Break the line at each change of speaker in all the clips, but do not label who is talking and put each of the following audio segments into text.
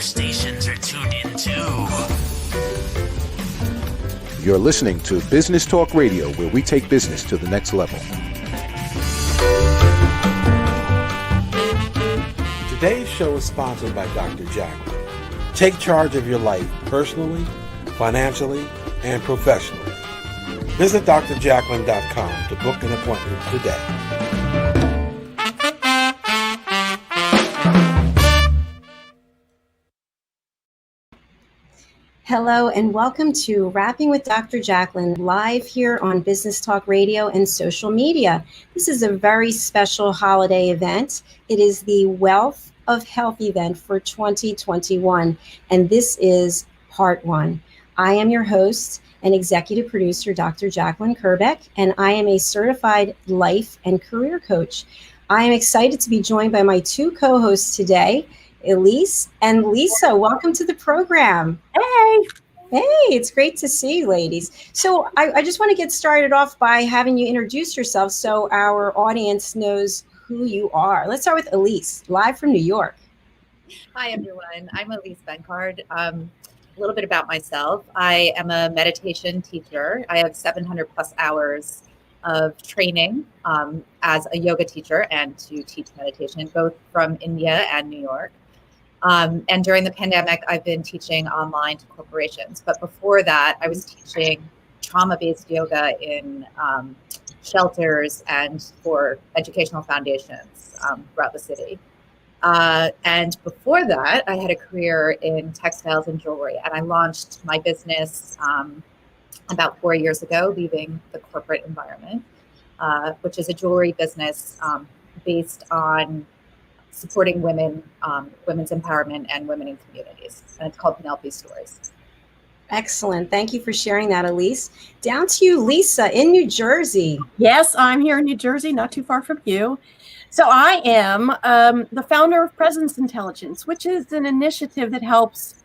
other stations are tuned in too.
You're listening to Business Talk Radio, where we take business to the next level.
Today's show is sponsored by Dr. Jacalyn. Take charge of your life personally, financially, and professionally. Visit drjacalyn.com to book an appointment today.
Hello and welcome to Rapping with Dr. Jacalyn, live here on Business Talk Radio and social media. This is a very special holiday event. It is the Wealth of Health event for 2021, and this is part one. I am your host and executive producer, Dr. Jacalyn Kerbeck, and I am a certified life and career coach. I am excited to be joined by my two co-hosts today, Elise and Lisa. Welcome to the program.
Hey,
it's great to see you, ladies. So I just want to get started off by having you introduce yourself so our audience knows who you are. Let's start with Elise, live from New York.
Hi, everyone. I'm Elise Benkard. A little bit about myself. I am a meditation teacher. I have 700 plus hours of training as a yoga teacher and to teach meditation, both from India and New York. And during the pandemic, I've been teaching online to corporations. But before that, I was teaching trauma-based yoga in shelters and for educational foundations throughout the city. And before that, I had a career in textiles and jewelry. And I launched my business about 4 years ago, leaving the corporate environment, which is a jewelry business based on supporting women, women's empowerment and women in communities. And it's called Penelope Stories.
Excellent. Thank you for sharing that, Elise. Down to you, Lisa, in New Jersey.
Yes, I'm here in New Jersey, not too far from you. So I am the founder of Presence Intelligence, which is an initiative that helps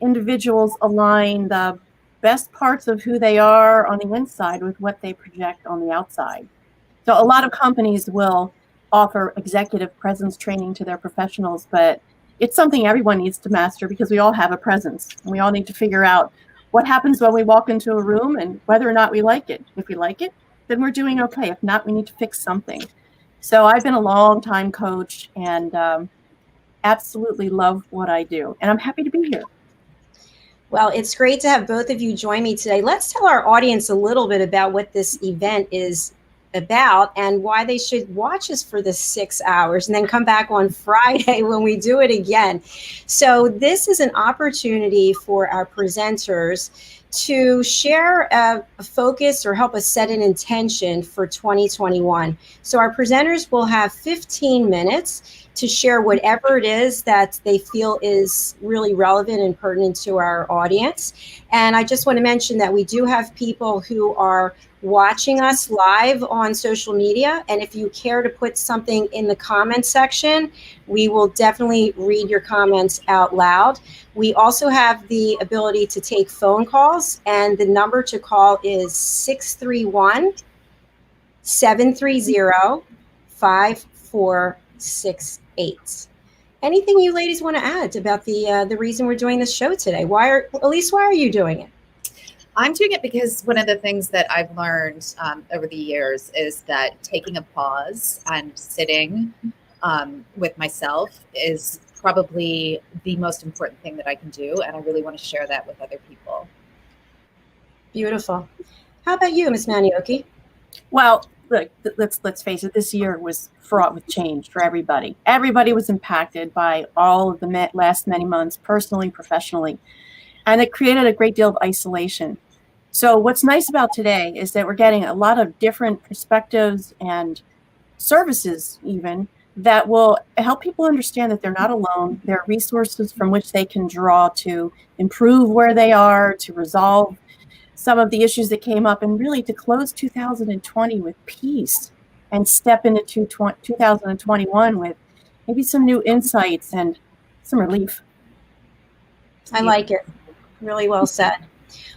individuals align the best parts of who they are on the inside with what they project on the outside. So a lot of companies will offer executive presence training to their professionals, but it's something everyone needs to master because we all have a presence and we all need to figure out what happens when we walk into a room and whether or not we like it. If we like it, then we're doing okay. If not, we need to fix something. So I've been a long time coach and absolutely love what I do. And I'm happy to be here.
Well, it's great to have both of you join me today. Let's tell our audience a little bit about what this event is about and why they should watch us for the 6 hours and then come back on Friday when we do it again. So this is an opportunity for our presenters to share a focus or help us set an intention for 2021. So our presenters will have 15 minutes to share whatever it is that they feel is really relevant and pertinent to our audience. And I just want to mention that we do have people who are watching us live on social media. And if you care to put something in the comment section, we will definitely read your comments out loud. We also have the ability to take phone calls, and the number to call is 631-730-5468. Anything you ladies want to add about the reason we're doing this show today? Elise, why are you doing it?
I'm doing it because one of the things that I've learned over the years is that taking a pause and sitting with myself is probably the most important thing that I can do. And I really want to share that with other people.
Beautiful. How about you, Ms. Manyoky?
Well, look, let's face it, this year was fraught with change for everybody. Everybody was impacted by all of the last many months, personally, professionally. And it created a great deal of isolation. So what's nice about today is that we're getting a lot of different perspectives and services even that will help people understand that they're not alone. There are resources from which they can draw to improve where they are, to resolve some of the issues that came up, and really to close 2020 with peace and step into 2021 with maybe some new insights and some relief.
I like it. Really well said.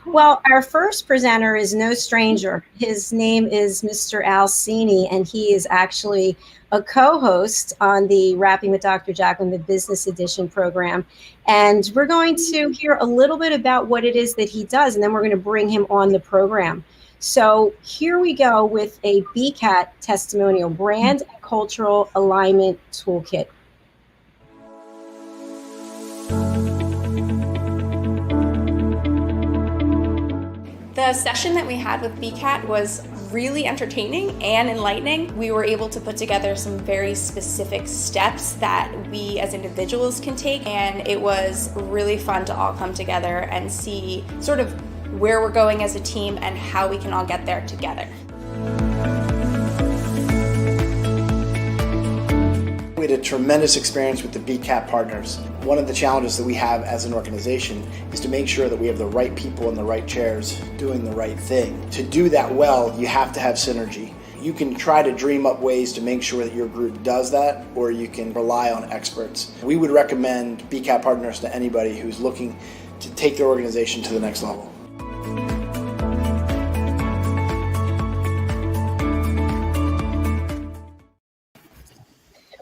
Well, our first presenter is no stranger. His name is Mr. Al Cini, and he is actually a co-host on the Rapping with Dr. Jacalyn, the Business Edition program. And we're going to hear a little bit about what it is that he does, and then we're going to bring him on the program. So here we go with a BCAT testimonial, Brand and Cultural Alignment Toolkit.
The session that we had with BCAT was really entertaining and enlightening. We were able to put together some very specific steps that we as individuals can take, and it was really fun to all come together and see sort of where we're going as a team and how we can all get there together.
We had a tremendous experience with the BCAT partners. One of the challenges that we have as an organization is to make sure that we have the right people in the right chairs doing the right thing. To do that well, you have to have synergy. You can try to dream up ways to make sure that your group does that, or you can rely on experts. We would recommend BCAT partners to anybody who's looking to take their organization to the next level.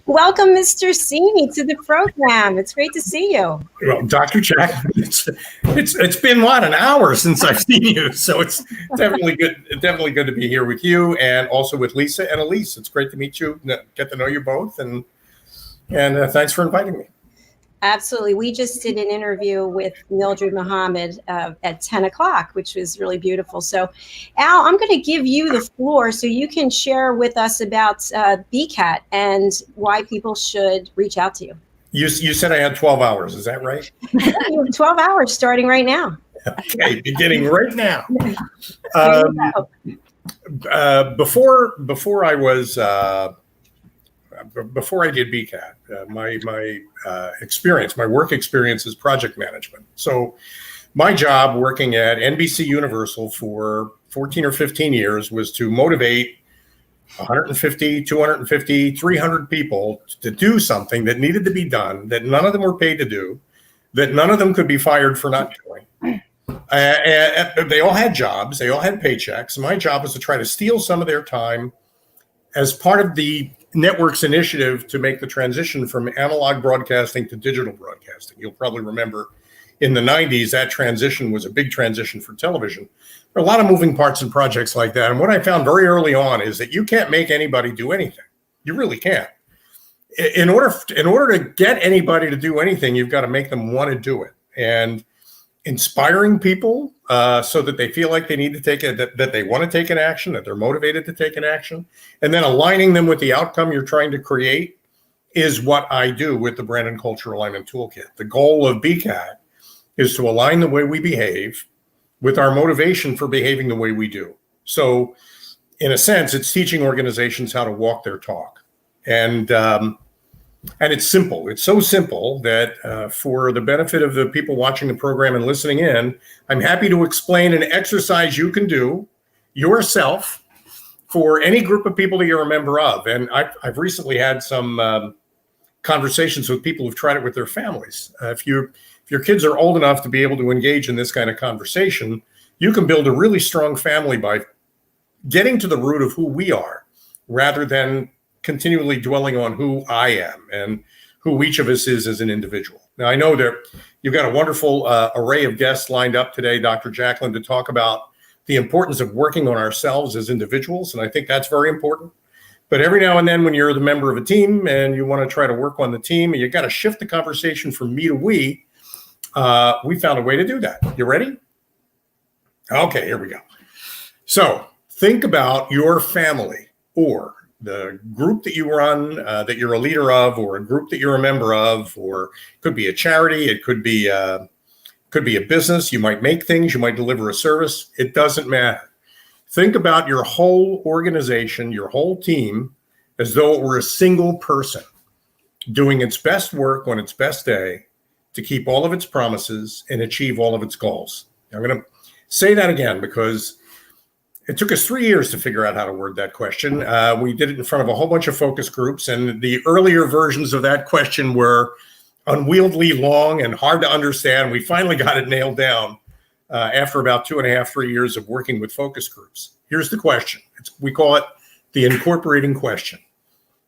Welcome, Mr. Cini, to the program. It's great to see you.
Well, Dr. Jack, it's been an hour since I've seen you, so it's definitely good to be here with you, and also with Lisa and Elise. It's great to meet you, get to know you both, and thanks for inviting me.
Absolutely. We just did an interview with Mildred Muhammad at 10 o'clock, which was really beautiful. So, Al, I'm going to give you the floor so you can share with us about BCAT and why people should reach out to you.
You said I had 12 hours. Is that right?
You have 12 hours starting right now.
Okay, beginning right now. Before I did BCAT, my work experience is project management. So my job working at NBC Universal for 14 or 15 years was to motivate 150, 250, 300 people to do something that needed to be done, that none of them were paid to do, that none of them could be fired for not doing. They all had jobs, they all had paychecks. My job was to try to steal some of their time as part of the network's initiative to make the transition from analog broadcasting to digital broadcasting. You'll probably remember in the 90s, that transition was a big transition for television. There are a lot of moving parts and projects like that. And what I found very early on is that you can't make anybody do anything. You really can't. In order to get anybody to do anything, you've got to make them want to do it. And inspiring people so that they feel like they need to that they want to take an action, that they're motivated to take an action, and then aligning them with the outcome you're trying to create is what I do with the Brand and Culture Alignment Toolkit. The goal of BCAT is to align the way we behave with our motivation for behaving the way we do. So in a sense, it's teaching organizations how to walk their talk. And it's simple. It's so simple that for the benefit of the people watching the program and listening in, I'm happy to explain an exercise you can do yourself for any group of people that you're a member of. And I've recently had some conversations with people who've tried it with their families. If your kids are old enough to be able to engage in this kind of conversation, you can build a really strong family by getting to the root of who we are rather than continually dwelling on who I am and who each of us is as an individual. Now, I know that you've got a wonderful array of guests lined up today, Dr. Jacalyn, to talk about the importance of working on ourselves as individuals, and I think that's very important. But every now and then when you're the member of a team and you want to try to work on the team, and you got to shift the conversation from me to we found a way to do that. You ready? Okay, here we go. So think about your family or the group that you run, that you're a leader of, or a group that you're a member of, or it could be a charity, it could be a business. You might make things, you might deliver a service. It doesn't matter. Think about your whole organization, your whole team, as though it were a single person doing its best work on its best day to keep all of its promises and achieve all of its goals. I'm going to say that again because it took us 3 years to figure out how to word that question. We did it in front of a whole bunch of focus groups, and the earlier versions of that question were unwieldy long and hard to understand. We finally got it nailed down after about 2.5, 3 years of working with focus groups. Here's the question. We call it the incorporating question.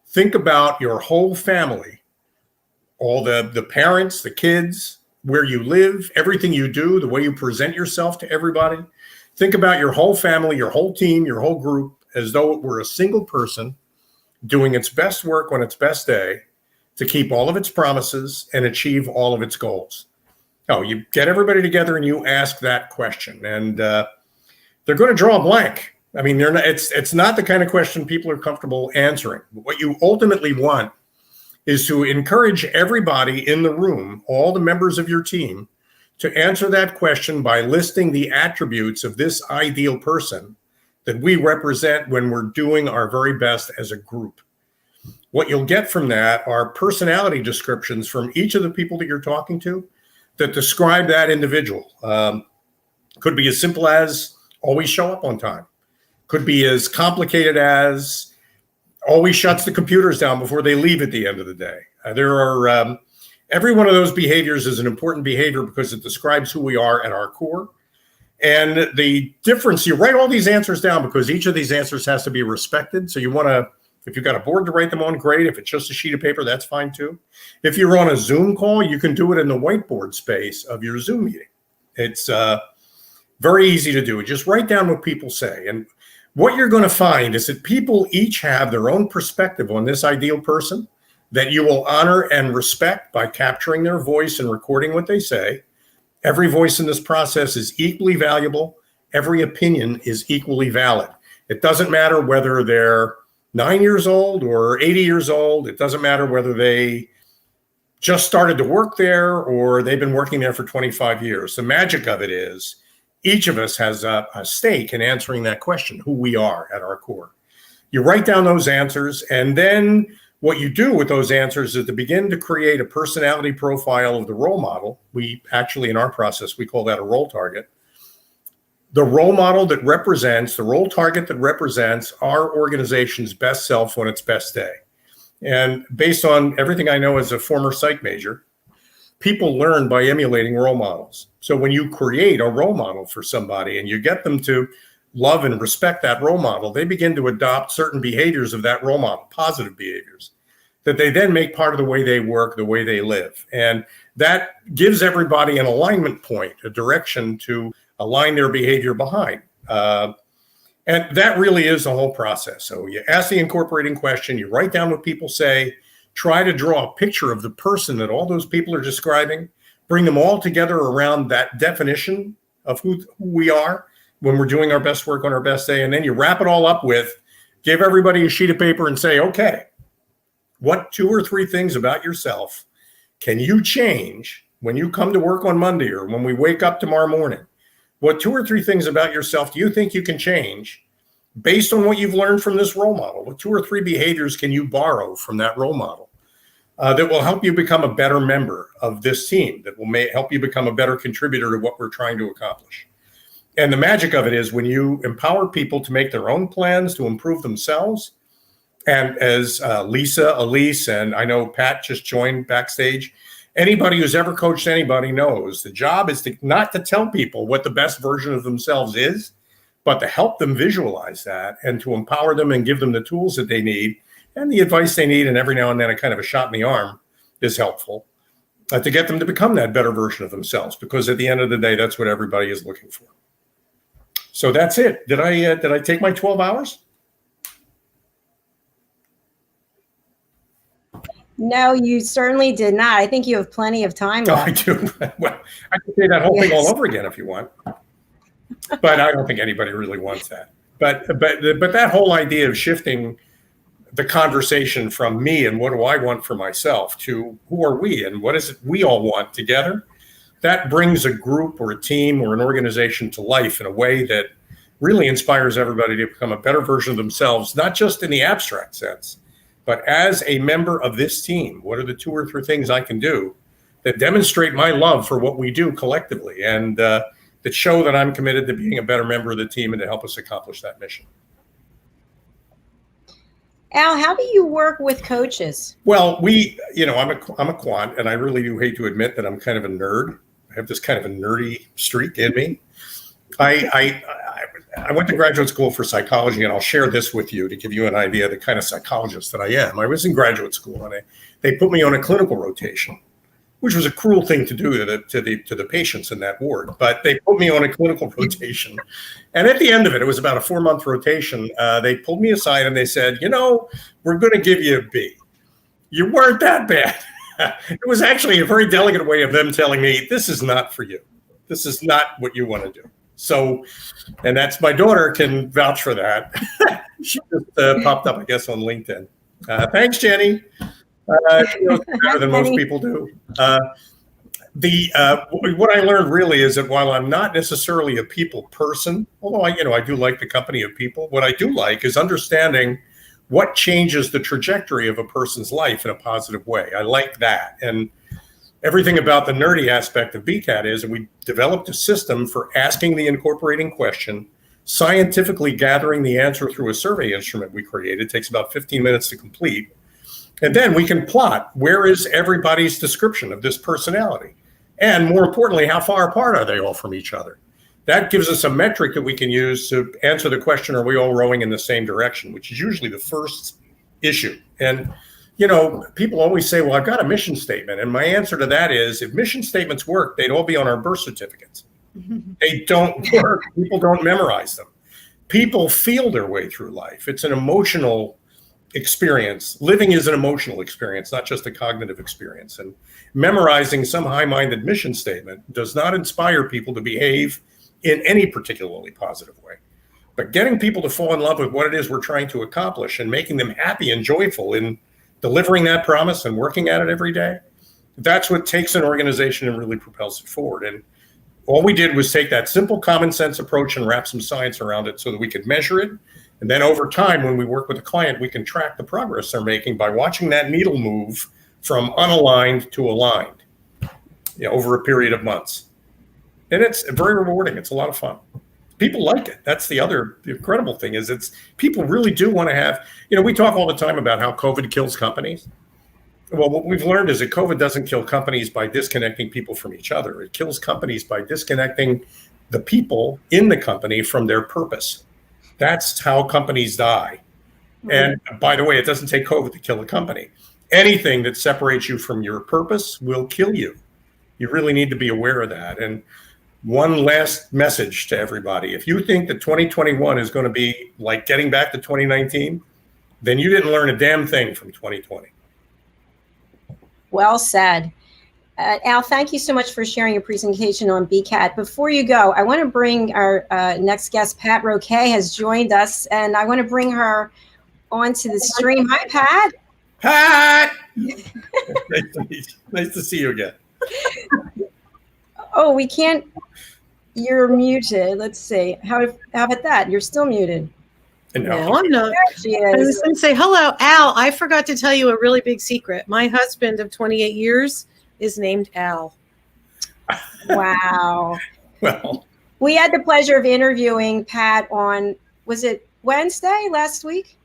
Think about your whole family, all the parents, the kids, where you live, everything you do, the way you present yourself to everybody. Think about your whole family, your whole team, your whole group, as though it were a single person doing its best work on its best day to keep all of its promises and achieve all of its goals. Oh, you get everybody together and you ask that question, and they're going to draw a blank. I mean, they're not, it's not the kind of question people are comfortable answering. What you ultimately want is to encourage everybody in the room, all the members of your team, to answer that question by listing the attributes of this ideal person that we represent when we're doing our very best as a group. What you'll get from that are personality descriptions from each of the people that you're talking to that describe that individual. Could be as simple as always show up on time. Could be as complicated as always shuts the computers down before they leave at the end of the day. There are every one of those behaviors is an important behavior because it describes who we are at our core. And the difference, you write all these answers down because each of these answers has to be respected. So you want to, if you've got a board to write them on, great. If it's just a sheet of paper, that's fine too. If you're on a Zoom call, you can do it in the whiteboard space of your Zoom meeting. It's very easy to do. Just write down what people say. And what you're going to find is that people each have their own perspective on this ideal person that you will honor and respect by capturing their voice and recording what they say. Every voice in this process is equally valuable. Every opinion is equally valid. It doesn't matter whether they're 9 years old or 80 years old. It doesn't matter whether they just started to work there or they've been working there for 25 years. The magic of it is each of us has a stake in answering that question, who we are at our core. You write down those answers, and then what you do with those answers is to begin to create a personality profile of the role model. We actually, in our process, we call that a role target. The role model that represents, the role target that represents our organization's best self on its best day. And based on everything I know as a former psych major, people learn by emulating role models. So when you create a role model for somebody and you get them to love and respect that role model, they begin to adopt certain behaviors of that role model, positive behaviors, that they then make part of the way they work, the way they live. And that gives everybody an alignment point, a direction to align their behavior behind. And that really is the whole process. So you ask the incorporating question, you write down what people say, try to draw a picture of the person that all those people are describing, bring them all together around that definition of who we are when we're doing our best work on our best day. And then you wrap it all up with, give everybody a sheet of paper and say, okay, what 2 or 3 things about yourself can you change when you come to work on Monday or when we wake up tomorrow morning? What 2 or 3 things about yourself do you think you can change based on what you've learned from this role model? What 2 or 3 behaviors can you borrow from that role model that will help you become a better member of this team, that will help you become a better contributor to what we're trying to accomplish? And the magic of it is when you empower people to make their own plans to improve themselves. And as Lisa, Elise, and I know Pat just joined backstage, anybody who's ever coached anybody knows the job is not to tell people what the best version of themselves is, but to help them visualize that and to empower them and give them the tools that they need and the advice they need. And every now and then a kind of a shot in the arm is helpful to get them to become that better version of themselves, because at the end of the day, that's what everybody is looking for. So that's it. Did I take my 12 hours?
No, you certainly did not. I think you have plenty of time left.
I do. Well, I can say that whole thing all over again if you want. But I don't think anybody really wants that. But that whole idea of shifting the conversation from me and what do I want for myself to who are we and what is it we all want together, that brings a group or a team or an organization to life in a way that really inspires everybody to become a better version of themselves, not just in the abstract sense, but as a member of this team. What are the 2 or 3 things I can do that demonstrate my love for what we do collectively and that show that I'm committed to being a better member of the team and to help us accomplish that mission?
Al, how do you work with coaches?
Well, I'm a quant, and I really do hate to admit that I'm kind of a nerd. have this kind of a nerdy streak in me. I went to graduate school for psychology, and I'll share this with you to give you an idea of the kind of psychologist that I am. I was in graduate school, and they put me on a clinical rotation, which was a cruel thing to do to the patients in that ward. But they put me on a clinical rotation, and at the end of it, it was about a 4-month rotation. They pulled me aside and they said, we're going to give you a B. You weren't that bad. It was actually a very delicate way of them telling me, this is not for you. This is not what you want to do. So, and that's, my daughter can vouch for that. She just popped up, I guess, on LinkedIn. Thanks, Jenny. She knows better than most people do. What I learned really is that while I'm not necessarily a people person, although I do like the company of people, what I do like is understanding what changes the trajectory of a person's life in a positive way. I like that. And everything about the nerdy aspect of BCAT is that we developed a system for asking the incorporating question, scientifically gathering the answer through a survey instrument we created. It takes about 15 minutes to complete. And then we can plot where is everybody's description of this personality. And more importantly, how far apart are they all from each other? That gives us a metric that we can use to answer the question, are we all rowing in the same direction, which is usually the first issue. And people always say, well, I've got a mission statement. And my answer to that is, if mission statements work, they'd all be on our birth certificates. They don't work. People don't memorize them. People feel their way through life. It's an emotional experience. Living is an emotional experience, not just a cognitive experience. And memorizing some high-minded mission statement does not inspire people to behave in any particularly positive way. But getting people to fall in love with what it is we're trying to accomplish and making them happy and joyful in delivering that promise and working at it every day, that's what takes an organization and really propels it forward. And all we did was take that simple common sense approach and wrap some science around it so that we could measure it. And then over time, when we work with a client, we can track the progress they're making by watching that needle move from unaligned to aligned, over a period of months. And it's very rewarding. It's a lot of fun. People like it. That's the incredible thing is people really do want to have, we talk all the time about how COVID kills companies. Well, what we've learned is that COVID doesn't kill companies by disconnecting people from each other. It kills companies by disconnecting the people in the company from their purpose. That's how companies die. And by the way, it doesn't take COVID to kill a company. Anything that separates you from your purpose will kill you. You really need to be aware of that. And one last message to everybody. If you think that 2021 is going to be like getting back to 2019, then you didn't learn a damn thing from 2020.
Well said. Al, thank you so much for sharing your presentation on BCAT. Before you go, I want to bring our next guest, Pat Roquet, has joined us, and I want to bring her onto the stream. Hi, Pat.
Pat! Nice to see you again.
Oh, we can't. You're muted. Let's see. How about that? You're still muted.
No, I'm not.
There she is.
I was going to say, hello, Al. I forgot to tell you a really big secret. My husband of 28 years is named Al.
Wow.
Well,
we had the pleasure of interviewing Pat on, was it Wednesday last week?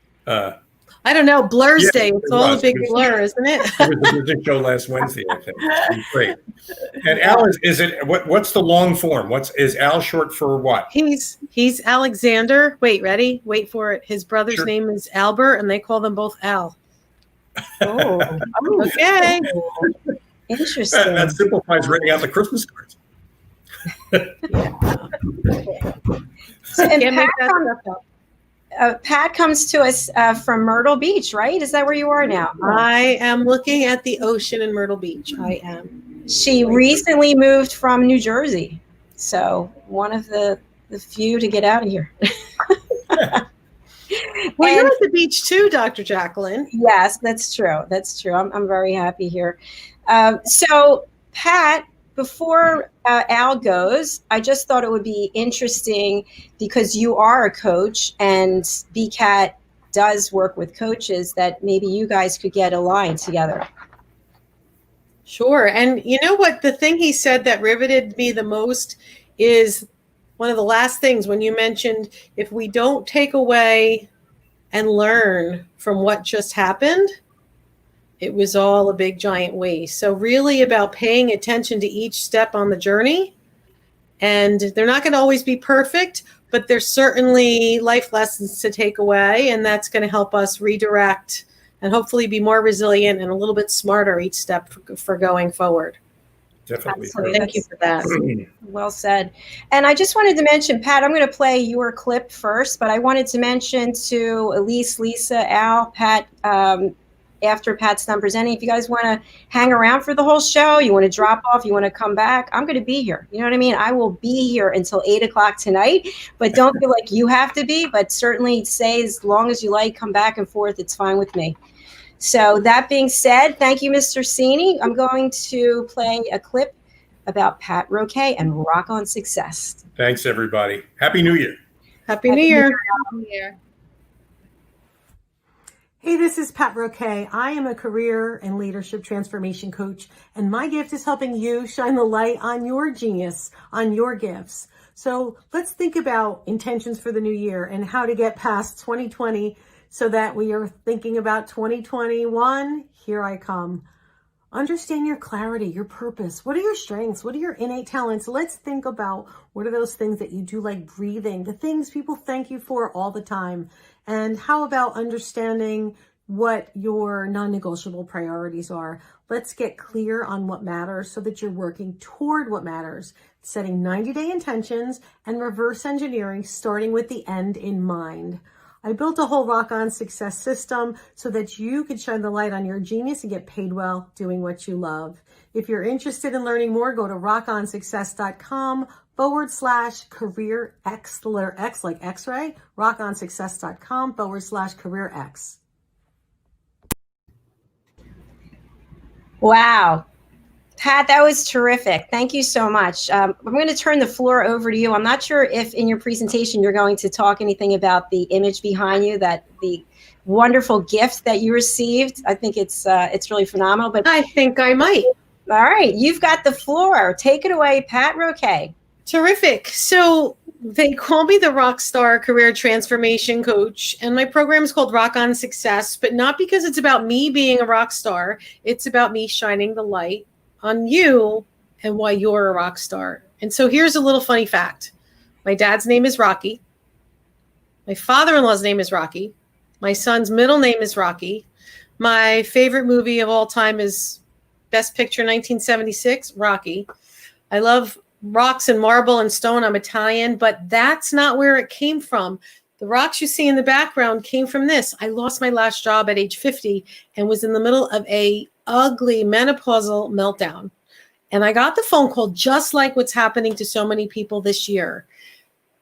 I don't know. Blur's Day. It's all
was.
a big blur, isn't it?
It was the music show last Wednesday, I think. It was great. And Al, is it what's the long form? Is Al short for what?
He's Alexander. Wait, ready? Wait for it. His brother's
Sure.
name is Albert, and they call them both Al.
Oh,
Okay.
interesting.
That simplifies writing out the Christmas cards.
So, and
Can't make that stuff up.
Pat comes to us from Myrtle Beach, right? Is that where you are now?
I am looking at the ocean in Myrtle Beach. I am.
She recently moved from New Jersey, so one of the few to get out of here.
Well, you're at the beach too, Dr. Jacalyn.
Yes, that's true. That's true. I'm very happy here. So, Pat, before Al goes, I just thought it would be interesting because you are a coach and BCAT does work with coaches that maybe you guys could get aligned together.
Sure. And you know what? The thing he said that riveted me the most is one of the last things when you mentioned if we don't take away and learn from what just happened, it was all a big giant waste. So really about paying attention to each step on the journey. And they're not going to always be perfect, but there's certainly life lessons to take away. And that's going to help us redirect and hopefully be more resilient and a little bit smarter each step for going forward.
Definitely.
Absolutely.
Thank you for that.
Well said. And I just wanted to mention, Pat, I'm going to play your clip first, but I wanted to mention to Elise, Lisa, Al, Pat, after Pat's done presenting, if you guys want to hang around for the whole show, you want to drop off, you want to come back, I'm going to be here. You know what I mean? I will be here until 8 o'clock tonight, but don't feel like you have to be, but certainly say as long as you like, come back and forth. It's fine with me. So that being said, thank you, Mr. Cini. I'm going to play a clip about Pat Roquet and Rock on Success.
Thanks, everybody. Happy New Year.
Happy New Year.
Hey, this is Pat Roquet. I am a career and leadership transformation coach, and my gift is helping you shine the light on your genius, on your gifts. So let's think about intentions for the new year and how to get past 2020 so that we are thinking about 2021. Here I come. Understand your clarity, your purpose. What are your strengths? What are your innate talents? Let's think about what are those things that you do, like breathing, the things people thank you for all the time. And how about understanding what your non-negotiable priorities are? Let's get clear on what matters so that you're working toward what matters, setting 90-day intentions and reverse engineering, starting with the end in mind. I built a whole Rock On Success system so that you can shine the light on your genius and get paid well doing what you love. If you're interested in learning more, go to rockonsuccess.com/career X, the letter X like X-ray, rockonsuccess.com/career X.
Wow. Pat, that was terrific. Thank you so much. I'm going to turn the floor over to you. I'm not sure if in your presentation you're going to talk anything about the image behind you, that the wonderful gift that you received. I think it's really phenomenal. But
I think I might.
All right, you've got the floor. Take it away, Pat Roquet.
Terrific. So they call me the Rockstar Career Transformation Coach, and my program is called Rock On Success, but not because it's about me being a rock star. It's about me shining the light on you and why you're a rock star. And so here's a little funny fact. My dad's name is Rocky. My father-in-law's name is Rocky. My son's middle name is Rocky. My favorite movie of all time is Best Picture 1976, Rocky. I love rocks and marble and stone. I'm Italian, but that's not where it came from. The rocks you see in the background came from this. I lost my last job at age 50 and was in the middle of a ugly menopausal meltdown. And I got the phone call just like what's happening to so many people this year.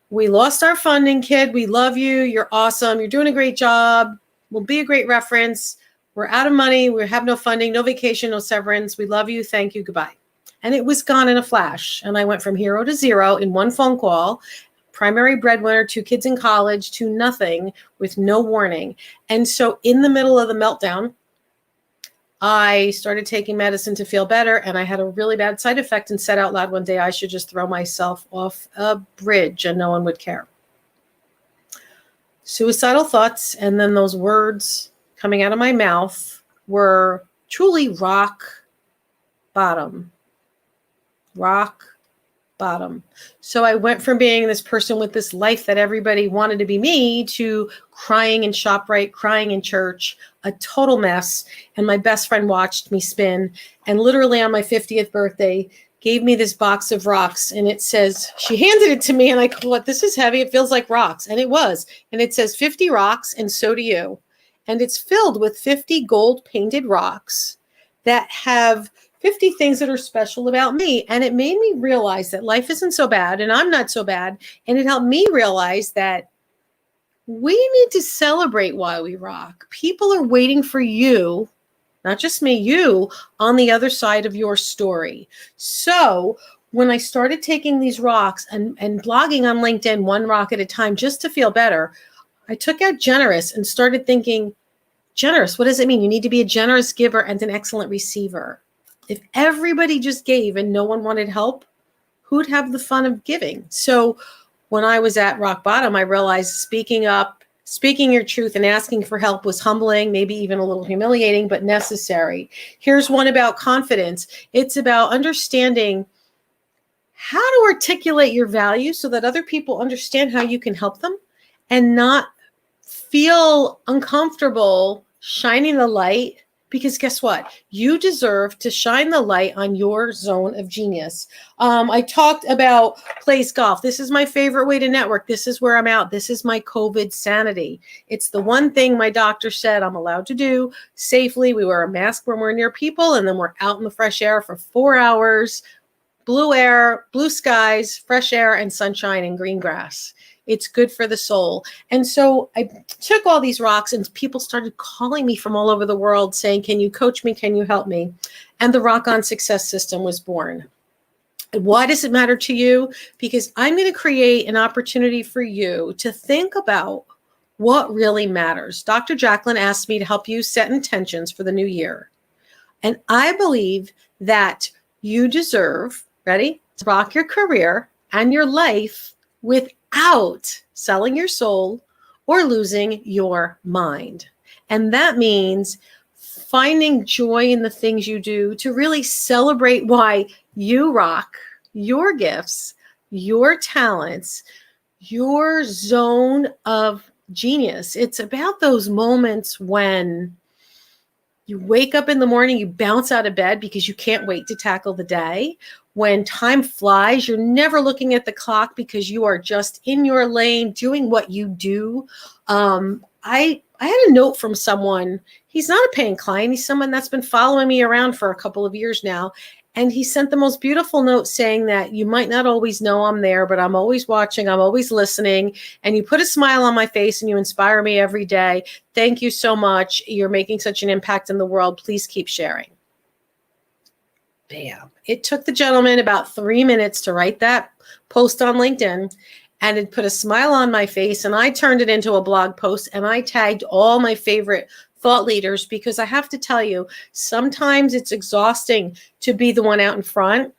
We lost our funding, kid. We love you. You're awesome. You're doing a great job. We'll be a great reference. We're out of money. We have no funding, no vacation, no severance. We love you. Thank you. Goodbye. And it was gone in a flash. And I went from hero to zero in one phone call. Primary breadwinner, 2 kids in college, to nothing with no warning. And so in the middle of the meltdown, I started taking medicine to feel better, and I had a really bad side effect and said out loud one day I should just throw myself off a bridge and no one would care. Suicidal thoughts, and then those words coming out of my mouth were truly rock bottom. Rock bottom. So I went from being this person with this life that everybody wanted to be me to crying in ShopRite, crying in church, a total mess. And my best friend watched me spin, and literally on my 50th birthday gave me this box of rocks, and it says, she handed it to me and I go, what, this is heavy. It feels like rocks. And it was. And it says 50 rocks and so do you. And it's filled with 50 gold painted rocks that have 50 things that are special about me. And it made me realize that life isn't so bad and I'm not so bad. And it helped me realize that we need to celebrate while we rock. People are waiting for you, not just me, you on the other side of your story. So when I started taking these rocks and blogging on LinkedIn, one rock at a time, just to feel better, I took out generous and started thinking, generous, what does it mean? You need to be a generous giver and an excellent receiver. If everybody just gave and no one wanted help, who'd have the fun of giving? So when I was at rock bottom, I realized speaking up Speaking your truth and asking for help was humbling, maybe even a little humiliating, but necessary. Here's one about confidence. It's about understanding how to articulate your value so that other people understand how you can help them and not feel uncomfortable shining the light, because guess what? You deserve to shine the light on your zone of genius. I talked about Plays Golf. This is my favorite way to network. This is where I'm out. This is my COVID sanity. It's the one thing my doctor said I'm allowed to do safely. We wear a mask when we're near people, and then we're out in the fresh air for 4 hours. Blue air, blue skies, fresh air, and sunshine and green grass. It's good for the soul. And so I took all these rocks and people started calling me from all over the world saying, can you coach me? Can you help me? And the Rock On Success System was born. Why does it matter to you? Because I'm going to create an opportunity for you to think about what really matters. Dr. Jacalyn asked me to help you set intentions for the new year. And I believe that you deserve, ready, to rock your career and your life without selling your soul or losing your mind. And that means finding joy in the things you do, to really celebrate why you rock, your gifts, your talents, your zone of genius. It's about those moments when you wake up in the morning, you bounce out of bed because you can't wait to tackle the day. When time flies, you're never looking at the clock because you are just in your lane doing what you do. I had a note from someone. He's not a paying client. He's someone that's been following me around for a couple of years now. And he sent the most beautiful note saying that you might not always know I'm there, but I'm always watching. I'm always listening. And you put a smile on my face and you inspire me every day. Thank you so much. You're making such an impact in the world. Please keep sharing. Bam. It took the gentleman about 3 minutes to write that post on LinkedIn, and it put a smile on my face. And I turned it into a blog post and I tagged all my favorite thought leaders, because I have to tell you, sometimes it's exhausting to be the one out in front,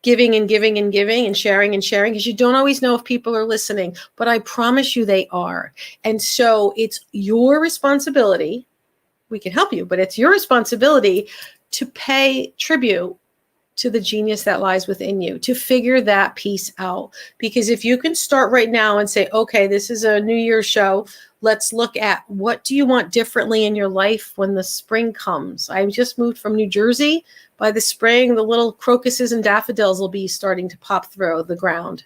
giving and giving and giving and sharing, because you don't always know if people are listening, but I promise you they are. And so it's your responsibility. We can help you, but it's your responsibility to pay tribute to the genius that lies within you, to figure that piece out. Because if you can start right now and say, okay, this is a New Year's show, let's look at what do you want differently in your life when the spring comes. I just moved from New Jersey. By the spring, the little crocuses and daffodils will be starting to pop through the ground.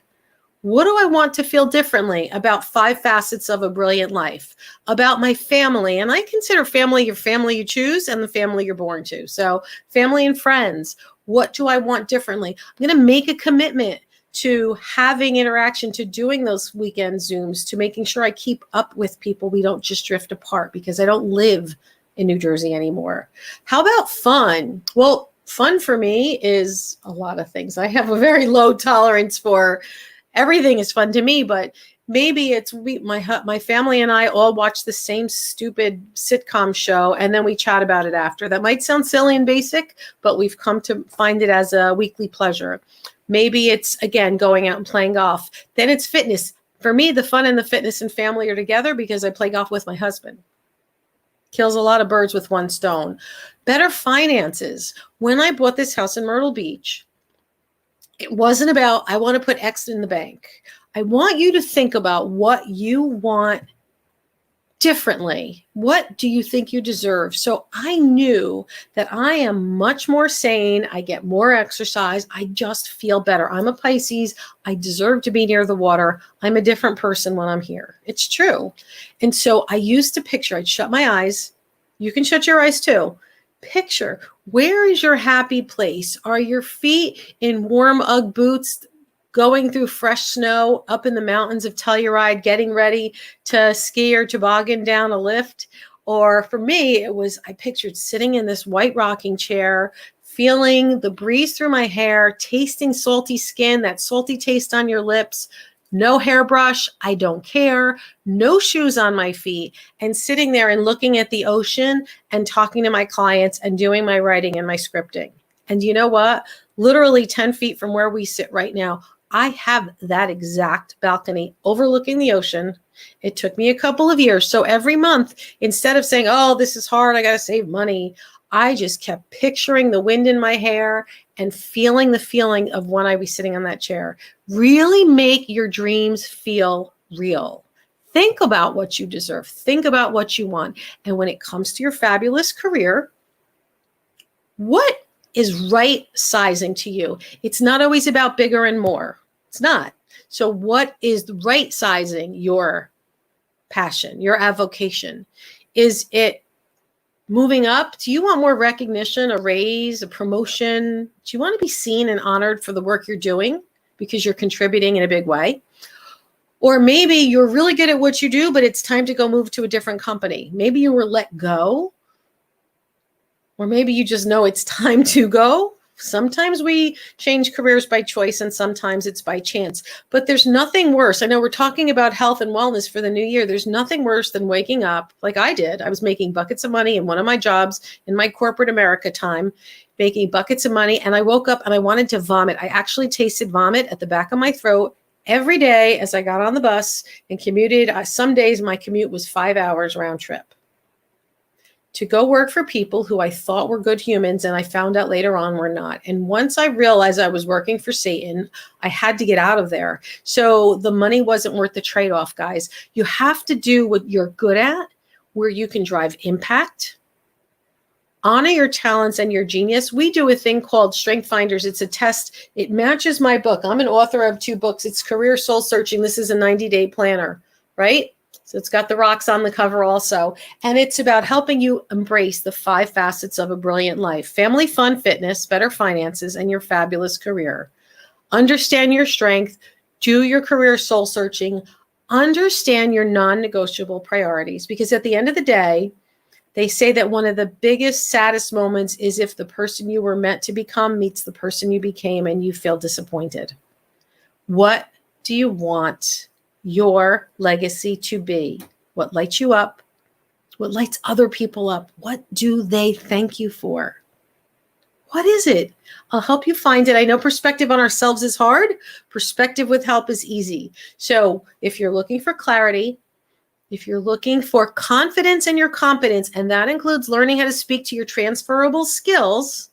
What do I want to feel differently about 5 facets of a brilliant life, about my family? And I consider family your family you choose and the family you're born to. So family and friends. What do I want differently? I'm going to make a commitment to having interaction, to doing those weekend Zooms, to making sure I keep up with people. We don't just drift apart, because I don't live in New Jersey anymore. How about fun? Well, fun for me is a lot of things. I have a very low tolerance for everything is fun to me, but maybe it's my family and I all watch the same stupid sitcom show and then we chat about it after. That might sound silly and basic, but we've come to find it as a weekly pleasure. Maybe it's, again, going out and playing golf. Then it's fitness. For me, the fun and the fitness and family are together because I play golf with my husband. Kills a lot of birds with one stone. Better finances. When I bought this house in Myrtle Beach, it wasn't about, I want to put X in the bank. I want you to think about what you want differently. What do you think you deserve? So I knew that I am much more sane. I get more exercise. I just feel better. I'm a Pisces. I deserve to be near the water. I'm a different person when I'm here. It's true. And so I used to picture, I'd shut my eyes. You can shut your eyes too. Picture, where is your happy place? Are your feet in warm Ugg boots, going through fresh snow up in the mountains of Telluride, getting ready to ski or toboggan down a lift? Or for me, I pictured sitting in this white rocking chair, feeling the breeze through my hair, tasting salty skin, that salty taste on your lips, no hairbrush, I don't care, no shoes on my feet, and sitting there and looking at the ocean and talking to my clients and doing my writing and my scripting. And you know what? Literally 10 feet from where we sit right now, I have that exact balcony overlooking the ocean It took me a couple of years. So every month, instead of saying, oh, this is hard, I got to save money, I just kept picturing the wind in my hair and feeling the feeling of when I was sitting on that chair. Really make your dreams feel real. Think about what you deserve. Think about what you want. And when it comes to your fabulous career, what is right sizing to you? It's not always about bigger and more. It's not. So what is right sizing your passion, your avocation? Is it moving up? Do you want more recognition, a raise, a promotion? Do you want to be seen and honored for the work you're doing because you're contributing in a big way? Or maybe you're really good at what you do, but it's time to go move to a different company. Maybe you were let go. Or maybe you just know it's time to go. Sometimes we change careers by choice and sometimes it's by chance. But there's nothing worse. I know we're talking about health and wellness for the new year. There's nothing worse than waking up like I did. I was making buckets of money in one of my jobs in my corporate America time, making buckets of money. And I woke up and I wanted to vomit. I actually tasted vomit at the back of my throat every day as I got on the bus and commuted. Some days my commute was 5 hours round trip to go work for people who I thought were good humans, and I found out later on were not. And once I realized I was working for Satan, I had to get out of there. So the money wasn't worth the trade-off, guys. You have to do what you're good at, where you can drive impact, honor your talents and your genius. We do a thing called Strength Finders. It's a test. It matches my book. I'm an author of 2 books. It's Career Soul Searching. This is a 90-day planner, right? So it's got the rocks on the cover also. And it's about helping you embrace the 5 facets of a brilliant life: family, fun, fitness, better finances, and your fabulous career. Understand your strength, do your career soul searching, understand your non-negotiable priorities. Because at the end of the day, they say that one of the biggest, saddest moments is if the person you were meant to become meets the person you became and you feel disappointed. What do you want your legacy to be? What lights you up? What lights other people up? What do they thank you for? What is it? I'll help you find it. I know perspective on ourselves is hard. Perspective with help is easy. So if you're looking for clarity, if you're looking for confidence in your competence, and that includes learning how to speak to your transferable skills,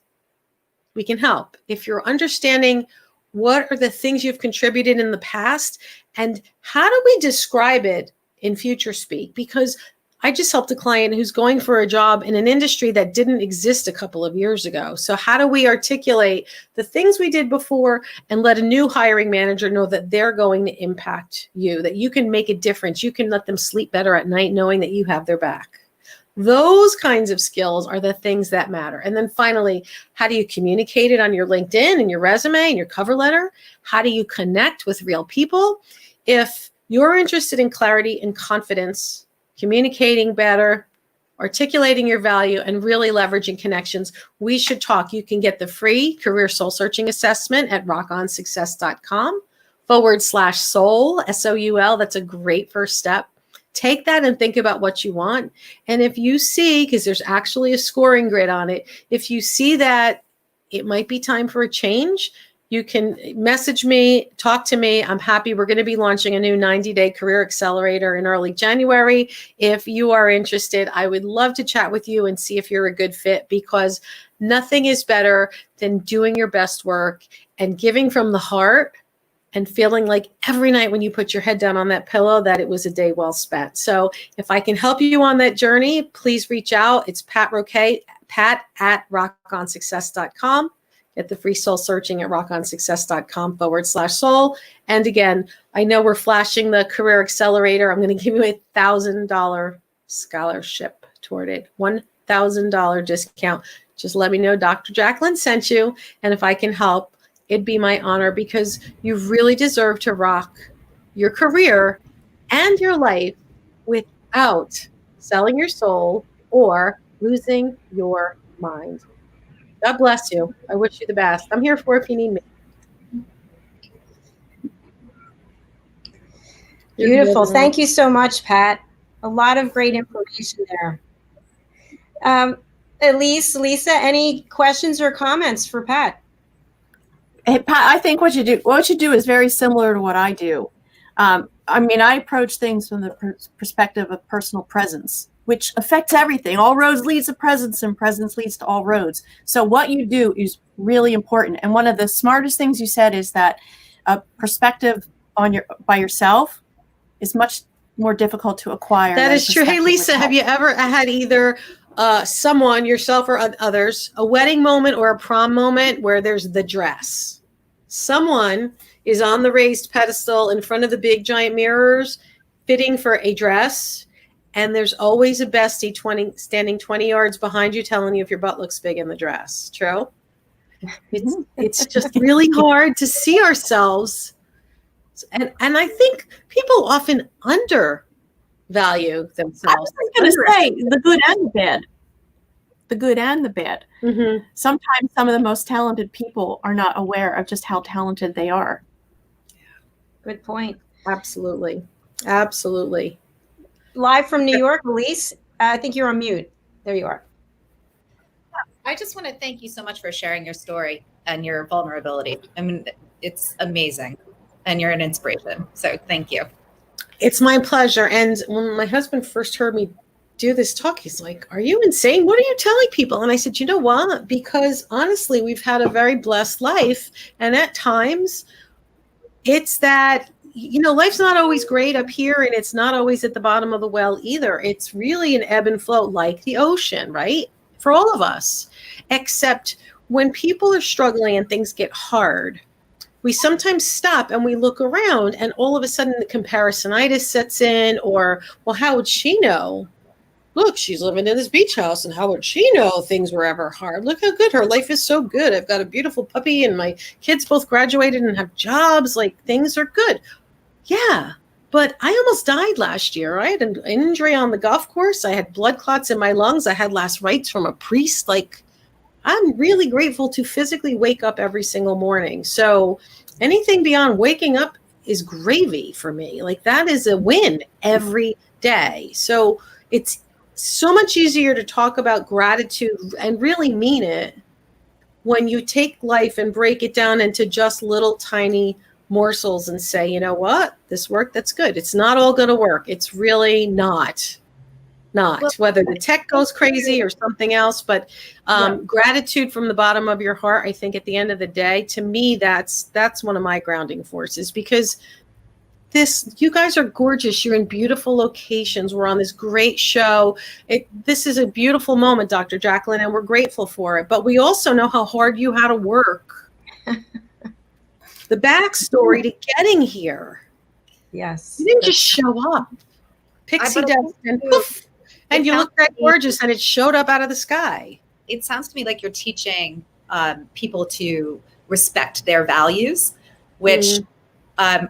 we can help. If you're understanding what are the things you've contributed in the past, and how do we describe it in future speak? Because I just helped a client who's going for a job in an industry that didn't exist a couple of years ago. So how do we articulate the things we did before and let a new hiring manager know that they're going to impact you, that you can make a difference? You can let them sleep better at night knowing that you have their back. Those kinds of skills are the things that matter. And then finally, how do you communicate it on your LinkedIn and your resume and your cover letter? How do you connect with real people? If you're interested in clarity and confidence, communicating better, articulating your value, and really leveraging connections, we should talk. You can get the free Career Soul Searching Assessment at rockonsuccess.com/soul, SOUL. That's a great first step. Take that and think about what you want. And if you see, because there's actually a scoring grid on it, if you see that it might be time for a change, you can message me, talk to me. I'm happy. We're going to be launching a new 90-day career accelerator in early January. If you are interested, I would love to chat with you and see if you're a good fit, because nothing is better than doing your best work and giving from the heart and feeling like every night when you put your head down on that pillow that it was a day well spent. So if I can help you on that journey, please reach out. It's Pat Roque, pat@rockonsuccess.com. Get the free soul searching at rockonsuccess.com/soul. And again, I know we're flashing the career accelerator. I'm going to give you a $1,000 scholarship toward it, $1,000 discount. Just let me know Dr. Jacalyn sent you. And if I can help, it'd be my honor, because you really deserve to rock your career and your life without selling your soul or losing your mind. God bless you. I wish you the best. I'm here for if you need me.
Beautiful. Thank you so much, Pat. A lot of great information there. Elise, Lisa, any questions or comments for Pat?
Hey, Pat, I think what you do is very similar to what I do. I mean, I approach things from the perspective of personal presence, which affects everything. All roads leads to presence, and presence leads to all roads. So what you do is really important. And one of the smartest things you said is that a perspective by yourself is much more difficult to acquire.
That is true. Hey, Lisa, have you ever had either someone, yourself or others, a wedding moment or a prom moment where there's the dress? Someone is on the raised pedestal in front of the big giant mirrors, fitting for a dress, and there's always a bestie standing 20 yards behind you telling you if your butt looks big in the dress. True? It's just really hard to see ourselves. And I think people often undervalue themselves.
I was going to say the good and the bad. The good and the bad.
Mm-hmm.
Sometimes some of the most talented people are not aware of just how talented they are.
Good point.
Absolutely. Absolutely.
Live from New York, Elise, I think you're on mute. There you are.
I just want to thank you so much for sharing your story and your vulnerability. I mean, it's amazing, and you're an inspiration. So thank you.
It's my pleasure. And when my husband first heard me do this talk, he's like, "Are you insane? What are you telling people?" And I said, "You know what? Because honestly, we've had a very blessed life. And at times it's that, life's not always great up here, and it's not always at the bottom of the well either. It's really an ebb and flow like the ocean, right? For all of us, except when people are struggling and things get hard, we sometimes stop and we look around, and all of a sudden the comparisonitis sets in, or, well, how would she know? Look, she's living in this beach house, and how would she know things were ever hard? Look how good her life is, so good. I've got a beautiful puppy, and my kids both graduated and have jobs. Like, things are good. Yeah, but I almost died last year. I had an injury on the golf course. I had blood clots in my lungs. I had last rites from a priest. Like, I'm really grateful to physically wake up every single morning. So anything beyond waking up is gravy for me. Like, that is a win every day. So it's so much easier to talk about gratitude and really mean it when you take life and break it down into just little tiny morsels and say, you know what, this worked, that's good. It's not all going to work. It's really not. Whether the tech goes crazy or something else, but gratitude from the bottom of your heart, I think at the end of the day, to me, that's one of my grounding forces, because you guys are gorgeous. You're in beautiful locations. We're on this great show. This is a beautiful moment, Dr. Jacalyn, and we're grateful for it. But we also know how hard you had to work. The backstory to getting here.
Yes.
You didn't just show up. Pixie dust and poof, and you look that gorgeous, and it showed up out of the sky.
It sounds to me like you're teaching people to respect their values, which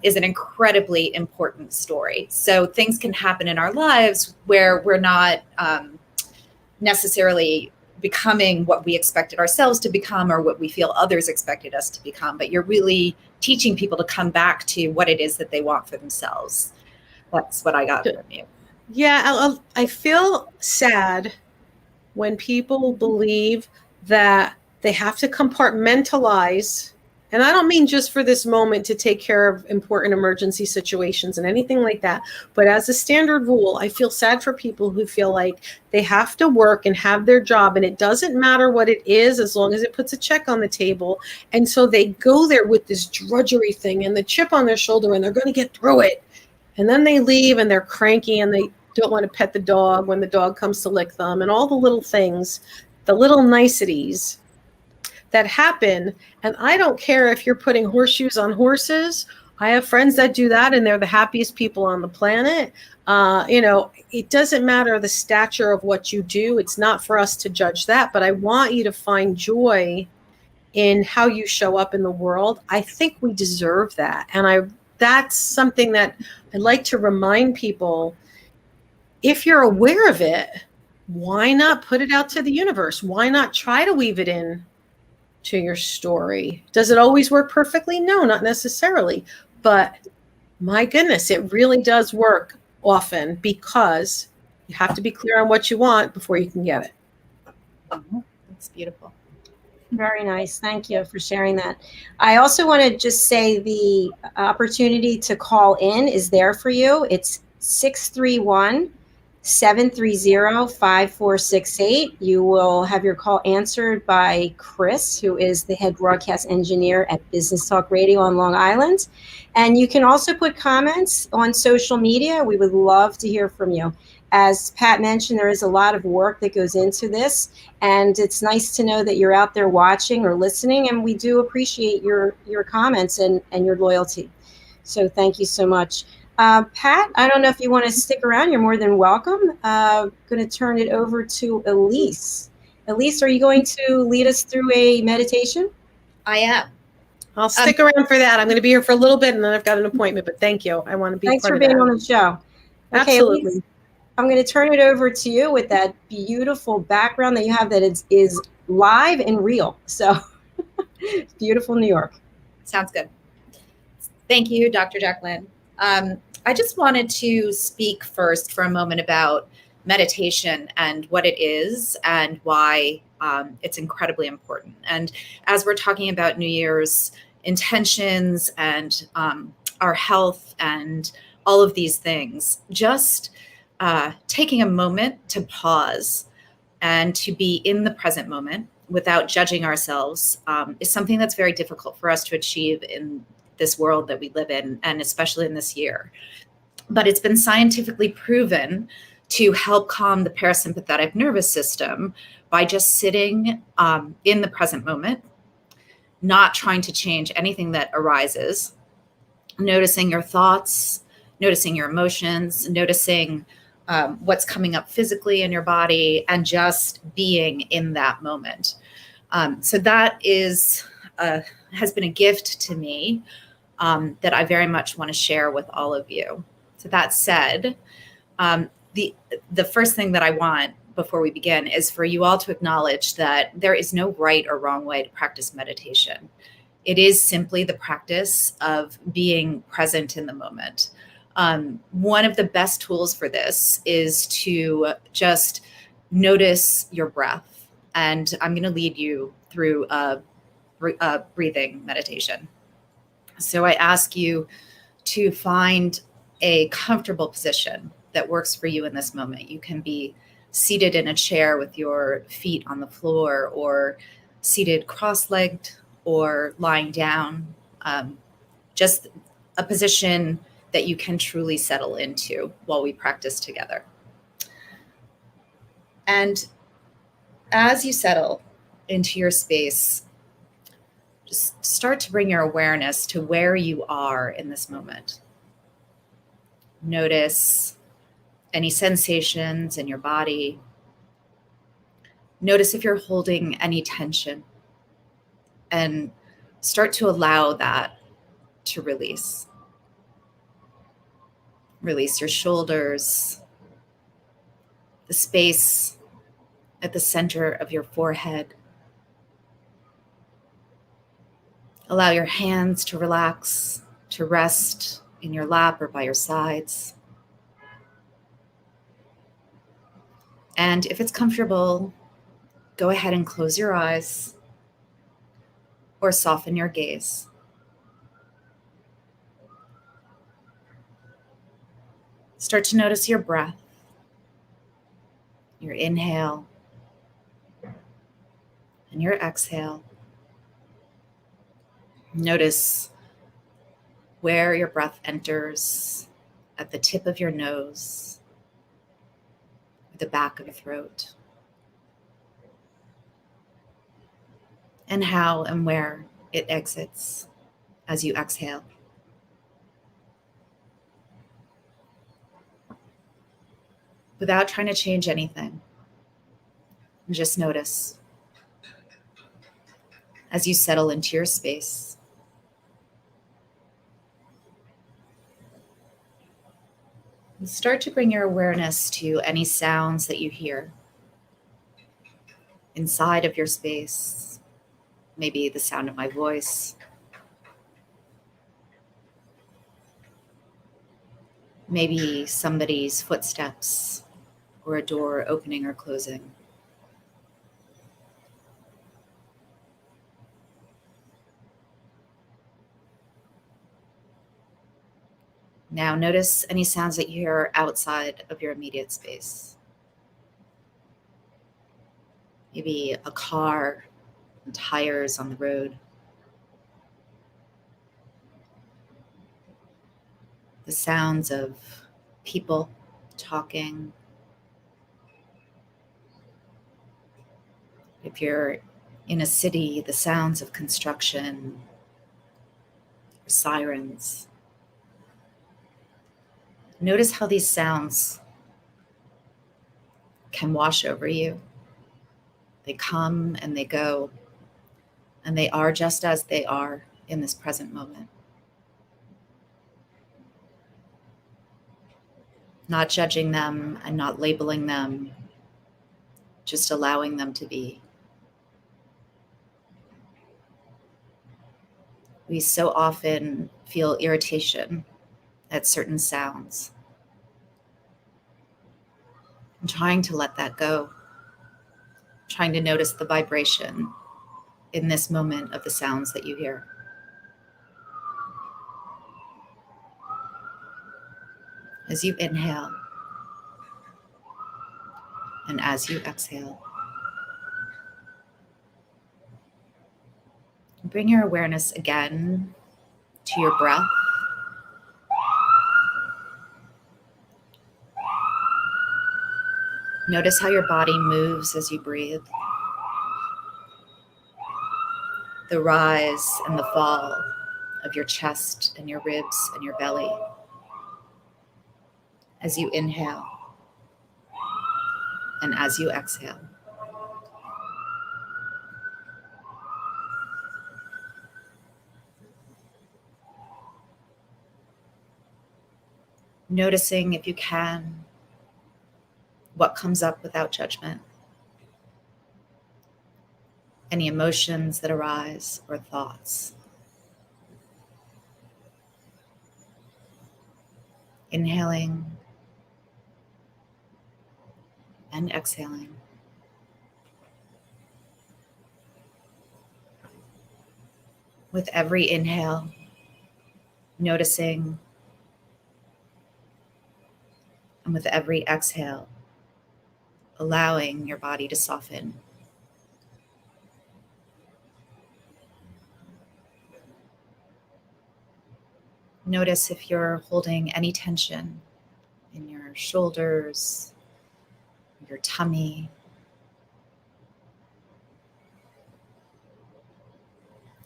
is an incredibly important story. So things can happen in our lives where we're not necessarily becoming what we expected ourselves to become or what we feel others expected us to become, but you're really teaching people to come back to what it is that they want for themselves. That's what I got from you.
Yeah, I feel sad when people believe that they have to compartmentalize. And I don't mean just for this moment to take care of important emergency situations and anything like that. But as a standard rule, I feel sad for people who feel like they have to work and have their job, and it doesn't matter what it is as long as it puts a check on the table. And so they go there with this drudgery thing and the chip on their shoulder, and they're going to get through it. And then they leave and they're cranky and they don't want to pet the dog when the dog comes to lick them, and all the little things, the little niceties that happen. And I don't care if you're putting horseshoes on horses. I have friends that do that, and they're the happiest people on the planet. It doesn't matter the stature of what you do. It's not for us to judge that, but I want you to find joy in how you show up in the world. I think we deserve that. And that's something that I like to remind people. If you're aware of it, why not put it out to the universe? Why not try to weave it in to your story? Does it always work perfectly? No, not necessarily. But my goodness, it really does work often, because you have to be clear on what you want before you can get it.
That's beautiful.
Very nice. Thank you for sharing that. I also want to just say the opportunity to call in is there for you. It's 631-730-5468. You will have your call answered by Chris, who is the head broadcast engineer at Business Talk Radio on Long Island. And you can also put comments on social media. We would love to hear from you. As Pat mentioned, there is a lot of work that goes into this, and it's nice to know that you're out there watching or listening, and we do appreciate your comments and your loyalty. So thank you so much. Pat, I don't know if you want to stick around. You're more than welcome. Going to turn it over to Elise. Elise, are you going to lead us through a meditation?
I am.
I'll stick around for that. I'm going to be here for a little bit, and then I've got an appointment, but thank you. I want to be
Thanks
part
for
of
being
that.
on the show. Okay,
Absolutely.
Elise, I'm going to turn it over to you with that beautiful background that you have that is live and real. So beautiful New York.
Sounds good. Thank you, Dr. Jacalyn. I just wanted to speak first for a moment about meditation and what it is and why it's incredibly important. And as we're talking about New Year's intentions and our health and all of these things, just taking a moment to pause and to be in the present moment without judging ourselves is something that's very difficult for us to achieve in this world that we live in, and especially in this year. But it's been scientifically proven to help calm the parasympathetic nervous system by just sitting in the present moment, not trying to change anything that arises, noticing your thoughts, noticing your emotions, noticing what's coming up physically in your body, and just being in that moment. So that has been a gift to me that I very much want to share with all of you. So that said, the first thing that I want before we begin is for you all to acknowledge that there is no right or wrong way to practice meditation. It is simply the practice of being present in the moment. One of the best tools for this is to just notice your breath. And I'm going to lead you through a breathing meditation. So I ask you to find a comfortable position that works for you in this moment. You can be seated in a chair with your feet on the floor, or seated cross-legged, or lying down. Just a position that you can truly settle into while we practice together. And as you settle into your space, just start to bring your awareness to where you are in this moment. Notice any sensations in your body. Notice if you're holding any tension, and start to allow that to release. Release your shoulders, the space at the center of your forehead. Allow your hands to relax, to rest in your lap or by your sides. And if it's comfortable, go ahead and close your eyes or soften your gaze. Start to notice your breath, your inhale and your exhale. Notice where your breath enters at the tip of your nose, or the back of your throat, and how and where it exits as you exhale. Without trying to change anything, just notice as you settle into your space. And start to bring your awareness to any sounds that you hear inside of your space. Maybe the sound of my voice. Maybe somebody's footsteps or a door opening or closing. Now notice any sounds that you hear outside of your immediate space. Maybe a car and tires on the road. The sounds of people talking. If you're in a city, the sounds of construction, sirens. Notice how these sounds can wash over you. They come and they go, and they are just as they are in this present moment. Not judging them and not labeling them, just allowing them to be. We so often feel irritation at certain sounds. I'm trying to let that go, trying to notice the vibration in this moment of the sounds that you hear. As you inhale and as you exhale, bring your awareness again to your breath. Notice how your body moves as you breathe. The rise and the fall of your chest and your ribs and your belly. As you inhale and as you exhale. Noticing, if you can, what comes up without judgment. Any emotions that arise or thoughts. Inhaling and exhaling. With every inhale, noticing, and with every exhale, allowing your body to soften. Notice if you're holding any tension in your shoulders, your tummy.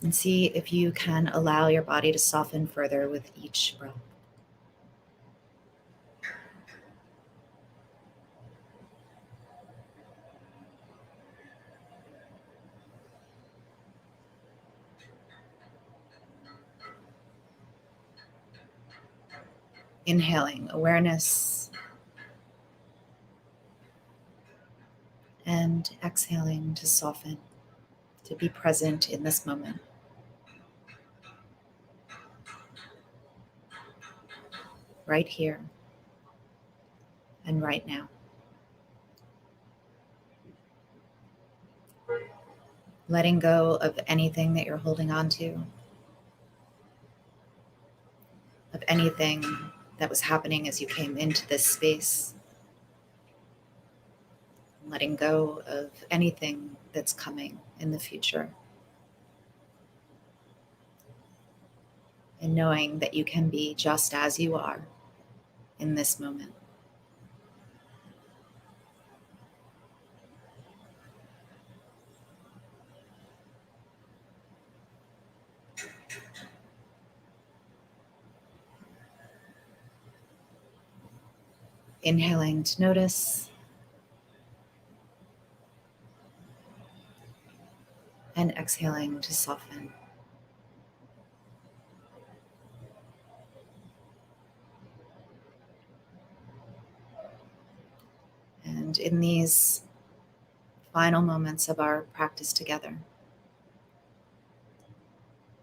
And see if you can allow your body to soften further with each breath. Inhaling awareness and exhaling to soften, to be present in this moment. Right here and right now. Letting go of anything that you're holding on to, of anything that was happening as you came into this space. Letting go of anything that's coming in the future. And knowing that you can be just as you are in this moment. Inhaling to notice and exhaling to soften. And in these final moments of our practice together,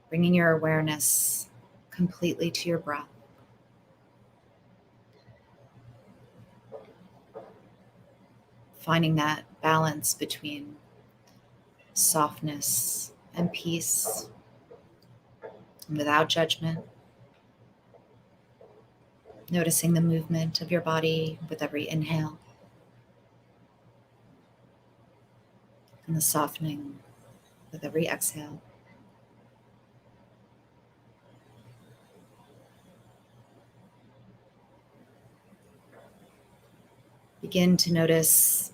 bringing your awareness completely to your breath. Finding that balance between softness and peace, and without judgment. Noticing the movement of your body with every inhale and the softening with every exhale. Begin to notice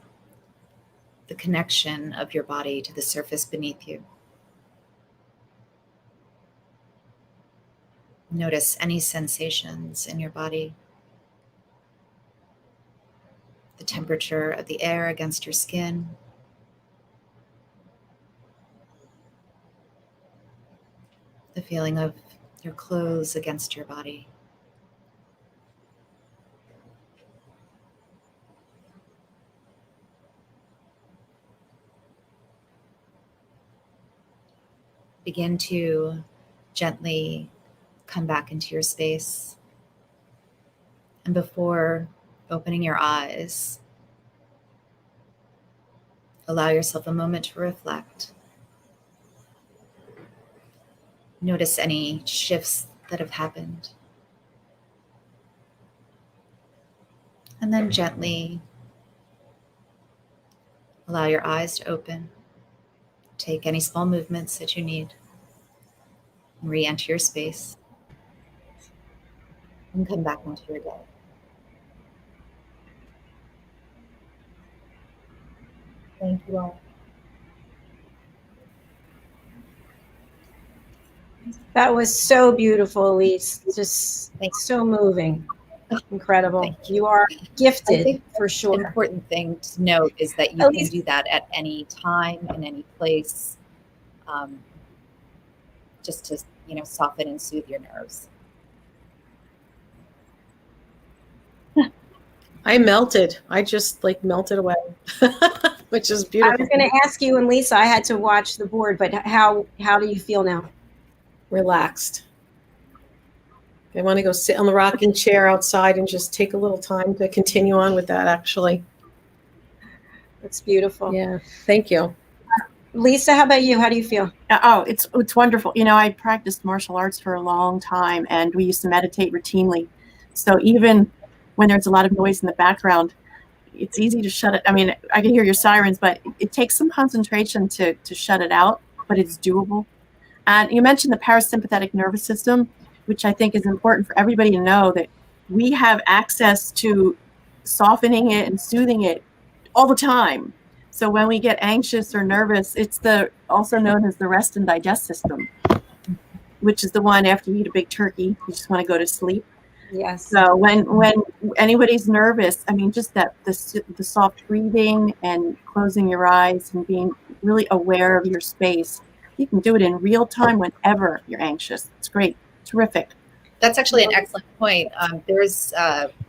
the connection of your body to the surface beneath you. Notice any sensations in your body, the temperature of the air against your skin, the feeling of your clothes against your body. Begin to gently come back into your space. And before opening your eyes, allow yourself a moment to reflect. Notice any shifts that have happened. And then gently allow your eyes to open. Take any small movements that you need. Re-enter your space. And come back into your day. Thank you all.
That was so beautiful, Elise. Just so moving. Incredible. You are gifted for sure.
An important thing to note is that you can do that at any time, in any place, just to, soften and soothe your nerves.
I melted. I just melted away, which is beautiful.
I was going to ask you and Lisa, I had to watch the board, but how do you feel now?
Relaxed. I want to go sit on the rocking chair outside and just take a little time to continue on with that, actually.
That's beautiful.
Yeah. Thank you.
Lisa, how about you? How do you feel?
Oh, it's wonderful. I practiced martial arts for a long time, and we used to meditate routinely. So even when there's a lot of noise in the background, it's easy to shut it. I mean, I can hear your sirens, but it takes some concentration to shut it out, but it's doable. And you mentioned the parasympathetic nervous system, which I think is important for everybody to know, that we have access to softening it and soothing it all the time. So when we get anxious or nervous, it's also known as the rest and digest system, which is the one after you eat a big turkey, you just want to go to sleep.
Yes.
So when anybody's nervous, I mean, just that the soft breathing and closing your eyes and being really aware of your space, you can do it in real time whenever you're anxious. It's great. Terrific.
That's actually an excellent point. There's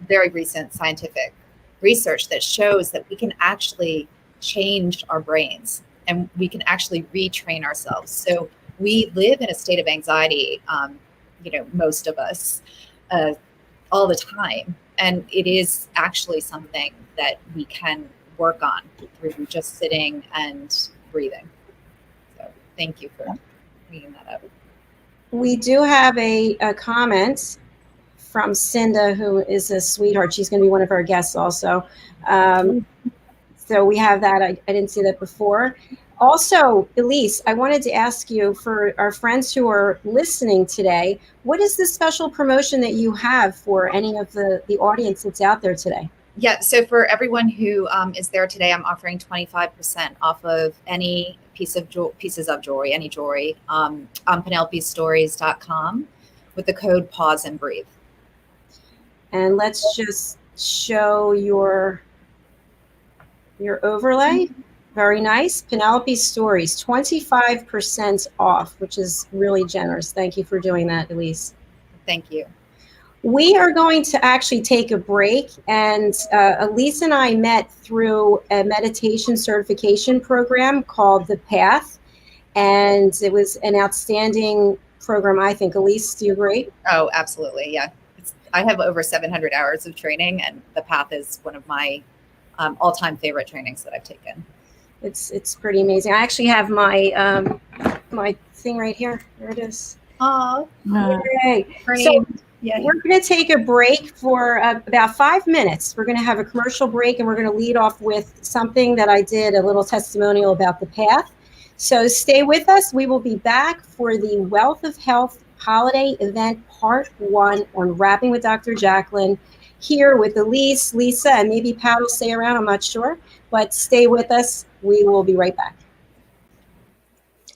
very recent scientific research that shows that we can actually change our brains and we can actually retrain ourselves. So we live in a state of anxiety, most of us, all the time. And it is actually something that we can work on through just sitting and breathing. So thank you for bringing that up.
We do have a comment from Cinda, who is a sweetheart. She's going to be one of our guests also. So we have that. I didn't see that before. Also, Elise, I wanted to ask you, for our friends who are listening today, what is the special promotion that you have for any of the audience that's out there today?
Yeah, so for everyone who is there today, I'm offering 25% off of any pieces of jewelry, any jewelry, on PenelopeStories.com with the code Pause and Breathe. And
let's just show your overlay. Very nice. Penelope Stories, 25% off, which is really generous. Thank you for doing that, Elise.
Thank you.
We are going to actually take a break, and Elise and I met through a meditation certification program called The Path, and it was an outstanding program, I think. Elise, do you agree?
Oh, absolutely. Yeah. I have over 700 hours of training, and The Path is one of my all-time favorite trainings that I've taken.
It's pretty amazing. I actually have my my thing right here. There it is.
Oh,
yay! So
Yeah.
We're going to take a break for about 5 minutes. We're going to have a commercial break, and we're going to lead off with something that I did, a little testimonial about the path. So stay with us. We will be back for the Wealth of Health Holiday Event Part 1 on Rapping with Dr. Jacalyn, here with Elise, Lisa, and maybe Pat will stay around. I'm not sure, but stay with us. We will be right back.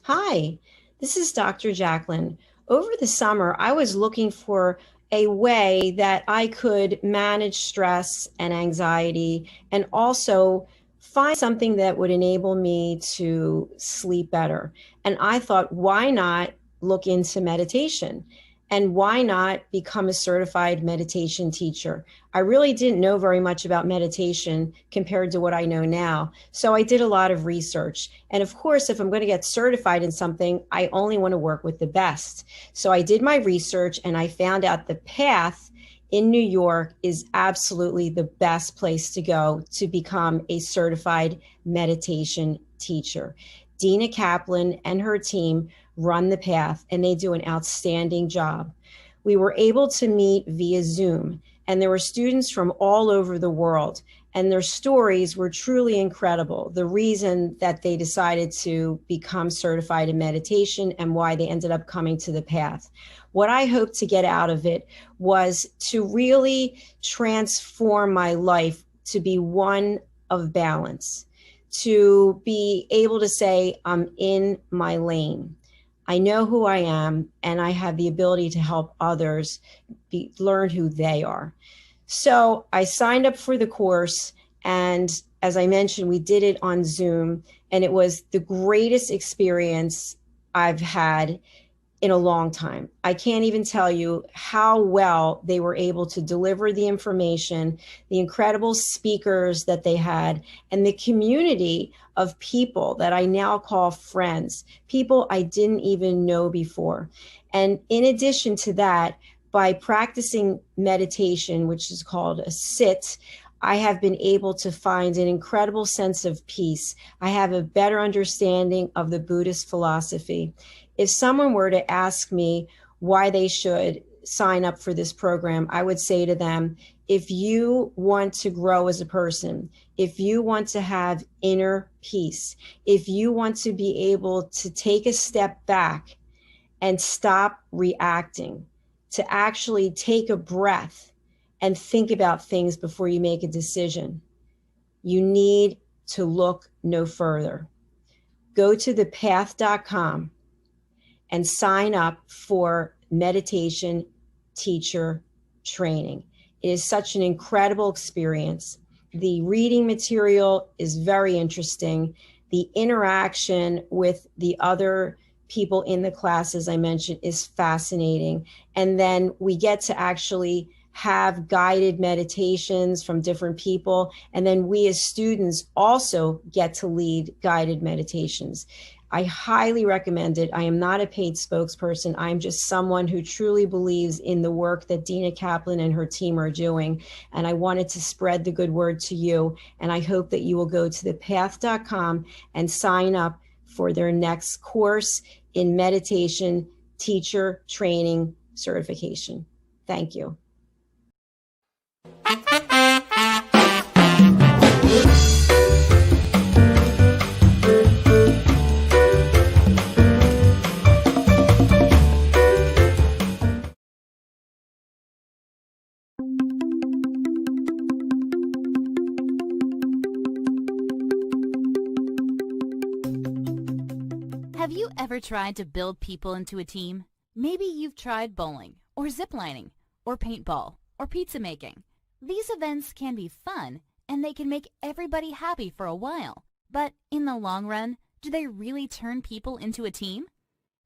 Hi, this is Dr. Jacalyn. Over the summer, I was looking for a way that I could manage stress and anxiety and also find something that would enable me to sleep better. And I thought, why not look into meditation? And why not become a certified meditation teacher? I really didn't know very much about meditation compared to what I know now. So I did a lot of research. And of course, if I'm going to get certified in something, I only want to work with the best. So I did my research and I found out the path in New York is absolutely the best place to go to become a certified meditation teacher. Dina Kaplan and her team run the path, and they do an outstanding job. We were able to meet via Zoom, and there were students from all over the world, and their stories were truly incredible. The reason that they decided to become certified in meditation and why they ended up coming to the path. What I hoped to get out of it was to really transform my life to be one of balance, to be able to say, I'm in my lane. I know who I am, and I have the ability to help others learn who they are. So I signed up for the course, and as I mentioned, we did it on Zoom, and it was the greatest experience I've had in a long time. I can't even tell you how well they were able to deliver the information, the incredible speakers that they had, and the community of people that I now call friends, people I didn't even know before. And in addition to that, by practicing meditation, which is called a sit, I have been able to find an incredible sense of peace. I have a better understanding of the Buddhist philosophy. If someone were to ask me why they should sign up for this program, I would say to them, if you want to grow as a person, if you want to have inner peace, if you want to be able to take a step back and stop reacting, to actually take a breath and think about things before you make a decision, you need to look no further. Go to thepath.com and sign up for meditation teacher training. It is such an incredible experience. The reading material is very interesting. The interaction with the other people in the class, as I mentioned, is fascinating. And then we get to actually have guided meditations from different people. And then we as students also get to lead guided meditations. I highly recommend it. I am not a paid spokesperson. I'm just someone who truly believes in the work that Dina Kaplan and her team are doing. And I wanted to spread the good word to you. And I hope that you will go to thepath.com and sign up for their next course in meditation teacher training certification. Thank you.
Have you ever tried to build people into a team? Maybe you've tried bowling, or ziplining, or paintball, or pizza making. These events can be fun, and they can make everybody happy for a while. But in the long run, do they really turn people into a team?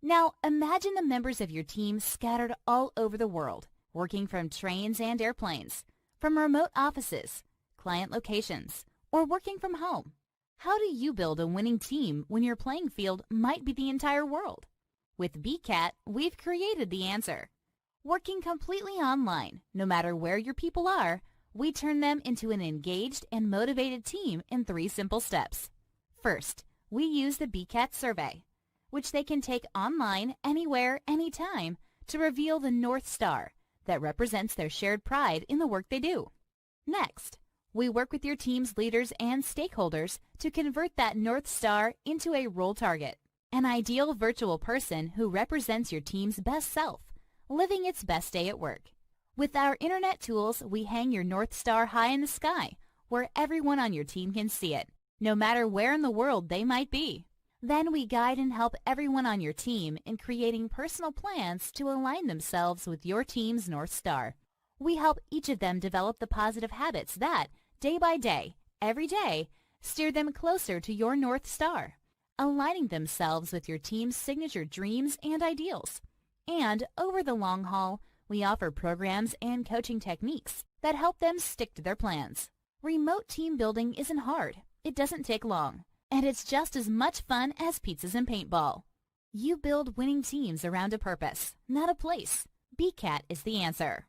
Now, imagine the members of your team scattered all over the world, working from trains and airplanes, from remote offices, client locations, or working from home. How do you build a winning team when your playing field might be the entire world? With BCAT, we've created the answer. Working completely online, no matter where your people are, we turn them into an engaged and motivated team in 3 simple steps. First, we use the BCAT survey, which they can take online, anywhere, anytime, to reveal the North Star, that represents their shared pride in the work they do. Next, we work with your team's leaders and stakeholders to convert that North Star into a role target, an ideal virtual person who represents your team's best self, living its best day at work. With our internet tools, we hang your North Star high in the sky, where everyone on your team can see it, no matter where in the world they might be. Then we guide and help everyone on your team in creating personal plans to align themselves with your team's North Star. We help each of them develop the positive habits that, day by day, every day, steer them closer to your North Star, aligning themselves with your team's signature dreams and ideals. And over the long haul, we offer programs and coaching techniques that help them stick to their plans. Remote team building isn't hard. It doesn't take long. And it's just as much fun as pizzas and paintball. You build winning teams around a purpose, not a place. BCAT is the answer.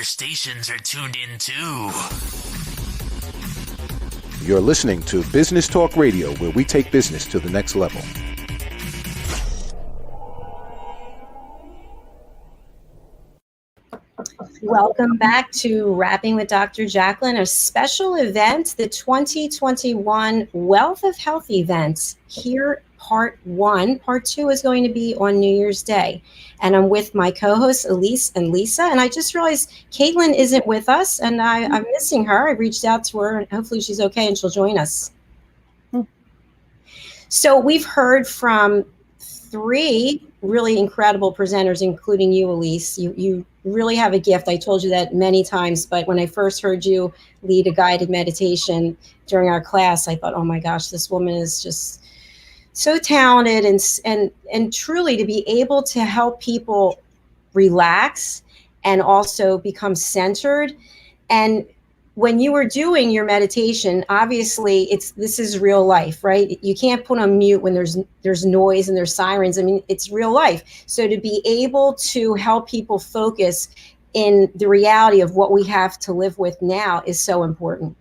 Stations are tuned in too.
You're listening to Business Talk Radio, where we take business to the next level.
Welcome back to Rapping with Dr. Jacalyn, a special event, the 2021 Wealth of Health events. Here, part 1. Part 2 is going to be on New Year's Day. And I'm with my co-hosts, Elise and Lisa. And I just realized Caitlyn isn't with us, and I'm missing her. I reached out to her, and hopefully she's okay and she'll join us. So we've heard from 3 really incredible presenters, including you, Elise. You really have a gift. I told you that many times, but when I first heard you lead a guided meditation during our class, I thought, oh my gosh, this woman is just so talented, and truly to be able to help people relax and also become centered. And when you were doing your meditation, obviously this is real life, right? You can't put on mute when there's noise and there's sirens. I mean, it's real life. So to be able to help people focus in the reality of what we have to live with now is so important.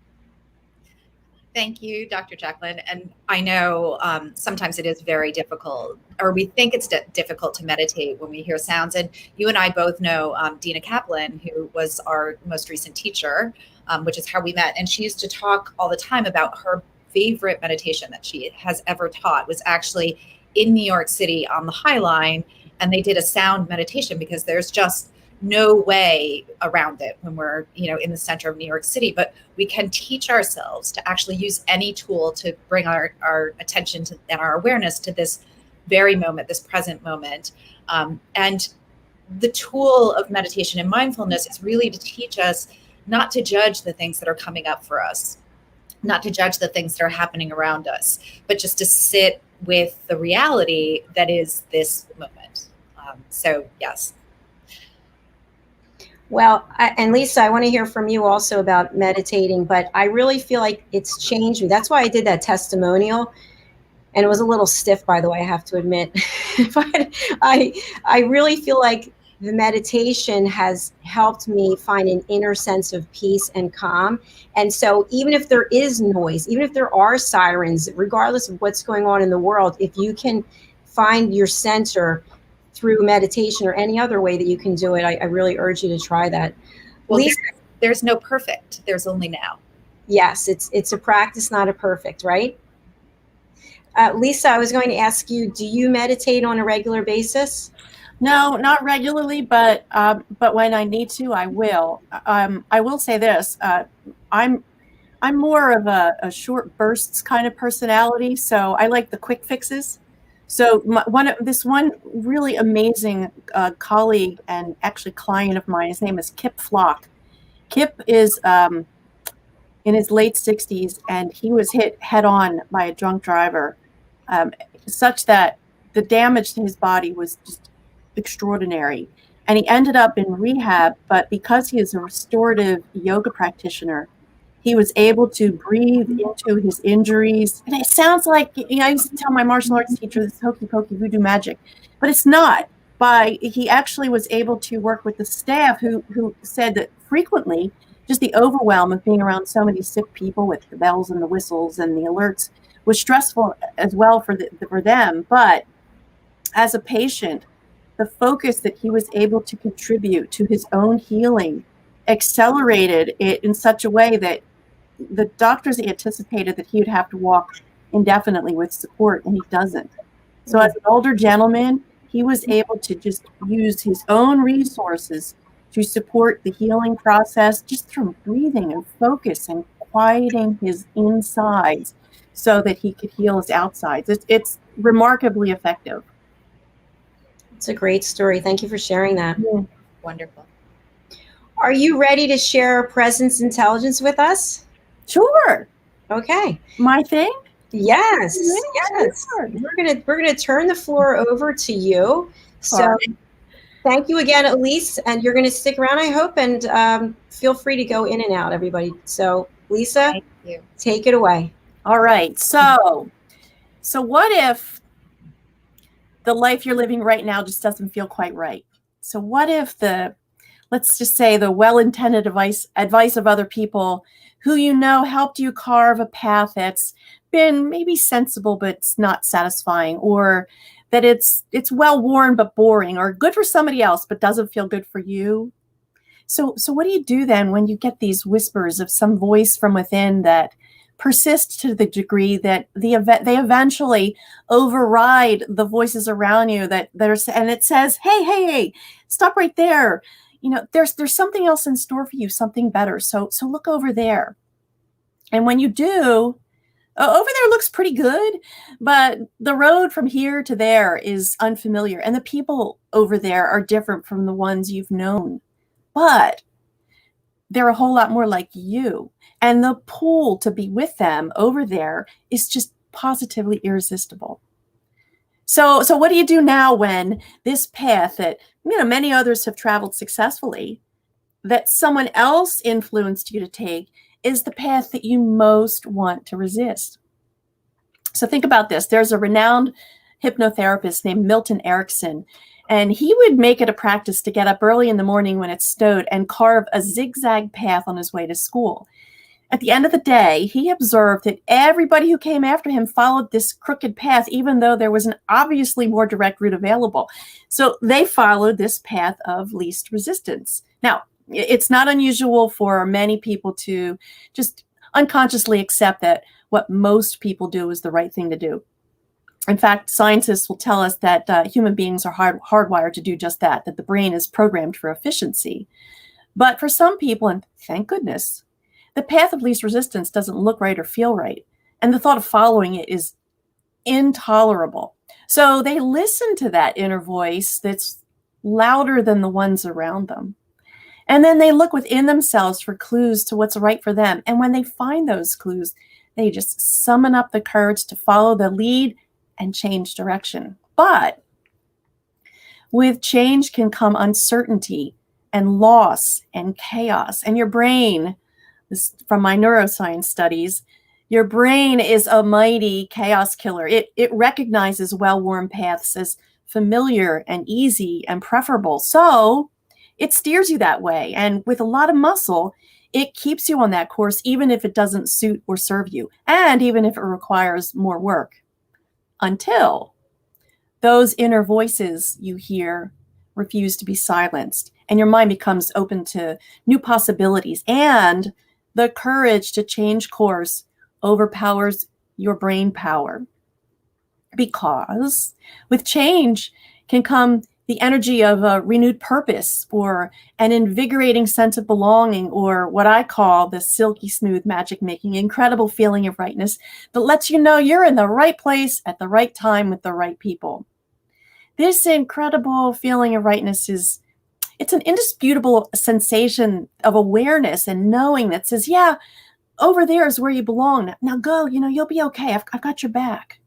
Thank you, Dr. Jacalyn. And I know sometimes it is very difficult, or we think it's difficult to meditate when we hear sounds. And you and I both know Dina Kaplan, who was our most recent teacher, which is how we met. And she used to talk all the time about her favorite meditation that she has ever taught was actually in New York City on the High Line. And they did a sound meditation because there's just no way around it when we're, in the center of New York City, but we can teach ourselves to actually use any tool to bring our attention to and our awareness to this very moment, this present moment. And the tool of meditation and mindfulness is really to teach us not to judge the things that are coming up for us, not to judge the things that are happening around us, but just to sit with the reality that is this moment. So yes.
Well, and Lisa, I want to hear from you also about meditating, but I really feel like it's changed me. That's why I did that testimonial. And it was a little stiff, by the way, I have to admit. But I really feel like the meditation has helped me find an inner sense of peace and calm. And so even if there is noise, even if there are sirens, regardless of what's going on in the world, if you can find your center through meditation or any other way that you can do it, I really urge you to try that.
Well, Lisa, there's no perfect. There's only now.
Yes, it's a practice, not a perfect, right? Lisa, I was going to ask you, do you meditate on a regular basis?
No, not regularly, but when I need to, I will. I will say this: I'm more of a short bursts kind of personality, so I like the quick fixes. So this one really amazing colleague and actually client of mine, his name is Kip Flock. Kip is in his late 60s, and he was hit head on by a drunk driver, such that the damage to his body was just extraordinary. And he ended up in rehab, but because he is a restorative yoga practitioner, he was able to breathe into his injuries. And it sounds like, I used to tell my martial arts teacher this hokey pokey voodoo magic, but it's not. He actually was able to work with the staff who said that frequently just the overwhelm of being around so many sick people with the bells and the whistles and the alerts was stressful as well for them. But as a patient, the focus that he was able to contribute to his own healing accelerated it in such a way that the doctors anticipated that he would have to walk indefinitely with support, and he doesn't. So as an older gentleman, he was able to just use his own resources to support the healing process just through breathing and focus and quieting his insides so that he could heal his outsides. It's remarkably effective.
It's a great story. Thank you for sharing that.
Yeah.
Wonderful.
Are you ready to share presence intelligence with us?
Sure.
Okay.
My thing?
Yes.
Yeah,
Yes.
sure.
We're gonna turn the floor over to you. So
All
thank you again, Elise, and you're gonna stick around, I hope, and feel free to go in and out, everybody. So Lisa,
Thank you.
take it away.
All right. So what if the life you're living right now just doesn't feel quite right? So what if let's just say the well-intended advice of other people who helped you carve a path that's been maybe sensible but it's not satisfying, or that it's well-worn but boring, or good for somebody else but doesn't feel good for you? So what do you do then when you get these whispers of some voice from within that persist to the degree that they eventually override the voices around you that are, and it says, hey, stop right there. There's something else in store for you, something better. So look over there. And when you do, over there looks pretty good, but the road from here to there is unfamiliar. And the people over there are different from the ones you've known, but they're a whole lot more like you. And the pull to be with them over there is just positively irresistible. So what do you do now when this path that many others have traveled successfully, that someone else influenced you to take, is the path that you most want to resist? So think about this. There's a renowned hypnotherapist named Milton Erickson, and he would make it a practice to get up early in the morning when it snowed and carve a zigzag path on his way to school. At the end of the day, he observed that everybody who came after him followed this crooked path, even though there was an obviously more direct route available. So they followed this path of least resistance. Now, it's not unusual for many people to just unconsciously accept that what most people do is the right thing to do. In fact, scientists will tell us that human beings are hardwired to do just that the brain is programmed for efficiency. But for some people, and thank goodness, the path of least resistance doesn't look right or feel right. And the thought of following it is intolerable. So they listen to that inner voice that's louder than the ones around them. And then they look within themselves for clues to what's right for them. And when they find those clues, they just summon up the courage to follow the lead and change direction. But with change can come uncertainty and loss and chaos. And your brain, this from my neuroscience studies, your brain is a mighty chaos killer. It recognizes well-worn paths as familiar and easy and preferable. So it steers you that way. And with a lot of muscle, it keeps you on that course, even if it doesn't suit or serve you, and even if it requires more work, until those inner voices you hear refuse to be silenced, and your mind becomes open to new possibilities, and the courage to change course overpowers your brain power. because with change can come the energy of a renewed purpose or an invigorating sense of belonging, or what I call the silky smooth magic making incredible feeling of rightness that lets you know you're in the right place at the right time with the right people. This incredible feeling of rightness it's an indisputable sensation of awareness and knowing that says, yeah, over there is where you belong. Now go, you'll be okay. I've got your back.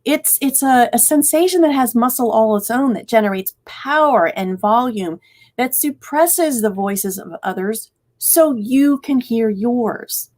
It's a sensation that has muscle all its own, that generates power and volume, that suppresses the voices of others so you can hear yours.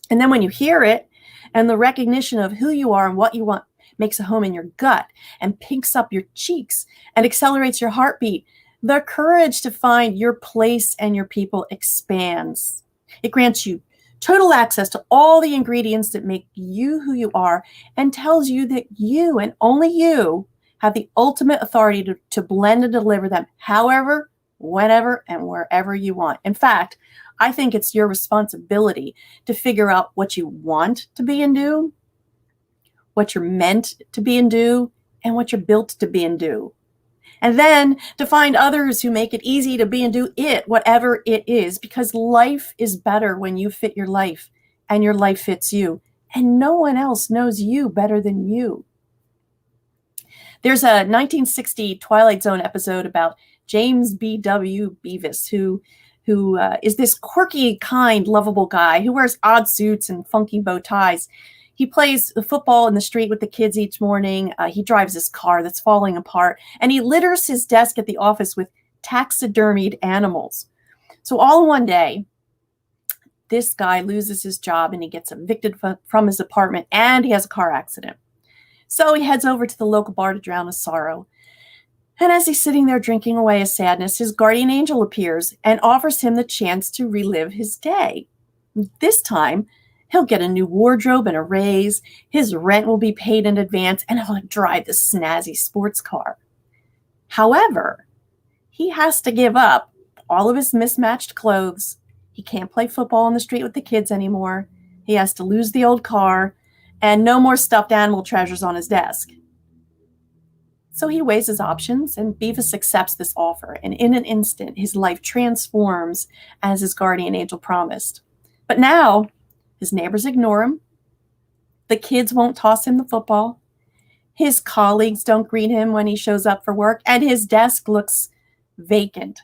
And then when you hear it, and the recognition of who you are and what you want makes a home in your gut and pinks up your cheeks and accelerates your heartbeat, the courage to find your place and your people expands. It grants you total access to all the ingredients that make you who you are, and tells you that you and only you have the ultimate authority to blend and deliver them however, whenever, and wherever you want. In fact, I think it's your responsibility to figure out what you want to be and do, what you're meant to be and do, and what you're built to be and do. And then to find others who make it easy to be and do it, whatever it is, because life is better when you fit your life and your life fits you. And no one else knows you better than you. There's a 1960 Twilight Zone episode about James B.W. Beavis, who is this quirky, kind, lovable guy who wears odd suits and funky bow ties. He plays the football in the street with the kids each morning. He drives his car that's falling apart, and he litters his desk at the office with taxidermied animals. So all in one day, this guy loses his job and he gets evicted from his apartment, and he has a car accident. So he heads over to the local bar to drown his sorrow. And as he's sitting there drinking away his sadness, his guardian angel appears and offers him the chance to relive his day. This time, he'll get a new wardrobe and a raise, his rent will be paid in advance, and he'll drive the snazzy sports car. However, he has to give up all of his mismatched clothes. He can't play football on the street with the kids anymore. He has to lose the old car, and no more stuffed animal treasures on his desk. So he weighs his options, and Beavis accepts this offer, and in an instant, his life transforms as his guardian angel promised. But now, his neighbors ignore him. The kids won't toss him the football. His colleagues don't greet him when he shows up for work, and his desk looks vacant.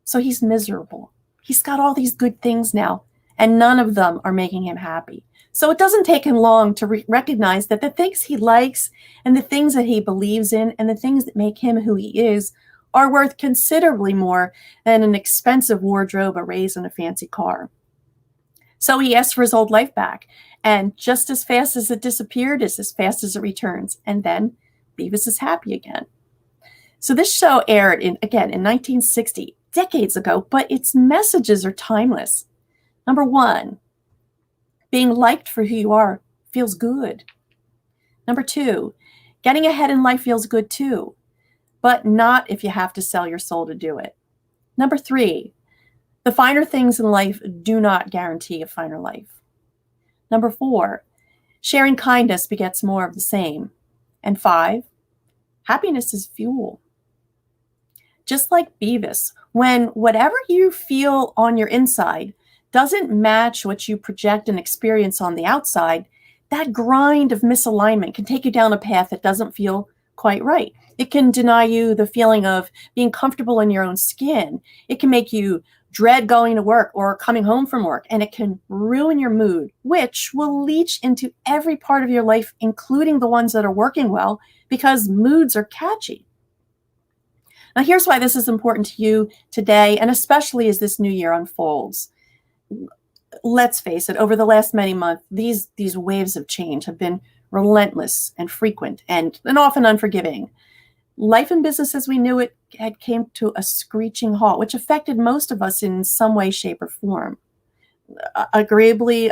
So he's miserable. He's got all these good things now, and none of them are making him happy. So it doesn't take him long to recognize that the things he likes and the things that he believes in and the things that make him who he is are worth considerably more than an expensive wardrobe, a raise, and a fancy car. So he asks for his old life back, and just as fast as it disappeared is as fast as it returns. And then Beavis is happy again. So this show aired in 1960, decades ago, but its messages are timeless. Number one, being liked for who you are feels good. Number two, getting ahead in life feels good too, but not if you have to sell your soul to do it. Number three, the finer things in life do not guarantee a finer life. Number four, sharing kindness begets more of the same. And five, happiness is fuel. Just like Beavis, when whatever you feel on your inside doesn't match what you project and experience on the outside, that grind of misalignment can take you down a path that doesn't feel quite right. It can deny you the feeling of being comfortable in your own skin. It can make you dread going to work or coming home from work, and it can ruin your mood, which will leach into every part of your life, including the ones that are working well, because moods are catchy. Now, here's why this is important to you today, and especially as this new year unfolds. Let's face it, over the last many months, these waves of change have been relentless and frequent and often unforgiving. Life and business as we knew it had came to a screeching halt, which affected most of us in some way, shape, or form. Agreeably,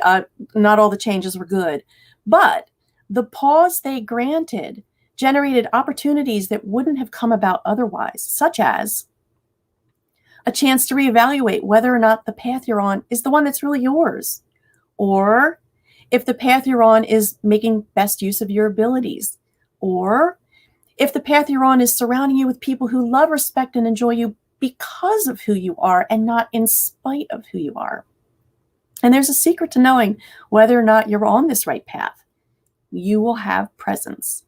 not all the changes were good, but the pause they granted generated opportunities that wouldn't have come about otherwise, such as a chance to reevaluate whether or not the path you're on is the one that's really yours, or if the path you're on is making best use of your abilities. Or if the path you're on is surrounding you with people who love, respect, and enjoy you because of who you are and not in spite of who you are. And there's a secret to knowing whether or not you're on this right path. You will have presence,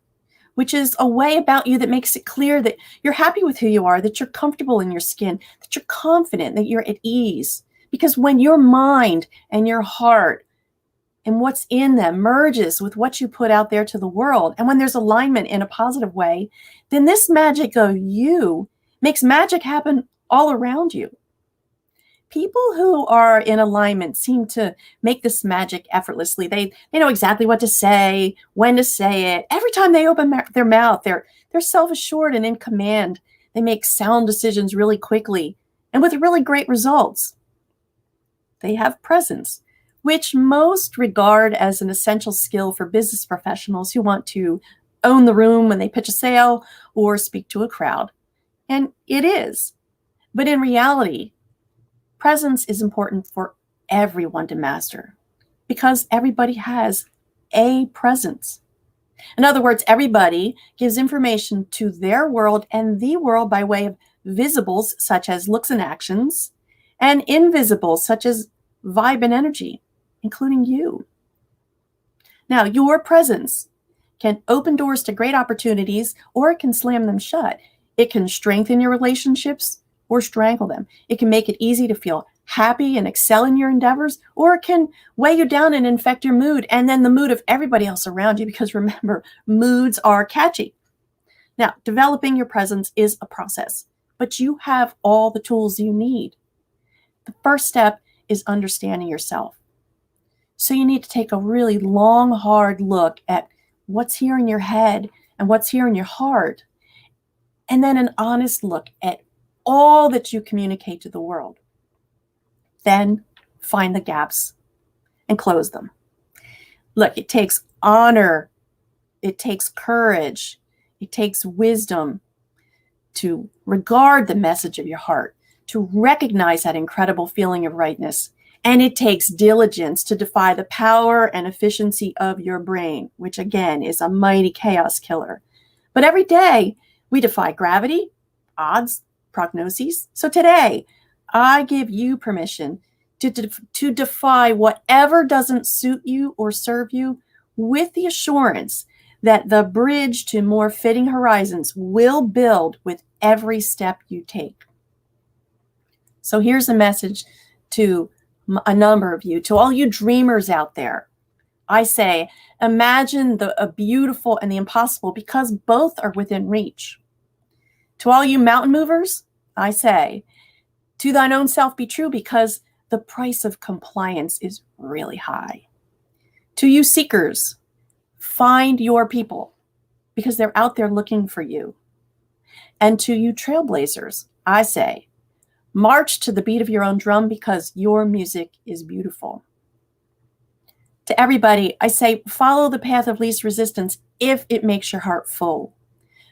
which is a way about you that makes it clear that you're happy with who you are, that you're comfortable in your skin, that you're confident, that you're at ease. Because when your mind and your heart and what's in them merges with what you put out there to the world, and when there's alignment in a positive way, then this magic of you makes magic happen all around you. People who are in alignment seem to make this magic effortlessly. They know exactly what to say, when to say it. Every time they open their mouth, they're self-assured and in command. They make sound decisions really quickly and with really great results. They have presence, which most regard as an essential skill for business professionals who want to own the room when they pitch a sale or speak to a crowd. And it is. But in reality, presence is important for everyone to master because everybody has a presence. In other words, everybody gives information to their world and the world by way of visibles, such as looks and actions, and invisibles, such as vibe and energy, including you. Now, your presence can open doors to great opportunities, or it can slam them shut. It can strengthen your relationships or strangle them. It can make it easy to feel happy and excel in your endeavors, or it can weigh you down and infect your mood and then the mood of everybody else around you, because remember, moods are catchy. Now, developing your presence is a process, but you have all the tools you need. The first step is understanding yourself. So you need to take a really long, hard look at what's here in your head and what's here in your heart, and then an honest look at all that you communicate to the world. Then find the gaps and close them. Look, it takes honor, it takes courage, it takes wisdom to regard the message of your heart, to recognize that incredible feeling of rightness. And it takes diligence to defy the power and efficiency of your brain, which again is a mighty chaos killer. But every day we defy gravity, odds, prognoses. So today, I give you permission to defy whatever doesn't suit you or serve you, with the assurance that the bridge to more fitting horizons will build with every step you take. So here's a message to a number of you, to all you dreamers out there. I say, imagine the beautiful and the impossible, because both are within reach. To all you mountain movers, I say, to thine own self be true, because the price of compliance is really high. To you seekers, find your people, because they're out there looking for you. And to you trailblazers, I say, march to the beat of your own drum, because your music is beautiful. To everybody, I say, follow the path of least resistance if it makes your heart full.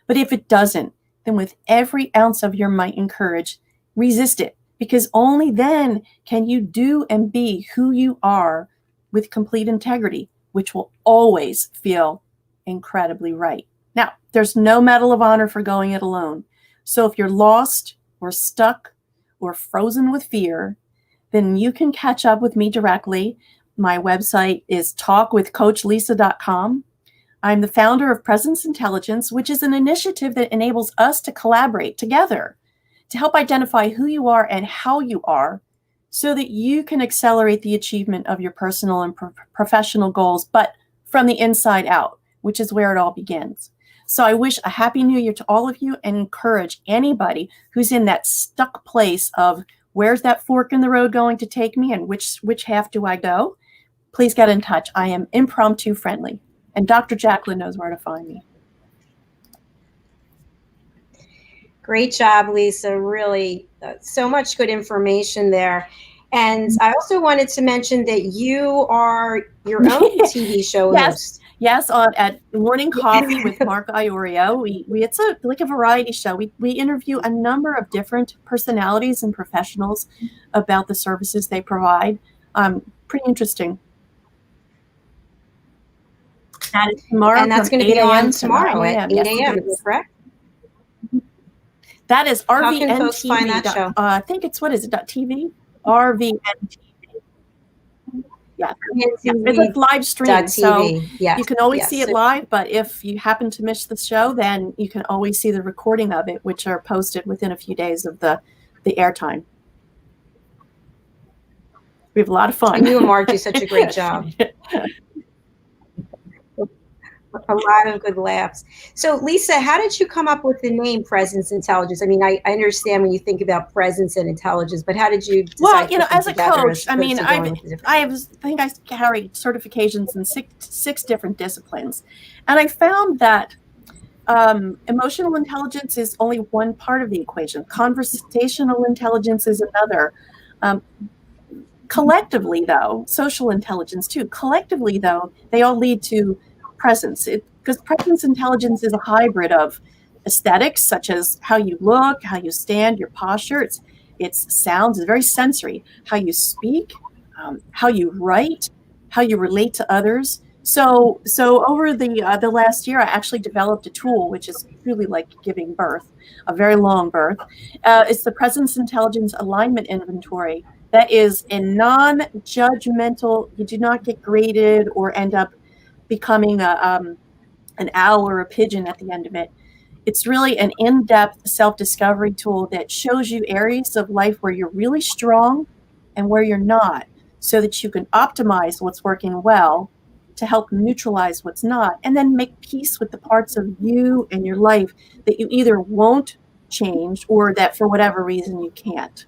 But if it doesn't, then with every ounce of your might and courage, resist it, because only then can you do and be who you are with complete integrity, which will always feel incredibly right. Now, there's no medal of honor for going it alone. So if you're lost or stuck or frozen with fear, then you can catch up with me directly. My website is talkwithcoachlisa.com. I'm the founder of Presence Intelligence, which is an initiative that enables us to collaborate together to help identify who you are and how you are, so that you can accelerate the achievement of your personal and professional goals, but from the inside out, which is where it all begins. So I wish a happy new year to all of you, and encourage anybody who's in that stuck place of where's that fork in the road going to take me and which half do I go? Please get in touch. I am impromptu friendly, and Dr. Jacalyn knows where to find me.
Great job, Lisa. Really, so much good information there. And I also wanted to mention that you are your own TV show host.
Yes, at Morning Coffee with Mark Iorio. It's like a variety show. We interview a number of different personalities and professionals about the services they provide. Pretty interesting. That is tomorrow.
And that's
from
going to be
8
on
a.m. to
tomorrow
9
at
a.m.
8
Yes,
a.m.
it is.
Correct?
That is
How
RVN
can folks find that
TV.
show?
I think it's, what is it, .tv? RVN TV. Yeah, it's like live stream, so
Yes,
you can always
yes.
see it live, but if you happen to miss the show, then you can always see the recording of it, which are posted within a few days of the airtime. We have a lot of fun.
And you and Mark do such a great job. A lot of good laughs. So, Lisa, how did you come up with the name Presence Intelligence? I mean, I understand when you think about presence and intelligence, but how did you decide?
Well,
to put
as
them
a
together
coach, I
opposed
mean,
to
I
going with the different-
think I carried certifications in six different disciplines, and I found that emotional intelligence is only one part of the equation. Conversational intelligence is another. Collectively, though, social intelligence too. Collectively, though, they all lead to presence. Because presence intelligence is a hybrid of aesthetics, such as how you look, how you stand, your posture. It's sounds. It's very sensory. How you speak, how you write, how you relate to others. So over the last year, I actually developed a tool which is truly like giving birth, a very long birth. It's the Presence Intelligence Alignment Inventory. That is a non-judgmental. You do not get graded or end up becoming an owl or a pigeon at the end of it. It's really an in-depth self-discovery tool that shows you areas of life where you're really strong and where you're not, so that you can optimize what's working well to help neutralize what's not, and then make peace with the parts of you and your life that you either won't change or that for whatever reason you can't.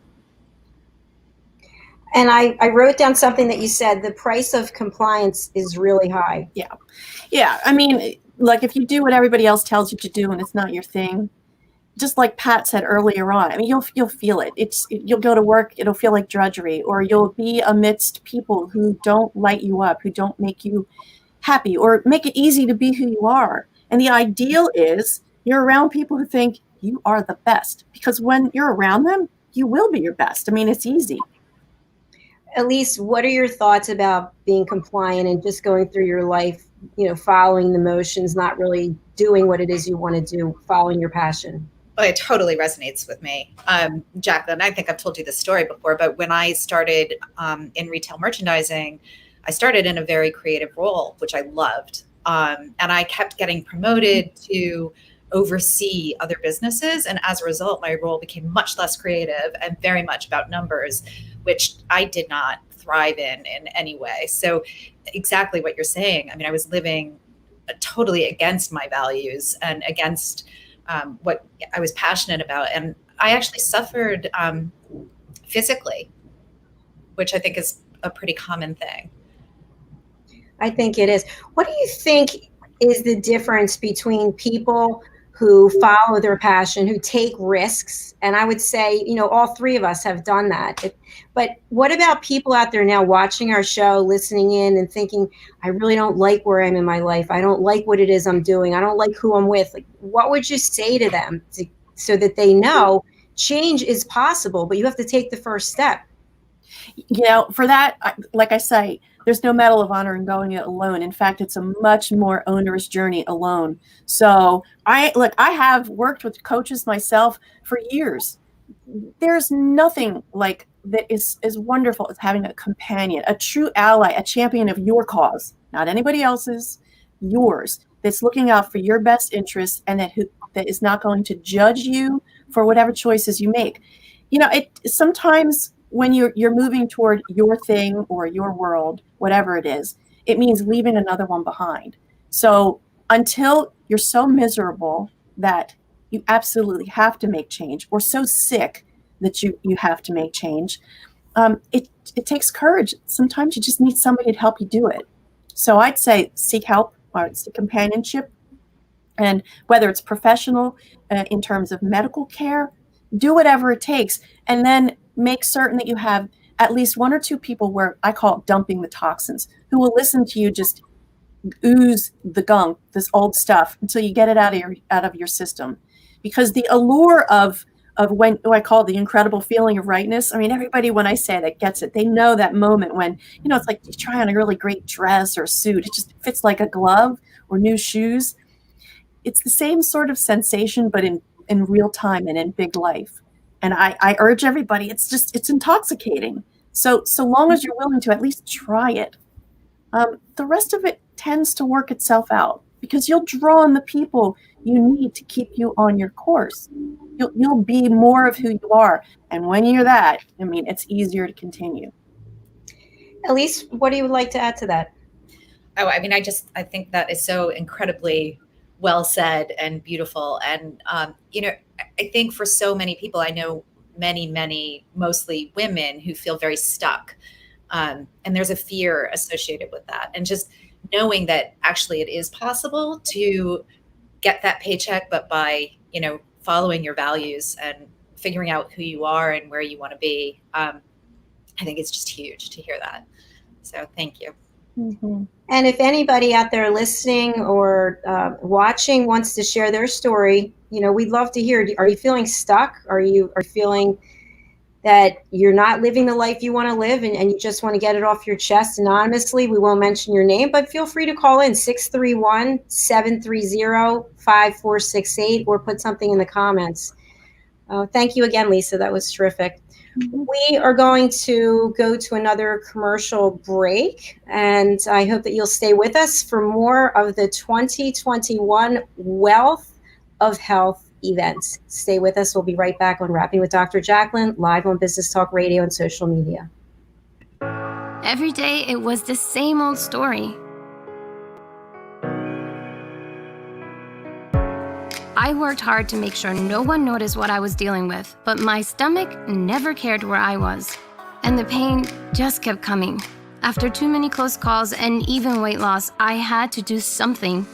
And I wrote down something that you said, the price of compliance is really high.
Yeah. I mean, like if you do what everybody else tells you to do and it's not your thing, just like Pat said earlier on, I mean, you'll feel it. You'll go to work, it'll feel like drudgery, or you'll be amidst people who don't light you up, who don't make you happy or make it easy to be who you are. And the ideal is you're around people who think you are the best, because when you're around them, you will be your best. I mean, it's easy.
Elise, what are your thoughts about being compliant and just going through your life, following the motions, not really doing what it is you want to do, following your passion?
Oh, it totally resonates with me. Jacalyn, I think I've told you this story before, but when I started in retail merchandising, I started in a very creative role, which I loved. And I kept getting promoted to oversee other businesses. And as a result, my role became much less creative and very much about numbers, which I did not thrive in any way. So exactly what you're saying. I mean, I was living totally against my values and against what I was passionate about. And I actually suffered physically, which I think is a pretty common thing.
I think it is. What do you think is the difference between people who follow their passion, who take risks? And I would say, all three of us have done that. But what about people out there now watching our show, listening in and thinking, I really don't like where I'm in my life. I don't like what it is I'm doing. I don't like who I'm with. Like, what would you say to them so that they know change is possible, but you have to take the first step?
For that, like I say, there's no Medal of Honor in going it alone. In fact, it's a much more onerous journey alone. So I have worked with coaches myself for years. There's nothing like that is as wonderful as having a companion, a true ally, a champion of your cause, not anybody else's, yours, that's looking out for your best interests and that is not going to judge you for whatever choices you make. It sometimes when you're moving toward your thing or your world, whatever it is, it means leaving another one behind. So until you're so miserable that you absolutely have to make change, or so sick that you have to make change, it takes courage. Sometimes you just need somebody to help you do it. So I'd say seek help or seek companionship. And whether it's professional in terms of medical care, do whatever it takes. And then make certain that you have at least one or two people, where I call it dumping the toxins, who will listen to you just ooze the gunk, this old stuff, until you get it out of your system. Because the allure of when I call it the incredible feeling of rightness. I mean, everybody, when I say that, gets it. They know that moment when, it's like you try on a really great dress or suit. It just fits like a glove. or new shoes. It's the same sort of sensation, but in real time and in big life. And I urge everybody, it's intoxicating. So long as you're willing to at least try it, the rest of it tends to work itself out because you'll draw on the people you need to keep you on your course. You'll be more of who you are. And when you're that, I mean, it's easier to continue.
Elise, what do you like to add to that?
Oh, I mean, I think that is so incredibly well said and beautiful. And, I think for so many people, I know many, mostly women who feel very stuck. And there's a fear associated with that. And just knowing that actually it is possible to get that paycheck, but by, following your values and figuring out who you are and where you want to be. I think it's just huge to hear that. So thank you.
Mm-hmm. And if anybody out there listening or watching wants to share their story, we'd love to hear. Are you feeling stuck? Are you feeling that you're not living the life you want to live and you just want to get it off your chest anonymously? We won't mention your name, but feel free to call in 631-730-5468 or put something in the comments. Thank you again, Lisa. That was terrific. We are going to go to another commercial break, and I hope that you'll stay with us for more of the 2021 Wealth of Health events. Stay with us. We'll be right back on Rapping with Dr. Jacalyn, live on Business Talk Radio and social media.
Every day it was the same old story. I worked hard to make sure no one noticed what I was dealing with, but my stomach never cared where I was. And the pain just kept coming. After too many close calls and even weight loss, I had to do something.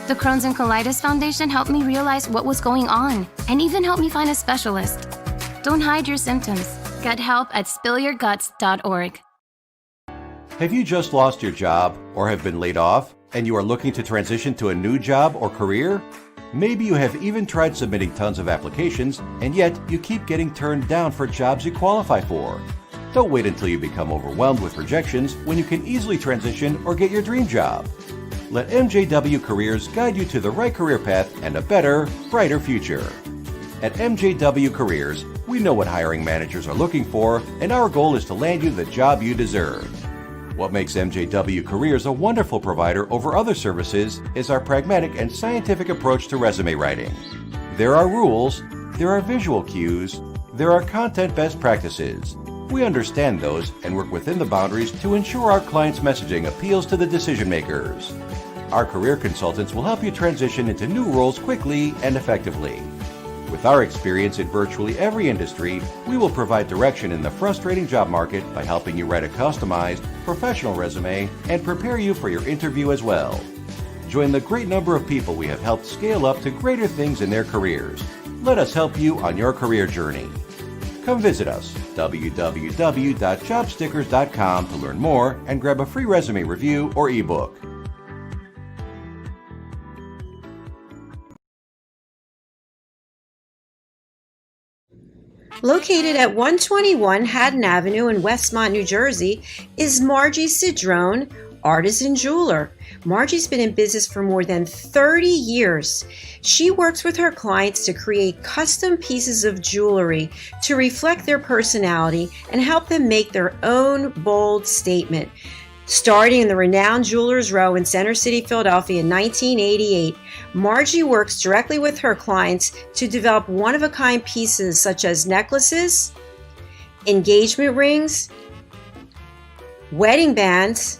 The Crohn's and Colitis Foundation helped me realize what was going on and even helped me find a specialist. Don't hide your symptoms. Get help at spillyourguts.org.
Have you just lost your job or have been laid off and you are looking to transition to a new job or career? Maybe you have even tried submitting tons of applications and yet you keep getting turned down for jobs you qualify for. Don't wait until you become overwhelmed with rejections when you can easily transition or get your dream job. Let MJW Careers guide you to the right career path and a better, brighter future. At MJW Careers, we know what hiring managers are looking for, and our goal is to land you the job you deserve. What makes MJW Careers a wonderful provider over other services is our pragmatic and scientific approach to resume writing. There are rules, there are visual cues, there are content best practices. We understand those and work within the boundaries to ensure our clients' messaging appeals to the decision makers. Our career consultants will help you transition into new roles quickly and effectively. With our experience in virtually every industry, we will provide direction in the frustrating job market by helping you write a customized, professional resume and prepare you for your interview as well. Join the great number of people we have helped scale up to greater things in their careers. Let us help you on your career journey. Come visit us, www.jobstickers.com, to learn more and grab a free resume review or ebook.
Located at 121 Haddon Avenue in Westmont, New Jersey, is Margie Cedrone, artisan jeweler. Margie's been in business for more than 30 years. She works with her clients to create custom pieces of jewelry to reflect their personality and help them make their own bold statement. Starting in the renowned Jewelers Row in Center City, Philadelphia in 1988, Margie works directly with her clients to develop one-of-a-kind pieces such as necklaces, engagement rings, wedding bands,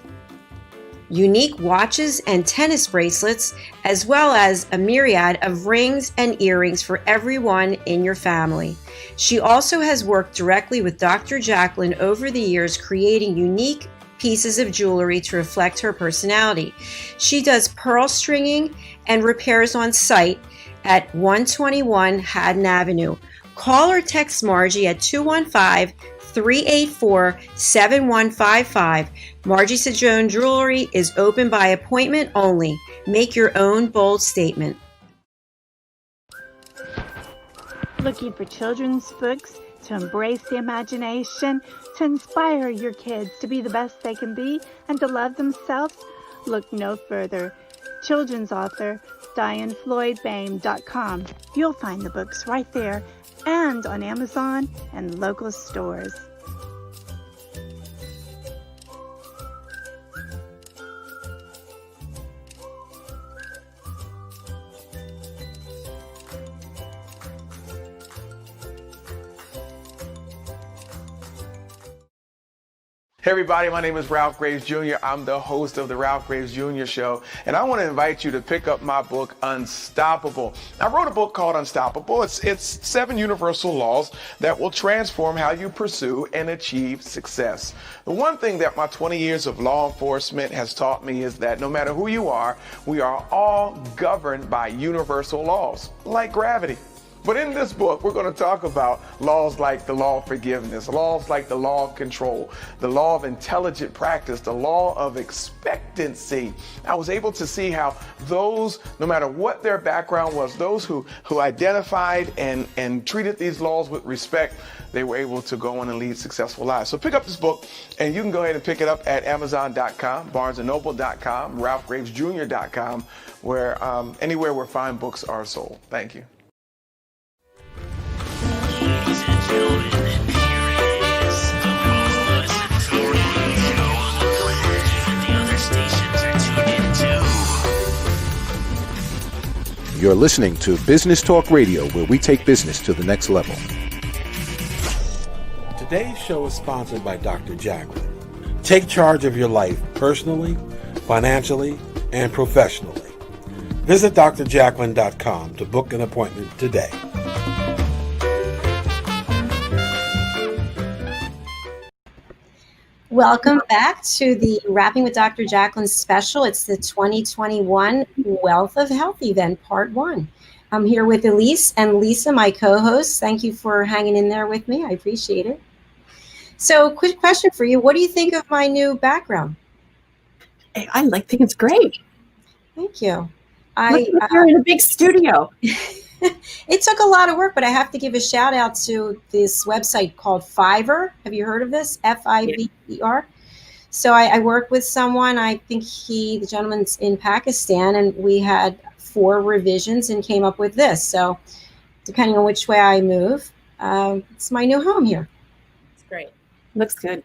unique watches and tennis bracelets, as well as a myriad of rings and earrings for everyone in your family. She also has worked directly with Dr. Jacalyn over the years, creating unique pieces of jewelry to reflect her personality. She does pearl stringing and repairs on site at 121 Haddon Avenue. Call or text Margie at 215-384-7155. Margie Cedrone Jewelry is open by appointment only. Make your own bold statement.
Looking for children's books to embrace the imagination, to inspire your kids to be the best they can be and to love themselves? Look no further. children's author DiannFloydBoehm.com. You'll find the books right there and on Amazon and local stores.
Hey everybody, my name is Ralph Graves Jr. I'm the host of the Ralph Graves Jr. Show, and I want to invite you to pick up my book, Unstoppable. I wrote a book called Unstoppable. It's 7 universal laws that will transform how you pursue and achieve success. The one thing that my 20 years of law enforcement has taught me is that no matter who you are, we are all governed by universal laws, like gravity. But in this book, we're going to talk about laws like the law of forgiveness, laws like the law of control, the law of intelligent practice, the law of expectancy. I was able to see how those, no matter what their background was, those who identified and treated these laws with respect, they were able to go on and lead successful lives. So pick up this book, and you can go ahead and pick it up at Amazon.com, BarnesandNoble.com, RalphGravesJr.com, where anywhere where fine books are sold. Thank you.
Ladies and gentlemen, here it is, the most listened to radio show on the planet. Even the other stations are tuned in too.
You're listening to Business Talk Radio, where we take business to the next level.
Today's show is sponsored by Dr. Jacalyn. Take charge of your life personally, financially, and professionally. Visit drjacalyn.com to book an appointment today.
Welcome back to the Wrapping with Dr. Jacalyn special. It's the 2021 Wealth of Health event, part 1. I'm here with Elise and Lisa, my co-hosts. Thank you for hanging in there with me. I appreciate it. So, quick question for you. What do you think of my new background?
I think it's great.
Thank you.
You're in a big studio.
It took a lot of work, but I have to give a shout out to this website called Fiverr. Have you heard of this? Fiverr. So I work with someone. I think the gentleman's in Pakistan, and we had 4 revisions and came up with this. So depending on which way I move, it's my new home here.
It's great.
Looks good.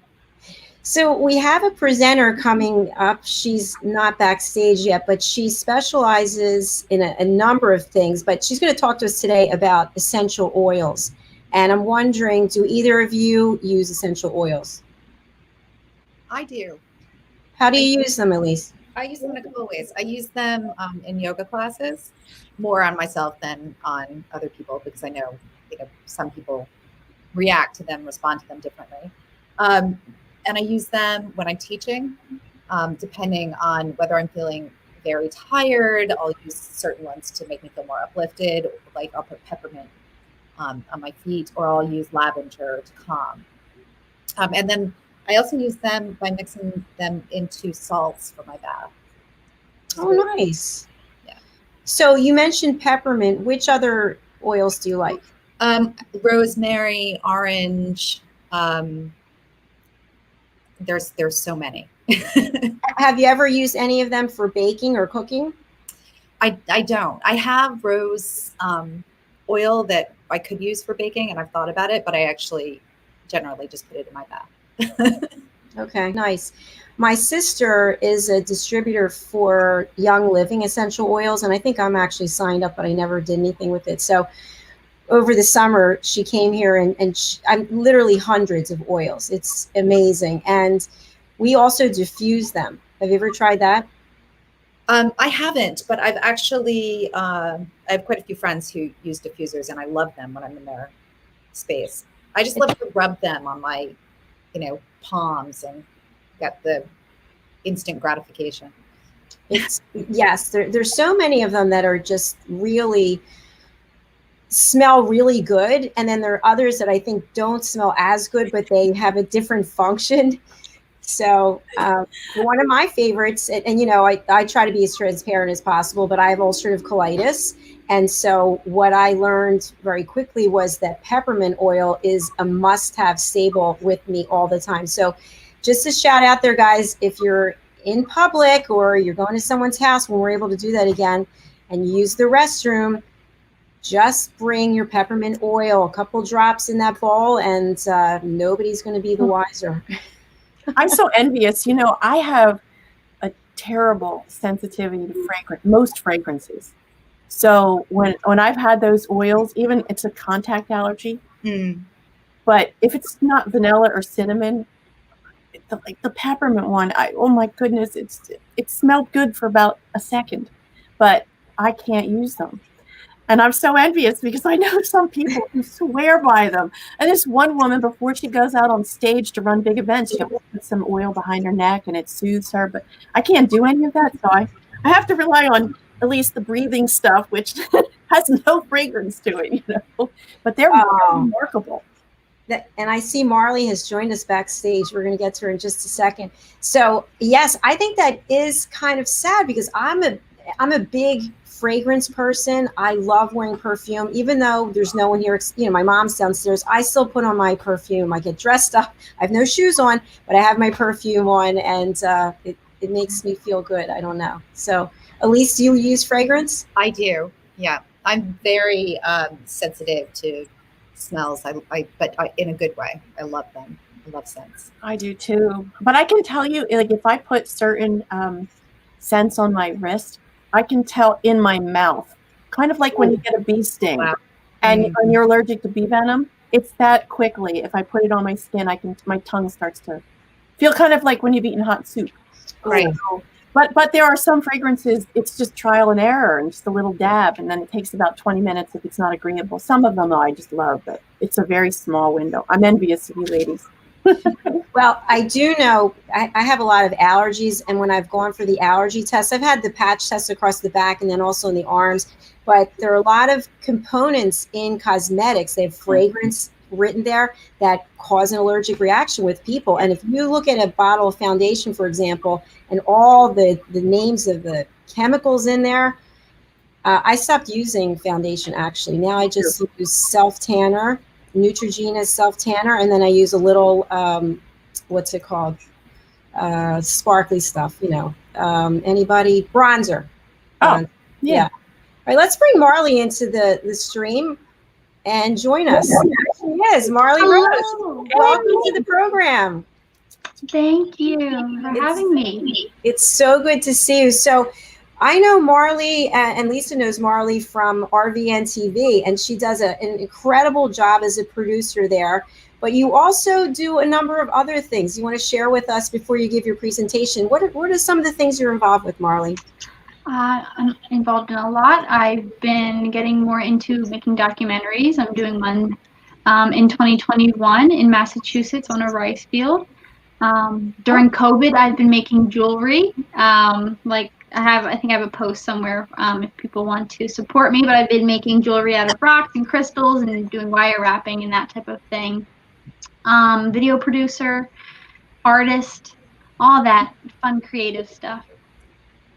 So we have a presenter coming up. She's not backstage yet, but she specializes in a number of things. But she's going to talk to us today about essential oils. And I'm wondering, do either of you use essential oils?
I do.
How do you use them, Elise?
I use them in a couple of ways. I use them in yoga classes, more on myself than on other people, because I know, some people react to them, respond to them differently. And I use them when I'm teaching, depending on whether I'm feeling very tired. I'll use certain ones to make me feel more uplifted, like I'll put peppermint on my feet, or I'll use lavender to calm. And then I also use them by mixing them into salts for my bath.
Oh, nice. Yeah. So you mentioned peppermint. Which other oils do you like?
Rosemary, orange. There's so many.
Have you ever used any of them for baking or cooking?
I don't. I have rose oil that I could use for baking, and I've thought about it, but I actually generally just put it in my bath.
Okay, nice. My sister is a distributor for Young Living essential oils, and I think I'm actually signed up, but I never did anything with it. So over the summer, she came here and I'm literally hundreds of oils. It's amazing. And we also diffuse them. Have you ever tried that?
I haven't, but I've actually, I have quite a few friends who use diffusers, and I love them when I'm in their space. I just love to rub them on my, palms and get the instant gratification.
Yes, there's so many of them that are just really smell really good, and then there are others that I think don't smell as good, but they have a different function. So one of my favorites, and I try to be as transparent as possible, but I have ulcerative colitis, and so what I learned very quickly was that peppermint oil is a must-have staple with me all the time. So just a shout out there, guys, if you're in public or you're going to someone's house, when we're able to do that again, and use the restroom, just bring your peppermint oil, a couple drops in that bowl, and nobody's going to be the wiser.
I'm so envious. You know, I have a terrible sensitivity to most fragrances. So when I've had those oils, even it's a contact allergy. But if it's not vanilla or cinnamon, the peppermint one, oh my goodness, it smelled good for about a second, but I can't use them. And I'm so envious because I know some people who swear by them. And this one woman, before she goes out on stage to run big events, she'll put some oil behind her neck and it soothes her. But I can't do any of that. So I have to rely on at least the breathing stuff, which has no fragrance to it, you know. But they're remarkable.
And I see Marlee has joined us backstage. We're going to get to her in just a second. So yes, I think that is kind of sad because I'm a big fragrance person. I love wearing perfume, even though there's no one here. You know, my mom's downstairs. I still put on my perfume. I get dressed up. I have no shoes on, but I have my perfume on, and it makes me feel good. I don't know. So, Elise, do you use fragrance?
I do. Yeah, I'm very sensitive to smells. But in a good way. I love them. I love scents.
I do too. But I can tell you, like, if I put certain scents on my wrist, I can tell in my mouth, kind of like when you get a bee sting and you're allergic to bee venom. It's that quickly. If I put it on my skin, my tongue starts to feel kind of like when you've eaten hot soup.
Right.
So, but there are some fragrances, it's just trial and error and just a little dab. And then it takes about 20 minutes if it's not agreeable. Some of them I just love, but it's a very small window. I'm envious of you ladies.
Well, I do know I have a lot of allergies, and when I've gone for the allergy test, I've had the patch test across the back and then also in the arms, but there are a lot of components in cosmetics. They have fragrance written there that cause an allergic reaction with people. And if you look at a bottle of foundation, for example, and all the names of the chemicals in there, I stopped using foundation actually. Now I just use self-tanner, Neutrogena self-tanner, and then I use a little, what's it called? Sparkly stuff, you know. Anybody? Bronzer. Yeah. All right, let's bring Marlee into the stream and join us. Yes, Marlee Rose. Welcome to the program.
Thank you for having me.
It's so good to see you. So I know Marlee, and Lisa knows Marlee from RVN TV, and she does an incredible job as a producer there. But you also do a number of other things. You want to share with us before you give your presentation? What are some of the things you're involved with, Marlee?
I'm involved in a lot. I've been getting more into making documentaries. I'm doing one in 2021 in Massachusetts on a rice field. During COVID, I've been making jewelry. I think I have a post somewhere if people want to support me, but I've been making jewelry out of rocks and crystals and doing wire wrapping and that type of thing. Video producer, artist, all that fun creative stuff.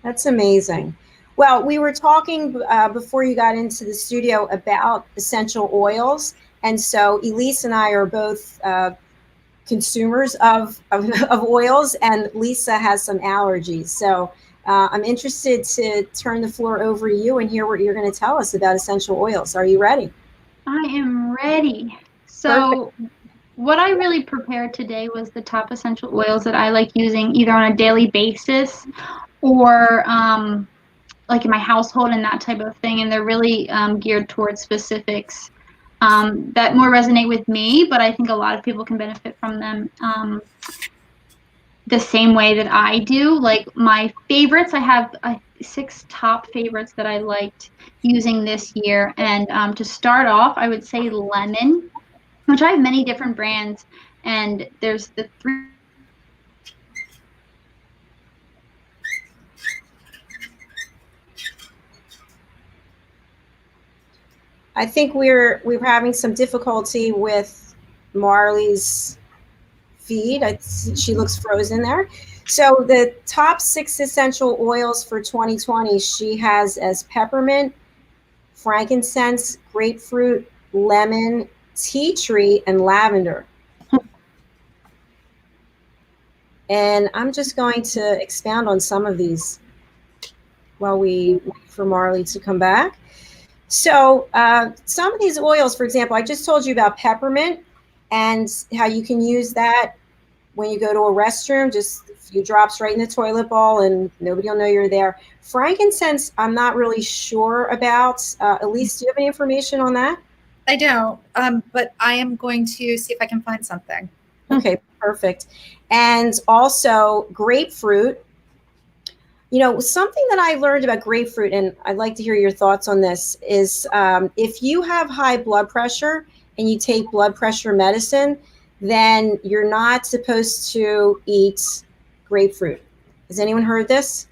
That's amazing. Well, we were talking before you got into the studio about essential oils. And so Elise and I are both consumers of oils, and Lisa has some allergies. So I'm interested to turn the floor over to you and hear what you're going to tell us about essential oils. Are you ready?
I am ready. So what I really prepared today was the top essential oils that I like using either on a daily basis or like in my household and that type of thing. And they're really geared towards specifics that more resonate with me, but I think a lot of people can benefit from them the same way that I do. Like my favorites, I have 6 top favorites that I liked using this year. And to start off, I would say lemon, which I have many different brands, and there's the 3.
I think we're having some difficulty with Marlee's feed. She looks frozen there. So the top 6 essential oils for 2020 she has as peppermint, frankincense, grapefruit, lemon, tea tree, and lavender. And I'm just going to expound on some of these while we wait for Marlee to come back. So some of these oils, for example, I just told you about peppermint and how you can use that when you go to a restroom, just a few drops right in the toilet bowl and nobody will know you're there. Frankincense, I'm not really sure about. Elise, do you have any information on that?
I don't, but I am going to see if I can find something.
Okay, perfect. And also grapefruit. You know, something that I learned about grapefruit, and I'd like to hear your thoughts on this, is if you have high blood pressure and you take blood pressure medicine, then you're not supposed to eat grapefruit. Has anyone heard this?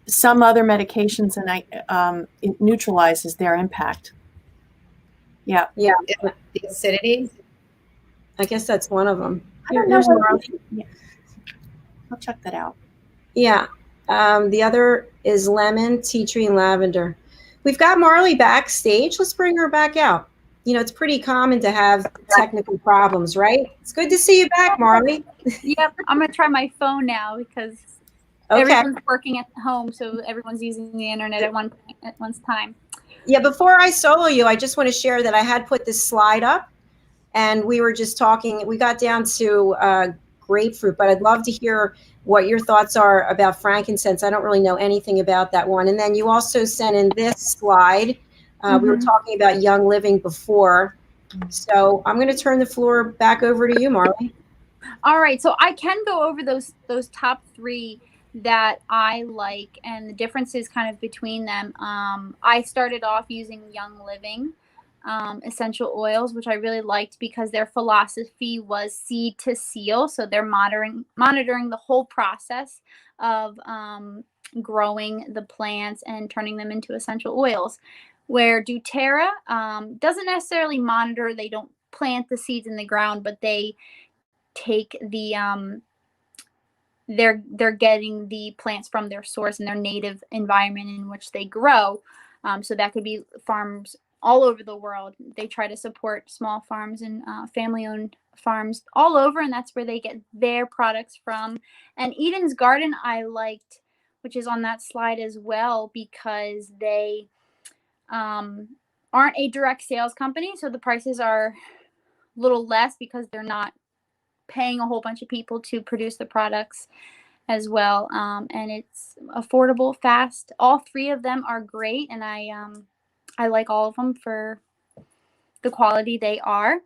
Some other medications, and it neutralizes their impact. Yeah.
Yeah.
The acidity?
I guess that's one of them.
I don't know. Yeah. I'll check that out.
Yeah. The other is lemon, tea tree, and lavender. We've got Marlee backstage. Let's bring her back out. You know, it's pretty common to have technical problems, right? It's good to see you back, Marlee.
Yep, I'm going to try my phone now because everyone's working at home, so everyone's using the internet at one time.
Yeah, before I solo you, I just want to share that I had put this slide up, and we were just talking. We got down to grapefruit, but I'd love to hear what your thoughts are about frankincense. I don't really know anything about that one. And then you also sent in this slide. We were talking about Young Living before. So I'm going to turn the floor back over to you, Marlee.
All right. So I can go over those top three that I like and the differences kind of between them. I started off using Young Living essential oils, which I really liked because their philosophy was seed to seal. So they're monitoring the whole process of growing the plants and turning them into essential oils. Where doTERRA doesn't necessarily monitor, they don't plant the seeds in the ground, but they take the they're getting the plants from their source and their native environment in which they grow. So that could be farms all over the world. They try to support small farms and family-owned farms all over, and that's where they get their products from. And Eden's Garden I liked, which is on that slide as well, because they aren't a direct sales company, so the prices are a little less because they're not paying a whole bunch of people to produce the products as well. And it's affordable, fast. All three of them are great, and I like all of them for the quality they are.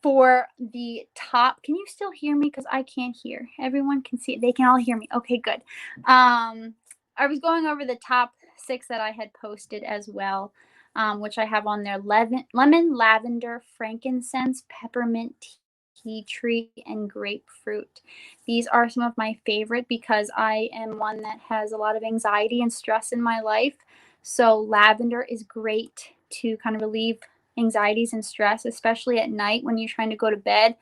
For the top, can you still hear me? Because I can't hear. Everyone can see it. They can all hear me. Okay, good. I was going over the top 6 that I had posted as well, which I have on there: lemon, lavender, frankincense, peppermint, tea tree, and grapefruit. These are some of my favorite because I am one that has a lot of anxiety and stress in my life. So lavender is great to kind of relieve anxieties and stress, especially at night when you're trying to go to bed.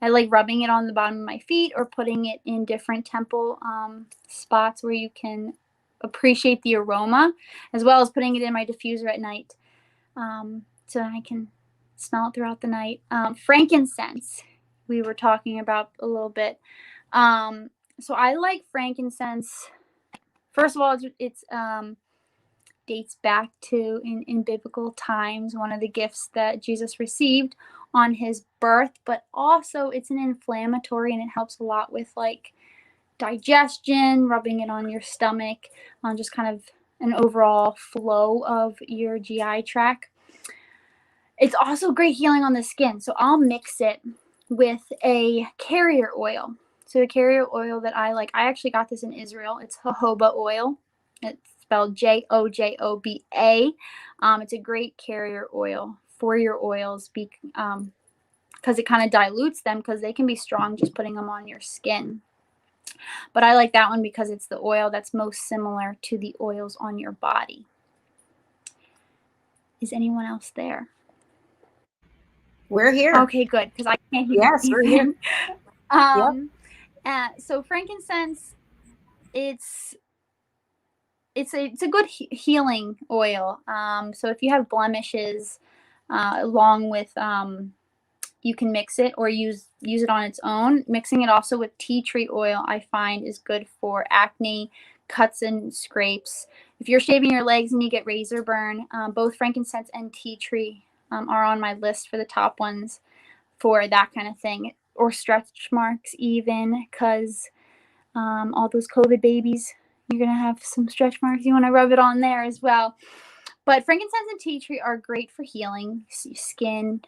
I like rubbing it on the bottom of my feet or putting it in different temple spots where you can appreciate the aroma, as well as putting it in my diffuser at night so I can smell it throughout the night. Frankincense, we were talking about a little bit. So I like frankincense. First of all, it's dates back to in biblical times, one of the gifts that Jesus received on his birth, but also it's an inflammatory and it helps a lot with like digestion, rubbing it on your stomach, on just kind of an overall flow of your GI tract. It's also great healing on the skin. So I'll mix it with a carrier oil. So the carrier oil that I like, I actually got this in Israel. It's jojoba oil. It's spelled Jojoba. It's a great carrier oil for your oils because it kind of dilutes them because they can be strong just putting them on your skin. But I like that one because it's the oil that's most similar to the oils on your body. Is anyone else there?
We're here.
Okay, good, because I can't hear.
Yes, we're here.
So frankincense, it's a good healing oil. So if you have blemishes, along with you can mix it or use it on its own. Mixing it also with tea tree oil, I find, is good for acne, cuts and scrapes. If you're shaving your legs and you get razor burn, both frankincense and tea tree are on my list for the top ones for that kind of thing, or stretch marks even, because all those COVID babies, you're going to have some stretch marks. You want to rub it on there as well. But frankincense and tea tree are great for healing skin,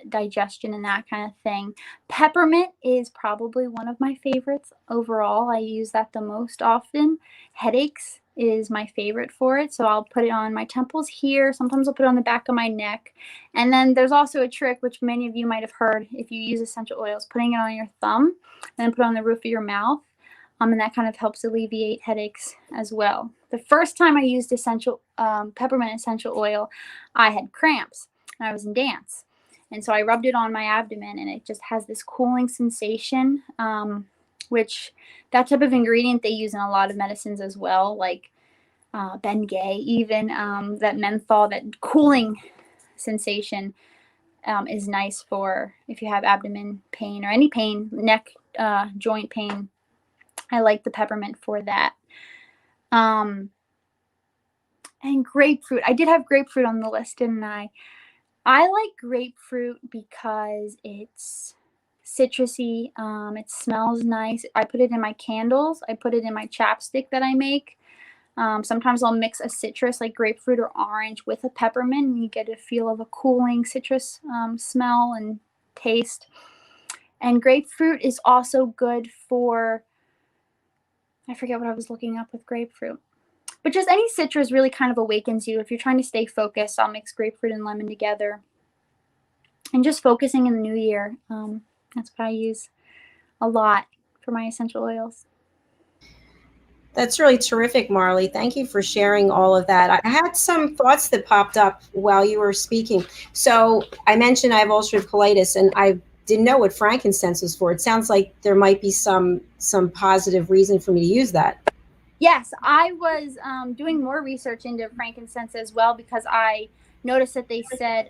digestion, and that kind of thing. Peppermint is probably one of my favorites overall. I use that the most often. Headaches is my favorite for it. So I'll put it on my temples here. Sometimes I'll put it on the back of my neck. And then there's also a trick, which many of you might have heard if you use essential oils, putting it on your thumb and then put it on the roof of your mouth. And that kind of helps alleviate headaches as well. The first time I used peppermint essential oil, I had cramps and I was in dance. And so I rubbed it on my abdomen and it just has this cooling sensation, which that type of ingredient they use in a lot of medicines as well, like Bengay, even that menthol, that cooling sensation is nice for if you have abdomen pain or any pain, neck, joint pain. I like the peppermint for that. And grapefruit. I did have grapefruit on the list, didn't I? I like grapefruit because it's citrusy. It smells nice. I put it in my candles. I put it in my chapstick that I make. Sometimes I'll mix a citrus like grapefruit or orange with a peppermint, and you get a feel of a cooling citrus smell and taste. And grapefruit is also good for, I forget what I was looking up with grapefruit. But just any citrus really kind of awakens you. If you're trying to stay focused, I'll mix grapefruit and lemon together. And just focusing in the new year. That's what I use a lot for my essential oils.
That's really terrific, Marlee. Thank you for sharing all of that. I had some thoughts that popped up while you were speaking. So I mentioned I have ulcerative colitis, and I didn't know what frankincense was for. It sounds like there might be some positive reason for me to use that.
Yes, I was doing more research into frankincense as well because I noticed that they said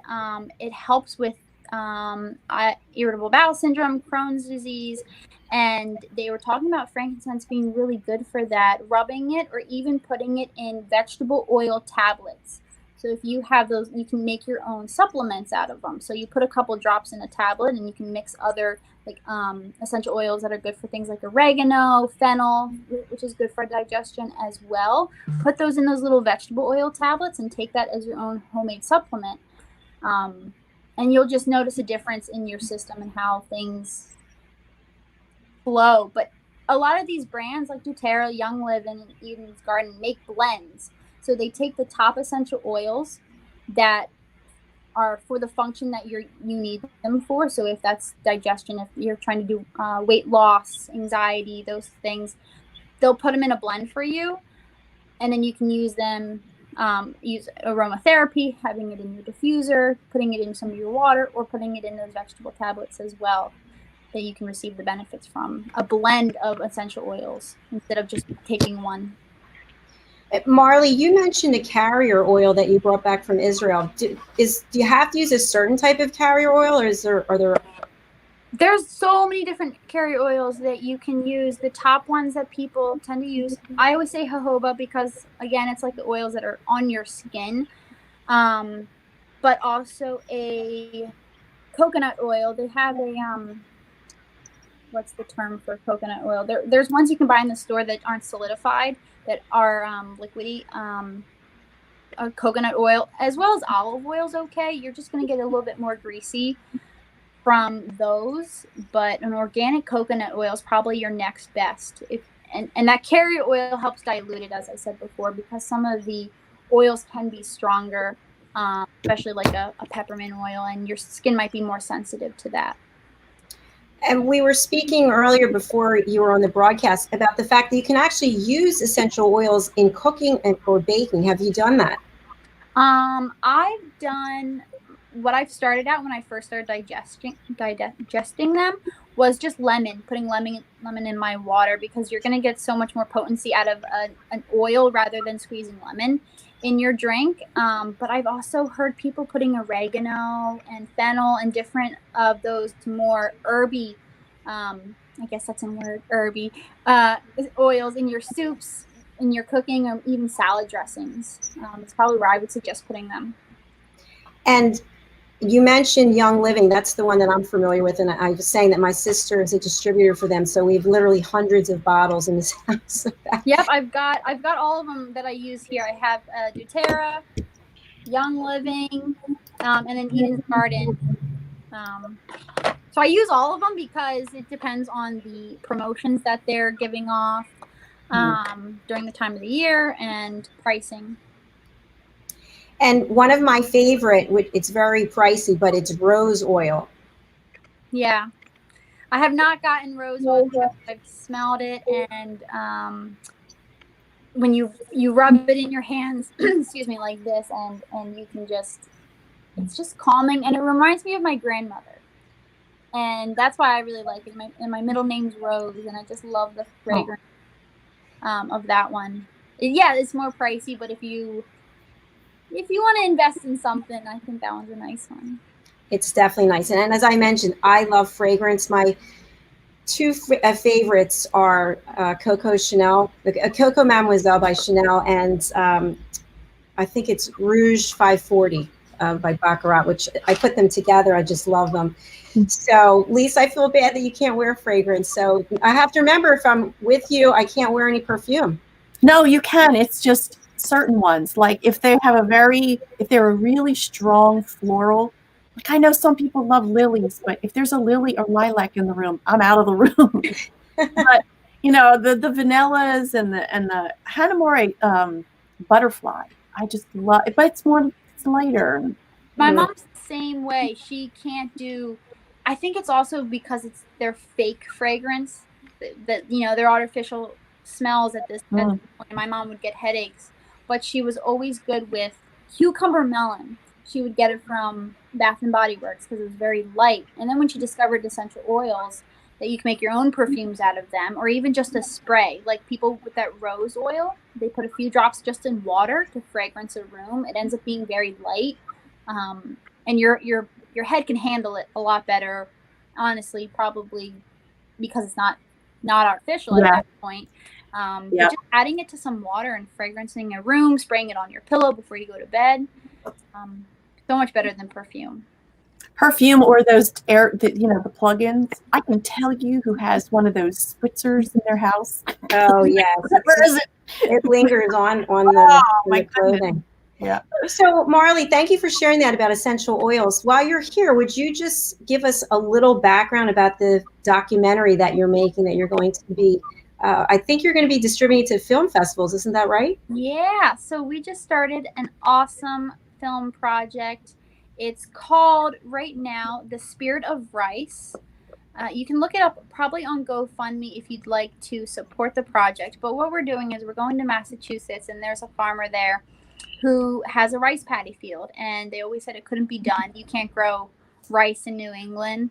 it helps with irritable bowel syndrome, Crohn's disease, and they were talking about frankincense being really good for that, rubbing it or even putting it in vegetable oil tablets. So if you have those, you can make your own supplements out of them. So you put a couple drops in a tablet and you can mix other like essential oils that are good for things like oregano, fennel, which is good for digestion as well. Put those in those little vegetable oil tablets and take that as your own homemade supplement. And you'll just notice a difference in your system and how things flow. But a lot of these brands like doTERRA, Young Live, and Eden's Garden make blends. So they take the top essential oils that are for the function that you need them for. So if that's digestion, if you're trying to do weight loss, anxiety, those things, they'll put them in a blend for you. And then you can use them, use aromatherapy, having it in your diffuser, putting it in some of your water, or putting it in those vegetable tablets as well, that you can receive the benefits from. A blend of essential oils instead of just taking one.
Marlee, you mentioned a carrier oil that you brought back from Israel. Do you have to use a certain type of carrier oil, or are there?
There's so many different carrier oils that you can use. The top ones that people tend to use, I always say jojoba because, again, it's like the oils that are on your skin. But also a coconut oil. They have a what's the term for coconut oil? There's ones you can buy in the store that aren't solidified, that are liquidy. Coconut oil as well as olive oil is okay. You're just going to get a little bit more greasy from those, but an organic coconut oil is probably your next best. And that carrier oil helps dilute it, as I said before, because some of the oils can be stronger, especially like a peppermint oil, and your skin might be more sensitive to that.
And we were speaking earlier before you were on the broadcast about the fact that you can actually use essential oils in cooking and or baking. Have you done that?
I've done what I've started out when I first started digesting them was just putting lemon in my water, because you're going to get so much more potency out of an oil rather than squeezing lemon. in your drink. But I've also heard people putting oregano and fennel and different of those more herby, I guess that's a word, herby, oils in your soups, in your cooking, or even salad dressings. It's probably where I would suggest putting them.
And you mentioned Young Living. That's the one that I'm familiar with. And I was saying that my sister is a distributor for them. So we've literally hundreds of bottles in this house.
Yep, I've got all of them that I use here. I have doTERRA, Young Living, and then Eden's Garden. So I use all of them because it depends on the promotions that they're giving off during the time of the year and pricing.
And one of my favorite, it's very pricey, but it's rose oil.
Yeah. I have not gotten rose oil yet. I've smelled it, and when you rub it in your hands, excuse me, like this, and you can it's just calming, and it reminds me of my grandmother. And that's why I really like it. My middle name's Rose, and I just love the fragrance of that one. Yeah, it's more pricey, but if you want to invest in something, I think that one's a nice one.
It's definitely nice. And as I mentioned, I love fragrance. My two favorites are Coco Chanel, Coco Mademoiselle by Chanel, and I think it's Rouge 540 by Baccarat, which I put them together. I just love them. So, Lisa, I feel bad that you can't wear fragrance. So I have to remember, if I'm with you, I can't wear any perfume.
No, you can. It's just certain ones. Like if they're a really strong floral, like I know some people love lilies, but if there's a lily or lilac in the room, I'm out of the room. But the vanillas and the Hanamori butterfly, I just love it, but it's lighter.
My mom's the same way. She can't do. I think it's also because it's their fake fragrance that they're artificial smells at this point. My mom would get headaches, but she was always good with cucumber melon. She would get it from Bath and Body Works because it was very light. And then when she discovered essential oils, that you can make your own perfumes out of them, or even just a spray. Like people with that rose oil, they put a few drops just in water to fragrance a room. It ends up being very light, and your head can handle it a lot better. Honestly, probably because it's not artificial at that point. But just adding it to some water and fragrancing a room, spraying it on your pillow before you go to bed, so much better than perfume.
Perfume or those the plug-ins. I can tell you who has one of those spritzers in their house.
Oh yes,
where is it?
It lingers on the clothing.
Yeah.
So Marlee, thank you for sharing that about essential oils. While you're here, would you just give us a little background about the documentary that you're making, that you're going to be? I think you're going to be distributing to film festivals. Isn't that right?
Yeah. So we just started an awesome film project. It's called right now The Spirit of Rice. You can look it up probably on GoFundMe if you'd like to support the project. But what we're doing is we're going to Massachusetts, and there's a farmer there who has a rice paddy field. And they always said it couldn't be done. You can't grow rice in New England.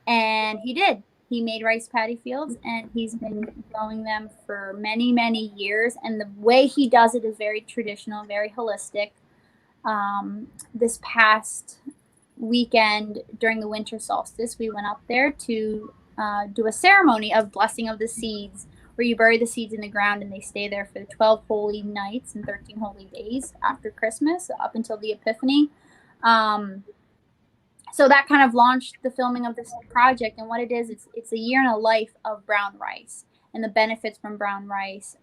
And he did. He made rice paddy fields, and he's been growing them for many, many years. And the way he does it is very traditional, very holistic. This past weekend during the winter solstice, we went up there to do a ceremony of blessing of the seeds, where you bury the seeds in the ground and they stay there for 12 holy nights and 13 holy days after Christmas up until the Epiphany. So that kind of launched the filming of this project. And what it is, it's a year in a life of brown rice and the benefits from brown rice.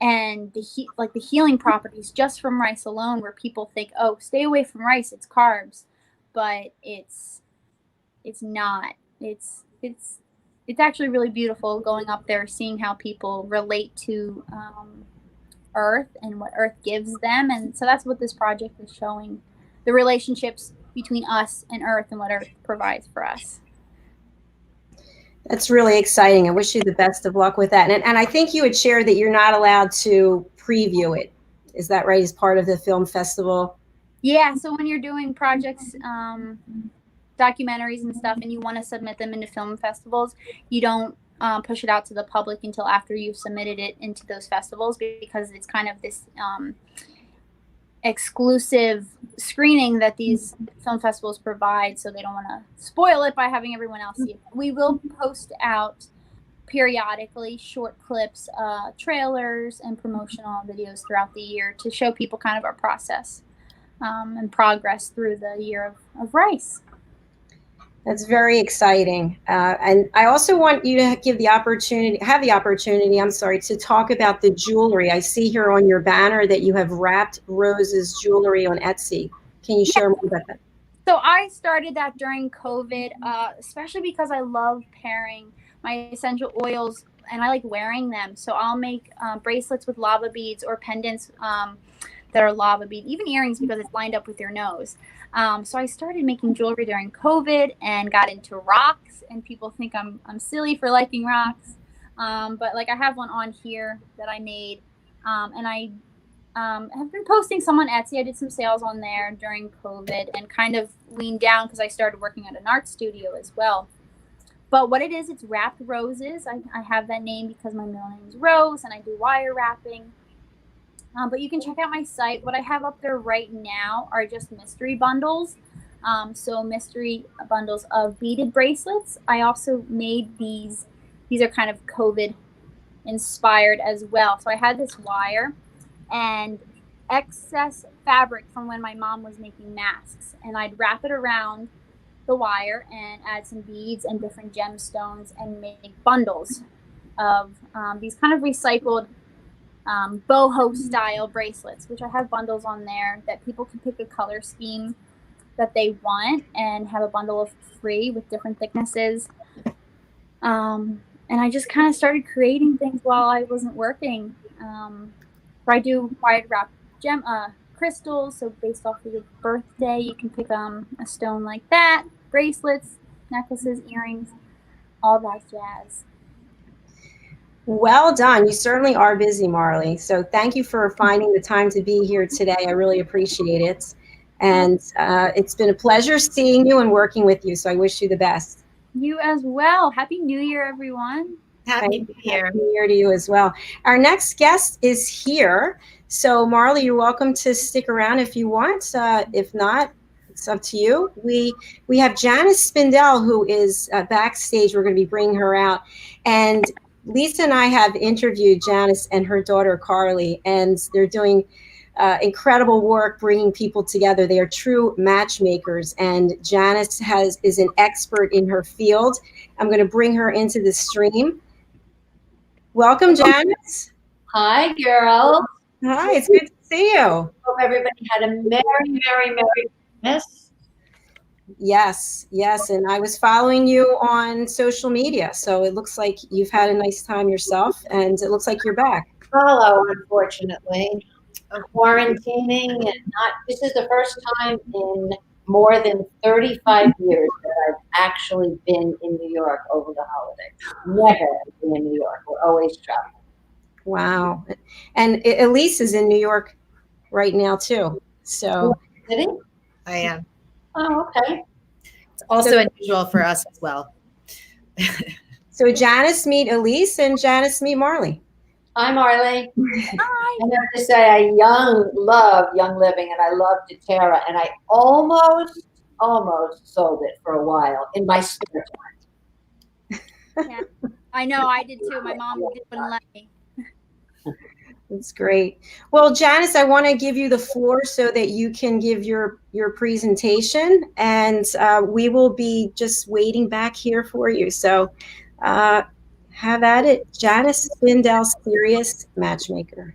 And the healing properties just from rice alone, where people think, oh, stay away from rice, it's carbs, but it's not. It's actually really beautiful going up there, seeing how people relate to Earth and what Earth gives them. And so that's what this project is showing, the relationships between us and Earth and what Earth provides for us.
That's really exciting. I wish you the best of luck with that. And I think you had shared that you're not allowed to preview it. Is that right? As part of the film festival?
Yeah. So when you're doing projects, documentaries and stuff, and you want to submit them into film festivals, you don't push it out to the public until after you've submitted it into those festivals, because it's kind of this exclusive screening that these film festivals provide, so they don't want to spoil it by having everyone else see it. We will post out periodically short clips, trailers, and promotional videos throughout the year to show people kind of our process and progress through the year of rice.
That's very exciting. And I also want you to have the opportunity, to talk about the jewelry. I see here on your banner that you have wrapped roses jewelry on Etsy. Can you share more about that?
So I started that during COVID, especially because I love pairing my essential oils and I like wearing them. So I'll make bracelets with lava beads or pendants that are lava bead, even earrings because it's lined up with your nose. So I started making jewelry during COVID and got into rocks, and people think I'm silly for liking rocks. But like I have one on here that I made, and I have been posting some on Etsy. I did some sales on there during COVID and kind of leaned down because I started working at an art studio as well. But what it is, it's wrapped roses. I have that name because my middle name is Rose and I do wire wrapping. But you can check out my site. What I have up there right now are just mystery bundles. So mystery bundles of beaded bracelets. I also made these. These are kind of COVID inspired as well. So I had this wire and excess fabric from when my mom was making masks. And I'd wrap it around the wire and add some beads and different gemstones and make bundles of these kind of recycled boho style bracelets, which I have bundles on there that people can pick a color scheme that they want and have a bundle of 3 with different thicknesses. And I just kind of started creating things while I wasn't working. I do wire wrap crystals, so based off of your birthday, you can pick a stone like that, bracelets, necklaces, earrings, all that jazz.
Well done. You certainly are busy, Marlee. So thank you for finding the time to be here today. I really appreciate it. And it's been a pleasure seeing you and working with you. So I wish you the best.
You as well. Happy New Year, everyone.
Happy New Year.
Happy New Year to you as well. Our next guest is here. So Marlee, you're welcome to stick around if you want. If not, it's up to you. We have Janis Spindel, who is backstage. We're going to be bringing her out. And Lisa and I have interviewed Janis and her daughter, Carly, and they're doing incredible work bringing people together. They are true matchmakers, and Janis is an expert in her field. I'm going to bring her into the stream. Welcome, Janis.
Hi, girl.
Hi, it's good to see you.
Hope everybody had a merry, merry, merry Christmas.
Yes, and I was following you on social media, so it looks like you've had a nice time yourself, and it looks like you're back.
Follow, unfortunately. Quarantining, and this is the first time in more than 35 years that I've actually been in New York over the holidays. Never been in New York. We're always traveling.
Wow. And Elise is in New York right now too. So
City?
I am.
Oh, okay.
It's also unusual for us as well.
So Janis meet Elise and Janis meet Marlee.
Hi, Marlee. Hi. I have to say, I love Young Living, and I love doTERRA, and I almost sold it for a while in my spare time.
Yeah, I know, I did too. My mom wouldn't let me.
That's great. Well, Janis, I want to give you the floor so that you can give your presentation, and we will be just waiting back here for you. So have at it. Janis Spindel, Serious Matchmaker.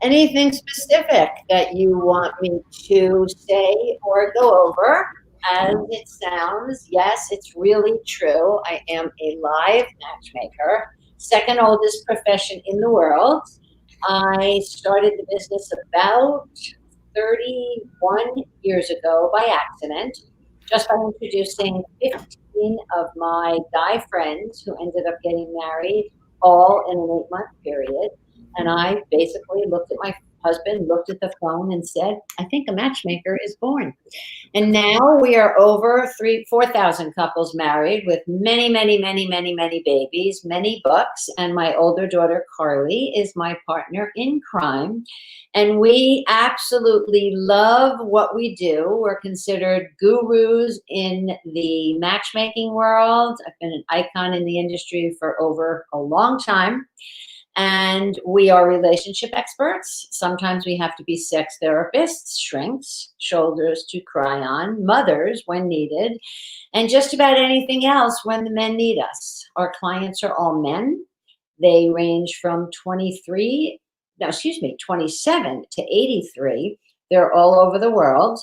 Anything specific that you want me to say or go over? As it sounds, yes, it's really true. I am a live matchmaker, second oldest profession in the world. I started the business about 31 years ago by accident, just by introducing 15 of my guy friends who ended up getting married all in an 8-month period. And I basically looked at my husband looked at the phone and said, I think a matchmaker is born. And now we are over 4,000 couples married with many, many, many, many, many babies, many books. And my older daughter, Carly, is my partner in crime. And we absolutely love what we do. We're considered gurus in the matchmaking world. I've been an icon in the industry for over a long time. And we are relationship experts. Sometimes we have to be sex therapists, shrinks, shoulders to cry on, mothers when needed, and just about anything else when the men need us. Our clients are all men. They range from 27 to 83. They're all over the world.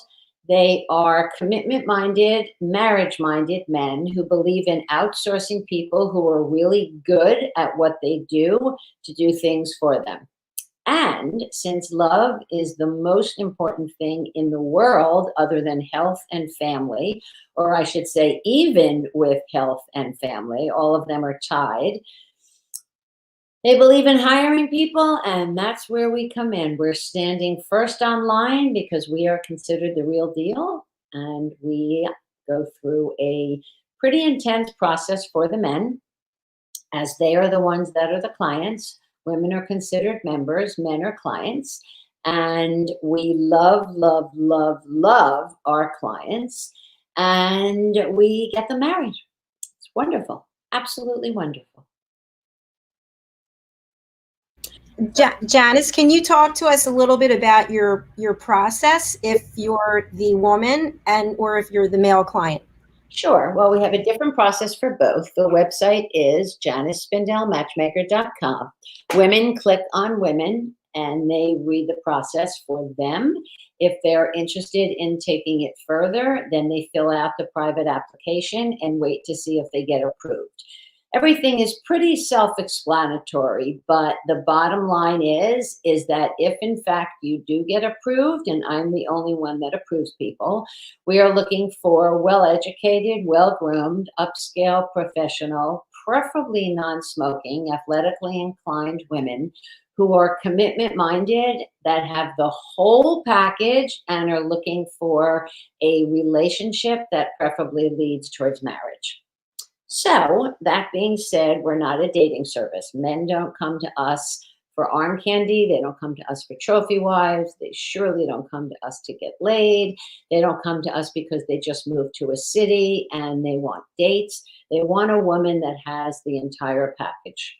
They are commitment-minded, marriage-minded men who believe in outsourcing people who are really good at what they do to do things for them. And since love is the most important thing in the world other than health and family, or I should say even with health and family, all of them are tied. They believe in hiring people, and that's where we come in. We're standing first online because we are considered the real deal, and we go through a pretty intense process for the men, as they are the ones that are the clients. Women are considered members, men are clients, and we love, love, love, love our clients, and we get them married. It's wonderful, absolutely wonderful.
Janis, can you talk to us a little bit about your process if you're the woman or if you're the male client?
Sure. Well, we have a different process for both. The website is janisspindelmatchmaker.com. Women click on women and they read the process for them. If they're interested in taking it further, then they fill out the private application and wait to see if they get approved. Everything is pretty self-explanatory, but the bottom line is that if in fact you do get approved, and I'm the only one that approves people, we are looking for well-educated, well-groomed, upscale, professional, preferably non-smoking, athletically inclined women who are commitment-minded, that have the whole package and are looking for a relationship that preferably leads towards marriage. So that being said, we're not a dating service. Men don't come to us for arm candy. They don't come to us for trophy wives. They surely don't come to us to get laid. They don't come to us because they just moved to a city and they want dates. They want a woman that has the entire package.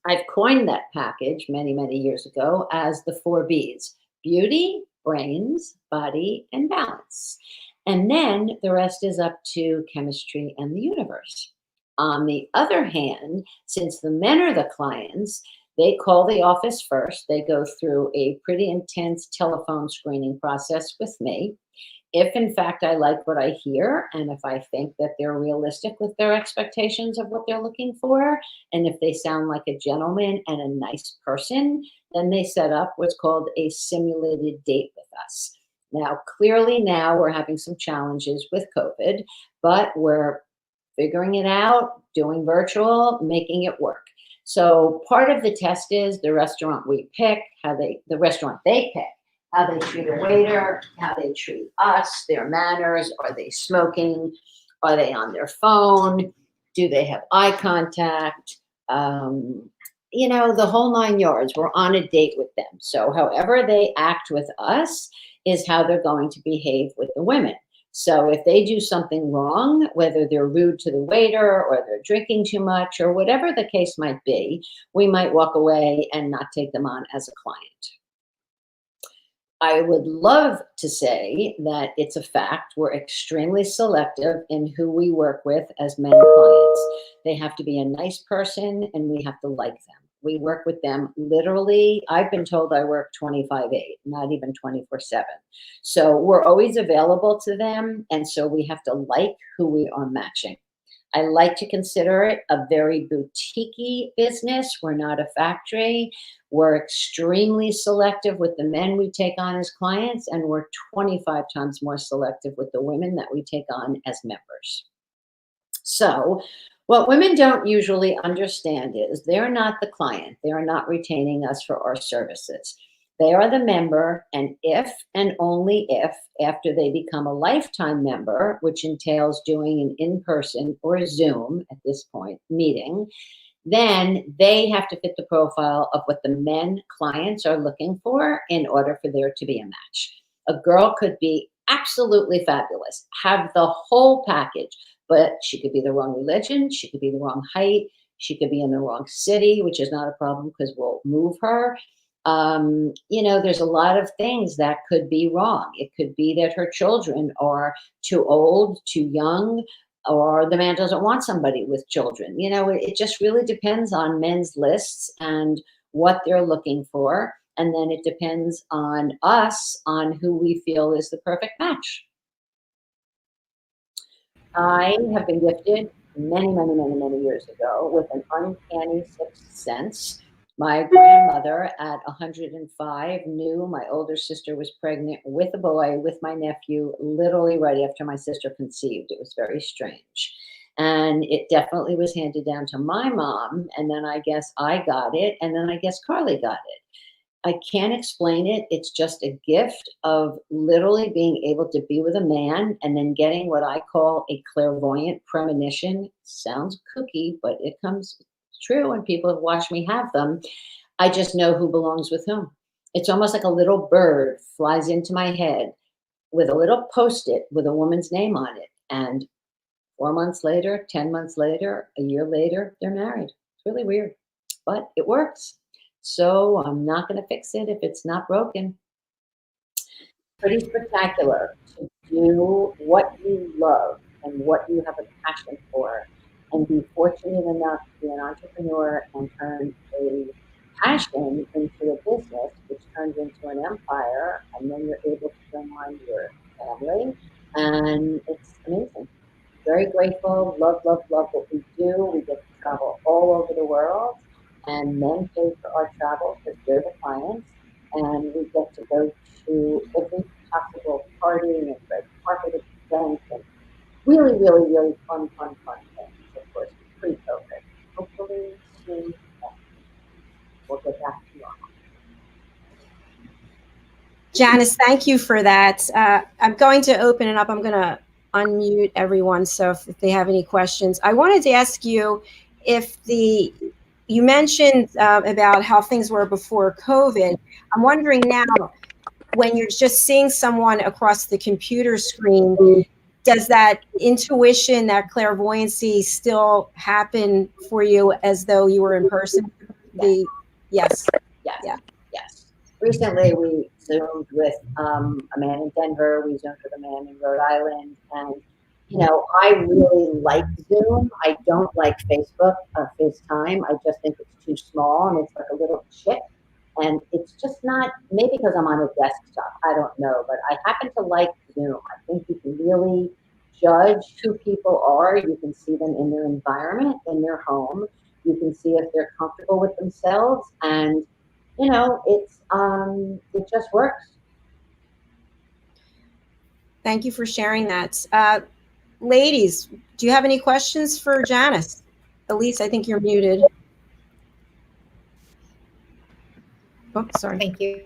I've coined that package many, many years ago as the 4 Bs: beauty, brains, body, and balance. And then the rest is up to chemistry and the universe. On the other hand, since the men are the clients, they call the office first. They go through a pretty intense telephone screening process with me. If in fact I like what I hear, and if I think that they're realistic with their expectations of what they're looking for, and if they sound like a gentleman and a nice person, then they set up what's called a simulated date with us. Now, clearly now we're having some challenges with COVID, but we're figuring it out, doing virtual, making it work. So part of the test is the restaurant we pick, the restaurant they pick, how they treat a waiter, how they treat us, their manners. Are they smoking? Are they on their phone? Do they have eye contact? The whole 9 yards. We're on a date with them. So however they act with us is how they're going to behave with the women. So if they do something wrong, whether they're rude to the waiter or they're drinking too much or whatever the case might be, we might walk away and not take them on as a client. I would love to say that it's a fact. We're extremely selective in who we work with as men clients. They have to be a nice person and we have to like them. We work with them literally. I've been told I work 25/8, not even 24/7. So we're always available to them. And so we have to like who we are matching. I like to consider it a very boutique-y business. We're not a factory. We're extremely selective with the men we take on as clients, and we're 25 times more selective with the women that we take on as members. So what women don't usually understand is they're not the client. They're not retaining us for our services. They are the member, and if and only if, after they become a lifetime member, which entails doing an in-person or a Zoom at this point meeting, then they have to fit the profile of what the men clients are looking for in order for there to be a match. A girl could be absolutely fabulous, have the whole package, but she could be the wrong religion, she could be the wrong height, she could be in the wrong city, which is not a problem because we'll move her. There's a lot of things that could be wrong. It could be that her children are too old, too young, or the man doesn't want somebody with children. It just really depends on men's lists and what they're looking for. And then it depends on us on who we feel is the perfect match. I have been gifted many, many, many, many years ago with an uncanny sixth sense. My grandmother at 105 knew my older sister was pregnant with a boy, with my nephew, literally right after my sister conceived. It was very strange. And it definitely was handed down to my mom. And then I guess I got it. And then I guess Carly got it. I can't explain it. It's just a gift of literally being able to be with a man and then getting what I call a clairvoyant premonition. Sounds kooky, but it comes true, and people have watched me have them. I just know who belongs with whom. It's almost like a little bird flies into my head with a little Post-it with a woman's name on it. And 4 months later, 10 months later, a year later, they're married. It's really weird, but it works. So I'm not going to fix it if it's not broken. Pretty spectacular to do what you love and what you have a passion for, and be fortunate enough to be an entrepreneur and turn a passion into a business, which turns into an empire, and then you're able to bring on your family, and it's amazing. Very grateful, love, love, love what we do. We get to travel all over the world, and men pay for our travel because they're the clients, and we get to go to every possible party and red carpet event, and really, really, really fun things, of course, pre-COVID. Hopefully soon we'll get back to normal.
Janis, thank you for that. I'm going to open it up. I'm going to unmute everyone. So if they have any questions, I wanted to ask you if you mentioned about how things were before COVID. I'm wondering now, when you're just seeing someone across the computer screen, does that intuition, that clairvoyancy still happen for you as though you were in person? Yes.
Recently, we Zoomed with a man in Denver. We Zoomed with a man in Rhode Island. And, I really like Zoom. I don't like Facebook, FaceTime. I just think it's too small and it's like a little chip. And it's just not, maybe because I'm on a desktop, I don't know, but I happen to like Zoom. I think you can really judge who people are. You can see them in their environment, in their home. You can see if they're comfortable with themselves. And, it just works.
Thank you for sharing that. Ladies, do you have any questions for Janis? Elise, I think you're muted. Oh, sorry.
Thank you.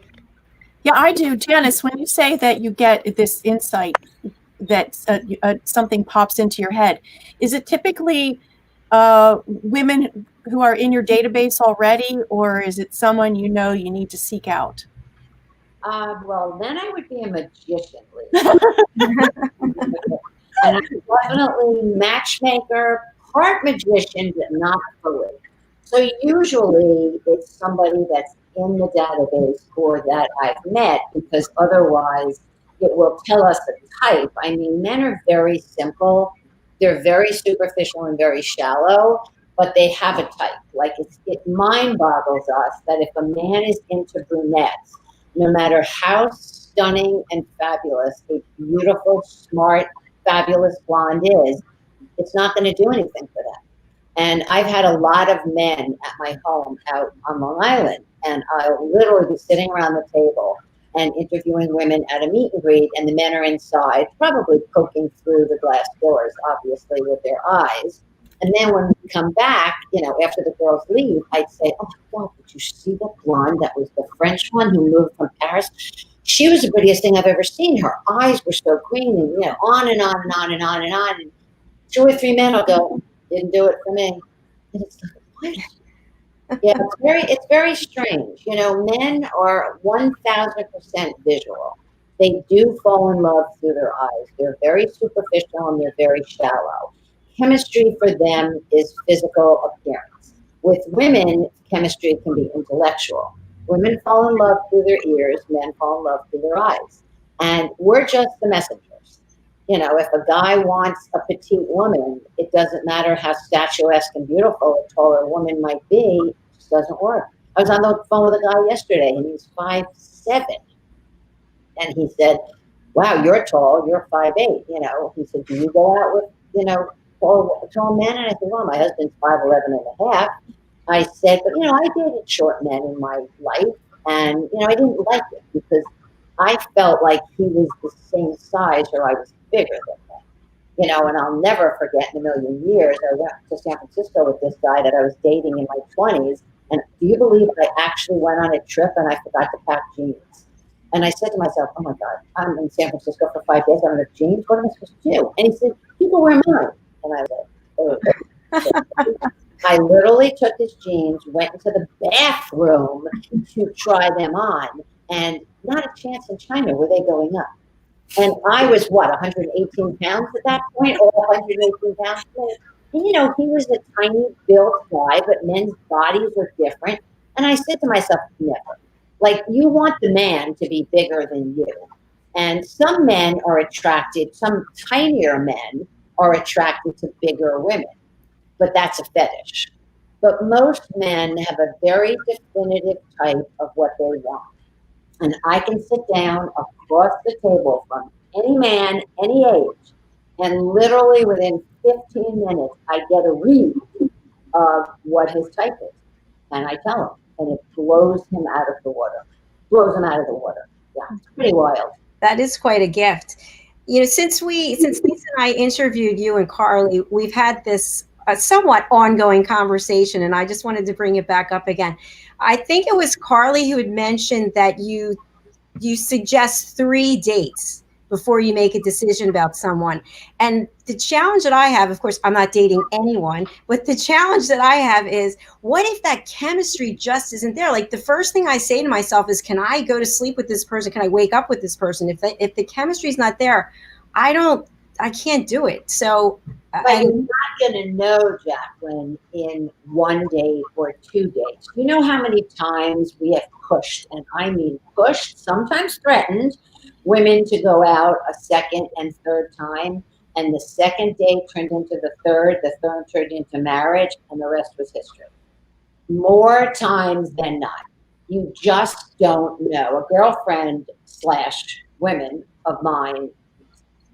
Yeah, I do. Janis, when you say that you get this insight that something pops into your head, is it typically women who are in your database already, or is it someone you need to seek out?
Well, then I would be a magician, and I'm definitely matchmaker, part magician, but not fully. So usually it's somebody that's in the database or that I've met, because otherwise it will tell us a type. I mean, men are very simple. They're very superficial and very shallow, but they have a type. Like it mind boggles us that if a man is into brunettes, no matter how stunning and fabulous a beautiful, smart, fabulous blonde is, it's not going to do anything for them. And I've had a lot of men at my home out on Long Island, and I'll literally be sitting around the table and interviewing women at a meet and greet, and the men are inside, probably poking through the glass doors, obviously, with their eyes. And then when we come back, after the girls leave, I'd say, "Oh my God, did you see the blonde that was the French one who moved from Paris. She was the prettiest thing I've ever seen. Her eyes were so green, and on and on and on and on and on. And 2 or 3 men will go, didn't do it for me. And it's like, what? Yeah, it's very strange. Men are 1,000% visual. They do fall in love through their eyes. They're very superficial and they're very shallow. Chemistry for them is physical appearance. With women, chemistry can be intellectual. Women fall in love through their ears, men fall in love through their eyes. And we're just the messengers. If a guy wants a petite woman, it doesn't matter how statuesque and beautiful a taller woman might be, it just doesn't work. I was on the phone with a guy yesterday, and he's 5'7". And he said, wow, you're tall, you're 5'8". He said, do you go out with, tall men? And I said, well, my husband's 5'11 and a half. I said, but, I dated short men in my life, and, I didn't like it because I felt like he was the same size or I was bigger than him, and I'll never forget in a million years, I went to San Francisco with this guy that I was dating in my 20s, and do you believe I actually went on a trip and I forgot to pack jeans? And I said to myself, oh my God, I'm in San Francisco for 5 days, I don't have jeans, what am I supposed to do? And he said, you can wear mine. And I was like, oh. I literally took his jeans, went into the bathroom to try them on, and not a chance in China were they going up. And I was, 118 pounds at that point, or 118 pounds. And, he was a tiny built guy, but men's bodies are different. And I said to myself, never. Like, you want the man to be bigger than you. And some men are attracted, some tinier men are attracted to bigger women. But that's a fetish. But most men have a very definitive type of what they want. And I can sit down across the table from any man, any age, and literally within 15 minutes, I get a read of what his type is. And I tell him, and it blows him out of the water. Yeah, it's pretty wild.
That is quite a gift. Since Lisa and I interviewed you and Carly, we've had this somewhat ongoing conversation, and I just wanted to bring it back up again. I think it was Carly who had mentioned that you suggest 3 dates before you make a decision about someone. And the challenge that I have, of course, I'm not dating anyone, but the challenge that I have is, what if that chemistry just isn't there? Like, the first thing I say to myself is, can I go to sleep with this person? Can I wake up with this person? If the chemistry is not there, I can't do it. So,
but you're not going to know, Jacalyn, in 1 date or 2 dates. You know how many times we have pushed, and I mean pushed, sometimes threatened, women to go out a second and third time, and the second date turned into the third turned into marriage, and the rest was history. More times than not. You just don't know. A girlfriend / women of mine,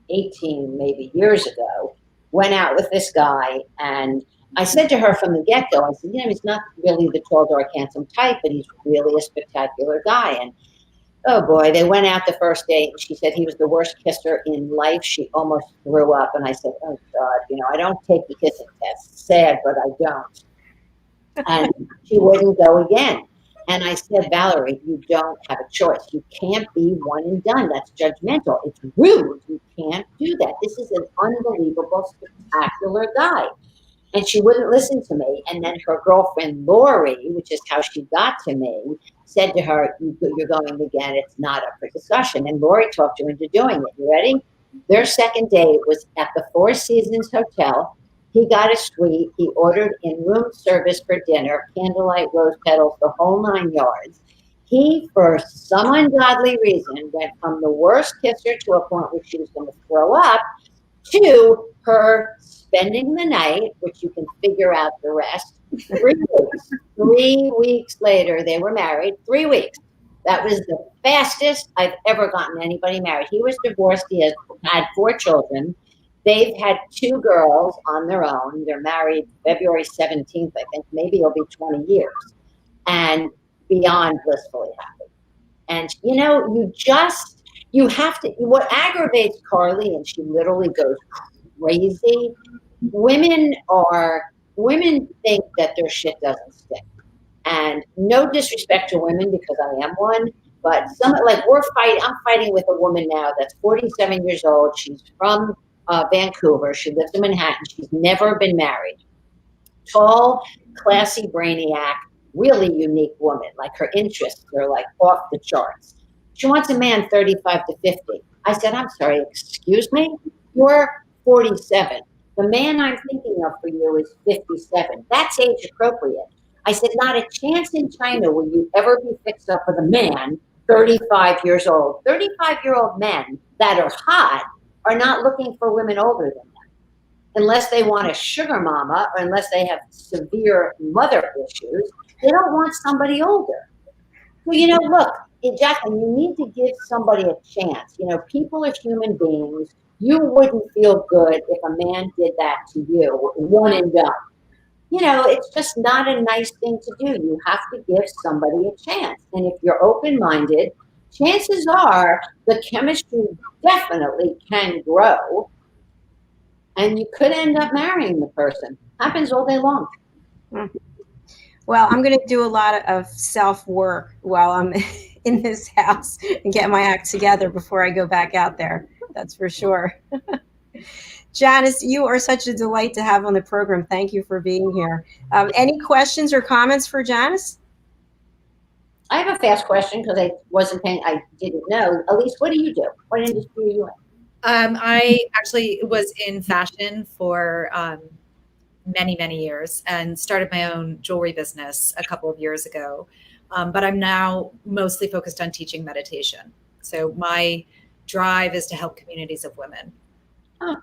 18 maybe years ago, went out with this guy, and I said to her from the get-go, I said, he's not really the tall, dark, handsome type, but he's really a spectacular guy. And oh boy, they went out the first date, and she said he was the worst kisser in life. She almost threw up, and I said, oh God, I don't take the kissing test. Sad, but I don't. And she wouldn't go again. And I said, Valerie, you don't have a choice. You can't be one and done. That's judgmental. It's rude. You can't do that. This is an unbelievable, spectacular guy. And she wouldn't listen to me. And then her girlfriend, Lori, which is how she got to me, said to her, you're going again. It's not up for discussion. And Lori talked her into doing it. You ready? Their second date was at the Four Seasons Hotel. He got a suite. He ordered in-room service for dinner, candlelight, rose petals, the whole 9 yards. He, for some ungodly reason, went from the worst kisser to a point where she was going to throw up to her spending the night, which you can figure out the rest, 3 weeks. 3 weeks later, they were married. 3 weeks. That was the fastest I've ever gotten anybody married. He was divorced. He had 4 children. They've had 2 girls on their own. They're married February 17th, I think. Maybe it'll be 20 years. And beyond blissfully happy. And, you have to, what aggravates Carly, and she literally goes crazy, women think that their shit doesn't stink. And no disrespect to women because I am one, but I'm fighting with a woman now that's 47 years old. She's from Vancouver. She lives in Manhattan. She's never been married. Tall, classy brainiac, really unique woman. Like her interests are like off the charts. She wants a man 35 to 50. I said, I'm sorry, excuse me? You're 47. The man I'm thinking of for you is 57. That's age appropriate. I said, not a chance in China will you ever be fixed up with a man 35 years old. 35-year-old men that are hot are not looking for women older than them. Unless they want a sugar mama or unless they have severe mother issues, they don't want somebody older. Well, look, Jacalyn, you need to give somebody a chance. People are human beings. You wouldn't feel good if a man did that to you, one and done. It's just not a nice thing to do. You have to give somebody a chance. And if you're open-minded, chances are the chemistry definitely can grow. And you could end up marrying the person. Happens all day long.
Well, I'm going to do a lot of self-work while I'm in this house and get my act together before I go back out there. That's for sure. Janis, you are such a delight to have on the program. Thank you for being here. Any questions or comments for Janis?
I have a fast question because I didn't know. Elise, what do you do? What industry are you in?
I actually was in fashion for many, many years and started my own jewelry business a couple of years ago. But I'm now mostly focused on teaching meditation. So my drive is to help communities of women.
Huh.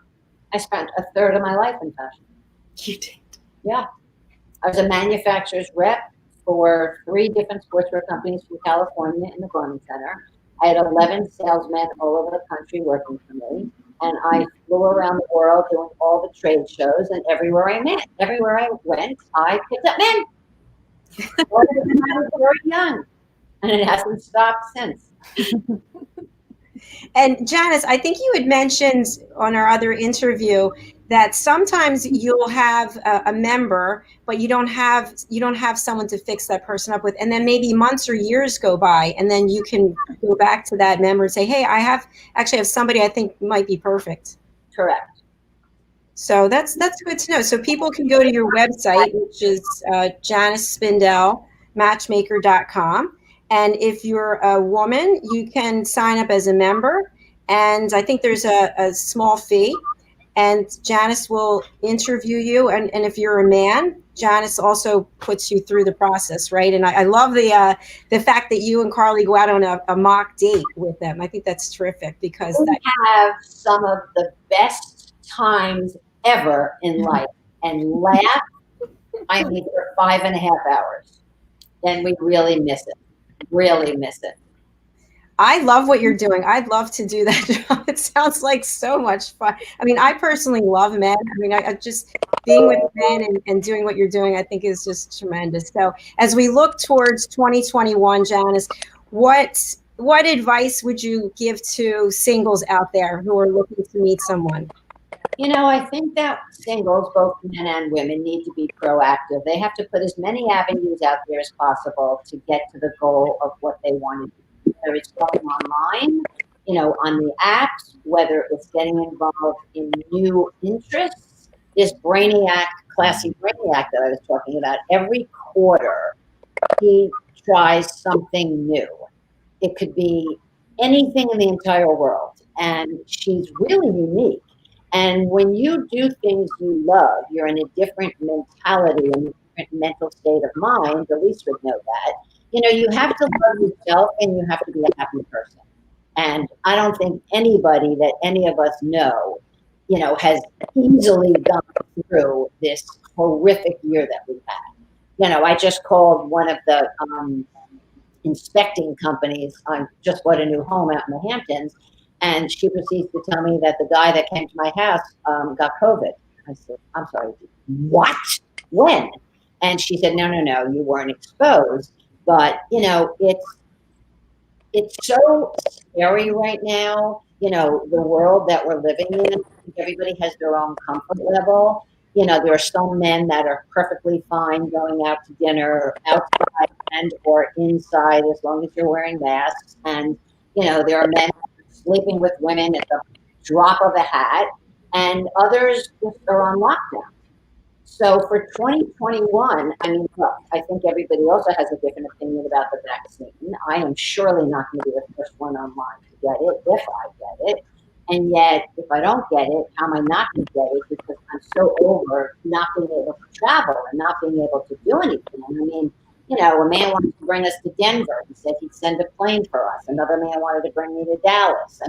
I spent a third of my life in fashion.
You did?
Yeah. I was a manufacturer's rep for 3 different sportswear companies from California in the Boehm Center. I had 11 salesmen all over the country working for me, and I flew around the world doing all the trade shows, and everywhere I went, I picked up men. I was very young, and it hasn't stopped since.
And Janis, I think you had mentioned on our other interview that sometimes you'll have a member, but you don't have someone to fix that person up with, and then maybe months or years go by, and then you can go back to that member and say, "Hey, I have somebody I think might be perfect."
Correct.
So that's good to know. So people can go to your website, which is Janis Spindel, matchmaker.com. And if you're a woman, you can sign up as a member. And I think there's a small fee. And Janis will interview you. And if you're a man, Janis also puts you through the process, right? And I love the fact that you and Carly go out on a mock date with them. I think that's terrific because
we have some of the best times ever in life and laugh, I mean, for 5.5 hours. Then we really miss it. Really miss it.
I love what you're doing. I'd love to do that job. It sounds like so much fun. I mean, I personally love men. I mean, I just being with men and doing what you're doing, I think is just tremendous. So as we look towards 2021, Janis, what advice would you give to singles out there who are looking to meet someone?
I think that singles, both men and women, need to be proactive. They have to put as many avenues out there as possible to get to the goal of what they want to do. Whether it's going online, on the apps, whether it's getting involved in new interests. This classy brainiac that I was talking about, every quarter he tries something new. It could be anything in the entire world. And she's really unique. And when you do things you love, you're in a different mentality and a different mental state of mind. Elise would know that. You have to love yourself and you have to be a happy person. And I don't think anybody that any of us know, has easily gone through this horrific year that we've had. I just called one of the inspecting companies. I just bought a new home out in the Hamptons. And she proceeds to tell me that the guy that came to my house got COVID. I said, I'm sorry, what? When? And she said, no, you weren't exposed. But, it's so scary right now, the world that we're living in. Everybody has their own comfort level. there are some men that are perfectly fine going out to dinner outside and or inside as long as you're wearing masks. And, there are men sleeping with women at the drop of a hat, and others just are on lockdown. So for 2021, look, I think everybody also has a different opinion about the vaccine. I am surely not going to be the first one online to get it if I get it. And yet, if I don't get it, how am I not going to get it? Because I'm so over not being able to travel and not being able to do anything. A man wanted to bring us to Denver. He said he'd send a plane for us. Another man wanted to bring me to Dallas. I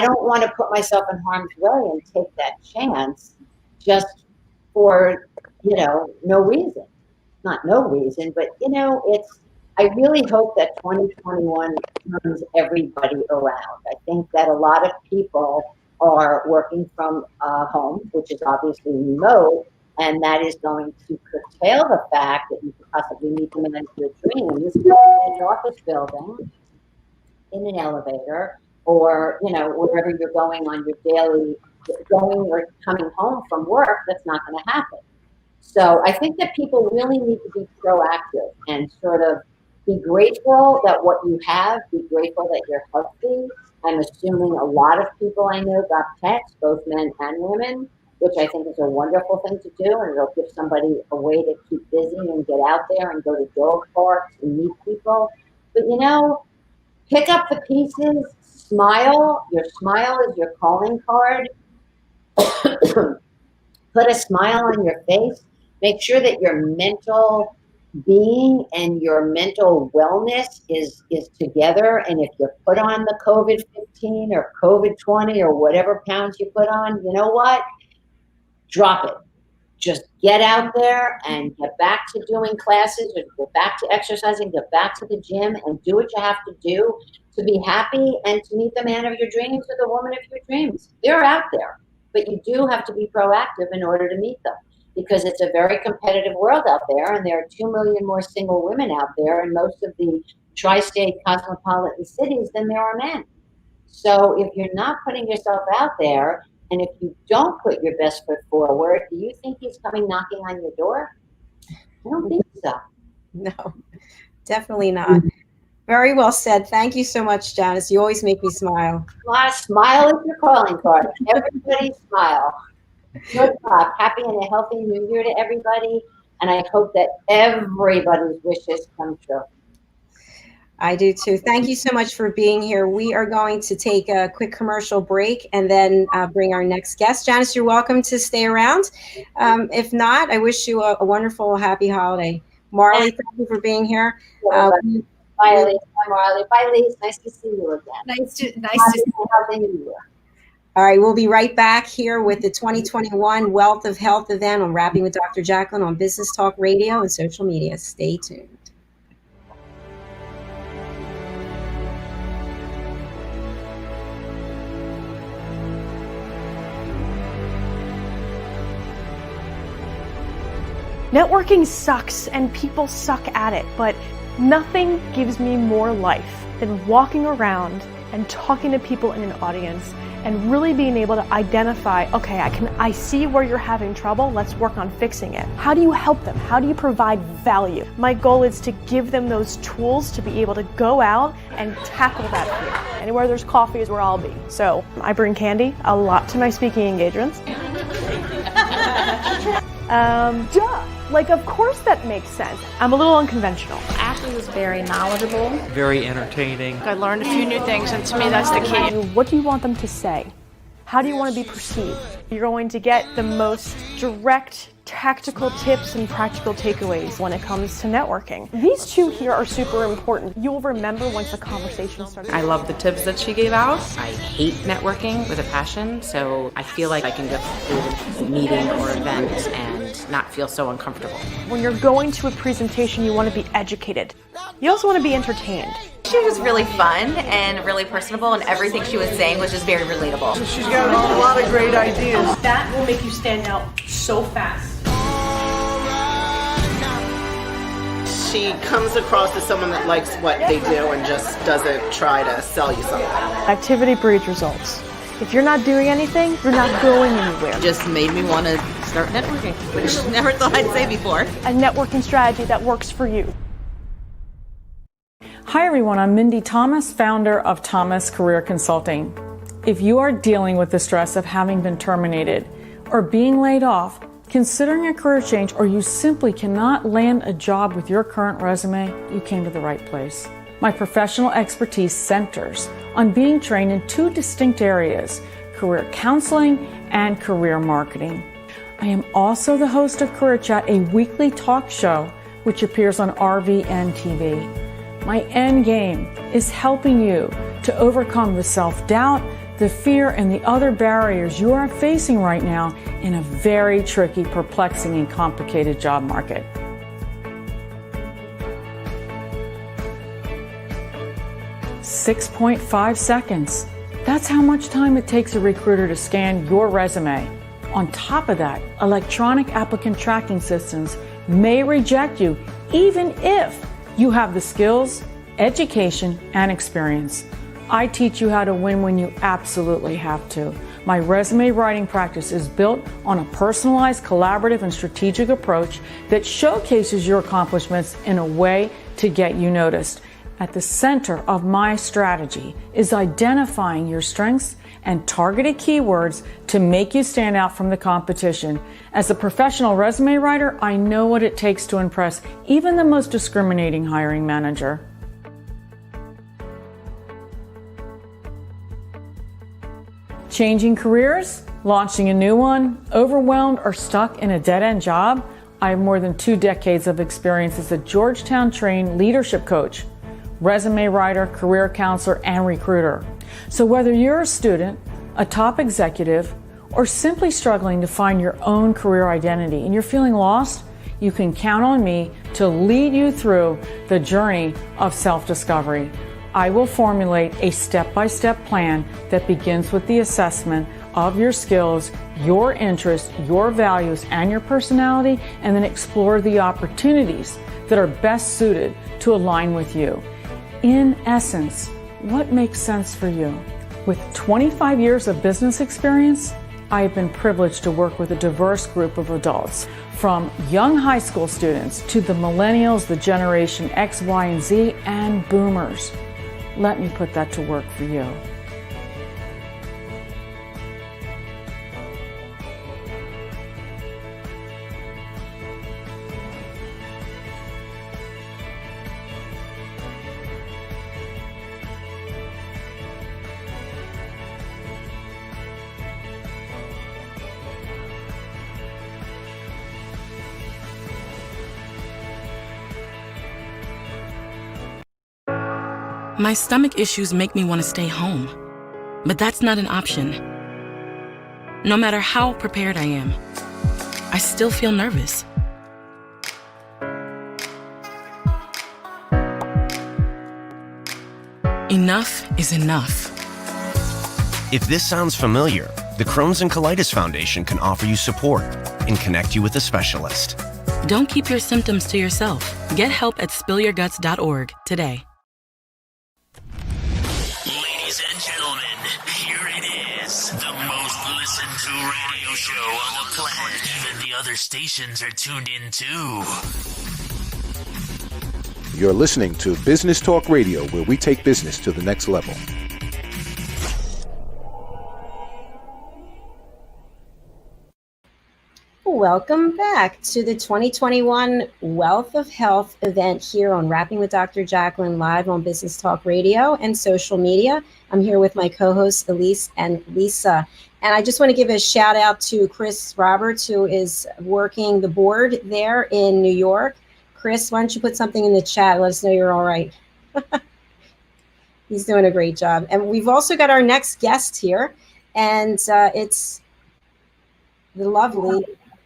don't want to put myself in harm's way and take that chance just for, no reason. Not no reason, but, I really hope that 2021 turns everybody around. I think that a lot of people are working from home, which is obviously remote, and that is going to curtail the fact that you could possibly meet the man of your dreams in an office building, in an elevator, or, wherever you're going on your daily, going or coming home from work. That's not going to happen. So I think that people really need to be proactive and sort of be grateful that what you have, be grateful that you're healthy. I'm assuming a lot of people I know got pets, both men and women, which I think is a wonderful thing to do, and it'll give somebody a way to keep busy and get out there and go to dog parks and meet people. But pick up the pieces, smile. Your smile is your calling card. Put a smile on your face. Make sure that your mental being and your mental wellness is together. And if you put on the COVID-15 or COVID-20 or whatever pounds you put on, you know what? Drop it. Just get out there and get back to doing classes, or get back to exercising, get back to the gym, and do what you have to do to be happy and to meet the man of your dreams or the woman of your dreams. They're out there, but you do have to be proactive in order to meet them, because it's a very competitive world out there, and there are 2 million more single women out there in most of the tri-state cosmopolitan cities than there are men. So if you're not putting yourself out there, and if you don't put your best foot forward, do you think he's coming knocking on your door? I don't think so.
No, definitely not. Very well said. Thank you so much, Janis. You always make me smile.
Smile is your calling card. Everybody smile. Good luck. Happy and a healthy new year to everybody. And I hope that everybody's wishes come true.
I do too. Thank you so much for being here. We are going to take a quick commercial break and then bring our next guest. Janis, you're welcome to stay around. If not, I wish you a wonderful, happy holiday. Marlee, thank you for being here.
Bye, Elise. Bye, Marlee. Bye, Elise. Nice to see you again.
Nice to see you.
Happy New Year.
All right, we'll be right back here with the 2021 Wealth of Health event on Rapping with Dr. Jacalyn on Business Talk Radio and social media. Stay tuned.
Networking sucks and people suck at it, but nothing gives me more life than walking around and talking to people in an audience and really being able to identify, okay, I see where you're having trouble, let's work on fixing it. How do you help them? How do you provide value? My goal is to give them those tools to be able to go out and tackle that fear. Anywhere there's coffee is where I'll be. So I bring candy a lot to my speaking engagements. Like, of course that makes sense. I'm a little unconventional.
Ashley was very knowledgeable. Very entertaining.
I learned a few new things, and to me that's the key. What do you want them to say? How do you want to be perceived? You're going to get the most direct, tactical tips and practical takeaways when it comes to networking. These two here are super important. You'll remember once the conversation starts.
I love the tips that she gave out. I hate networking with a passion, so I feel like I can get through a meeting or event and not feel so uncomfortable.
When you're going to a presentation, you want to be educated. You also want to be entertained.
She was really fun and really personable, and everything she was saying was just very relatable.
She's got a lot of great ideas. That will make you stand out so fast.
She comes across as someone that likes what they do and just doesn't try to sell you something.
Activity breeds results. If you're not doing anything, you're not going anywhere.
Just made me want to
start networking, which I never thought I'd say before.
A networking strategy that works for you.
Hi everyone, I'm Mindy Thomas, founder of Thomas Career Consulting. If you are dealing with the stress of having been terminated or being laid off, considering a career change, or you simply cannot land a job with your current resume, you came to the right place. My professional expertise centers on being trained in two distinct areas, career counseling and career marketing. I am also the host of Career Chat, a weekly talk show which appears on RVN TV. My end game is helping you to overcome the self-doubt, the fear, and the other barriers you are facing right now in a very tricky, perplexing, and complicated job market. .5 seconds. That's how much time it takes a recruiter to scan your resume. On top of that, electronic applicant tracking systems may reject you even if you have the skills, education, and experience. I teach you how to win when you absolutely have to. My resume writing practice is built on a personalized, collaborative, and strategic approach that showcases your accomplishments in a way to get you noticed. At the center of my strategy is identifying your strengths and targeted keywords to make you stand out from the competition. As a professional resume writer, I know what it takes to impress even the most discriminating hiring manager. Changing careers, launching a new one, overwhelmed or stuck in a dead-end job? I have more than 2 decades of experience as a Georgetown-trained leadership coach, resume writer, career counselor, and recruiter. So whether you're a student, a top executive, or simply struggling to find your own career identity and you're feeling lost, you can count on me to lead you through the journey of self-discovery. I will formulate a step-by-step plan that begins with the assessment of your skills, your interests, your values, and your personality, and then explore the opportunities that are best suited to align with you. In essence, what makes sense for you? With 25 years of business experience, I have been privileged to work with a diverse group of adults, from young high school students to the millennials, the Generation X, Y, and Z, and boomers. Let me put that to work for you.
My stomach issues make me want to stay home, but that's not an option. No matter how prepared I am, I still feel nervous. Enough is enough.
If this sounds familiar, the Crohn's and Colitis Foundation can offer you support and connect you with a specialist.
Don't keep your symptoms to yourself. Get help at spillyourguts.org today.
Ladies and gentlemen, here it is, the most listened to radio show on the planet. Even the other stations are tuned in too.
You're listening to Business Talk Radio, where we take business to the next level.
Welcome back to the 2021 Wealth of Health event here on Rapping with Dr. Jacalyn, live on Business Talk Radio and social media. I'm here with my co-hosts Elise and Lisa. And I just want to give a shout out to Chris Roberts, who is working the board there in New York. Chris, why don't you put something in the chat? Let us know you're all right. He's doing a great job. And we've also got our next guest here, and it's the lovely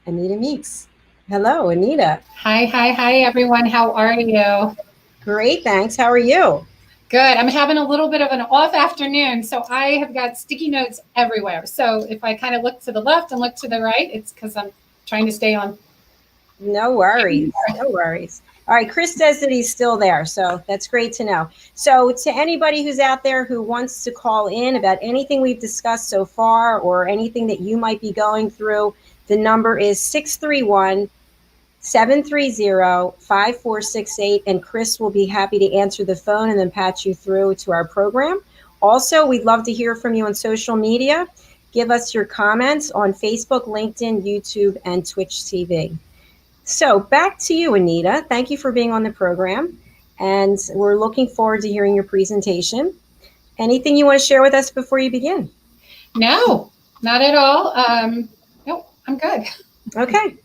Anita Meeks. Hello, Anita.
Hi, everyone. How are you?
Great, thanks. How are you?
Good. I'm having a little bit of an off afternoon, so I have got sticky notes everywhere. So if I kind of look to the left and look to the right, it's because I'm trying to stay on.
No worries. No worries. All right, Chris says that he's still there, so that's great to know. So to anybody who's out there who wants to call in about anything we've discussed so far or anything that you might be going through, The number is 631-730-5468, and Chris will be happy to answer the phone and then patch you through to our program. Also, we'd love to hear from you on social media. Give us your comments on Facebook, LinkedIn, YouTube, and Twitch TV. So back to you, Anita. Thank you for being on the program, and we're looking forward to hearing your presentation. Anything you want to share with us before you begin?
No, not at all. No, I'm good.
Okay.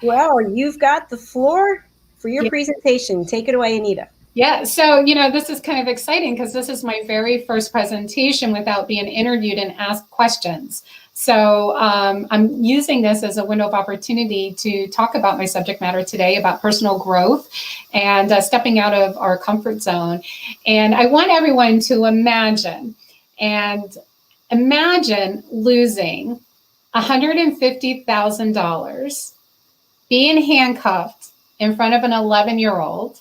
Well, you've got the floor for your presentation. Take it away, Anita.
Yeah, so, this is kind of exciting because this is my very first presentation without being interviewed and asked questions. So I'm using this as a window of opportunity to talk about my subject matter today, about personal growth and stepping out of our comfort zone. And I want everyone to imagine losing $150,000, being handcuffed in front of an 11-year-old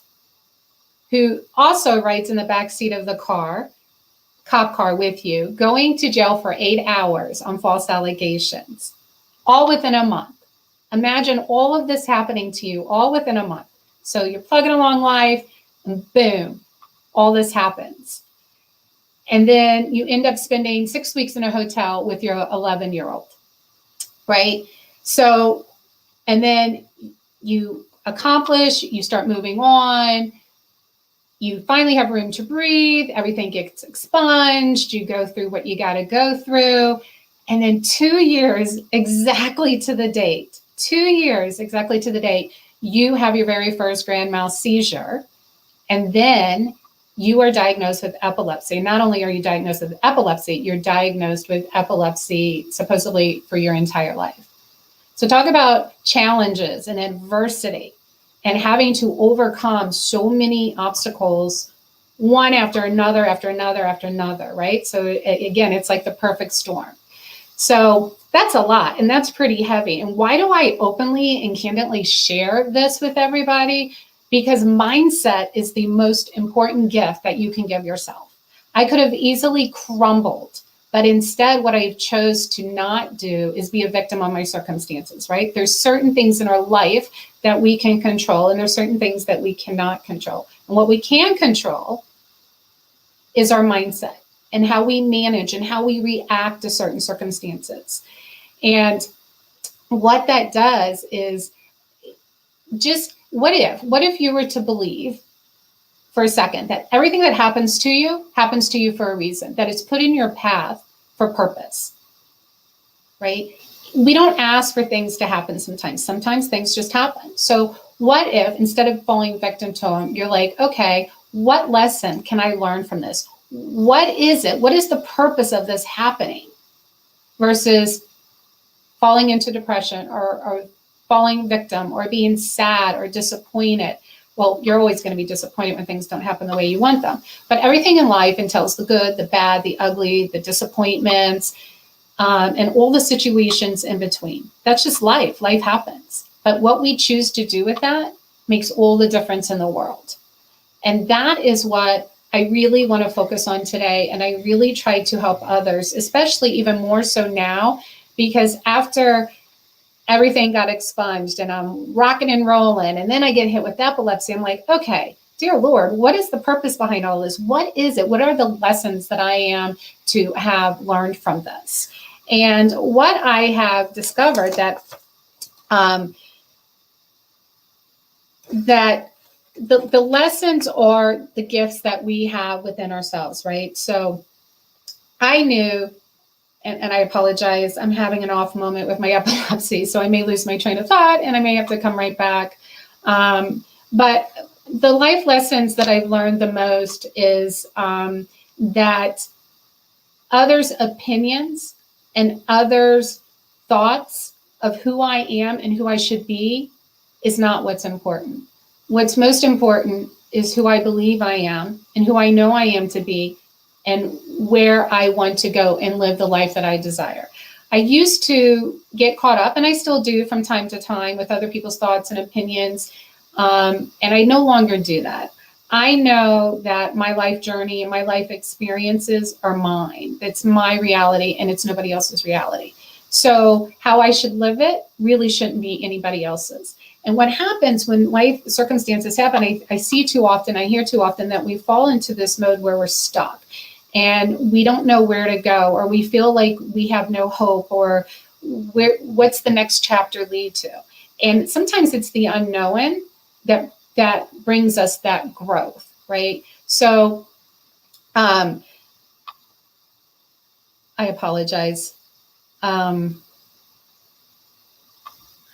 who also rides in the back seat of the cop car with you, going to jail for 8 hours on false allegations, all within a month. Imagine all of this happening to you all within a month. So you're plugging along life and boom, all this happens. And then you end up spending 6 weeks in a hotel with your 11-year-old, right? So, and then you accomplish, you start moving on, you finally have room to breathe, everything gets expunged, you go through what you got to go through. And then 2 years exactly to the date, 2 years exactly to the date, you have your very first grand mal seizure. And then you are diagnosed with epilepsy. Not only are you diagnosed with epilepsy, you're diagnosed with epilepsy supposedly for your entire life. So talk about challenges and adversity and having to overcome so many obstacles, one after another, after another, after another, right? So again, it's like the perfect storm. So that's a lot, and that's pretty heavy. And why do I openly and candidly share this with everybody? Because mindset is the most important gift that you can give yourself. I could have easily crumbled, but instead what I chose to not do is be a victim of my circumstances, right? There's certain things in our life that we can control, and there's certain things that we cannot control. And what we can control is our mindset and how we manage and how we react to certain circumstances. And what that does is just, what if you were to believe for a second that everything that happens to you for a reason, that it's put in your path for purpose, right? We don't ask for things to happen sometimes. Sometimes things just happen. So what if instead of falling victim to them, you're like, okay, what lesson can I learn from this? What is it? What is the purpose of this happening? Versus falling into depression or falling victim or being sad or disappointed. Well, you're always going to be disappointed when things don't happen the way you want them. But everything in life entails the good, the bad, the ugly, the disappointments, and all the situations in between. That's just life. Life happens. But what we choose to do with that makes all the difference in the world. And that is what I really want to focus on today. And I really try to help others, especially even more so now, because after everything got expunged and I'm rocking and rolling, and then I get hit with epilepsy, I'm like, okay, dear Lord, what is the purpose behind all this? What is it? What are the lessons that I am to have learned from this? And what I have discovered that the lessons are the gifts that we have within ourselves, right? So I knew, and I apologize, I'm having an off moment with my epilepsy, so I may lose my train of thought and I may have to come right back. But the life lessons that I've learned the most is that others' opinions and others' thoughts of who I am and who I should be is not what's important. What's most important is who I believe I am and who I know I am to be and where I want to go and live the life that I desire. I used to get caught up, and I still do from time to time, with other people's thoughts and opinions, and I no longer do that. I know that my life journey and my life experiences are mine. It's my reality, and it's nobody else's reality. So how I should live it really shouldn't be anybody else's. And what happens when life circumstances happen, I see too often, I hear too often that we fall into this mode where we're stuck and we don't know where to go, or we feel like we have no hope, or what's the next chapter lead to? And sometimes it's the unknown that brings us that growth, right? So I apologize. I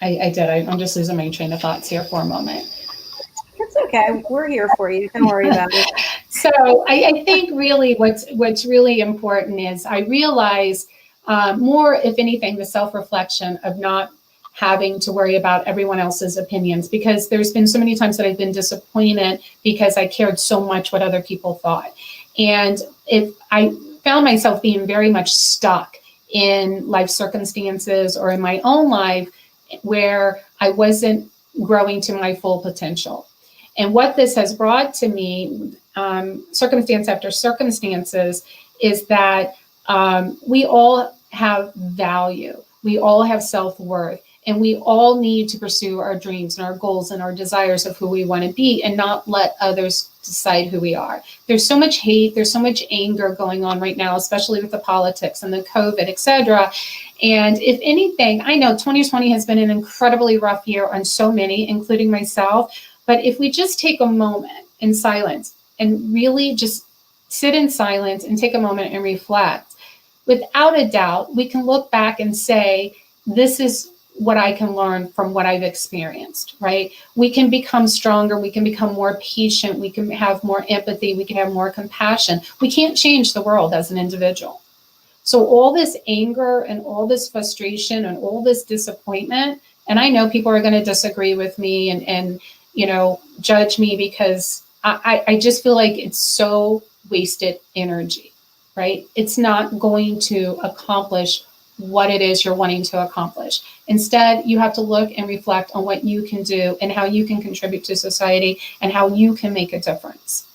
did. I'm just losing my train of thoughts here for a moment.
That's okay. We're here for you. Don't worry about it.
So I think really what's really important is I realize more, if anything, the self-reflection of not having to worry about everyone else's opinions, because there's been so many times that I've been disappointed because I cared so much what other people thought. And if I found myself being very much stuck in life circumstances or in my own life where I wasn't growing to my full potential. And what this has brought to me, circumstance after circumstances, is that we all have value. We all have self-worth. And we all need to pursue our dreams and our goals and our desires of who we want to be, and not let others decide who we are. There's so much hate, there's so much anger going on right now, especially with the politics and the COVID, et cetera. And if anything, I know 2020 has been an incredibly rough year on so many, including myself. But if we just take a moment in silence and really just sit in silence and take a moment and reflect, without a doubt, we can look back and say, this is what I can learn from what I've experienced, right? We can become stronger. We can become more patient. We can have more empathy. We can have more compassion. We can't change the world as an individual. So all this anger and all this frustration and all this disappointment, and I know people are going to disagree with me and you know, judge me, because I just feel like it's so wasted energy, right? It's not going to accomplish what it is you're wanting to accomplish. Instead, you have to look and reflect on what you can do and how you can contribute to society and how you can make a difference.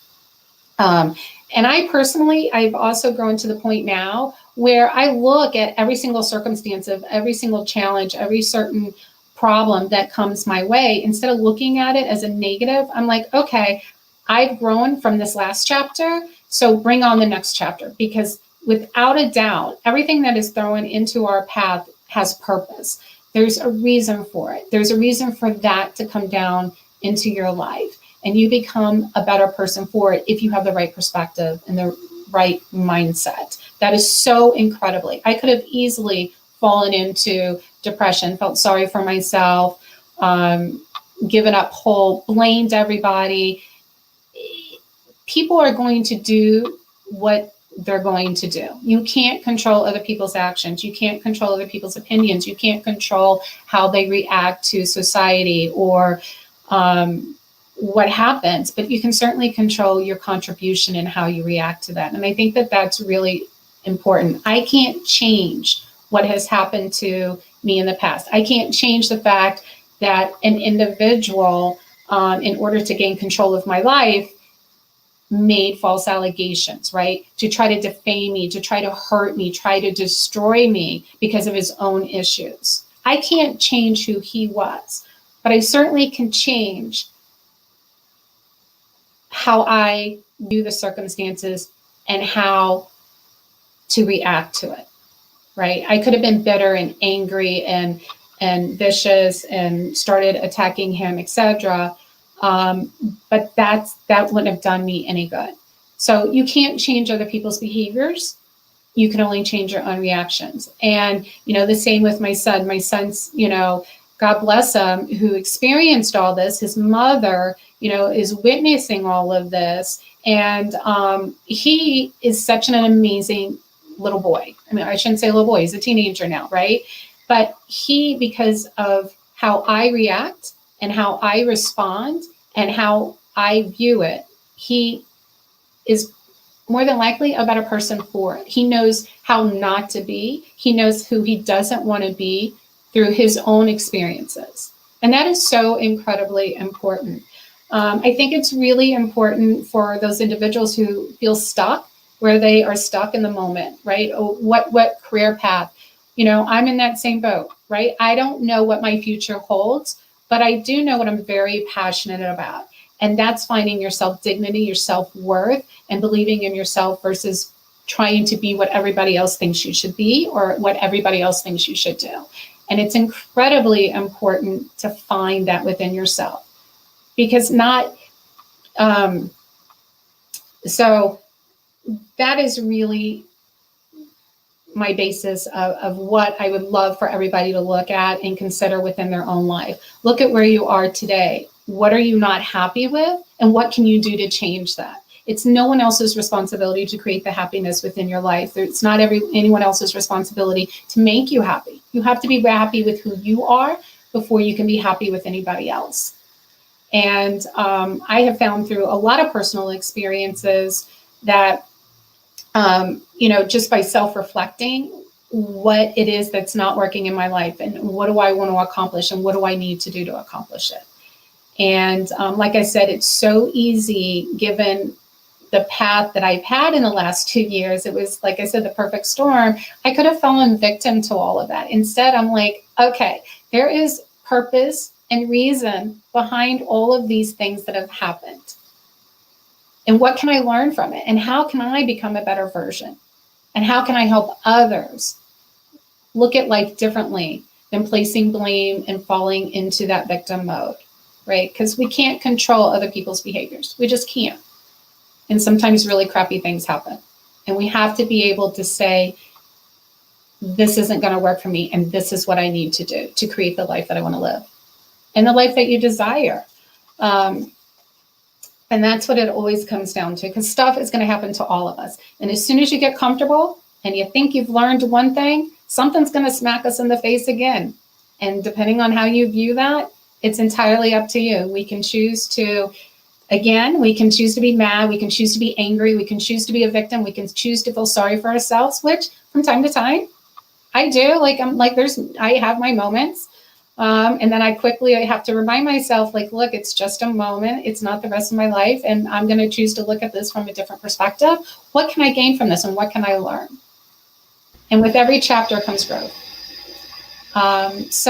And I personally, I've also grown to the point now where I look at every single circumstance of every single challenge, every certain problem that comes my way. Instead of looking at it as a negative, I'm like, okay, I've grown from this last chapter, so bring on the next chapter. Because without a doubt, everything that is thrown into our path has purpose. There's a reason for it. There's a reason for that to come down into your life. And you become a better person for it if you have the right perspective and the right mindset. That is so incredibly. I could have easily fallen into depression, felt sorry for myself, given up hope, blamed everybody. People are going to do what they're going to do. You can't control other people's actions. You can't control other people's opinions. You can't control how they react to society or what happens, but you can certainly control your contribution and how you react to that. And I think that that's really important. I can't change what has happened to me in the past. I can't change the fact that an individual, in order to gain control of my life, made false allegations, right? To try to defame me, to try to hurt me, try to destroy me because of his own issues. I can't change who he was, but I certainly can change how I view the circumstances and how to react to it, right? I could have been bitter and angry and vicious and started attacking him, etc. But that wouldn't have done me any good. So you can't change other people's behaviors. You can only change your own reactions. And, you know, the same with my son. My son's, you know, God bless him, who experienced all this. His mother, you know, is witnessing all of this. And he is such an amazing little boy. I mean, I shouldn't say little boy, he's a teenager now, right? But he, because of how I react and how I respond and how I view it, he is more than likely a better person for it. He knows how not to be. He knows who he doesn't want to be through his own experiences. And that is so incredibly important. I think it's really important for those individuals who feel stuck, where they are stuck in the moment, right? What career path? I'm in that same boat, right? I don't know what my future holds, but I do know what I'm very passionate about. And that's finding your self-dignity, your self-worth, and believing in yourself versus trying to be what everybody else thinks you should be or what everybody else thinks you should do. And it's incredibly important to find that within yourself, because so that is really my basis of what I would love for everybody to look at and consider within their own life. Look at where you are today. What are you not happy with? And what can you do to change that? It's no one else's responsibility to create the happiness within your life. It's not anyone else's responsibility to make you happy. You have to be happy with who you are before you can be happy with anybody else. And I have found through a lot of personal experiences that, just by self-reflecting what it is that's not working in my life and what do I want to accomplish and what do I need to do to accomplish it. And like I said, it's so easy given the path that I've had in the last 2 years. It was, like I said, the perfect storm. I could have fallen victim to all of that. Instead, I'm like, okay, there is purpose and reason behind all of these things that have happened. And what can I learn from it? And how can I become a better version? And how can I help others look at life differently than placing blame and falling into that victim mode, right? Because we can't control other people's behaviors. We just can't. And sometimes really crappy things happen. And we have to be able to say, this isn't going to work for me. And this is what I need to do to create the life that I want to live and the life that you desire. And that's what it always comes down to, because stuff is going to happen to all of us. And as soon as you get comfortable and you think you've learned one thing, something's going to smack us in the face again. And depending on how you view that, it's entirely up to you. We can choose to, we can choose to be mad. We can choose to be angry. We can choose to be a victim. We can choose to feel sorry for ourselves, which from time to time I do. I have my moments. And then I have to remind myself, look, it's just a moment. It's not the rest of my life. And I'm going to choose to look at this from a different perspective. What can I gain from this? And what can I learn? And with every chapter comes growth. That's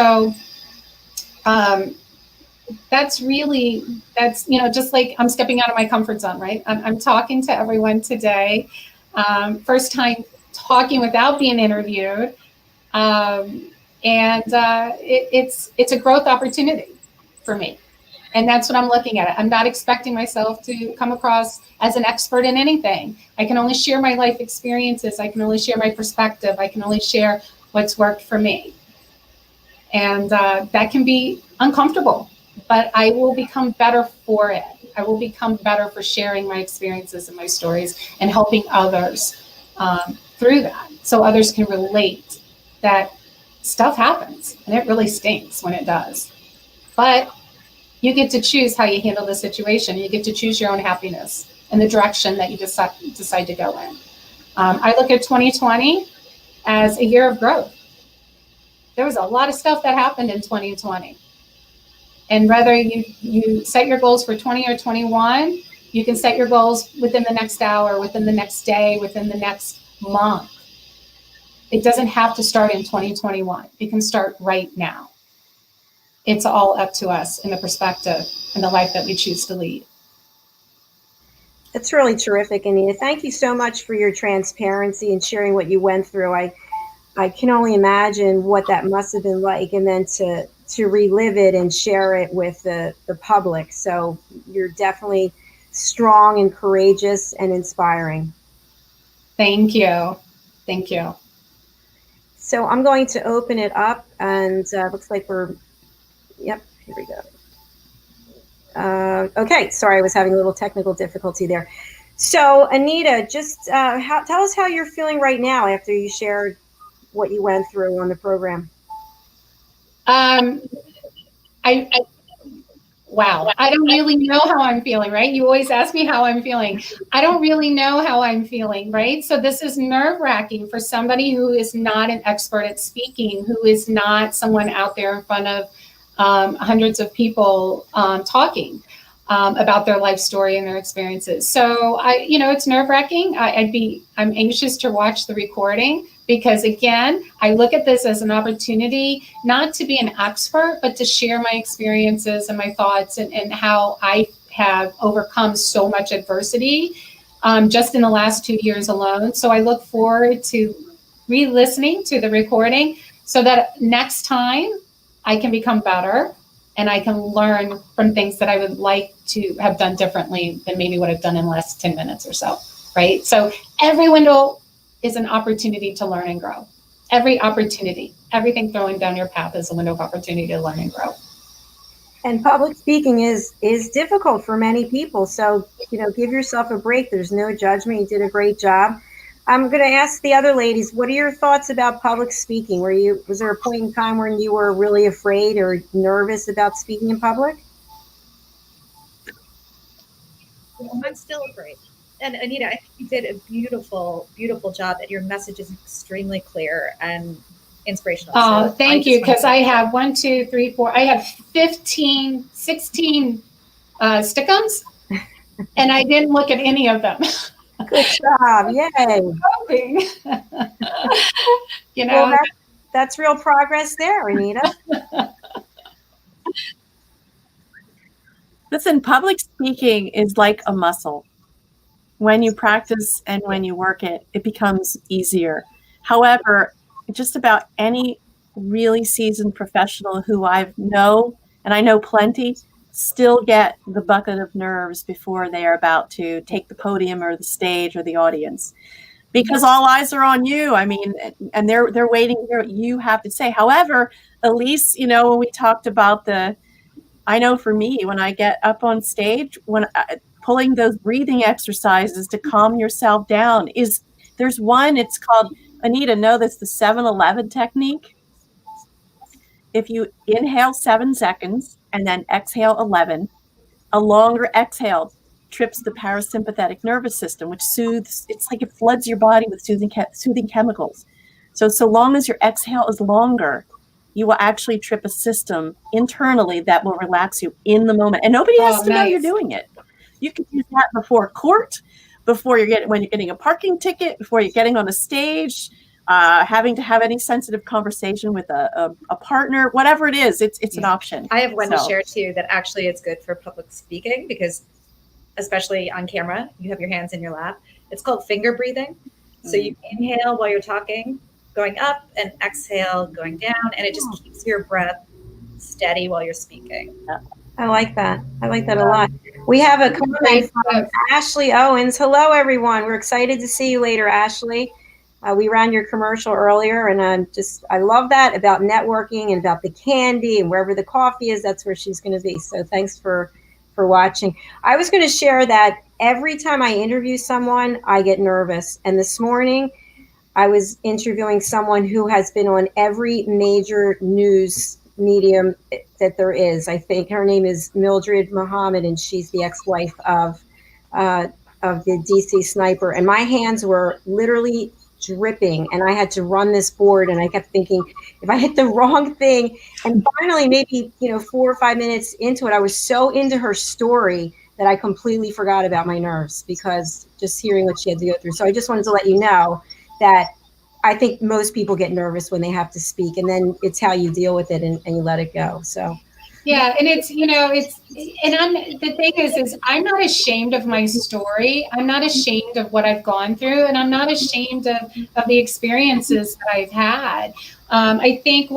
just like I'm stepping out of my comfort zone, right? I'm talking to everyone today. First time talking without being interviewed. It's a growth opportunity for me. And that's what I'm looking at. I'm not expecting myself to come across as an expert in anything. I can only share my life experiences. I can only share my perspective. I can only share what's worked for me. And that can be uncomfortable, but I will become better for it. I will become better for sharing my experiences and my stories and helping others through that, so others can relate that stuff happens and it really stinks when it does. But you get to choose how you handle the situation. You get to choose your own happiness and the direction that you decide to go in. I look at 2020 as a year of growth. There was a lot of stuff that happened in 2020. And whether you set your goals for 20 or 21, you can set your goals within the next hour, within the next day, within the next month. It doesn't have to start in 2021. It can start right now. It's all up to us in the perspective and the life that we choose to lead.
That's really terrific, Anita. Thank you so much for your transparency and sharing what you went through. I can only imagine what that must have been like, and then to relive it and share it with the public. So you're definitely strong and courageous and inspiring.
Thank you. Thank you.
So I'm going to open it up, and looks like here we go. Okay, sorry, I was having a little technical difficulty there. So Anita, just tell us how you're feeling right now after you shared what you went through on the program.
Wow, I don't really know how I'm feeling, right? You always ask me how I'm feeling. I don't really know how I'm feeling, right? So this is nerve-wracking for somebody who is not an expert at speaking, who is not someone out there in front of hundreds of people talking about their life story and their experiences. So it's nerve-wracking. I'm anxious to watch the recording because again, I look at this as an opportunity not to be an expert, but to share my experiences and my thoughts and how I have overcome so much adversity just in the last 2 years alone. So I look forward to re-listening to the recording so that next time I can become better and I can learn from things that I would like to have done differently than maybe what I've done in the last 10 minutes or so, right? So every window is an opportunity to learn and grow. Every opportunity, everything throwing down your path is a window of opportunity to learn and grow.
And public speaking is difficult for many people. So, give yourself a break. There's no judgment. You did a great job. I'm going to ask the other ladies, what are your thoughts about public speaking? Was there a point in time when you were really afraid or nervous about speaking in public?
I'm still afraid. And Anita, I think you did a beautiful, beautiful job, and your message is extremely clear and inspirational.
Oh,
So
thank you. Because I have 1, 2, 3, 4, I have 15, 16 stick-ons, and I didn't look at any of them.
Good job. Yay. Well, that's real progress there, Anita.
Listen, public speaking is like a muscle. When you practice and when you work it, it becomes easier. However, just about any really seasoned professional who I know, and I know plenty, still get the bucket of nerves before they are about to take the podium or the stage or the audience, because all eyes are on you. I mean, and they're waiting to hear what you have to say. However, Elise, when we talked about I know for me, when I get up on stage, pulling those breathing exercises to calm yourself down there's one, it's called, Anita, know this, the 7-11 technique. If you inhale 7 seconds and then exhale 11, a longer exhale trips the parasympathetic nervous system, which soothes, it's like it floods your body with soothing chemicals. So long as your exhale is longer, you will actually trip a system internally that will relax you in the moment. And nobody has to know you're doing it. You can use that before court, when you're getting a parking ticket, before you're getting on a stage, having to have any sensitive conversation with a partner, whatever it is, it's an option.
I have one to share too that actually is good for public speaking, because especially on camera, you have your hands in your lap. It's called finger breathing. So you inhale while you're talking, going up, and exhale, going down, and it just keeps your breath steady while you're speaking.
I like that. I like that a lot. We have a comment from Ashley Owens. Hello, everyone. We're excited to see you later, Ashley. We ran your commercial earlier, and I love that about networking and about the candy, and wherever the coffee is, that's where she's going to be. So thanks for watching. I was going to share that every time I interview someone, I get nervous. And this morning, I was interviewing someone who has been on every major news medium that there is. I think her name is Mildred Muhammad, and she's the ex-wife of the DC sniper. And my hands were literally dripping, and I had to run this board, and I kept thinking, if I hit the wrong thing. And finally, maybe 4 or 5 minutes into it, I was so into her story that I completely forgot about my nerves, because just hearing what she had to go through. So I just wanted to let you know that I think most people get nervous when they have to speak, and then it's how you deal with it and you let it go. So
yeah, and the thing is I'm not ashamed of my story. I'm not ashamed of what I've gone through, and I'm not ashamed of the experiences that I've had. I think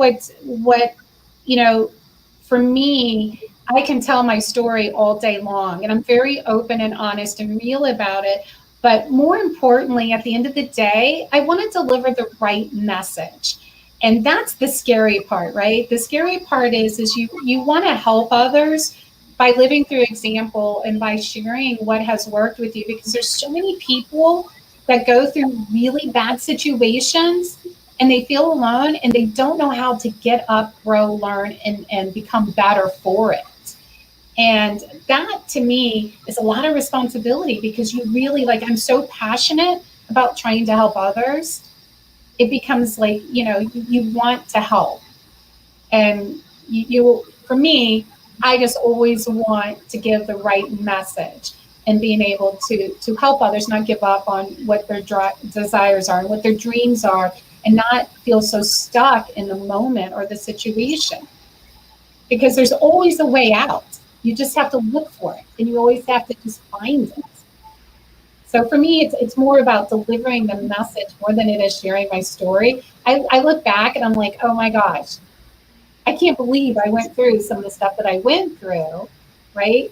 for me, I can tell my story all day long, and I'm very open and honest and real about it. But more importantly, at the end of the day, I want to deliver the right message. And that's the scary part, right? The scary part is you want to help others by living through example and by sharing what has worked with you, because there's so many people that go through really bad situations and they feel alone and they don't know how to get up, grow, learn, and become better for it. And that, to me, is a lot of responsibility, because you really, I'm so passionate about trying to help others. It becomes like, you want to help. And for me, I just always want to give the right message. and being able to help others not give up on what their desires are and what their dreams are, and not feel so stuck in the moment or the situation. Because there's always a way out. You just have to look for it, and you always have to just find it. So for me, it's more about delivering the message more than it is sharing my story. I look back and I'm like, oh my gosh, I can't believe I went through some of the stuff that I went through, right?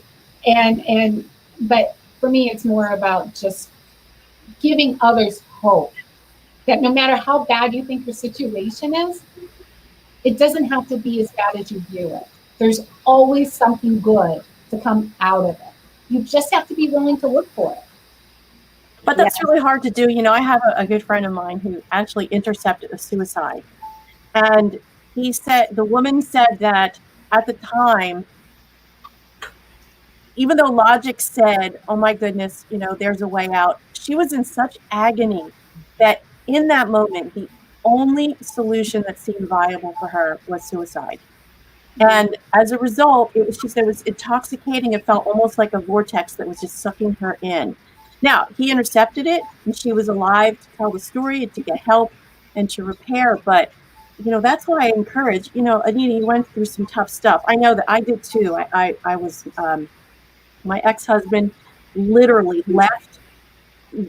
But for me, it's more about just giving others hope that no matter how bad you think your situation is, it doesn't have to be as bad as you view it. There's always something good to come out of it. You just have to be willing to look for it.
But that's really hard to do. You know, I have a good friend of mine who actually intercepted a suicide. And the woman said that at the time, even though logic said, oh my goodness, you know, there's a way out, she was in such agony that in that moment, the only solution that seemed viable for her was suicide. And as a result, she said it was intoxicating. It felt almost like a vortex that was just sucking her in. Now, he intercepted it, and she was alive to tell the story and to get help and to repair. But, you know, that's what I encourage. You know, Anita, you went through some tough stuff. I know that I did too. I was, my ex-husband literally left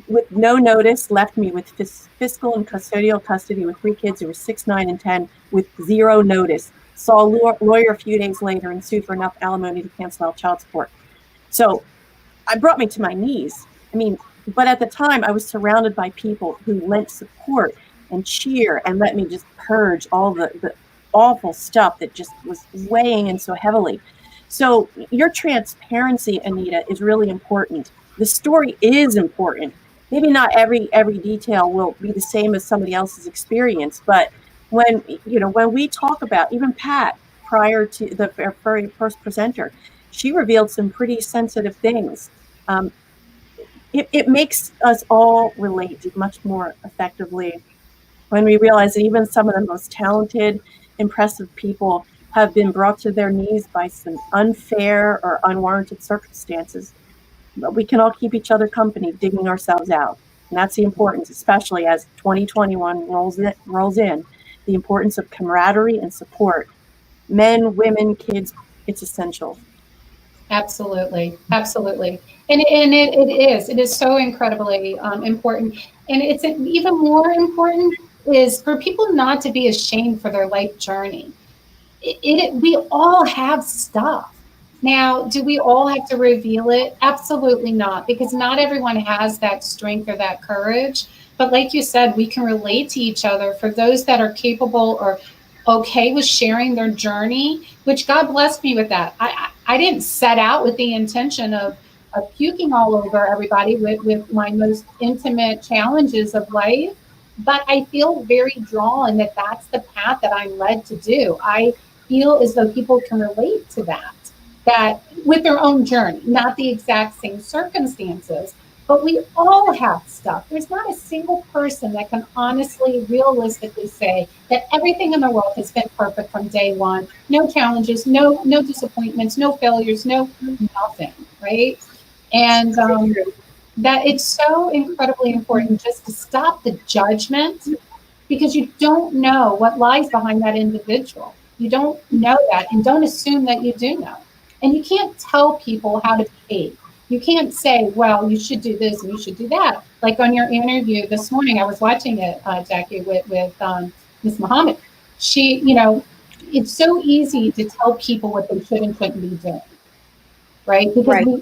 with no notice, left me with fiscal and custodial custody with 3 kids who were 6, 9, and 10 with 0 notice. Saw a lawyer a few days later and sued for enough alimony to cancel out child support. So it brought me to my knees. I mean, but at the time I was surrounded by people who lent support and cheer and let me just purge all the awful stuff that just was weighing in so heavily. So your transparency, Anita, is really important. The story is important. Maybe not every detail will be the same as somebody else's experience, but when we talk about, even Pat, prior to the very first presenter, she revealed some pretty sensitive things. It makes us all relate much more effectively when we realize that even some of the most talented, impressive people have been brought to their knees by some unfair or unwarranted circumstances. But we can all keep each other company, digging ourselves out. And that's the importance, especially as 2021 rolls in, the importance of camaraderie and support. Men, women, kids, it's essential.
Absolutely. Absolutely. And it is so incredibly important. And it's even more important is for people not to be ashamed for their life journey. We all have stuff. Now, do we all have to reveal it? Absolutely not, because not everyone has that strength or that courage. But like you said, we can relate to each other. For those that are capable or okay with sharing their journey, which God blessed me with that. I didn't set out with the intention of puking all over everybody with my most intimate challenges of life, but I feel very drawn that that's the path that I'm led to do. I feel as though people can relate to that with their own journey, not the exact same circumstances, but we all have stuff. There's not a single person that can honestly, realistically say that everything in the world has been perfect from day one. No challenges, no disappointments, no failures, nothing, right? And that it's so incredibly important just to stop the judgment, because you don't know what lies behind that individual. You don't know that, and don't assume that you do know. And you can't tell people how to behave. You can't say, well, you should do this and you should do that. Like on your interview this morning, I was watching it, Jackie, with Ms. Muhammad. She, it's so easy to tell people what they should and shouldn't be doing, right? Because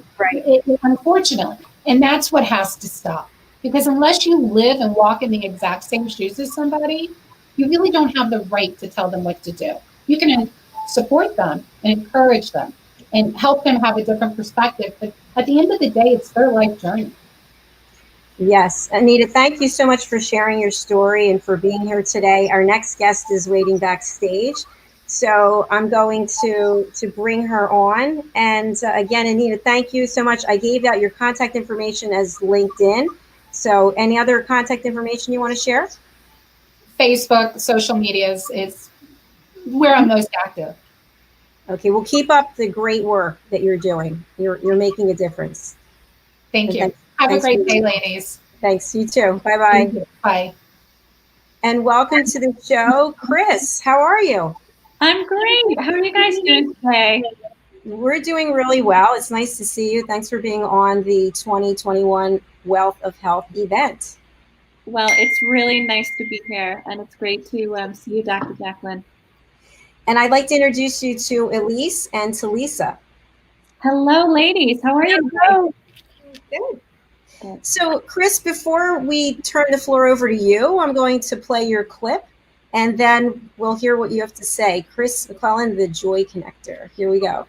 unfortunately, and that's what has to stop. Because unless you live and walk in the exact same shoes as somebody, you really don't have the right to tell them what to do. You can support them and encourage them and help them have a different perspective. But at the end of the day, it's their life journey.
Yes. Anita, thank you so much for sharing your story and for being here today. Our next guest is waiting backstage. So I'm going to bring her on. And again, Anita, thank you so much. I gave out your contact information as LinkedIn. So any other contact information you want to share?
Facebook, social media is where I'm most active.
Okay, well, keep up the great work that you're doing. You're making a difference.
Thank
And
you. Have a
thanks
great
for-
day, ladies.
Thanks, you too. Bye-bye.
Thank you. Bye.
And welcome to the show, Chris. How are you?
I'm great. How are you guys doing today?
We're doing really well. It's nice to see you. Thanks for being on the 2021 Wealth of Health event.
Well, it's really nice to be here, and it's great to see you, Dr. Jacalyn.
And I'd like to introduce you to Elise and to Lisa.
Hello, ladies. How are you?
Good. So, Chris, before we turn the floor over to you, I'm going to play your clip, and then we'll hear what you have to say. Chris McClellan, the Joy Connector. Here we go.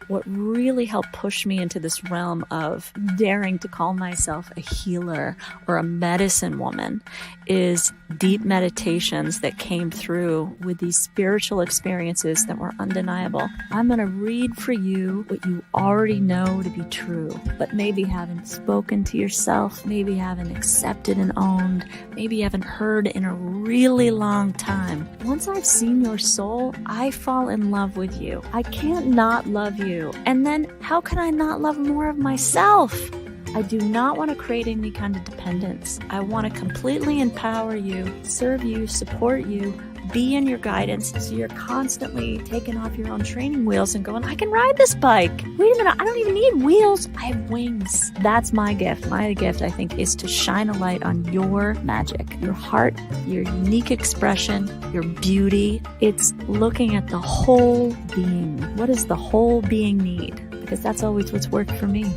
What really helped push me into this realm of daring to call myself a healer or a medicine woman is deep meditations that came through with these spiritual experiences that were undeniable. I'm going to read for you what you already know to be true, but maybe haven't spoken to yourself, maybe haven't accepted and owned, maybe haven't heard in a really long time. Once I've seen your soul, I fall in love with you. I can't not love you. And then how can I not love more of myself? I do not want to create any kind of dependence. I want to completely empower you, serve you, support you, be in your guidance so you're constantly taking off your own training wheels and going, I can ride this bike. Wait a minute, I don't even need wheels. I have wings. That's my gift. My gift, I think, is to shine a light on your magic, your heart, your unique expression, your beauty. It's looking at the whole being. What does the whole being need? Because that's always what's worked for me.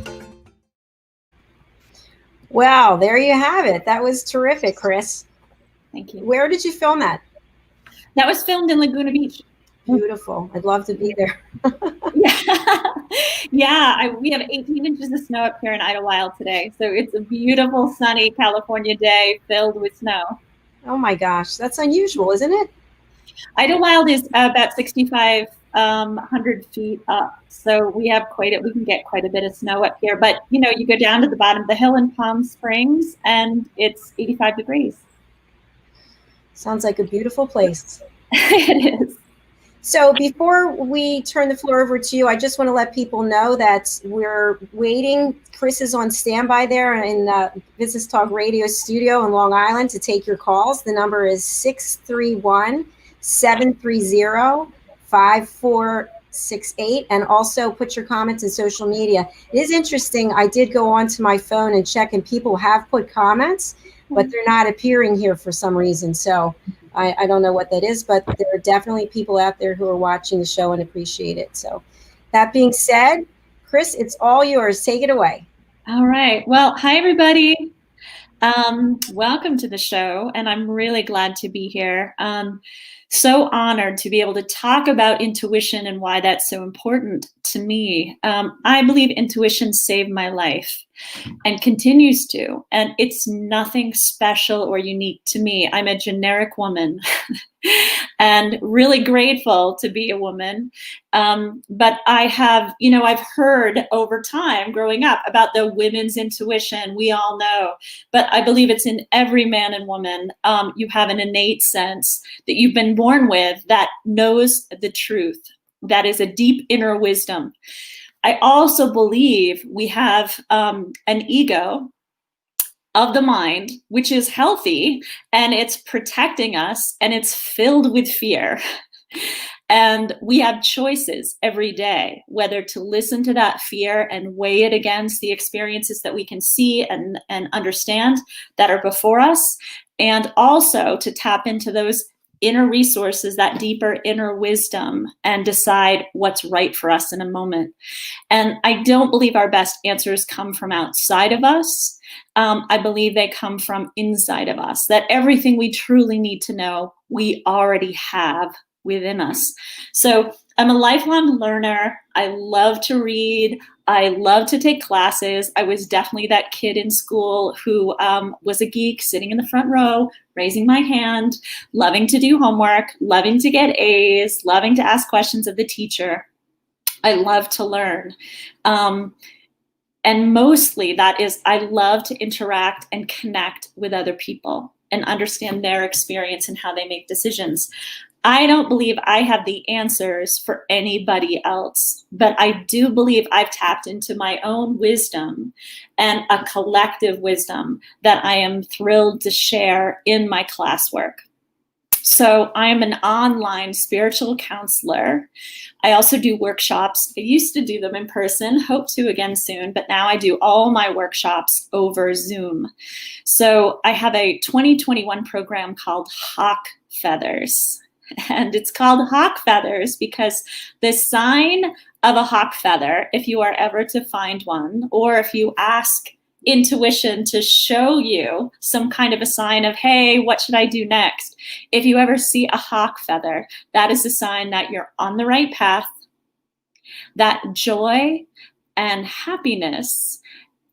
Wow, there you have it. That was terrific, Chris.
Thank you.
Where did you film that?
That was filmed in Laguna Beach.
Beautiful. I'd love to be there.
Yeah, we have 18 inches of snow up here in Idlewild today. So it's a beautiful, sunny California day filled with snow.
Oh my gosh, that's unusual, isn't it?
Idlewild is about 6,500 feet up. So we can get quite a bit of snow up here. But, you know, you go down to the bottom of the hill in Palm Springs and it's 85 degrees.
Sounds like a beautiful place.
It is.
So before we turn the floor over to you, I just want to let people know that we're waiting. Chris is on standby there in Business Talk Radio studio in Long Island to take your calls. The number is 631-730-5468. And also put your comments in social media. It is interesting. I did go onto my phone and check, and people have put comments, but they're not appearing here for some reason. So I don't know what that is, but there are definitely people out there who are watching the show and appreciate it. So that being said, Chris, it's all yours. Take it away.
All right. Well, hi, everybody. Welcome to the show, and I'm really glad to be here. So honored to be able to talk about intuition and why that's so important to me. I believe intuition saved my life and continues to, and it's nothing special or unique to me. I'm a generic woman and really grateful to be a woman. But I have, I've heard over time growing up about the women's intuition. We all know, but I believe it's in every man and woman. You have an innate sense that you've been born with that knows the truth. That is a deep inner wisdom. I also believe we have an ego of the mind, which is healthy, and it's protecting us, and it's filled with fear. And we have choices every day, whether to listen to that fear and weigh it against the experiences that we can see and understand that are before us, and also to tap into those inner resources, that deeper inner wisdom, and decide what's right for us in a moment. And I don't believe our best answers come from outside of us. I believe they come from inside of us, that everything we truly need to know, we already have within us. So I'm a lifelong learner. I love to read. I love to take classes. I was definitely that kid in school who was a geek, sitting in the front row, raising my hand, loving to do homework, loving to get A's, loving to ask questions of the teacher. I love to learn. And mostly that is, I love to interact and connect with other people and understand their experience and how they make decisions. I don't believe I have the answers for anybody else, but I do believe I've tapped into my own wisdom and a collective wisdom that I am thrilled to share in my classwork. So I'm an online spiritual counselor. I also do workshops. I used to do them in person, hope to again soon, but now I do all my workshops over Zoom. So I have a 2021 program called Hawk Feathers. And it's called Hawk Feathers because the sign of a hawk feather, if you are ever to find one, or if you ask intuition to show you some kind of a sign of, hey, what should I do next? If you ever see a hawk feather, that is a sign that you're on the right path, that joy and happiness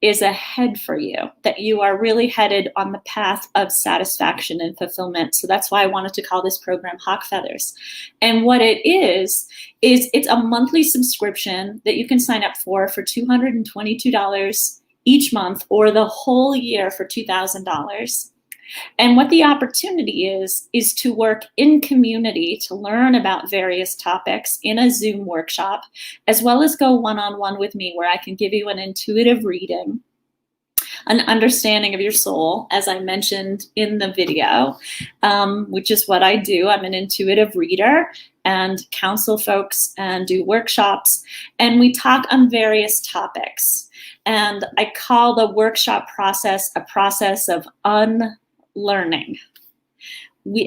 is ahead for you, that you are really headed on the path of satisfaction and fulfillment. So that's why I wanted to call this program Hawk Feathers. And what it is it's a monthly subscription that you can sign up for $222 each month, or the whole year for $2,000. And what the opportunity is to work in community to learn about various topics in a Zoom workshop, as well as go one-on-one with me, where I can give you an intuitive reading, an understanding of your soul, as I mentioned in the video, which is what I do. I'm an intuitive reader and counsel folks and do workshops. And we talk on various topics. And I call the workshop process a process of unlearning.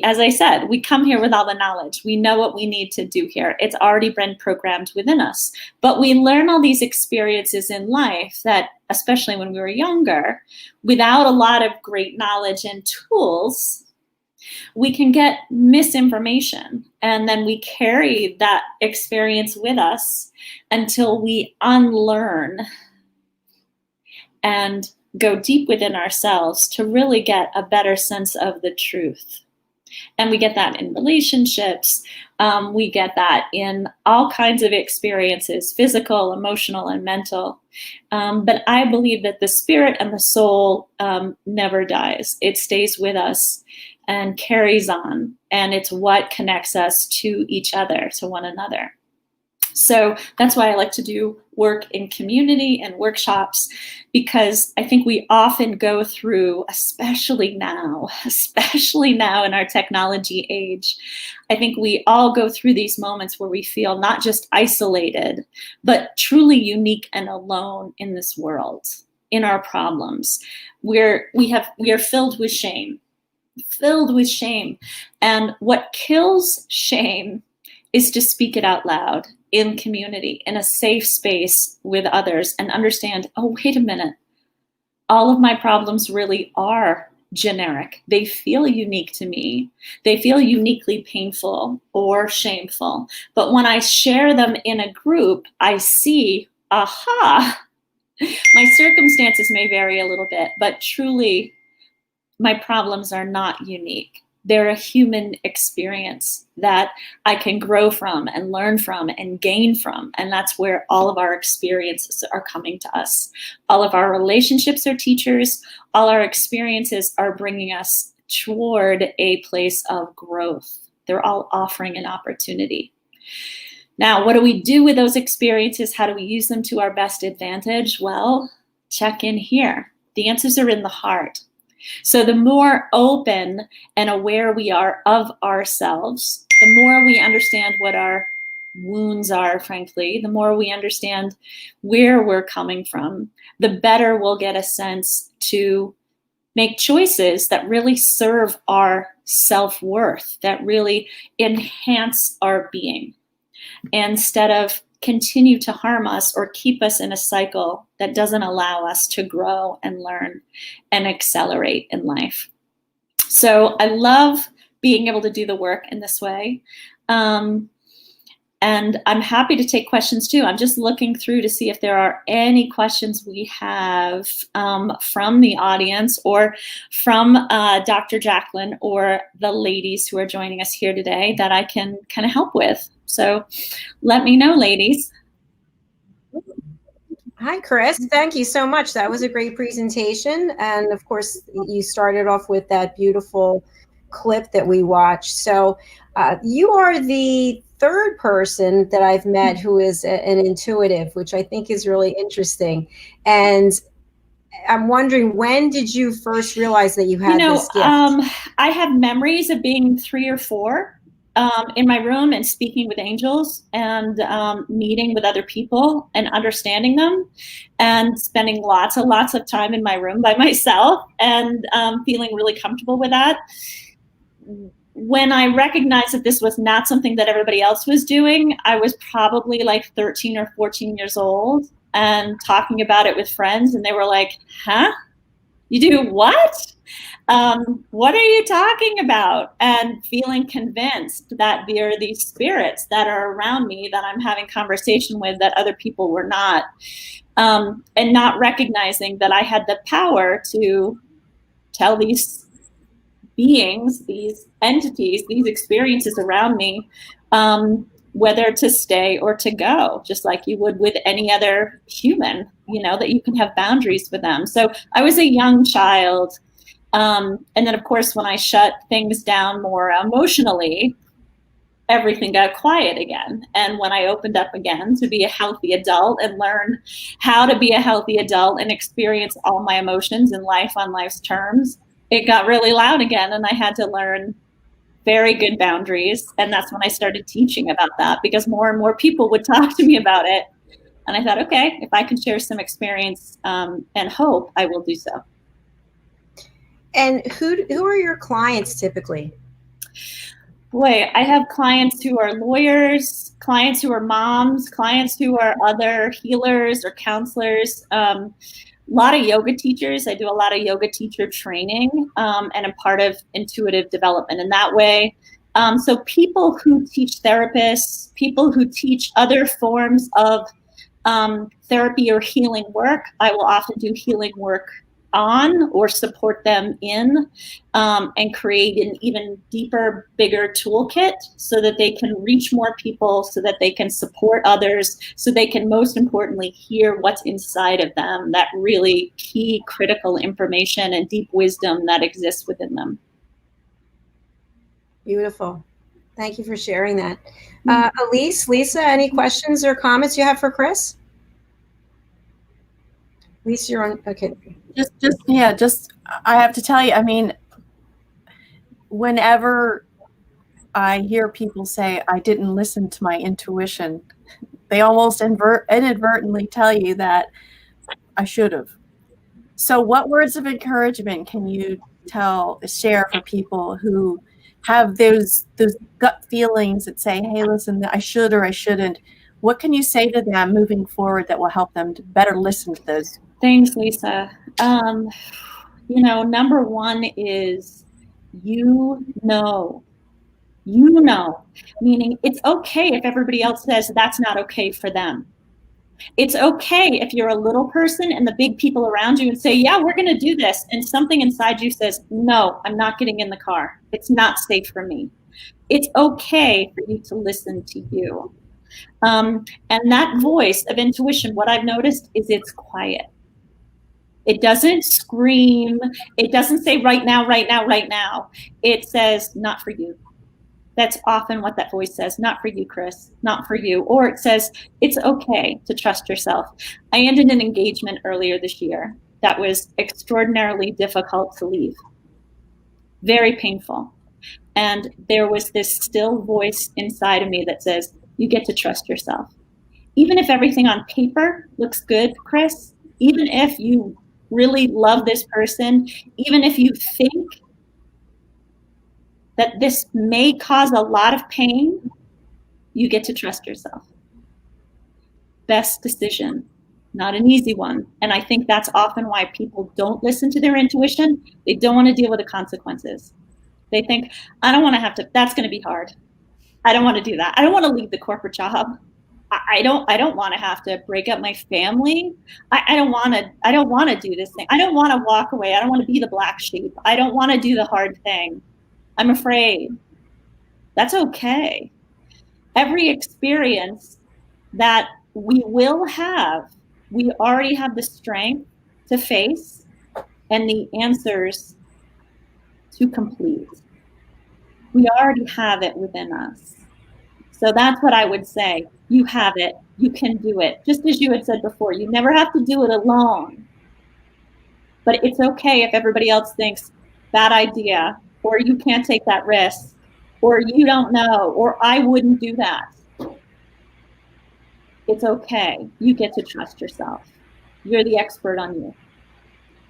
As I said, we come here with all the knowledge. We know what we need to do here. It's already been programmed within us. But we learn all these experiences in life that, especially when we were younger, without a lot of great knowledge and tools, we can get misinformation. And then we carry that experience with us until we unlearn and go deep within ourselves to really get a better sense of the truth. And we get that in relationships. We get that in all kinds of experiences, physical, emotional, and mental. But I believe that the spirit and the soul never dies. It stays with us and carries on. And it's what connects us to each other, to one another. So that's why I like to do work in community and workshops, because I think we often go through, especially now in our technology age, I think we all go through these moments where we feel not just isolated, but truly unique and alone in this world, in our problems. We are filled with shame. And what kills shame is to speak it out loud in community, in a safe space with others, and understand, oh, wait a minute, all of my problems really are generic. They feel unique to me. They feel uniquely painful or shameful. But when I share them in a group, I see, aha, my circumstances may vary a little bit, but truly my problems are not unique. They're a human experience that I can grow from and learn from and gain from. And that's where all of our experiences are coming to us. All of our relationships are teachers. All our experiences are bringing us toward a place of growth. They're all offering an opportunity. Now, what do we do with those experiences? How do we use them to our best advantage? Well, check in here. The answers are in the heart. So the more open and aware we are of ourselves, the more we understand what our wounds are, frankly, the more we understand where we're coming from, the better we'll get a sense to make choices that really serve our self-worth, that really enhance our being, instead of continue to harm us or keep us in a cycle that doesn't allow us to grow and learn and accelerate in life. So I love being able to do the work in this way. And I'm happy to take questions too. I'm just looking through to see if there are any questions we have from the audience or from Dr. Jacalyn or the ladies who are joining us here today that I can kind of help with. So let me know, ladies.
Hi, Chris. Thank you so much. That was a great presentation. And of course, you started off with that beautiful clip that we watched. So you are the third person that I've met who is an intuitive, which I think is really interesting. And I'm wondering, when did you first realize that you had this gift?
I have memories of being 3 or 4 in my room and speaking with angels and meeting with other people and understanding them and spending lots of time in my room by myself and feeling really comfortable with that. When I recognized that this was not something that everybody else was doing, I was probably like 13 or 14 years old and talking about it with friends, and they were like, huh? You do what? What are you talking about? And feeling convinced that there are these spirits that are around me that I'm having conversation with that other people were not, and not recognizing that I had the power to tell these beings, these entities, these experiences around me, whether to stay or to go, just like you would with any other human, that you can have boundaries with them. So I was a young child. And then, of course, when I shut things down more emotionally, everything got quiet again. And when I opened up again to be a healthy adult and learn how to be a healthy adult and experience all my emotions in life on life's terms, it got really loud again. And I had to learn very good boundaries. And that's when I started teaching about that, because more and more people would talk to me about it. And I thought, okay, if I can share some experience and hope, I will do so.
And who are your clients typically?
Boy, I have clients who are lawyers, clients who are moms, clients who are other healers or counselors, a lot of yoga teachers. I do a lot of yoga teacher training, and I'm part of intuitive development in that way. So people who teach therapists, people who teach other forms of therapy or healing work, I will often do healing work on or support them in, and create an even deeper, bigger toolkit so that they can reach more people, so that they can support others, so they can, most importantly, hear what's inside of them, that really key critical information and deep wisdom that exists within them.
Beautiful. Thank you for sharing that. Elise, Lisa, any questions or comments you have for Chris? Lisa, you're on. Okay.
I have to tell you, I mean, whenever I hear people say I didn't listen to my intuition, they almost inadvertently tell you that I should have. So what words of encouragement can you share for people who have those gut feelings that say, hey, listen, I should or I shouldn't? What can you say to them moving forward that will help them to better listen to those?
Thanks, Lisa. Number one is, meaning it's okay if everybody else says that's not okay for them. It's okay if you're a little person and the big people around you and say, yeah, we're going to do this. And something inside you says, no, I'm not getting in the car. It's not safe for me. It's okay for you to listen to you. And that voice of intuition, what I've noticed is it's quiet. It doesn't scream. It doesn't say right now, right now, right now. It says, not for you. That's often what that voice says. Not for you, Chris. Not for you. Or it says, it's okay to trust yourself. I ended an engagement earlier this year that was extraordinarily difficult to leave. Very painful. And there was this still voice inside of me that says, you get to trust yourself. Even if everything on paper looks good, Chris, even if you really love this person, even if you think that this may cause a lot of pain, you get to trust yourself. Best decision, not an easy one. And I think that's often why people don't listen to their intuition. They don't want to deal with the consequences. They think, I don't want to have to, that's going to be hard. I don't want to do that. I don't want to leave the corporate job. I don't want to have to break up my family. I don't want to do this thing. I don't want to walk away. I don't want to be the black sheep. I don't want to do the hard thing. I'm afraid. That's okay. Every experience that we will have, we already have the strength to face and the answers to complete. We already have it within us. So that's what I would say. You have it. You can do it. Just as you had said before, you never have to do it alone. But it's okay if everybody else thinks bad idea, or you can't take that risk, or you don't know, or I wouldn't do that. It's okay. You get to trust yourself. You're the expert on you.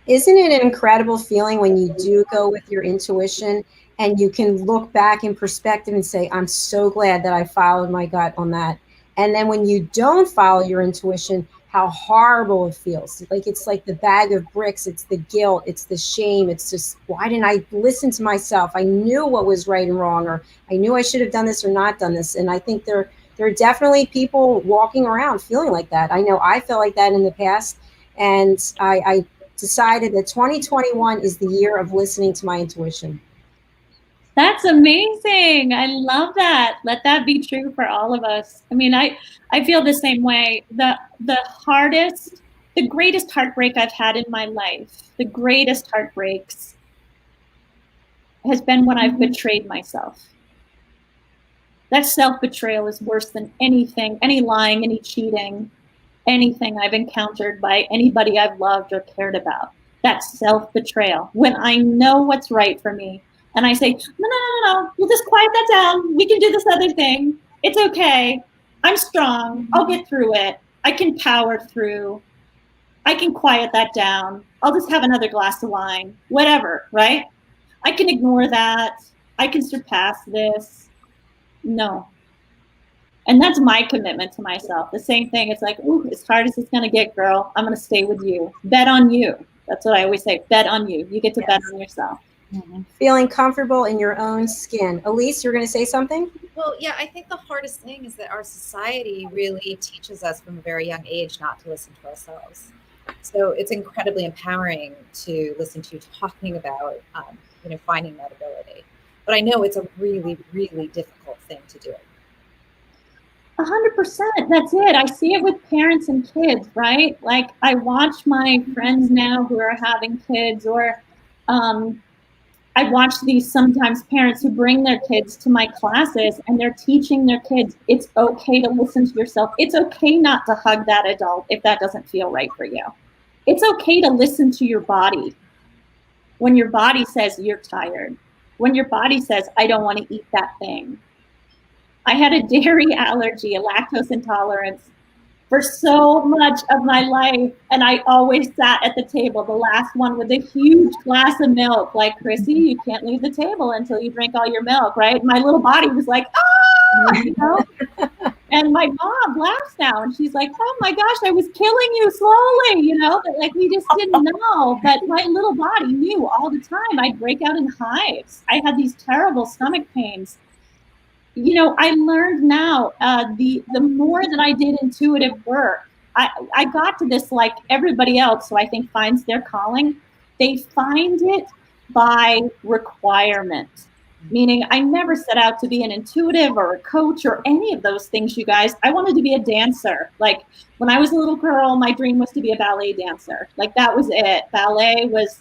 Isn't it an incredible feeling when you do go with your intuition and you can look back in perspective and say, I'm so glad that I followed my gut on that. And then when you don't follow your intuition, how horrible it feels. Like it's like the bag of bricks. It's the guilt. It's the shame. It's just, why didn't I listen to myself? I knew what was right and wrong, or I knew I should have done this or not done this. And I think there are definitely people walking around feeling like that. I know I felt like that in the past. And I decided that 2021 is the year of listening to my intuition.
That's amazing. I love that. Let that be true for all of us. I mean, I feel the same way. The greatest heartbreak I've had in my life, the greatest heartbreaks has been when I've betrayed myself. That self-betrayal is worse than anything, any lying, any cheating, anything I've encountered by anybody I've loved or cared about. That's self-betrayal. When I know what's right for me, and I say, no, we'll just quiet that down. We can do this other thing. It's okay. I'm strong. I'll get through it. I can power through. I can quiet that down. I'll just have another glass of wine, whatever, right? I can ignore that. I can surpass this. No. And that's my commitment to myself. The same thing. It's like, ooh, as hard as it's going to get, girl, I'm going to stay with you. Bet on you. That's what I always say. Bet on you. You get to bet on yourself.
Mm-hmm. Feeling comfortable in your own skin. Elise, you're going to say something?
Well, yeah, I think the hardest thing is that our society really teaches us from a very young age not to listen to ourselves. So it's incredibly empowering to listen to you talking about, finding that ability. But I know it's a really, really difficult thing to do.
100%. That's it. I see it with parents and kids, right? Like I watch my friends now who are having kids, or I watch these sometimes parents who bring their kids to my classes and they're teaching their kids, it's okay to listen to yourself. It's okay not to hug that adult if that doesn't feel right for you. It's okay to listen to your body. When your body says you're tired, when your body says, I don't want to eat that thing. I had a dairy allergy, a lactose intolerance for so much of my life. And I always sat at the table, the last one with a huge glass of milk, like, Chrissy, you can't leave the table until you drink all your milk, right? My little body was like, you know? And my mom laughs now and she's like, oh my gosh, I was killing you slowly, but like we just didn't know. But my little body knew all the time. I'd break out in hives. I had these terrible stomach pains. I learned now, the more that I did intuitive work, I got to this like everybody else who I think finds their calling. They find it by requirement, meaning I never set out to be an intuitive or a coach or any of those things, you guys. I wanted to be a dancer. Like when I was a little girl, my dream was to be a ballet dancer. Like that was it. Ballet was,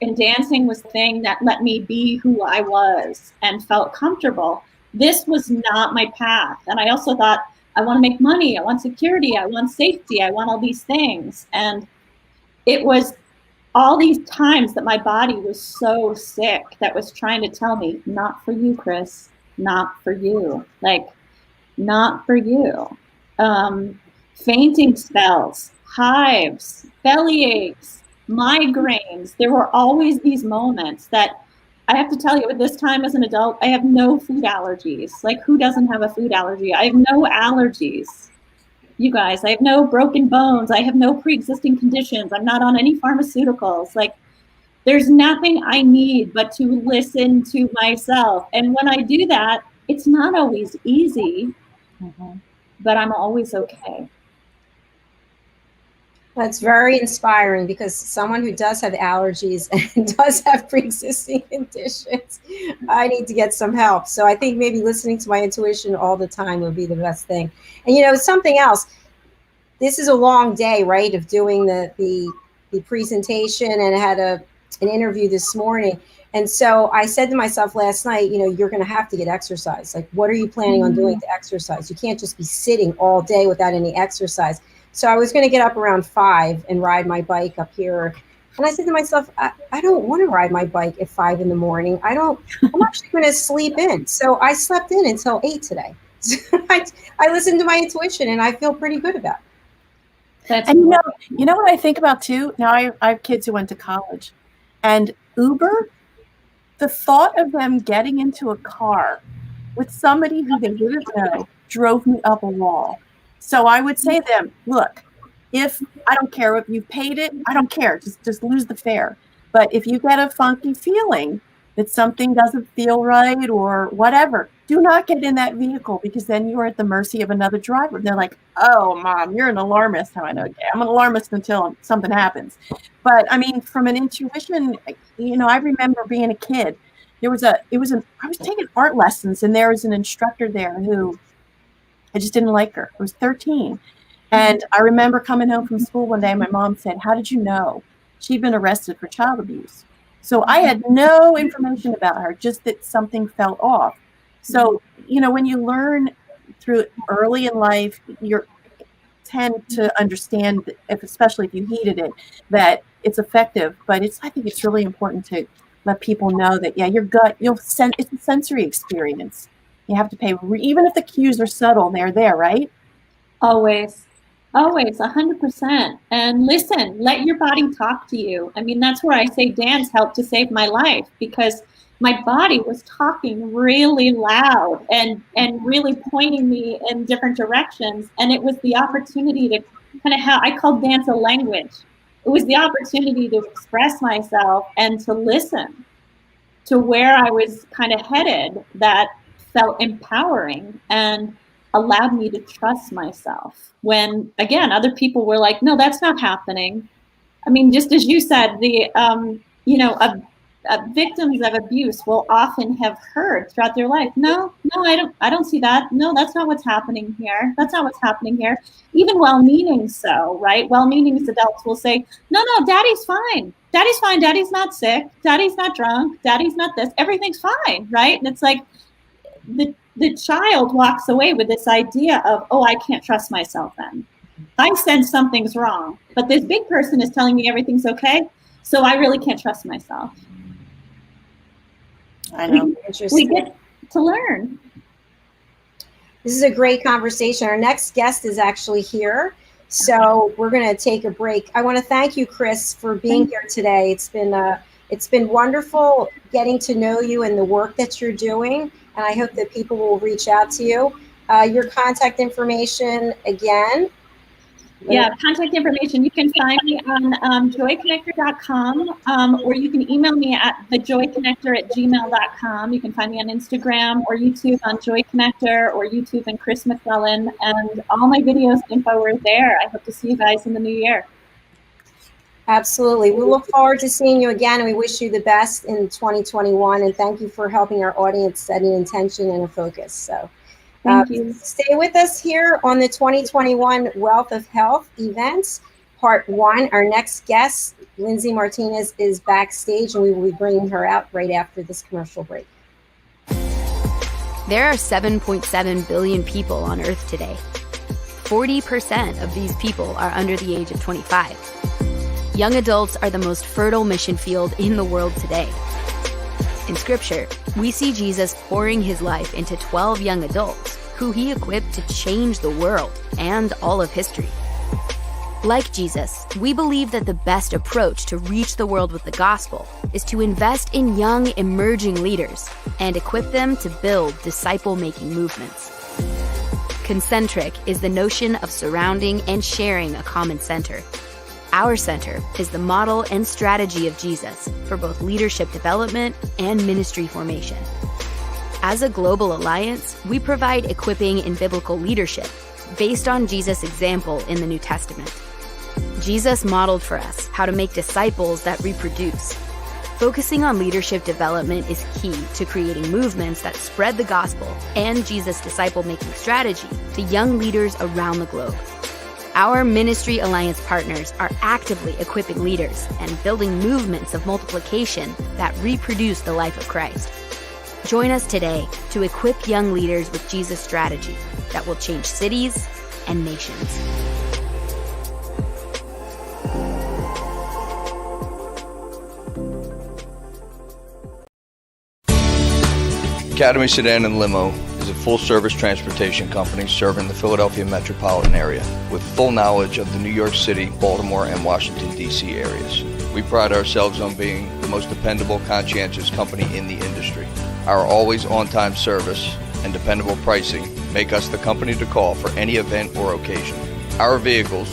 and dancing was the thing that let me be who I was and felt comfortable. This was not my path. And I also thought, I want to make money. I want security. I want safety. I want all these things. And it was all these times that my body was so sick that was trying to tell me, not for you, Chris, not for you. Like, not for you. Fainting spells, hives, belly aches, migraines. There were always these moments that I have to tell you, at this time as an adult, I have no food allergies. Like, who doesn't have a food allergy? I have no allergies. You guys, I have no broken bones. I have no pre-existing conditions. I'm not on any pharmaceuticals. Like, there's nothing I need but to listen to myself. And when I do that, it's not always easy, but I'm always okay.
That's very inspiring, because someone who does have allergies and does have pre-existing conditions, I need to get some help. So I think maybe listening to my intuition all the time would be the best thing. And something else, this is a long day, right, of doing the presentation, and I had interview this morning. And so I said to myself last night, you're going to have to get exercise. Like, what are you planning on doing to exercise? You can't just be sitting all day without any exercise. So I was going to get up around 5 and ride my bike up here. And I said to myself, I don't want to ride my bike at 5 in the morning. I'm actually going to sleep in. So I slept in until 8 today. I listened to my intuition and I feel pretty good about it.
And you know what I think about too? Now I have kids who went to college, and Uber, the thought of them getting into a car with somebody who they didn't know drove me up a wall. So I would say to them, look, if I don't care if you paid it, I don't care. Just lose the fare. But if you get a funky feeling that something doesn't feel right or whatever, do not get in that vehicle, because then you're at the mercy of another driver. They're like, oh, Mom, you're an alarmist. How I know? Yeah, I'm an alarmist until something happens. But I mean, from an intuition, I remember being a kid. I was taking art lessons, and there was an instructor there who I just didn't like her. I was 13. And I remember coming home from school one day, my mom said, how did you know? She'd been arrested for child abuse. So I had no information about her, just that something felt off. So, when you learn through early in life, you tend to understand, especially if you heeded it, that it's effective. But I think it's really important to let people know that, your gut, it's a sensory experience. You have to pay, even if the cues are subtle, they're there, right?
Always, 100%. And listen, let your body talk to you. I mean, that's where I say dance helped to save my life, because my body was talking really loud and really pointing me in different directions. And it was the opportunity to kind of I call dance a language. It was the opportunity to express myself and to listen to where I was kind of headed, that felt empowering and allowed me to trust myself. When, again, other people were like, no, that's not happening. I mean, just as you said, victims of abuse will often have heard throughout their life, no, I don't see that. No, that's not what's happening here. That's not what's happening here. Even well-meaning right? Well-meaning adults will say, no, daddy's fine. Daddy's fine. Daddy's not sick. Daddy's not drunk. Daddy's not this. Everything's fine, right? And it's like the child walks away with this idea of, oh, I can't trust myself then. I sense something's wrong, but this big person is telling me everything's okay, so I really can't trust myself.
I know.
We get to learn.
This is a great conversation. Our next guest is actually here, so we're going to take a break. I want to thank you, Chris, for being here today. It's been wonderful getting to know you and the work that you're doing, and I hope that people will reach out to you. Your contact information again.
Yeah, contact information. You can find me on joyconnector.com, or you can email me at thejoyconnector@gmail.com. You can find me on Instagram or YouTube on Joy Connector, or YouTube and Chris McClellan, and all my videos and info are there. I hope to see you guys in the new year.
Absolutely. We look forward to seeing you again, and we wish you the best in 2021. And thank you for helping our audience set an intention and a focus. So
thank you.
Stay with us here on the 2021 Wealth of Health events, part 1. Our next guest, Linzi Martinez, is backstage, and we will be bringing her out right after this commercial break.
There are 7.7 billion people on Earth today. 40% of these people are under the age of 25. Young adults are the most fertile mission field in the world today. In Scripture, we see Jesus pouring his life into 12 young adults who he equipped to change the world and all of history. Like Jesus, we believe that the best approach to reach the world with the gospel is to invest in young, emerging leaders and equip them to build disciple-making movements. Concentric is the notion of surrounding and sharing a common center. Our center is the model and strategy of Jesus for both leadership development and ministry formation. As a global alliance, we provide equipping in biblical leadership based on Jesus' example in the New Testament. Jesus modeled for us how to make disciples that reproduce. Focusing on leadership development is key to creating movements that spread the gospel and Jesus' disciple-making strategy to young leaders around the globe. Our Ministry Alliance partners are actively equipping leaders and building movements of multiplication that reproduce the life of Christ. Join us today to equip young leaders with Jesus' strategy that will change cities and nations.
Academy Sedan and Limo is a full-service transportation company serving the Philadelphia metropolitan area with full knowledge of the New York City, Baltimore, and Washington, D.C. areas. We pride ourselves on being the most dependable, conscientious company in the industry. Our always on-time service and dependable pricing make us the company to call for any event or occasion. Our vehicles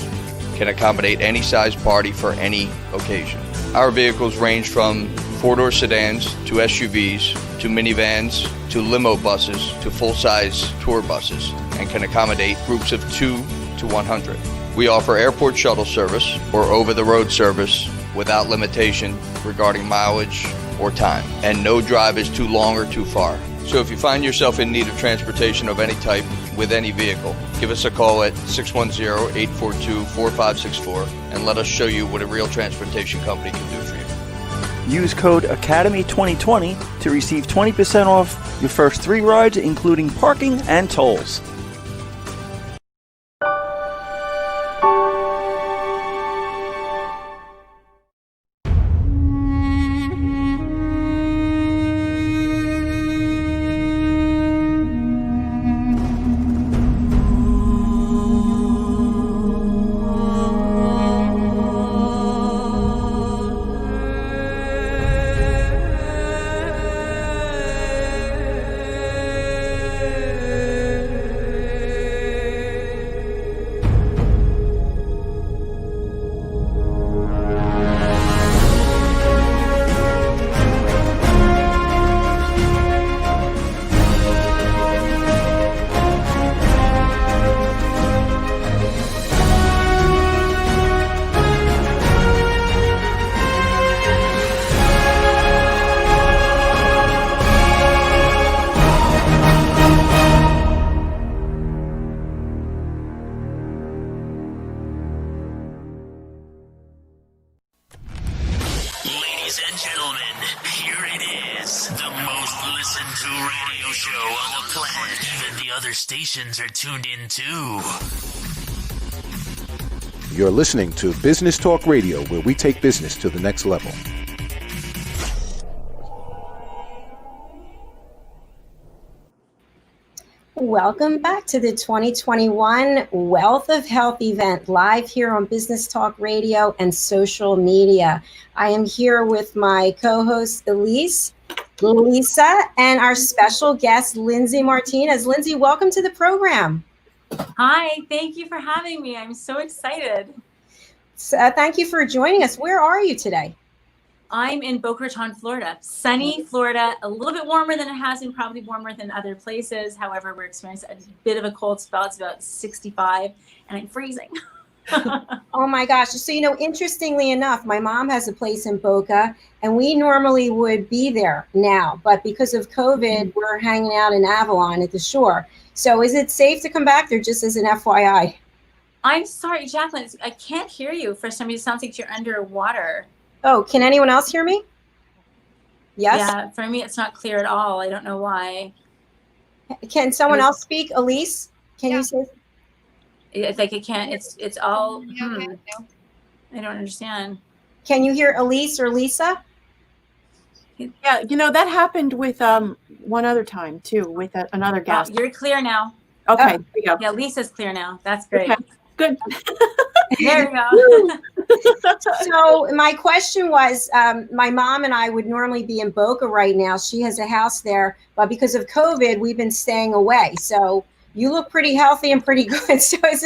can accommodate any size party for any occasion. Our vehicles range from four-door sedans to SUVs to minivans to limo buses to full-size tour buses and can accommodate groups of 2 to 100. We offer airport shuttle service or over-the-road service without limitation regarding mileage or time, and no drive is too long or too far. So if you find yourself in need of transportation of any type with any vehicle, give us a call at 610-842-4564 and let us show you what a real transportation company can do for you.
Use code ACADEMY2020 to receive 20% off your first 3 rides, including parking and tolls.
Stations are tuned in too.
You're listening to Business Talk Radio, where we take business to the next level.
Welcome back to the 2021 Wealth of Health event, live here on Business Talk Radio and social media. I am here with my co-host Elise, Lisa, and our special guest, Linzi Martinez. Linzi, welcome to the program.
Hi, thank you for having me. I'm so excited.
Thank you for joining us. Where are you today?
I'm in Boca Raton, Florida. Sunny Florida, a little bit warmer than it has been, probably warmer than other places. However, we're experiencing a bit of a cold spell. It's about 65 and I'm freezing.
Oh my gosh. So, interestingly enough, my mom has a place in Boca and we normally would be there now, but because of COVID, we're hanging out in Avalon at the shore. So is it safe to come back there, just as an FYI?
I'm sorry, Jacalyn, I can't hear you. For some reason, it sounds like you're underwater.
Oh, can anyone else hear me? Yes?
Yeah, for me, it's not clear at all. I don't know why.
Can someone else speak? Elise, can you say?
It's like it can't, it's all, I don't understand.
Can you hear Elise or Lisa?
Yeah, that happened with one other time too, with another guest.
You're clear now.
Okay, there you go.
Yeah, Lisa's clear now. That's great.
Okay, good.
There you go.
So my question was, my mom and I would normally be in Boca right now. She has a house there, but because of COVID, we've been staying away. So you look pretty healthy and pretty good. So is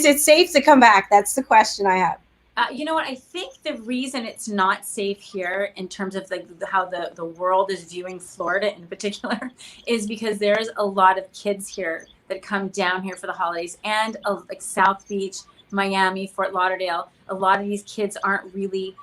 it safe to come back? That's the question I have.
You know what? I think the reason it's not safe here in terms of how the world is viewing Florida in particular is because there's a lot of kids here that come down here for the holidays, and like South Beach, Miami, Fort Lauderdale. A lot of these kids aren't really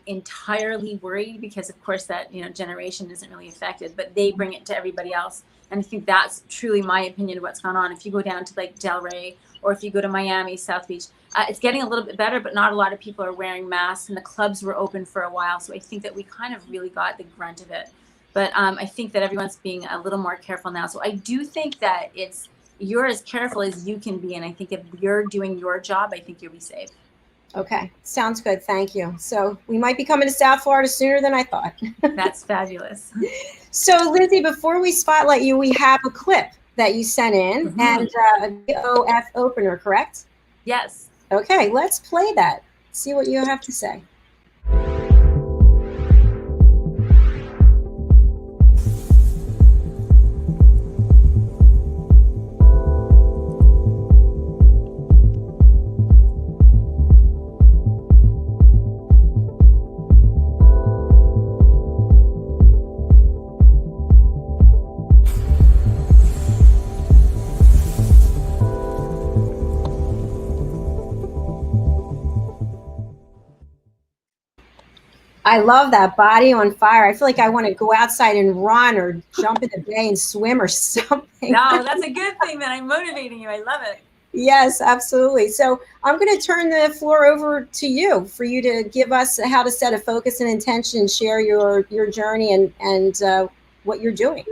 entirely worried because, of course, that generation isn't really affected, but they bring it to everybody else. And I think that's truly my opinion of what's gone on. If you go down to like Delray or if you go to Miami, South Beach, it's getting a little bit better, but not a lot of people are wearing masks, and the clubs were open for a while. So I think that we kind of really got the grunt of it. But I think that everyone's being a little more careful now. So I do think that you're as careful as you can be. And I think if you're doing your job, I think you'll be safe.
Okay. Sounds good. Thank you. So we might be coming to South Florida sooner than I thought.
That's fabulous.
So Linzi, before we spotlight you, we have a clip that you sent in and a BOF opener, correct?
Yes.
Okay. Let's play that. See what you have to say. I love that, body on fire. I feel like I want to go outside and run or jump in the bay and swim or something.
No, that's a good thing that I'm motivating you. I love it.
Yes, absolutely. So I'm going to turn the floor over to you for you to give us how to set a focus and intention and share your journey and what you're doing.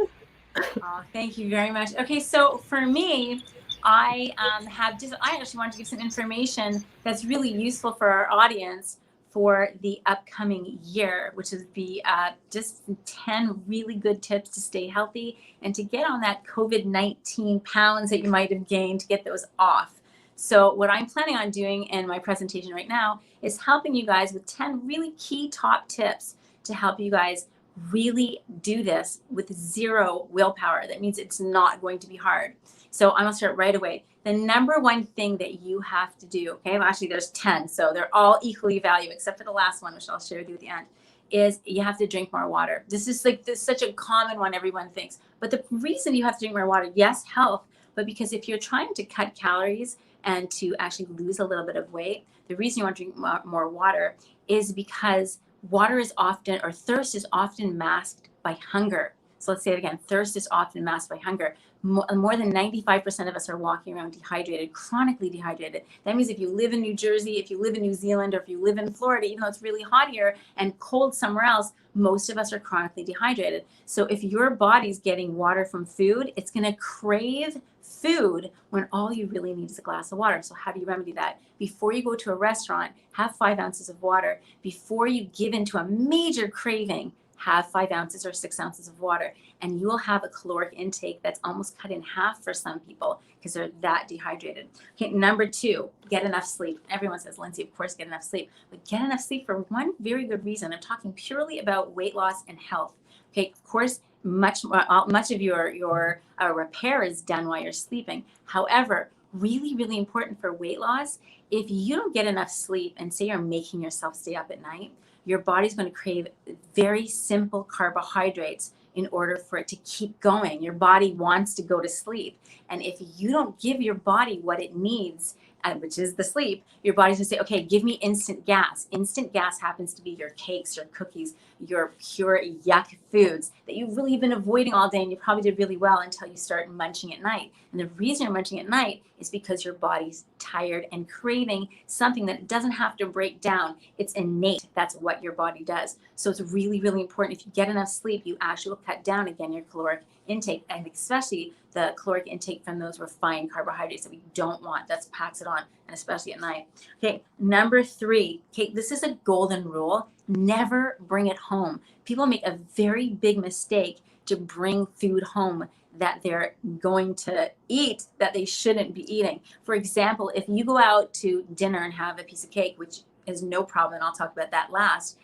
Oh, thank you very much. Okay, so for me, I actually wanted to give some information that's really useful for our audience for the upcoming year, which is the just 10 really good tips to stay healthy and to get on that COVID-19 pounds that you might have gained, to get those off. So what I'm planning on doing in my presentation right now is helping you guys with 10 really key top tips to help you guys really do this with zero willpower. That means it's not going to be hard. So I'm gonna start right away. The number one thing that you have to do, okay, well, actually there's 10, so they're all equally valuable except for the last one, which I'll share with you at the end, is you have to drink more water. This is such a common one everyone thinks. But the reason you have to drink more water, yes, health, but because if you're trying to cut calories and to actually lose a little bit of weight, the reason you want to drink more water is because water is often, or thirst is often masked by hunger. So let's say it again, thirst is often masked by hunger. More than 95% of us are walking around dehydrated, chronically dehydrated. That means if you live in New Jersey, if you live in New Zealand, or if you live in Florida, even though it's really hot here and cold somewhere else, most of us are chronically dehydrated. So if your body's getting water from food, it's gonna crave food when all you really need is a glass of water. So how do you remedy that? Before you go to a restaurant, have 5 ounces of water. Before you give into a major craving, have 5 ounces or 6 ounces of water, and you will have a caloric intake that's almost cut in half for some people because they're that dehydrated. Okay, number 2, get enough sleep. Everyone says, Linzi, of course, get enough sleep, but get enough sleep for one very good reason. I'm talking purely about weight loss and health. Okay, of course, much of your repair is done while you're sleeping. However, really, really important for weight loss, if you don't get enough sleep and say you're making yourself stay up at night, your body's going to crave very simple carbohydrates in order for it to keep going. Your body wants to go to sleep. And if you don't give your body what it needs, which is the sleep, your body's gonna say, okay, give me instant gas. Instant gas happens to be your cakes, your cookies, your pure yuck foods that you've really been avoiding all day, and you probably did really well until you start munching at night. And the reason you're munching at night is because your body's tired and craving something that doesn't have to break down. It's innate. That's what your body does. So it's really, really important. If you get enough sleep, you actually will cut down again your caloric intake, and especially the caloric intake from those refined carbohydrates that we don't want. That's packs it on, and especially at night. Okay, number 3. Okay, this is a golden rule. Never bring it home. People make a very big mistake to bring food home that they're going to eat that they shouldn't be eating. For example, if you go out to dinner and have a piece of cake, which is no problem, and I'll talk about that last,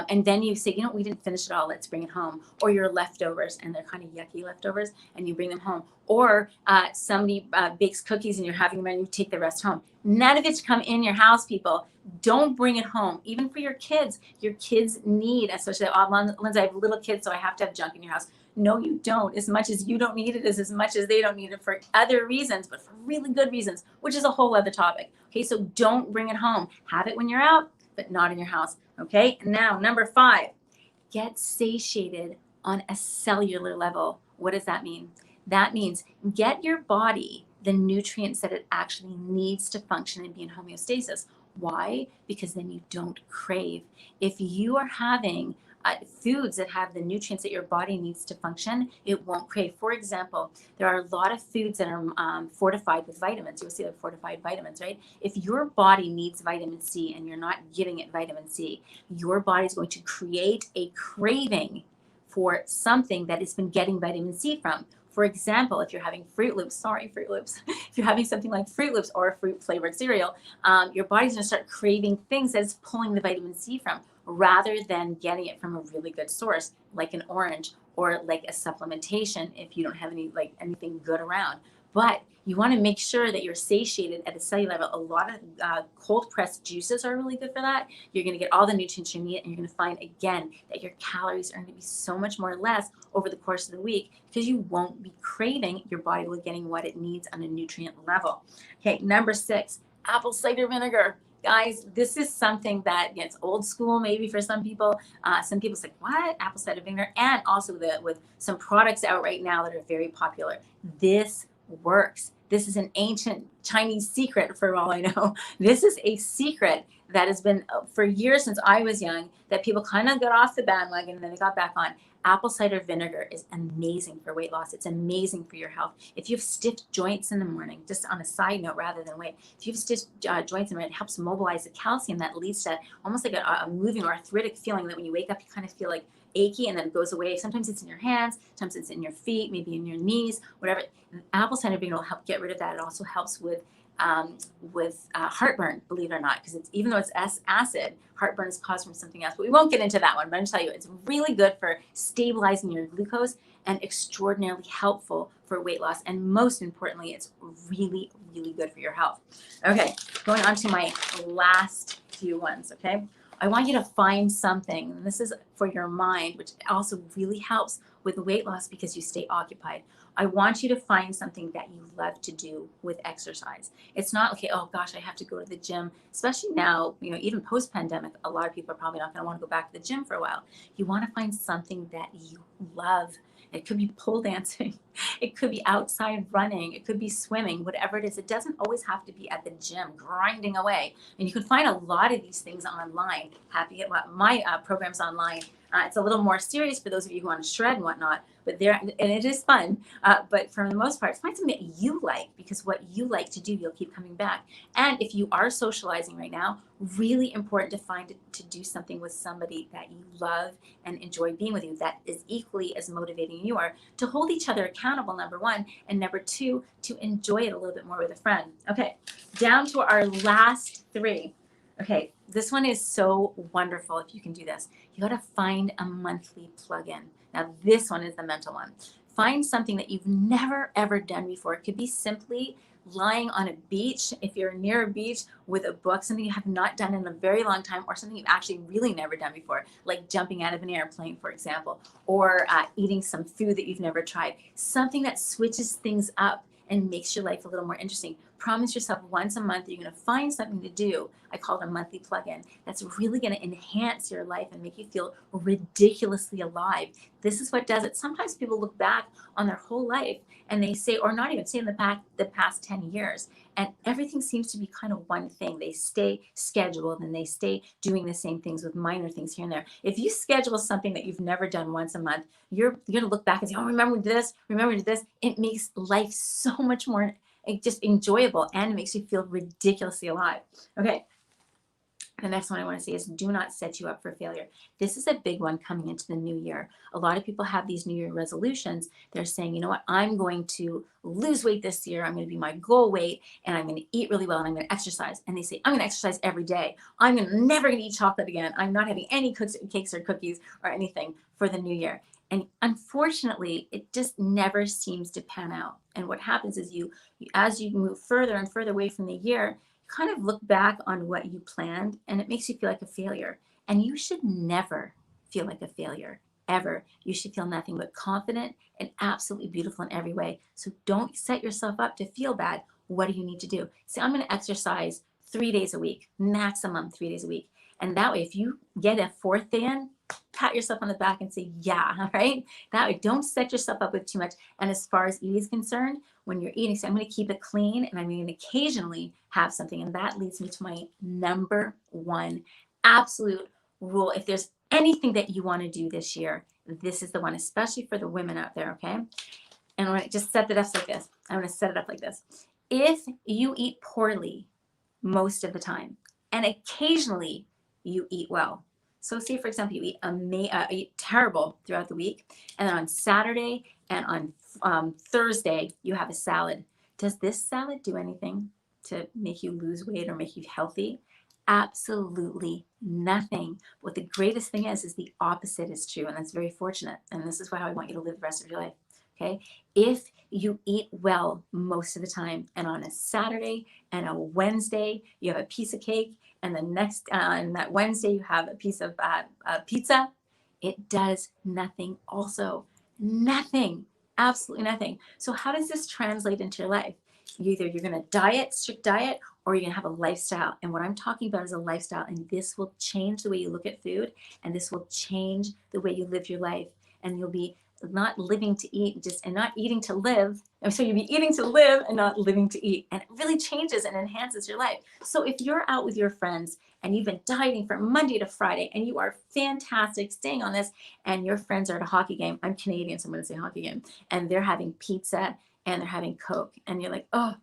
and then you say, you know, we didn't finish it all, let's bring it home. Or your leftovers, and they're kind of yucky leftovers, and you bring them home. Or somebody bakes cookies and you're having them and you take the rest home. None of it should come in your house, people. Don't bring it home, even for your kids. Your kids need, especially, Linzi, I have little kids, so I have to have junk in your house. No, you don't. As much as you don't need it is as much as they don't need it for other reasons, but for really good reasons, which is a whole other topic. Okay, so don't bring it home. Have it when you're out, but not in your house. Okay, now number 5, get satiated on a cellular level. What does that mean? That means get your body the nutrients that it actually needs to function and be in homeostasis. Why? Because then you don't crave. If you are having foods that have the nutrients that your body needs to function, it won't crave. For example, there are a lot of foods that are fortified with vitamins. You'll see the fortified vitamins, right? If your body needs vitamin C and you're not giving it vitamin C, your body is going to create a craving for something that it's been getting vitamin C from. For example, if you're having Fruit Loops, if you're having something like Fruit Loops or a fruit flavored cereal, your body's gonna start craving things that it's pulling the vitamin C from, rather than getting it from a really good source, like an orange or like a supplementation if you don't have anything good around. But you want to make sure that you're satiated at a cellular level. A lot of cold pressed juices are really good for that. You're going to get all the nutrients you need, and you're going to find again that your calories are going to be so much more less over the course of the week, because you won't be craving. Your body will be getting what it needs on a nutrient level. Okay, number 6, apple cider vinegar. Guys, this is something that gets old school maybe for some people. Some people say, what? Apple cider vinegar? And also with some products out right now that are very popular. This works. This is an ancient Chinese secret, for all I know. This is a secret that has been for years, since I was young, that people kind of got off the bandwagon and then they got back on. Apple cider vinegar is amazing for weight loss. It's amazing for your health. If you have stiff joints in the morning, just on a side note rather than weight, if you have stiff joints in the morning, it helps mobilize the calcium that leads to almost like a moving or arthritic feeling that when you wake up, you kind of feel like achy and then it goes away. Sometimes it's in your hands, sometimes it's in your feet, maybe in your knees, whatever. Apple cider vinegar will help get rid of that. It also helps with heartburn, believe it or not, because even though it's acid, heartburn is caused from something else. But we won't get into that one. But I'm just telling you, it's really good for stabilizing your glucose and extraordinarily helpful for weight loss. And most importantly, it's really, really good for your health. Okay, going on to my last few ones. Okay, I want you to find something, and this is for your mind, which also really helps with weight loss because you stay occupied. I want you to find something that you love to do with exercise. It's not, okay, oh gosh, I have to go to the gym, especially now, even post-pandemic, a lot of people are probably not going to want to go back to the gym for a while. You want to find something that you love. It could be pole dancing. It could be outside running. It could be swimming, whatever it is. It doesn't always have to be at the gym, grinding away. And you can find a lot of these things online. My program's online. It's a little more serious for those of you who want to shred and whatnot, and it is fun. But for the most part, find something that you like, because what you like to do, you'll keep coming back. And if you are socializing right now, really important to do something with somebody that you love and enjoy being with you, that is equally as motivating you are, to hold each other accountable, number 1, and number 2, to enjoy it a little bit more with a friend. Okay, down to our last 3. Okay, this one is so wonderful if you can do this. You got to find a monthly plug-in. Now, this one is the mental one. Find something that you've never, ever done before. It could be simply lying on a beach, if you're near a beach, with a book, something you have not done in a very long time, or something you've actually really never done before, like jumping out of an airplane, for example, or eating some food that you've never tried. Something that switches things up and makes your life a little more interesting. Promise yourself once a month you're going to find something to do. I call it a monthly plug-in. That's really going to enhance your life and make you feel ridiculously alive. This is what does it. Sometimes people look back on their whole life and they say, or not even say in the past 10 years, and everything seems to be kind of one thing. They stay scheduled and they stay doing the same things with minor things here and there. If you schedule something that you've never done once a month, you're going to look back and say, oh, remember this. It makes life so much more just enjoyable, and it makes you feel ridiculously alive. Okay. The next one I want to say is do not set you up for failure. This is a big one coming into the new year. A lot of people have these New Year resolutions. They're saying, you know what, I'm going to lose weight this year. I'm going to be my goal weight, and I'm going to eat really well, and I'm going to exercise. And they say, I'm going to exercise every day. I'm never going to eat chocolate again. I'm not having any cakes or cookies or anything for the new year. And unfortunately, it just never seems to pan out. And what happens is as you move further and further away from the year, kind of look back on what you planned, and it makes you feel like a failure. And you should never feel like a failure, ever. You should feel nothing but confident and absolutely beautiful in every way. So don't set yourself up to feel bad. What do you need to do? Say, I'm going to exercise 3 days a week, maximum 3 days a week. And that way, if you get a 4th day in, pat yourself on the back and say, yeah, all right? That way, don't set yourself up with too much. And as far as eating is concerned, when you're eating, so I'm going to keep it clean and I'm going to occasionally have something. And that leads me to my number one absolute rule. If there's anything that you want to do this year, this is the one, especially for the women out there, okay? And I'm going to just set it up like this. I'm going to set it up like this. If you eat poorly most of the time, and occasionally you eat well. So say, for example, you eat terrible throughout the week, and then on Saturday and on Thursday, you have a salad. Does this salad do anything to make you lose weight or make you healthy? Absolutely nothing. What the greatest thing is the opposite is true, and that's very fortunate. And this is how I want you to live the rest of your life. Okay, if you eat well most of the time, and on a Saturday and a Wednesday you have a piece of cake, and the next on that Wednesday you have a piece of pizza, it does nothing. Also, nothing, absolutely nothing. So how does this translate into your life? Either you're going to diet, strict diet, or you're going to have a lifestyle. And what I'm talking about is a lifestyle, and this will change the way you look at food, and this will change the way you live your life, and you'll be not living to eat and not eating to live. And so you'll be eating to live and not living to eat. And it really changes and enhances your life. So if you're out with your friends and you've been dieting from Monday to Friday and you are fantastic staying on this, and your friends are at a hockey game, I'm Canadian, so I'm going to say hockey game, and they're having pizza and they're having Coke, and you're like, oh,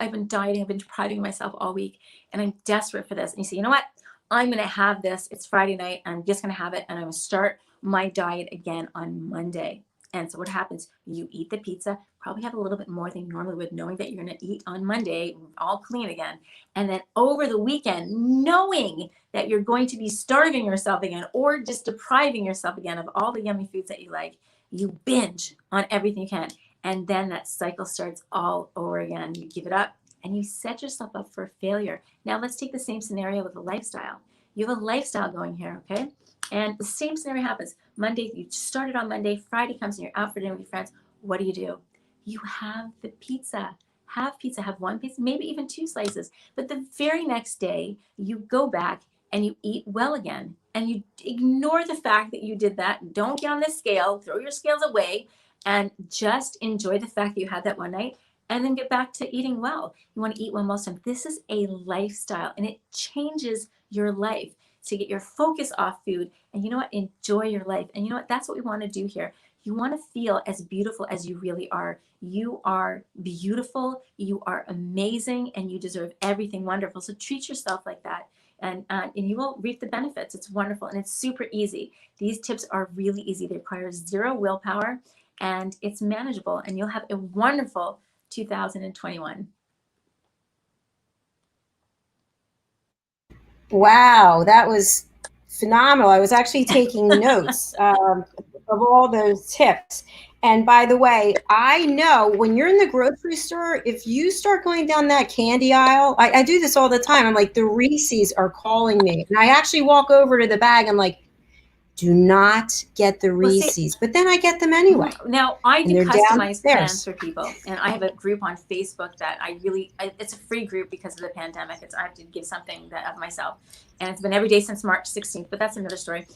I've been dieting, I've been depriving myself all week, and I'm desperate for this. And you say, you know what? I'm going to have this. It's Friday night. I'm just going to have it, and I'm going to start my diet again on Monday. And so what happens? You eat the pizza, probably have a little bit more than you normally would, knowing that you're going to eat on Monday, all clean again. And then over the weekend, knowing that you're going to be starving yourself again or just depriving yourself again of all the yummy foods that you like, you binge on everything you can. And then that cycle starts all over again. You give it up and you set yourself up for failure. Now let's take the same scenario with a lifestyle. You have a lifestyle going here, okay? And the same scenario happens. Monday, you started on Monday, Friday comes and you're out for dinner with your friends. What do? You have the pizza. Have pizza, have one piece, maybe even 2 slices. But the very next day, you go back and you eat well again. And you ignore the fact that you did that. Don't get on the scale, throw your scales away, and just enjoy the fact that you had that one night, and then get back to eating well. You want to eat well most of the time. This is a lifestyle, and it changes your life to get your focus off food. And you know what? Enjoy your life. And you know what? That's what we want to do here. You want to feel as beautiful as you really are. You are beautiful. You are amazing, and you deserve everything wonderful. So treat yourself like that. And you will reap the benefits. It's wonderful, and it's super easy. These tips are really easy. They require 0 willpower, and it's manageable, and you'll have a wonderful 2021.
Wow, that was phenomenal. I was actually taking notes of all those tips. And by the way, I know when you're in the grocery store, if you start going down that candy aisle, I do this all the time. I'm like, the Reese's are calling me. And I actually walk over to the bag. I'm like, do not get the Reese's, but then I get them anyway.
Now I do customized plans for people, and I have a group on Facebook that it's a free group because of the pandemic. I have to give something of myself, and it's been every day since March 16th, but that's another story.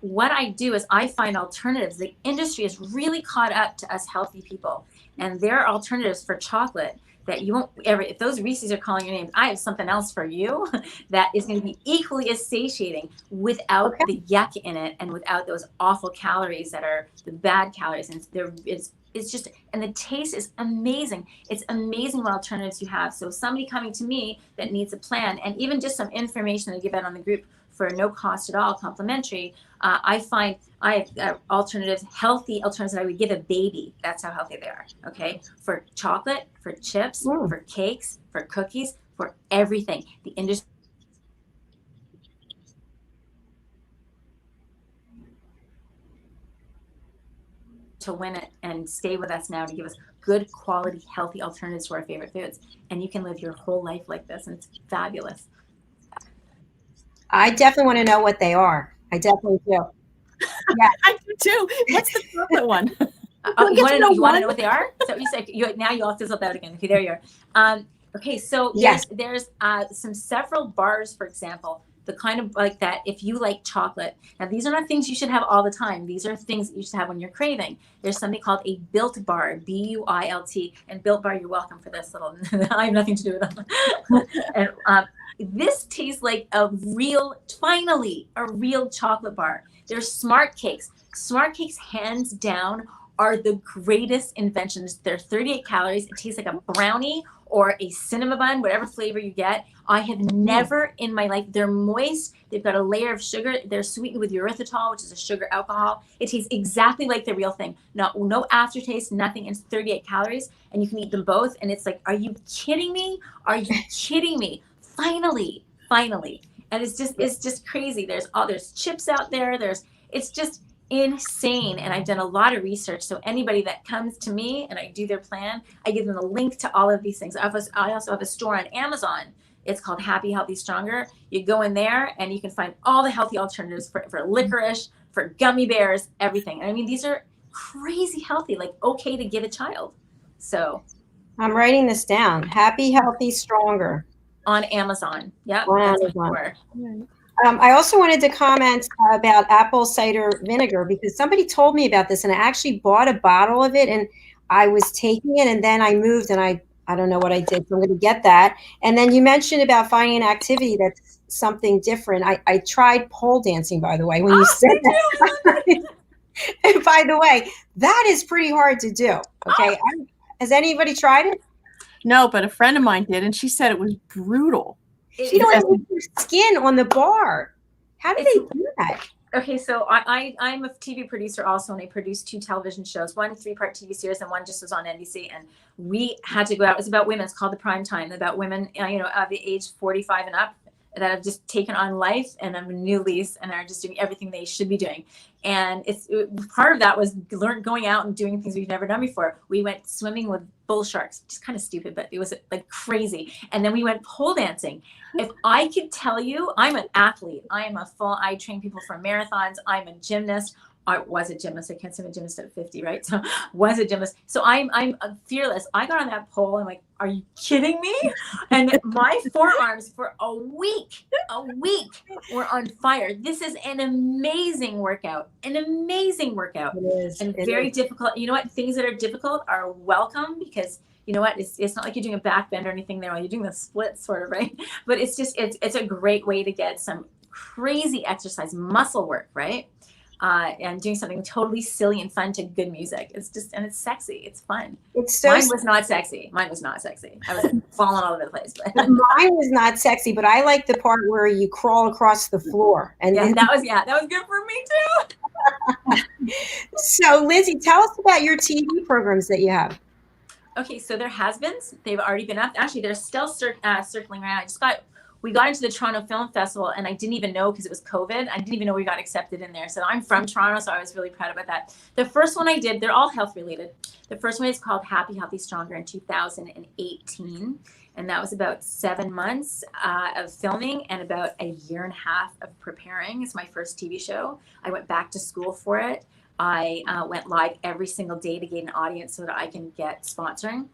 What I do is I find alternatives. The industry is really caught up to us healthy people, and there are alternatives for chocolate that you won't ever, if those Reese's are calling your name, I have something else for you that is going to be equally as satiating without the yuck in it and without those awful calories that are the bad calories. And it's just, and the taste is amazing. It's amazing what alternatives you have. So somebody coming to me that needs a plan, and even just some information I give out on the group for no cost at all, complimentary, I find I have alternatives, healthy alternatives that I would give a baby. That's how healthy they are, okay? For chocolate, for chips, for cakes, for cookies, for everything. The industry to win it and stay with us now to give us good quality, healthy alternatives to our favorite foods. And you can live your whole life like this, and it's fabulous.
I definitely want to know what they are. I definitely do.
Yeah, I do too. What's the chocolate one?
You want to know what they are? So you said now you all fizzled out again. Okay, there you are. Okay, so there's several bars, for example, the kind of like that, if you like chocolate, now these are not things you should have all the time. These are things that you should have when you're craving. There's something called a Built Bar, Built, and Built Bar, you're welcome for this little, I have nothing to do with them. And this tastes like finally, a real chocolate bar. There's Smart Cakes. Smart Cakes, hands down, are the greatest inventions. They're 38 calories. It tastes like a brownie or a cinnamon bun, whatever flavor you get. I have never in my life, they're moist. They've got a layer of sugar. They're sweetened with erythritol, which is a sugar alcohol. It tastes exactly like the real thing. No aftertaste, nothing. It's 38 calories and you can eat them both. And it's like, are you kidding me? Are you kidding me? Finally. And it's just crazy. There's chips out there. It's just insane. And I've done a lot of research. So anybody that comes to me and I do their plan, I give them a link to all of these things. I also have a store on Amazon. It's called Happy, Healthy, Stronger. You go in there and you can find all the healthy alternatives for licorice, for gummy bears, everything. I mean, these are crazy healthy, like okay to give a child. So
I'm writing this down. Happy, Healthy, Stronger.
On Amazon. Yeah.
On Amazon. I also wanted to comment about apple cider vinegar because somebody told me about this and I actually bought a bottle of it and I was taking it and then I moved and I don't know what I did. So I'm going to get that. And then you mentioned about finding an activity that's something different. I tried pole dancing, by the way, when you said that. And by the way, that is pretty hard to do. Okay. Has anybody tried it?
No, but a friend of mine did and she said it was brutal.
She don't leave your skin on the bar. How do they do that?
Okay, so I'm a TV producer also, and I produced 2 television shows, one 3-part TV series and one just was on NBC. And we had to go out. It was about women. It's called The Prime Time, about women, of the age 45 and up that have just taken on life and have a new lease and are just doing everything they should be doing. And part of that was going out and doing things we've never done before. We went swimming with bull sharks, just kind of stupid, but it was like crazy. And then we went pole dancing. If I could tell you, I'm an athlete. I train people for marathons. I'm a gymnast. I was a gymnast. I can't say I'm a gymnast at 50, right? So was a gymnast. So I'm fearless. I got on that pole. I'm like, are you kidding me? And my forearms for a week were on fire. This is an amazing workout. It is. And very difficult. You know what? Things that are difficult are welcome because you know what? It's not like you're doing a back bend or anything there while you're doing the split sort of, right? But it's a great way to get some crazy exercise, muscle work, right? And doing something totally silly and fun to good music. It's sexy. It's fun. Mine was not sexy. I was falling all over the place. But.
Mine was not sexy, but I like the part where you crawl across the floor. And
that was good for me too.
So Linzi, tell us about your TV programs that you have.
Okay, so there has been. They've already been up. Actually, they're still circling around. We got into the Toronto Film Festival and I didn't even know because it was COVID. I didn't even know we got accepted in there. So I'm from Toronto, so I was really proud about that. The first one I did, they're all health related. The first one is called Happy, Healthy, Stronger in 2018. And that was about 7 months of filming and about a year and a half of preparing. It's my first TV show. I went back to school for it. I went live every single day to gain an audience so that I can get sponsoring.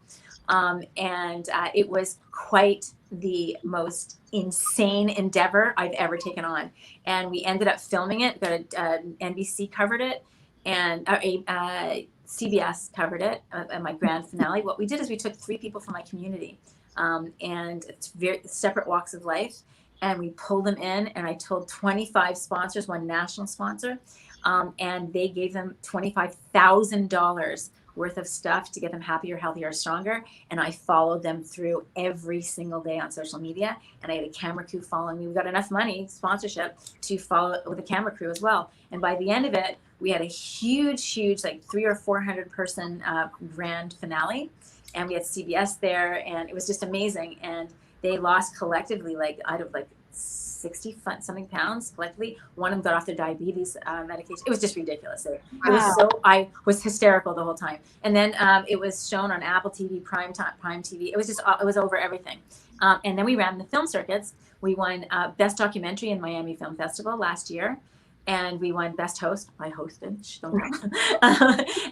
And it was quite the most insane endeavor I've ever taken on. And we ended up filming it. NBC covered it and CBS covered it at my grand finale. What we did is we took 3 people from my community and it's very separate walks of life. And we pulled them in and I told 25 sponsors, one national sponsor, and they gave them $25,000 worth of stuff to get them happier, healthier, stronger. And I followed them through every single day on social media. And I had a camera crew following me. We got enough money, sponsorship, to follow with a camera crew as well. And by the end of it, we had a huge, like 300 or 400 person grand finale. And we had CBS there and it was just amazing. And they lost collectively, out of 60 something pounds collectively. One of them got off their diabetes medication. It was just ridiculous. I was hysterical the whole time. And then it was shown on Apple TV, Prime TV. It was over everything. And then we ran the film circuits. We won Best Documentary in Miami Film Festival last year. And we won Best Host. I hosted.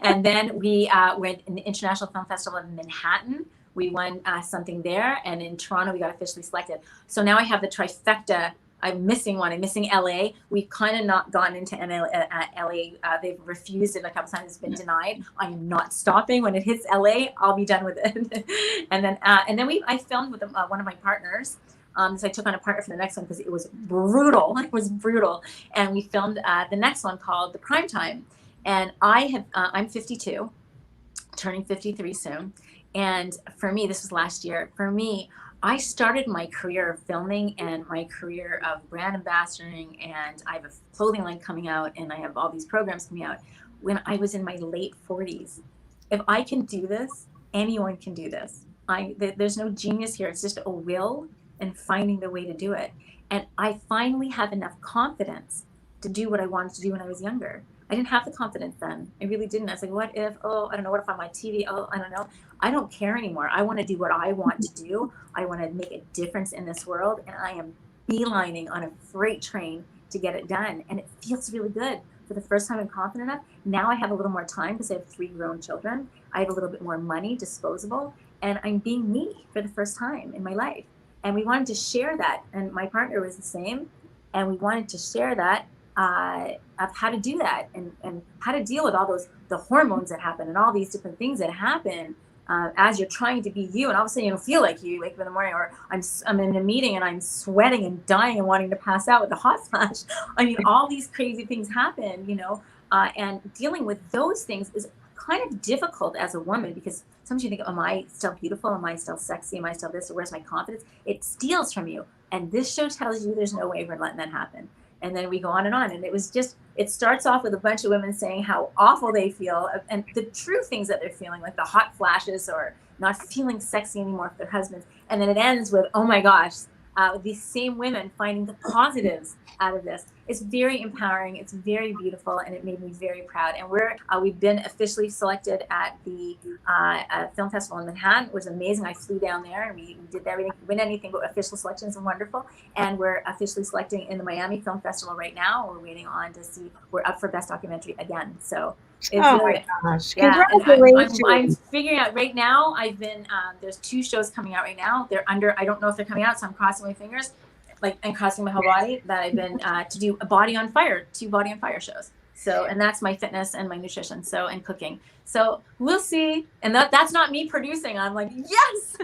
And then we went in the International Film Festival in Manhattan. We won something there. And in Toronto, we got officially selected. So now I have the trifecta I'm missing one. I'm missing LA. We've kind of not gotten into LA. They've refused it a couple times. It's been denied. I'm not stopping. When it hits LA, I'll be done with it. and then I filmed with one of my partners. So I took on a partner for the next one because it was brutal. It was brutal. And we filmed the next one called The Prime Time. And I'm 52, turning 53 soon. And for me, this was last year. For me, I started my career of filming and my career of brand ambassadoring, and I have a clothing line coming out, and I have all these programs coming out when I was in my late 40s. If I can do this, anyone can do this. There's no genius here. It's just a will and finding the way to do it. And I finally have enough confidence to do what I wanted to do when I was younger. I didn't have the confidence then. I really didn't. I was like, what if, oh, I don't know, what if I'm on TV? Oh, I don't know. I don't care anymore. I want to do what I want to do. I want to make a difference in this world. And I am beelining on a freight train to get it done. And it feels really good. For the first time, I'm confident enough. Now I have a little more time because I have 3 grown children. I have a little bit more money, disposable. And I'm being me for the first time in my life. And we wanted to share that. And my partner was the same. And we wanted to share that of how to do that and how to deal with all the hormones that happen and all these different things that happen as you're trying to be you, and all of a sudden you don't feel like you wake up in the morning, or I'm in a meeting and I'm sweating and dying and wanting to pass out with a hot flash. I mean, all these crazy things happen, and dealing with those things is kind of difficult as a woman, because sometimes you think, am I still beautiful? Am I still sexy? Am I still this? Or where's my confidence? It steals from you. And this show tells you there's no way we're letting that happen. And then we go on. And it starts off with a bunch of women saying how awful they feel and the true things that they're feeling, like the hot flashes or not feeling sexy anymore for their husbands. And then it ends with, oh my gosh, these same women finding the positives out of this. It's very empowering. It's very beautiful, and it made me very proud. And we've been officially selected at the film festival in Manhattan. It was amazing. I flew down there, and we did everything. Win anything but official selections are wonderful. And we're officially selecting in the Miami Film Festival right now. We're waiting on to see. We're up for Best Documentary again. So.
My gosh!
Yeah,
congratulations!
I'm figuring out right now. I've been there's 2 shows coming out right now. They're under. I don't know if they're coming out, so I'm crossing my fingers, and crossing my whole body. That I've been to do a Body on Fire, 2 Body on Fire shows. So, and that's my fitness and my nutrition. So, and cooking. So we'll see. And that's not me producing. I'm like, yes,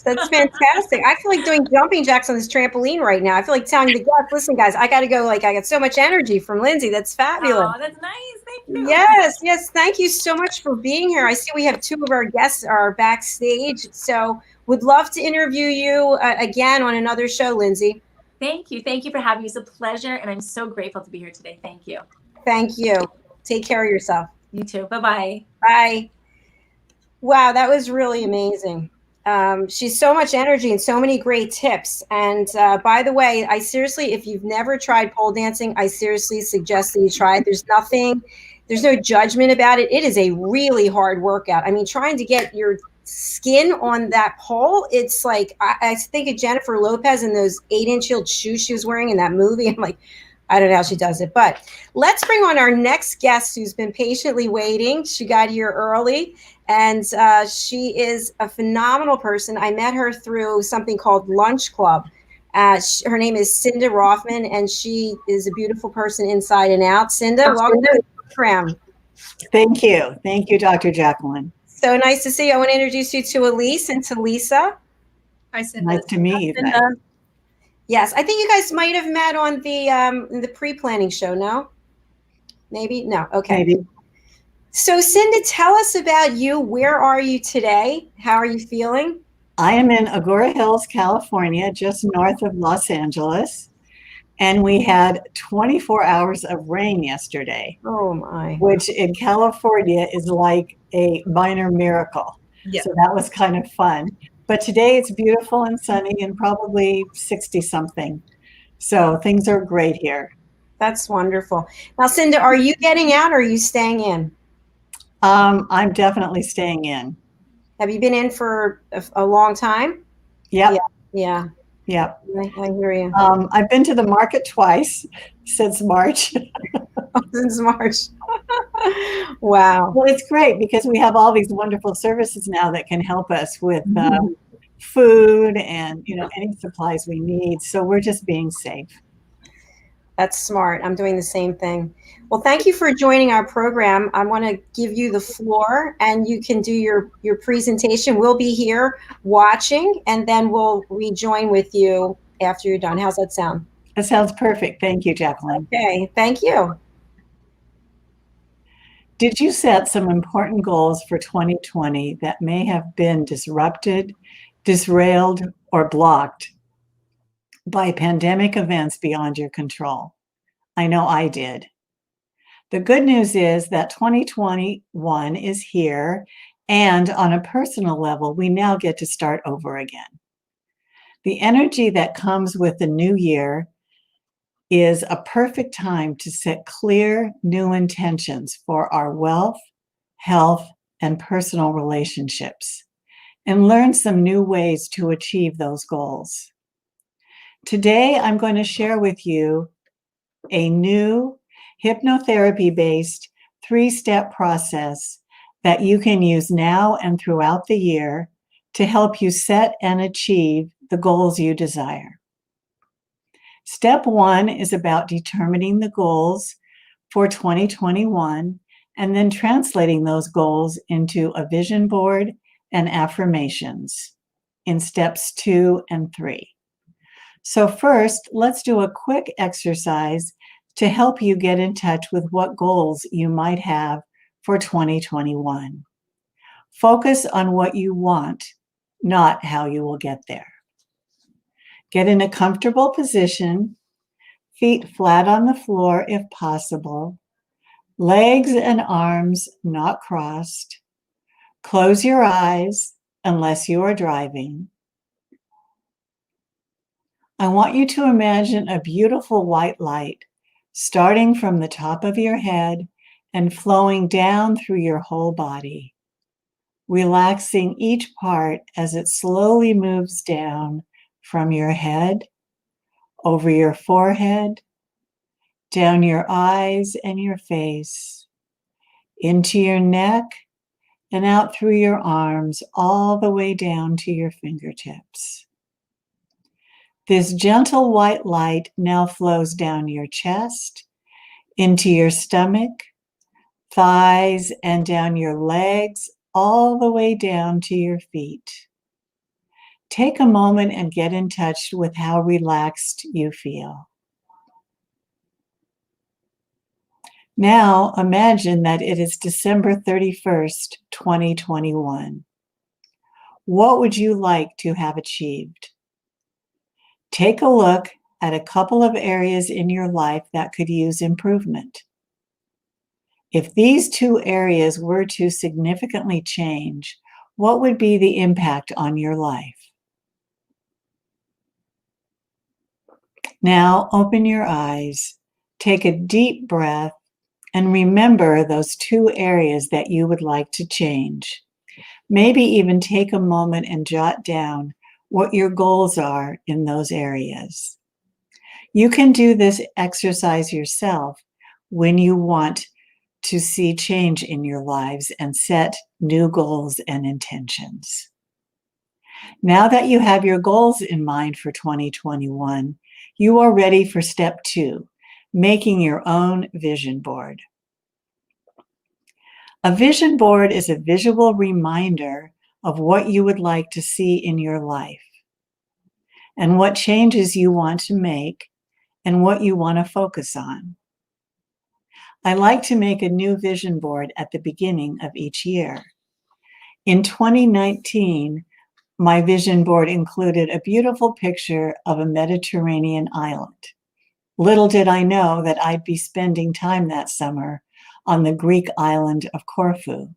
that's fantastic. I feel like doing jumping jacks on this trampoline right now. I feel like telling the guests, listen, guys, I got to go. I got so much energy from Linzi. That's fabulous.
Oh, that's nice. Thank you.
Yes. Thank you so much for being here. I see we have 2 of our guests are backstage. So would love to interview you again on another show, Linzi.
Thank you. Thank you for having me. It's a pleasure. And I'm so grateful to be here today. Thank you.
Thank you. Take care of yourself.
You too. Bye-bye.
Bye. Wow, that was really amazing. She's so much energy and so many great tips. And by the way, I seriously, if you've never tried pole dancing, I seriously suggest that you try it. There's no judgment about it. It is a really hard workout. I mean, trying to get your skin on that pole, it's like, I think of Jennifer Lopez and those 8-inch heeled shoes she was wearing in that movie. I'm like, I don't know how she does it, but let's bring on our next guest who's been patiently waiting. She got here early, and she is a phenomenal person. I met her through something called Lunch Club. Her name is Cinda Roffman, and she is a beautiful person inside and out. Cinda, welcome to the program.
Thank you. Thank you, Dr. Jacalyn.
So nice to see you. I want to introduce you to Elise and to Lisa.
Hi, Cinda.
Nice to meet you.
Yes, I think you guys might have met on the pre-planning show, no? Maybe? No, okay.
Maybe.
So Cinda, tell us about you. Where are you today? How are you feeling?
I am in Agoura Hills, California, just north of Los Angeles. And we had 24 hours of rain yesterday.
Oh my.
Which in California is like a minor miracle.
Yeah.
So that was kind of fun. But today it's beautiful and sunny and probably 60 something. So things are great here.
That's wonderful. Now, Cinda, are you getting out or are you staying in?
I'm definitely staying in.
Have you been in for a long time?
Yep.
Yeah.
Yep.
I hear you.
I've been to the market twice since March.
Since March. Wow.
Well, it's great because we have all these wonderful services now that can help us with food and, any supplies we need. So we're just being safe.
That's smart. I'm doing the same thing. Well, thank you for joining our program. I want to give you the floor and you can do your presentation. We'll be here watching and then we'll rejoin with you after you're done. How's that sound?
That sounds perfect. Thank you, Jacalyn.
Okay, thank you.
Did you set some important goals for 2020 that may have been disrupted, derailed, or blocked by pandemic events beyond your control? I know I did. The good news is that 2021 is here, and on a personal level, we now get to start over again. The energy that comes with the new year is a perfect time to set clear new intentions for our wealth, health, and personal relationships, and learn some new ways to achieve those goals. Today, I'm going to share with you a new hypnotherapy-based 3-step process that you can use now and throughout the year to help you set and achieve the goals you desire. Step 1 is about determining the goals for 2021 and then translating those goals into a vision board and affirmations in steps 2 and 3. So first, let's do a quick exercise to help you get in touch with what goals you might have for 2021. Focus on what you want, not how you will get there. Get in a comfortable position, feet flat on the floor if possible, legs and arms not crossed. Close your eyes unless you are driving. I want you to imagine a beautiful white light starting from the top of your head and flowing down through your whole body, relaxing each part as it slowly moves down from your head, over your forehead, down your eyes and your face, into your neck, and out through your arms, all the way down to your fingertips. This gentle white light now flows down your chest, into your stomach, thighs, and down your legs, all the way down to your feet. Take a moment and get in touch with how relaxed you feel. Now imagine that it is December 31st, 2021. What would you like to have achieved? Take a look at a couple of areas in your life that could use improvement. If these 2 areas were to significantly change, what would be the impact on your life? Now open your eyes, take a deep breath, and remember those 2 areas that you would like to change. Maybe even take a moment and jot down what your goals are in those areas. You can do this exercise yourself when you want to see change in your lives and set new goals and intentions. Now that you have your goals in mind for 2021, you are ready for step 2, making your own vision board. A vision board is a visual reminder of what you would like to see in your life and what changes you want to make and what you want to focus on. I like to make a new vision board at the beginning of each year. In 2019, my vision board included a beautiful picture of a Mediterranean island. Little did I know that I'd be spending time that summer on the Greek island of Corfu.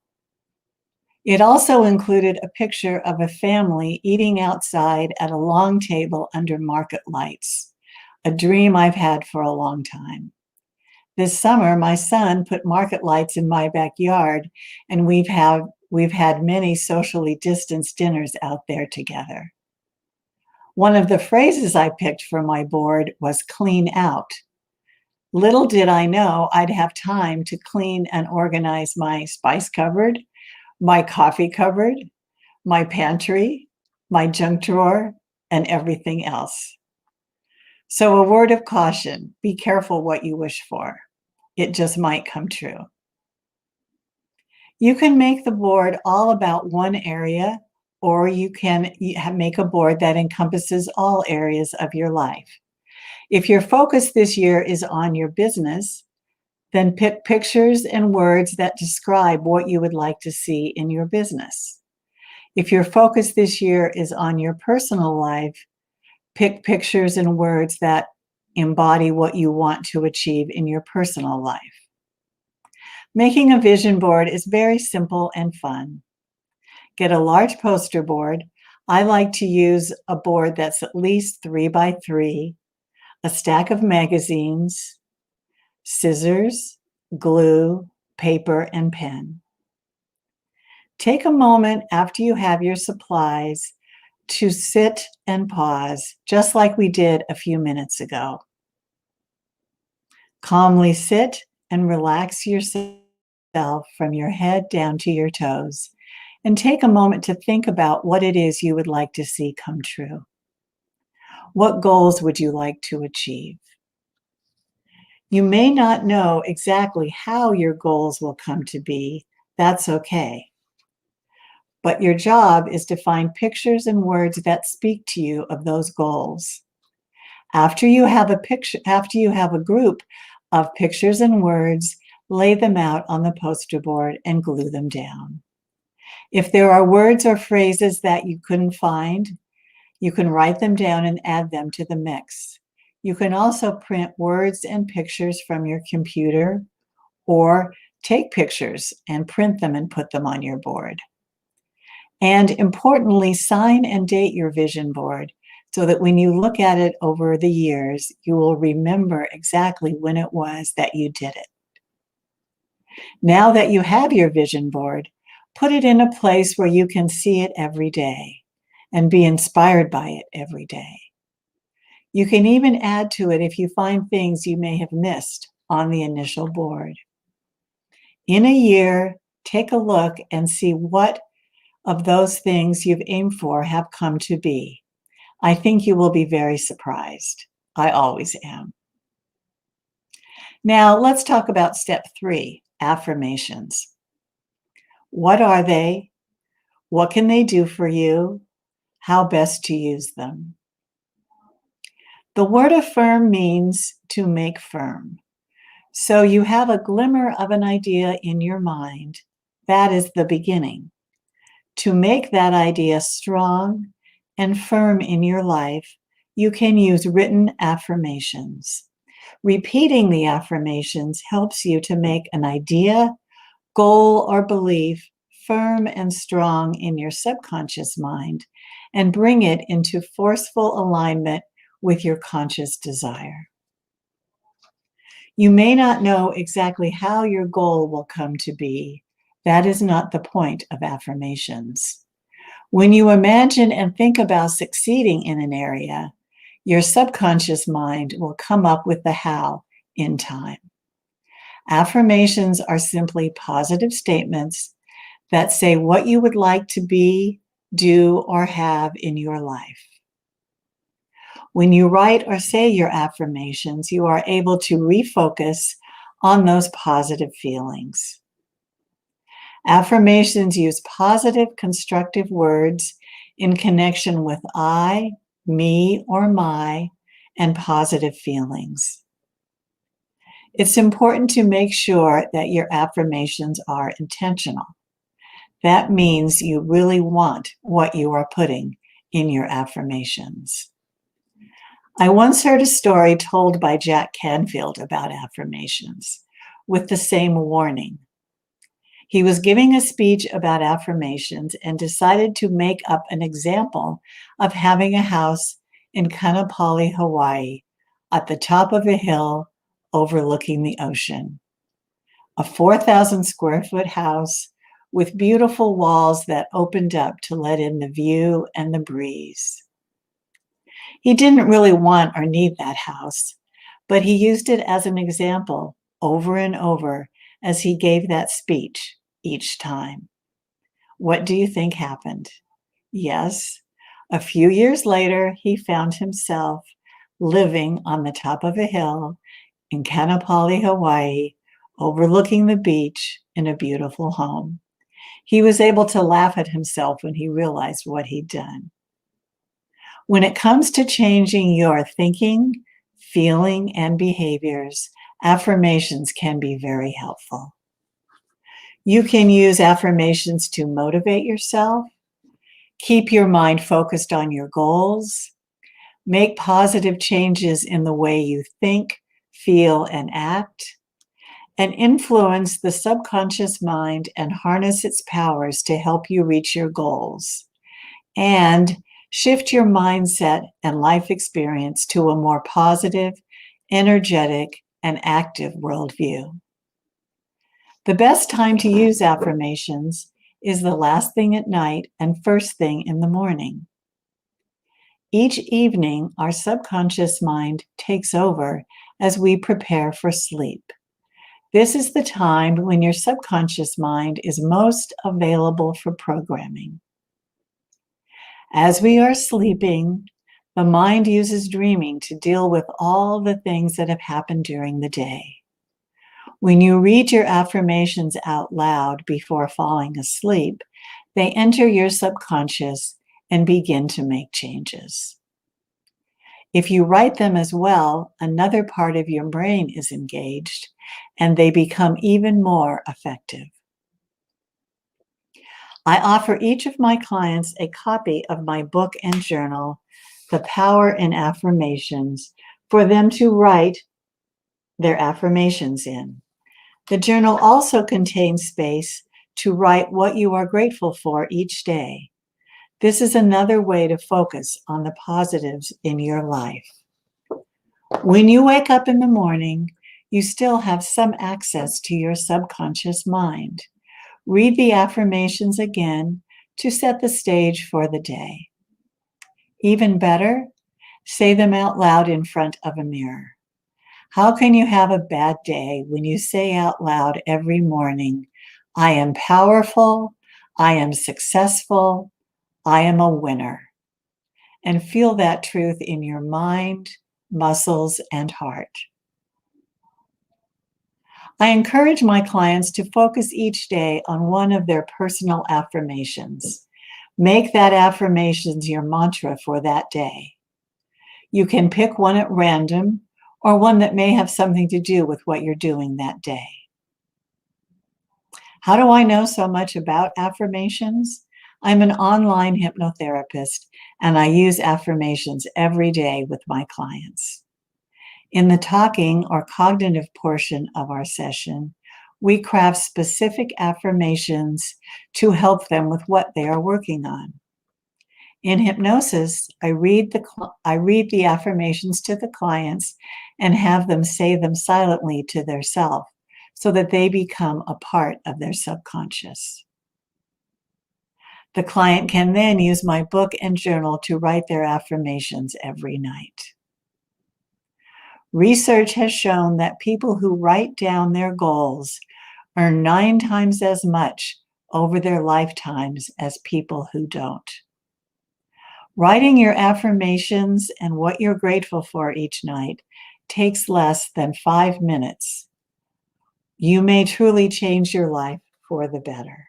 It also included a picture of a family eating outside at a long table under market lights, a dream I've had for a long time. This summer, my son put market lights in my backyard, and we've had many socially distanced dinners out there together. One of the phrases I picked for my board was clean out. Little did I know I'd have time to clean and organize my spice cupboard, my coffee cupboard, my pantry, my junk drawer, and everything else. So a word of caution, be careful what you wish for. It just might come true. You can make the board all about one area, or you can make a board that encompasses all areas of your life. If your focus this year is on your business, then pick pictures and words that describe what you would like to see in your business. If your focus this year is on your personal life, pick pictures and words that embody what you want to achieve in your personal life. Making a vision board is very simple and fun. Get a large poster board. I like to use a board that's at least 3 by 3, a stack of magazines, scissors, glue, paper, and pen. Take a moment after you have your supplies to sit and pause, just like we did a few minutes ago. Calmly sit and relax yourself from your head down to your toes, and take a moment to think about what it is you would like to see come true. What goals would you like to achieve? You may not know exactly how your goals will come to be. That's okay. But your job is to find pictures and words that speak to you of those goals. After you have a group of pictures and words, lay them out on the poster board and glue them down. If there are words or phrases that you couldn't find, you can write them down and add them to the mix. You can also print words and pictures from your computer, or take pictures and print them and put them on your board. And importantly, sign and date your vision board so that when you look at it over the years, you will remember exactly when it was that you did it. Now that you have your vision board, put it in a place where you can see it every day and be inspired by it every day. You can even add to it if you find things you may have missed on the initial board. In a year, take a look and see what of those things you've aimed for have come to be. I think you will be very surprised. I always am. Now, let's talk about step 3, affirmations. What are they? What can they do for you? How best to use them? The word affirm means to make firm. So you have a glimmer of an idea in your mind. That is the beginning. To make that idea strong and firm in your life, you can use written affirmations. Repeating the affirmations helps you to make an idea, goal, or belief firm and strong in your subconscious mind and bring it into forceful alignment with your conscious desire. You may not know exactly how your goal will come to be. That is not the point of affirmations. When you imagine and think about succeeding in an area, your subconscious mind will come up with the how in time. Affirmations are simply positive statements that say what you would like to be, do, or have in your life. When you write or say your affirmations, you are able to refocus on those positive feelings. Affirmations use positive, constructive words in connection with I, me, or my, and positive feelings. It's important to make sure that your affirmations are intentional. That means you really want what you are putting in your affirmations. I once heard a story told by Jack Canfield about affirmations with the same warning. He was giving a speech about affirmations and decided to make up an example of having a house in Kaanapali, Hawaii, at the top of a hill overlooking the ocean. A 4,000 square foot house with beautiful walls that opened up to let in the view and the breeze. He didn't really want or need that house, but he used it as an example over and over as he gave that speech each time. What do you think happened? Yes, A few years later, he found himself living on the top of a hill in Kaanapali, Hawaii, overlooking the beach in a beautiful home. He was able to laugh at himself when he realized what he'd done. When it comes to changing your thinking, feeling, and behaviors, affirmations can be very helpful. You can use affirmations to motivate yourself, keep your mind focused on your goals, make positive changes in the way you think, feel, and act, and influence the subconscious mind and harness its powers to help you reach your goals, and shift your mindset and life experience to a more positive, energetic, and active worldview. The best time to use affirmations is the last thing at night and first thing in the morning. Each evening, our subconscious mind takes over as we prepare for sleep. This is the time when your subconscious mind is most available for programming. As we are sleeping, the mind uses dreaming to deal with all the things that have happened during the day. When you read your affirmations out loud before falling asleep, they enter your subconscious and begin to make changes. If you write them as well, another part of your brain is engaged, and they become even more effective. I offer each of my clients a copy of my book and journal, The Power in Affirmations, for them to write their affirmations in. The journal also contains space to write what you are grateful for each day. This is another way to focus on the positives in your life. When you wake up in the morning, you still have some access to your subconscious mind. Read the affirmations again to set the stage for the day. Even better, say them out loud in front of a mirror. How can you have a bad day when you say out loud every morning, I am powerful, I am successful, I am a winner, and feel that truth in your mind, muscles, and heart. I encourage my clients to focus each day on one of their personal affirmations. Make that affirmations your mantra for that day. You can pick one at random or one that may have something to do with what you're doing that day. How do I know so much about affirmations? I'm an online hypnotherapist, and I use affirmations every day with my clients. In the talking or cognitive portion of our session, we craft specific affirmations to help them with what they are working on. In hypnosis, I read the affirmations to the clients and have them say them silently to their self so that they become a part of their subconscious. The client can then use my book and journal to write their affirmations every night. Research has shown that people who write down their goals earn 9 times as much over their lifetimes as people who don't. Writing your affirmations and what you're grateful for each night takes less than 5 minutes. You may truly change your life for the better.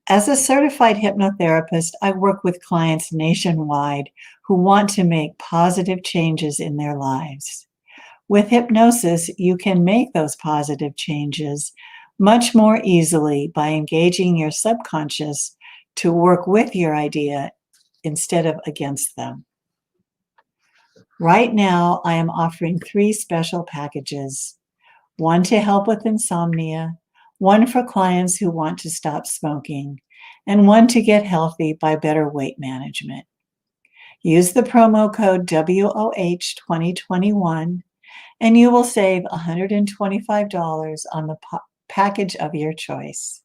As a certified hypnotherapist, I work with clients nationwide who want to make positive changes in their lives. With hypnosis, you can make those positive changes much more easily by engaging your subconscious to work with your idea instead of against them. Right now, I am offering 3 special packages, one to help with insomnia, one for clients who want to stop smoking, and one to get healthy by better weight management. Use the promo code WOH2021 and you will save $125 on the package of your choice.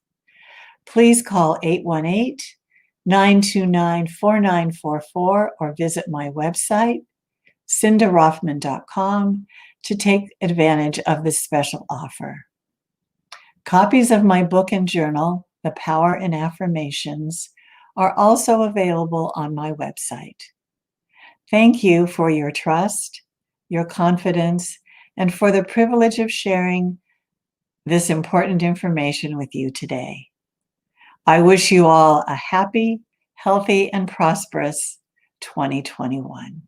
Please call 818-929-4944 or visit my website, cindaroffman.com, to take advantage of this special offer. Copies of my book and journal, The Power in Affirmations, are also available on my website. Thank you for your trust, your confidence, and for the privilege of sharing this important information with you today. I wish you all a happy, healthy, and prosperous 2021.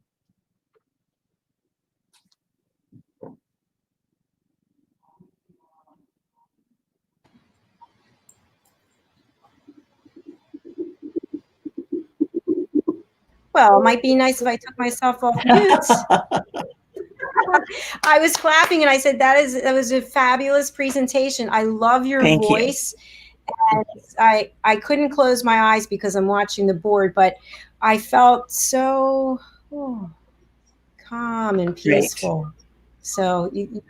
Well, it might be nice if I took myself off mute. I was clapping and I said, that was a fabulous presentation. I love your
Thank you.
voice. And I couldn't close my eyes because I'm watching the board, but I felt so calm and peaceful. Great. So you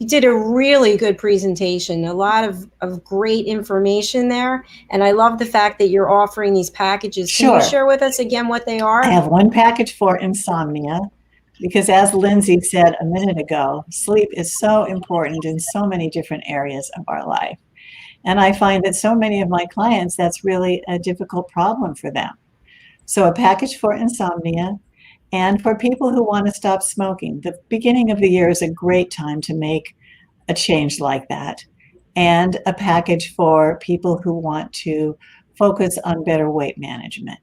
did a really good presentation, a lot of great information there. And I love the fact that you're offering these packages. Can
Sure.
you share with us again what they are?
I have one package for insomnia, because as Linzi said a minute ago, sleep is so important in so many different areas of our life. And I find that so many of my clients, that's really a difficult problem for them. So a package for insomnia, and for people who want to stop smoking. The beginning of the year is a great time to make a change like that. And a package for people who want to focus on better weight management.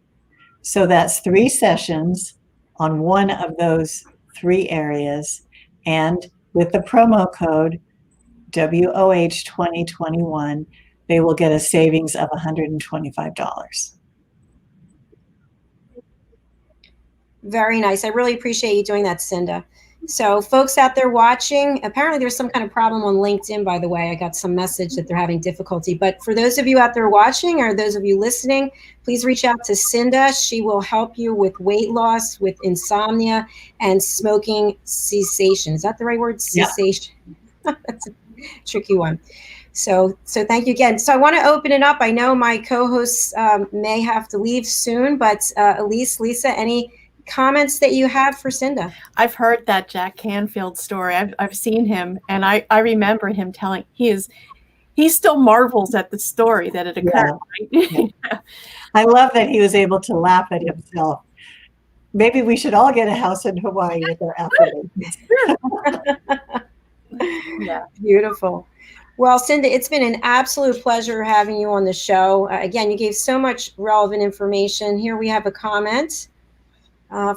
So that's 3 sessions on one of those 3 areas. And with the promo code WOH2021, they will get a savings of $125.
Very nice. I really appreciate you doing that, Cinda. So folks out there watching, apparently there's some kind of problem on LinkedIn, by the way. I got some message that they're having difficulty. But for those of you out there watching or those of you listening, please reach out to Cinda. She will help you with weight loss, with insomnia, and smoking cessation. Is that the right word? Cessation. Yeah. That's a tricky one. So thank you again. So I want to open it up. I know my co-hosts may have to leave soon, but Elise, Lisa, any comments that you have for Cinda?
I've heard that Jack Canfield story. I've seen him, and I remember him telling he still marvels at the story that it occurred.
Yeah.
Right?
Yeah. I love that he was able to laugh at himself. Maybe we should all get a house in Hawaii with our affirmations.
Yeah, beautiful. Well, Cinda, it's been an absolute pleasure having you on the show. Again, you gave so much relevant information. Here we have a comment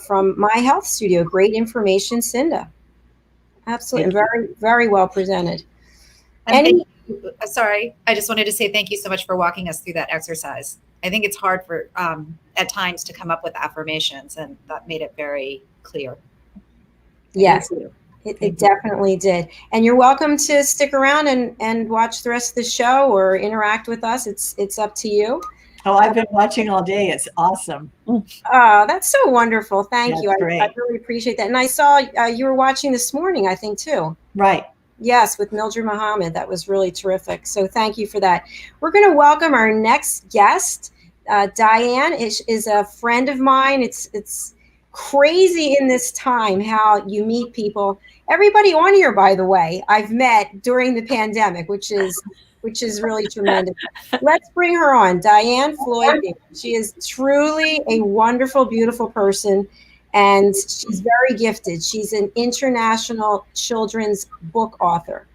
from My Health Studio. Great information, Cinda. Absolutely. Very, very well presented.
Sorry, I just wanted to say thank you so much for walking us through that exercise. I think it's hard for at times to come up with affirmations, and that made it very clear.
Yes, it definitely did. And you're welcome to stick around and watch the rest of the show or interact with us. It's up to you.
Oh, I've been watching all day. It's awesome.
Oh, that's so wonderful. Thank you. I really appreciate that. And I saw you were watching this morning, I think, too.
Right.
Yes, with Mildred Muhammad. That was really terrific. So thank you for that. We're going to welcome our next guest. Diann is a friend of mine. It's crazy in this time how you meet people. Everybody on here, by the way, I've met during the pandemic, which is really tremendous. Let's bring her on. Diann Floyd. She is truly a wonderful, beautiful person, and she's very gifted. She's an international children's book author,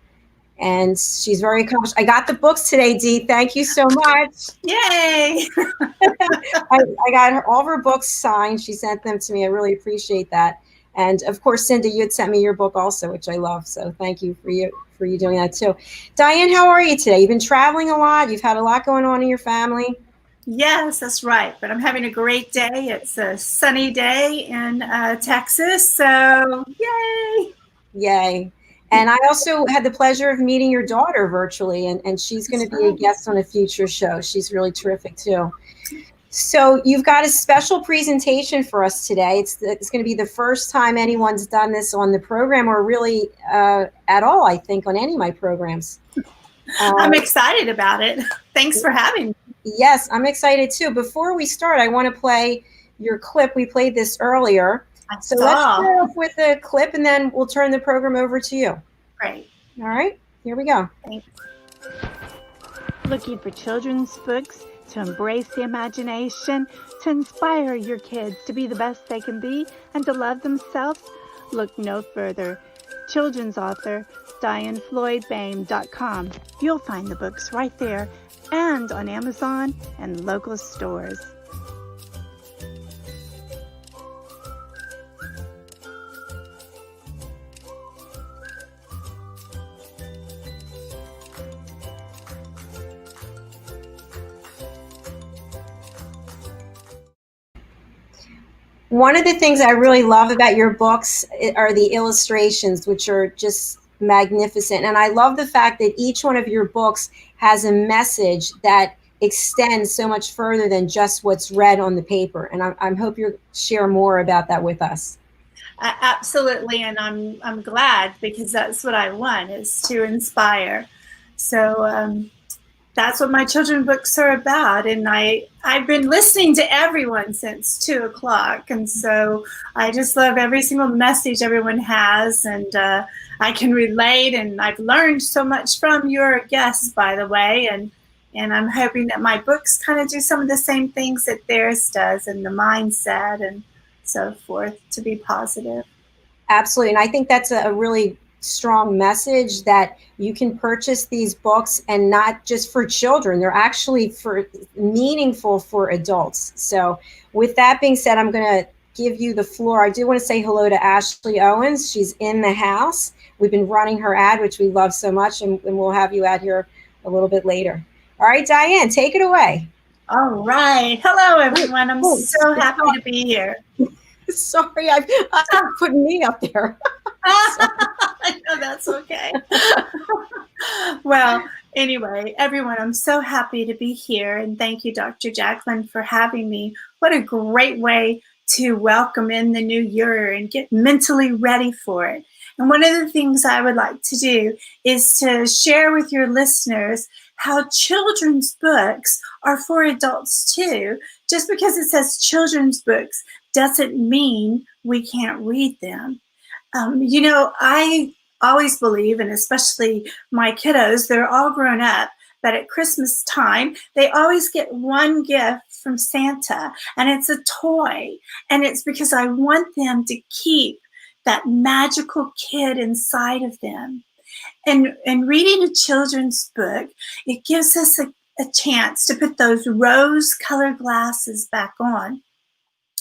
and she's very accomplished. I got the books today, Dee. Thank you so much.
Yay!
I got all of her books signed. She sent them to me. I really appreciate that. And of course, Cinda, you had sent me your book also, which I love. So thank you for you doing that too. Diann, how are you today? You've been traveling a lot. You've had a lot going on in your family.
Yes, that's right. But I'm having a great day. It's a sunny day in Texas. So yay.
Yay. And I also had the pleasure of meeting your daughter virtually, and she's going to be a guest on a future show. She's really terrific too. So you've got a special presentation for us today. It's going to be the first time anyone's done this on the program, or really at all, I think, on any of my programs.
I'm excited about it. Thanks for having me.
Yes, I'm excited too. Before we start, I want to play your clip. We played this earlier. So let's start off with a clip, and then we'll turn the program over to you.
Great.
All right, here we go.
Thanks.
Looking for children's books to embrace the imagination, to inspire your kids to be the best they can be and to love themselves, look no further. Children's author DiannFloydBoehm.com. You'll find the books right there and on Amazon and local stores.
One of the things I really love about your books are the illustrations, which are just magnificent. And I love the fact that each one of your books has a message that extends so much further than just what's read on the paper. And I hope you'll share more about that with us.
Absolutely, and I'm glad, because that's what I want, is to inspire. So that's what my children's books are about. And I've been listening to everyone since 2 o'clock. And so I just love every single message everyone has. And I can relate. And I've learned so much from your guests, by the way. And I'm hoping that my books kind of do some of the same things that theirs does, and the mindset and so forth, to be positive.
Absolutely. And I think that's a really strong message, that you can purchase these books, and not just for children, they're actually meaningful for adults. So with that being said, I'm going to give you the floor. I do want to say hello to Ashley Owens. She's in the house. We've been running her ad, which we love so much, and we'll have you out here a little bit later. All right, Diann, take it away.
All right. Hello, everyone. I'm so happy to be here.
Sorry, I'm putting me up there.
No, that's okay. Well, anyway, everyone, I'm so happy to be here. And thank you, Dr. Jacalyn, for having me. What a great way to welcome in the new year and get mentally ready for it. And one of the things I would like to do is to share with your listeners how children's books are for adults too. Just because it says children's books doesn't mean we can't read them. I always believe, and especially my kiddos, they're all grown up, that at Christmas time, they always get one gift from Santa, and it's a toy. And it's because I want them to keep that magical kid inside of them. And reading a children's book, it gives us a chance to put those rose-colored glasses back on.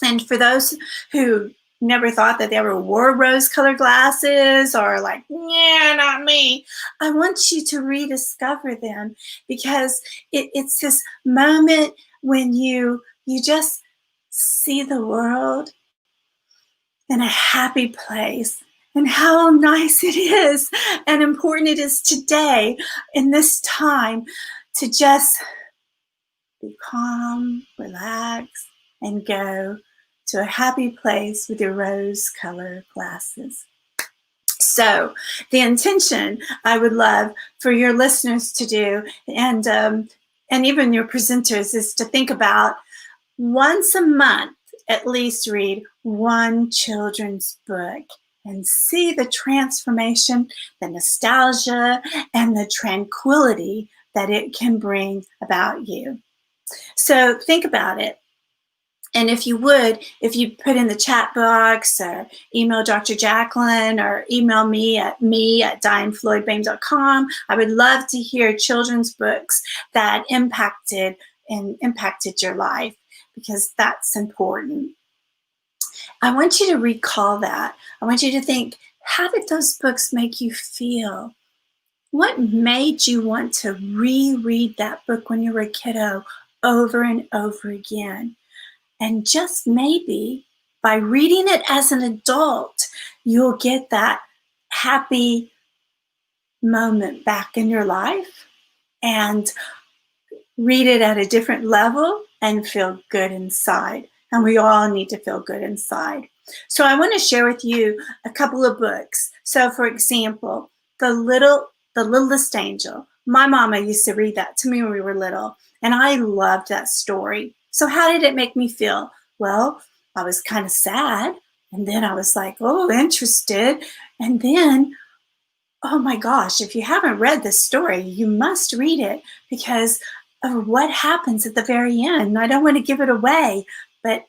And for those who never thought that they ever wore rose-colored glasses, or like, yeah, not me, I want you to rediscover them, because it's this moment when you just see the world in a happy place, and how nice it is and important it is today in this time to just be calm, relax, and go to a happy place with your rose-colored glasses. So the intention I would love for your listeners to do, and even your presenters, is to think about once a month, at least read one children's book and see the transformation, the nostalgia, and the tranquility that it can bring about you. So think about it. And if you put in the chat box, or email Dr. Jacalyn, or email me at DiannFloydBoehm.com, I would love to hear children's books that impacted your life, because that's important. I want you to recall that. I want you to think, how did those books make you feel? What made you want to reread that book when you were a kiddo over and over again? And just maybe by reading it as an adult, you'll get that happy moment back in your life and read it at a different level and feel good inside. And we all need to feel good inside. So I want to share with you a couple of books. So for example, The Littlest Angel. My mama used to read that to me when we were little, and I loved that story. So how did it make me feel? Well, I was kind of sad, and then I was like, oh, interested. And then, oh my gosh, if you haven't read this story, you must read it, because of what happens at the very end. I don't want to give it away, but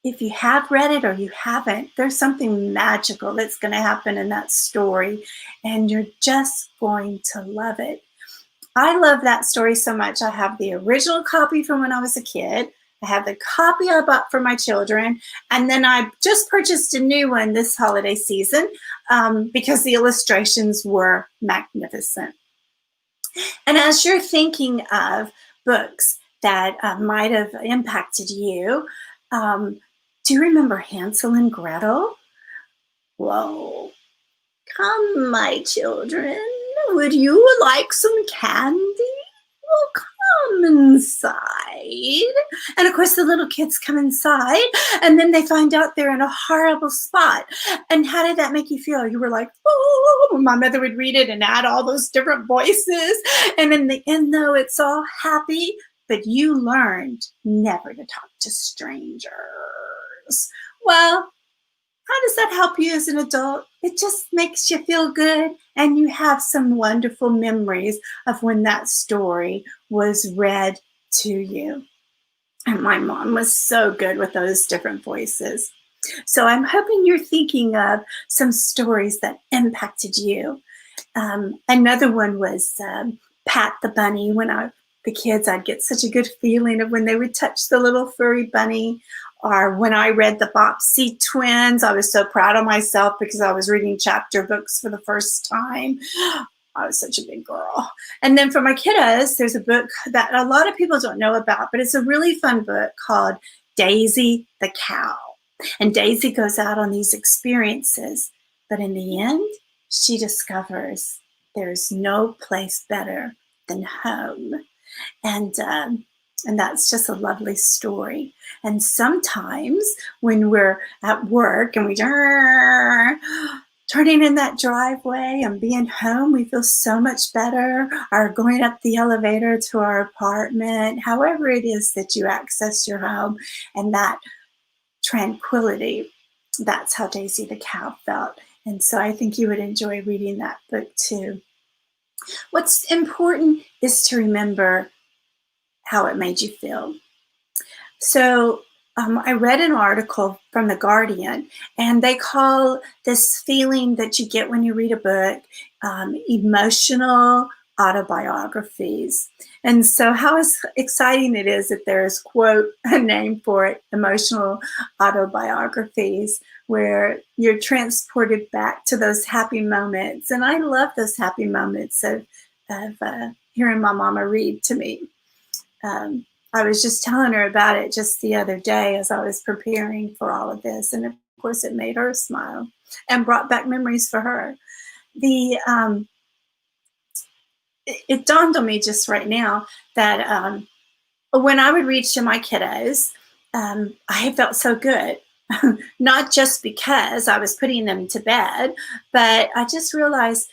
if you have read it or you haven't, there's something magical that's going to happen in that story, and you're just going to love it. I love that story so much. I have the original copy from when I was a kid. I have the copy I bought for my children, and then I just purchased a new one this holiday season because the illustrations were magnificent. And as you're thinking of books that might have impacted you, do you remember Hansel and Gretel? Whoa. Come, my children. Would you like some candy? Well, come inside. And of course, the little kids come inside, and then they find out they're in a horrible spot. And how did that make you feel? You were like, oh, my mother would read it and add all those different voices. And in the end, though, it's all happy, but you learned never to talk to strangers. Well, how does that help you as an adult? It just makes you feel good, and you have some wonderful memories of when that story was read to you. And my mom was so good with those different voices. So I'm hoping you're thinking of some stories that impacted you. Another one was Pat the Bunny. When the kids, I'd get such a good feeling of when they would touch the little furry bunny. Or when I read the Bobbsey Twins, I was so proud of myself because I was reading chapter books for the first time. I was such a big girl. And then for my kiddos, there's a book that a lot of people don't know about, but it's a really fun book called Daisy the Cow. And Daisy goes out on these experiences, but in the end, she discovers there's no place better than home. And that's just a lovely story. And sometimes when we're at work and we turning in that driveway and being home, we feel so much better. Or going up the elevator to our apartment, however it is that you access your home, and that tranquility, that's how Daisy the Cow felt. And so I think you would enjoy reading that book too. What's important is to remember how it made you feel. So I read an article from The Guardian, and they call this feeling that you get when you read a book emotional autobiographies. And so how exciting it is that there's, quote, a name for it, emotional autobiographies, where you're transported back to those happy moments. And I love those happy moments of hearing my mama read to me. I was just telling her about it just the other day as I was preparing for all of this. And of course, it made her smile and brought back memories for her. It dawned on me just right now that when I would read to my kiddos, I felt so good. Not just because I was putting them to bed, but I just realized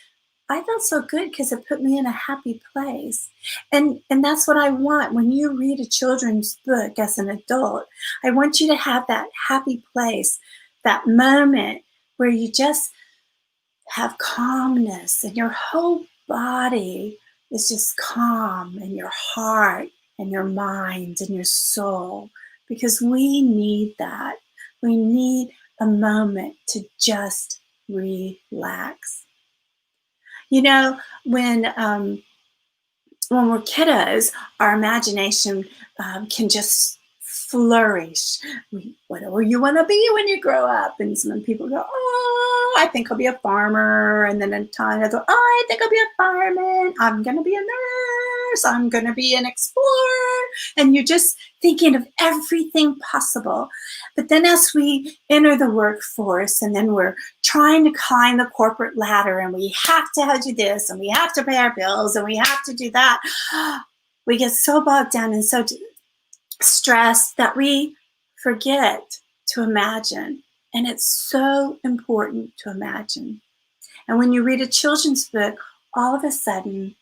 I felt so good because it put me in a happy place. And that's what I want. When you read a children's book as an adult, I want you to have that happy place, that moment where you just have calmness and your whole body is just calm, and your heart and your mind and your soul, because we need that. We need a moment to just relax. You know, when we're kiddos, our imagination can just flourish. Whatever you want to be when you grow up. And some people go, oh, I think I'll be a farmer. And then in time they go, oh, I think I'll be a fireman. I'm going to be a nurse. I'm going to be an explorer. And you're just thinking of everything possible. But then as we enter the workforce, and then we're trying to climb the corporate ladder, and we have to do this, and we have to pay our bills, and we have to do that, we get so bogged down and so stressed that we forget to imagine. And it's so important to imagine. And when you read a children's book, all of a sudden,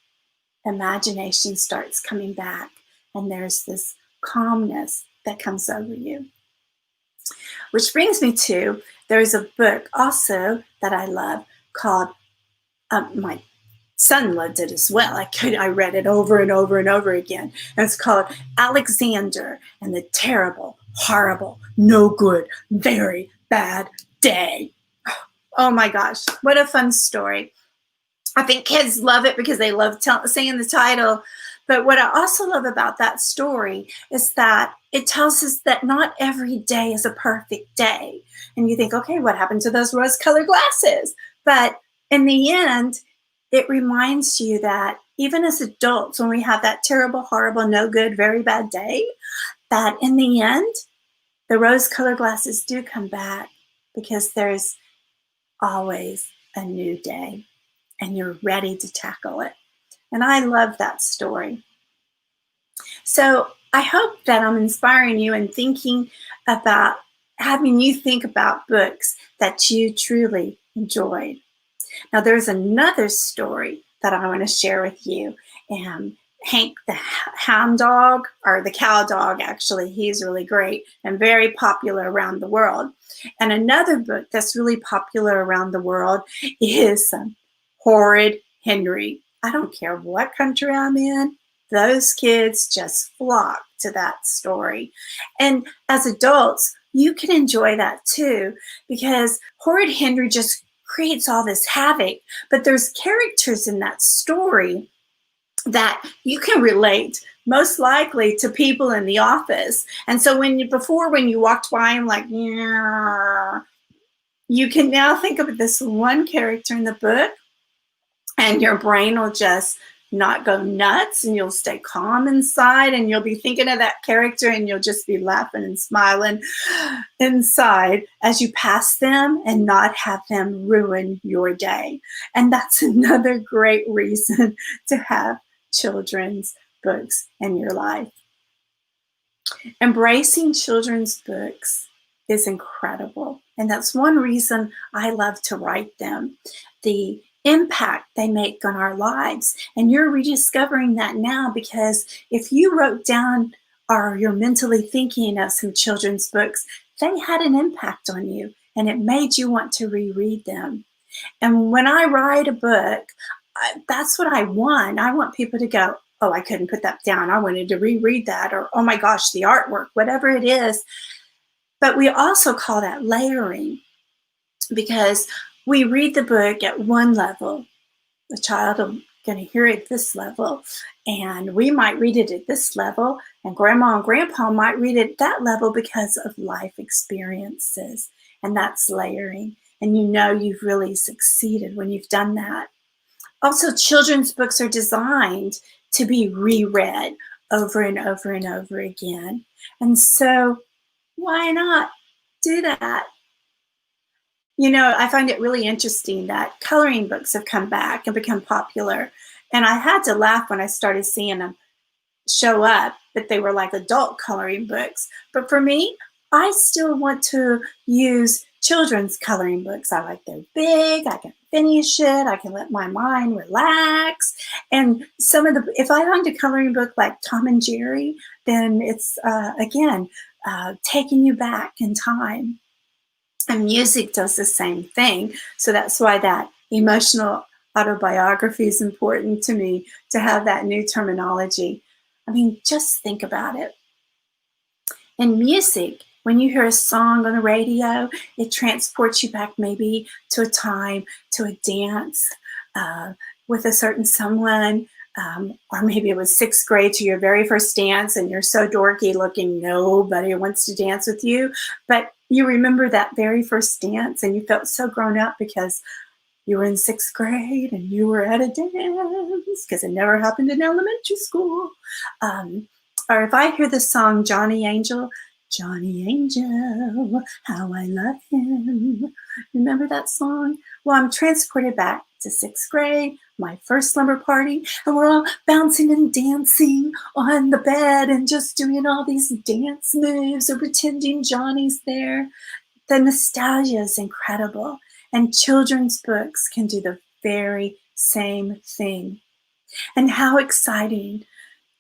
imagination starts coming back, and there's this calmness that comes over you. Which brings me to, there's a book also that I love called, my son loved it as well. I read it over and over and over again. And it's called Alexander and the Terrible, Horrible, No Good, Very Bad Day. Oh my gosh, what a fun story. I think kids love it because they love saying the title. But what I also love about that story is that it tells us that not every day is a perfect day. And you think, okay, what happened to those rose-colored glasses? But in the end, it reminds you that even as adults, when we have that terrible, horrible, no good, very bad day, that in the end, the rose-colored glasses do come back because there's always a new day and you're ready to tackle it. And I love that story. So I hope that I'm inspiring you and thinking about having you think about books that you truly enjoyed. Now, there's another story that I want to share with you. And Hank the hound dog, or the cow dog, actually, he's really great and very popular around the world. And another book that's really popular around the world is Horrid Henry. I don't care what country I'm in, those kids just flock to that story. And as adults, you can enjoy that too, because Horrid Henry just creates all this havoc, but there's characters in that story that you can relate most likely to people in the office. And so when you walked by them like, yeah, you can now think of this one character in the book and your brain will just not go nuts and you'll stay calm inside and you'll be thinking of that character and you'll just be laughing and smiling inside as you pass them and not have them ruin your day. And that's another great reason to have children's books in your life. Embracing children's books is incredible. And that's one reason I love to write them. The impact they make on our lives. And you're rediscovering that now, because if you wrote down or you're mentally thinking of some children's books, they had an impact on you and it made you want to reread them. And when I write a book, that's what I want. I want people to go, oh, I couldn't put that down. I wanted to reread that, or, oh my gosh, the artwork, whatever it is. But we also call that layering, because we read the book at one level. The child is going to hear it at this level, and we might read it at this level, and grandma and grandpa might read it at that level because of life experiences. And that's layering. And you know you've really succeeded when you've done that. Also, children's books are designed to be reread over and over and over again. And so why not do that? You know, I find it really interesting that coloring books have come back and become popular. And I had to laugh when I started seeing them show up, that they were like adult coloring books. But for me, I still want to use children's coloring books. I like they're big, I can finish it, I can let my mind relax. And some of the, if I find a coloring book like Tom and Jerry, then it's, again, taking you back in time. And music does the same thing. So that's why that emotional autobiography is important to me, to have that new terminology. I mean, just think about it. In music, when you hear a song on the radio, it transports you back maybe to a time, to a dance with a certain someone, or maybe it was sixth grade, to your very first dance, and you're so dorky looking, nobody wants to dance with you. But you remember that very first dance and you felt so grown up because you were in sixth grade and you were at a dance, because it never happened in elementary school. Or if I hear the song Johnny Angel, Johnny Angel, how I love him. Remember that song? Well, I'm transported back to sixth grade, my first slumber party, and we're all bouncing and dancing on the bed and just doing all these dance moves or pretending Johnny's there. The nostalgia is incredible, and children's books can do the very same thing. And how exciting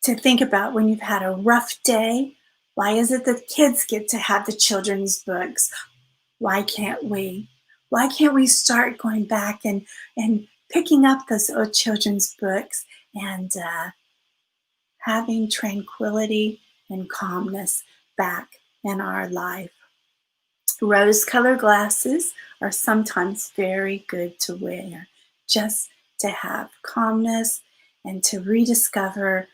to think about when you've had a rough day. Why is it that kids get to have the children's books? Why can't we? Why can't we start going back and picking up those old children's books and having tranquility and calmness back in our life. Rose-colored glasses are sometimes very good to wear, just to have calmness and to rediscover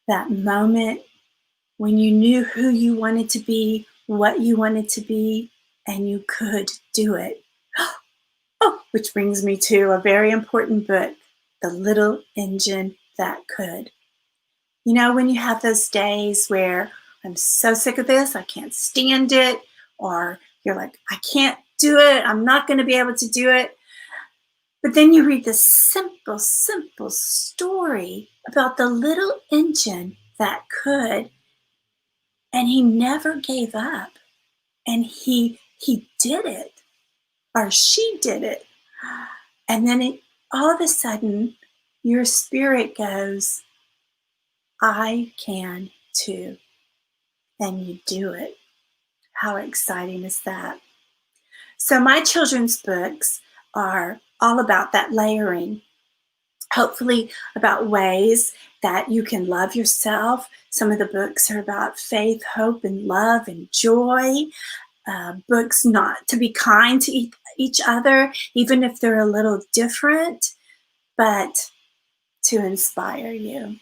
that moment when you knew who you wanted to be, what you wanted to be, and you could do it. Oh, which brings me to a very important book, The Little Engine That Could. You know, when you have those days where I'm so sick of this, I can't stand it, or you're like, I can't do it, I'm not going to be able to do it. But then you read this simple, simple story about the little engine that could, and he never gave up. And he did it, or she did it. And then all of a sudden, your spirit goes, I can too. And you do it. How exciting is that? So my children's books are all about that layering, hopefully about ways that you can love yourself. Some of the books are about faith, hope, and love and joy. Books not to be kind to each other, even if they're a little different, but to inspire you.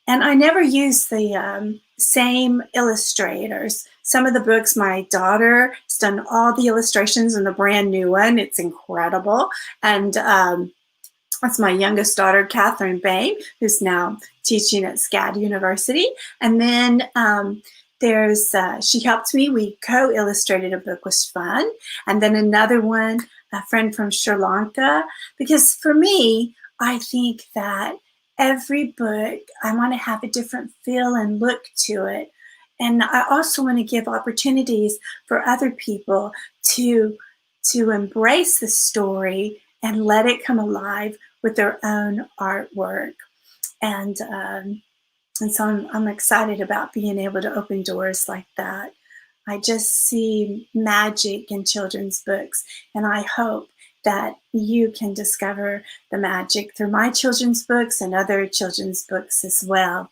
And I never use the same illustrators. Some of the books, my daughter has done all the illustrations in the brand new one. It's incredible. And that's my youngest daughter, Catherine Boehm, who's now teaching at SCAD University. And then she helped me. We co-illustrated a book, was fun. And then another one, a friend from Sri Lanka. Because for me, I think that every book, I want to have a different feel and look to it. And I also want to give opportunities for other people to embrace the story and let it come alive with their own artwork. And so I'm excited about being able to open doors like that. I just see magic in children's books, and I hope that you can discover the magic through my children's books and other children's books as well.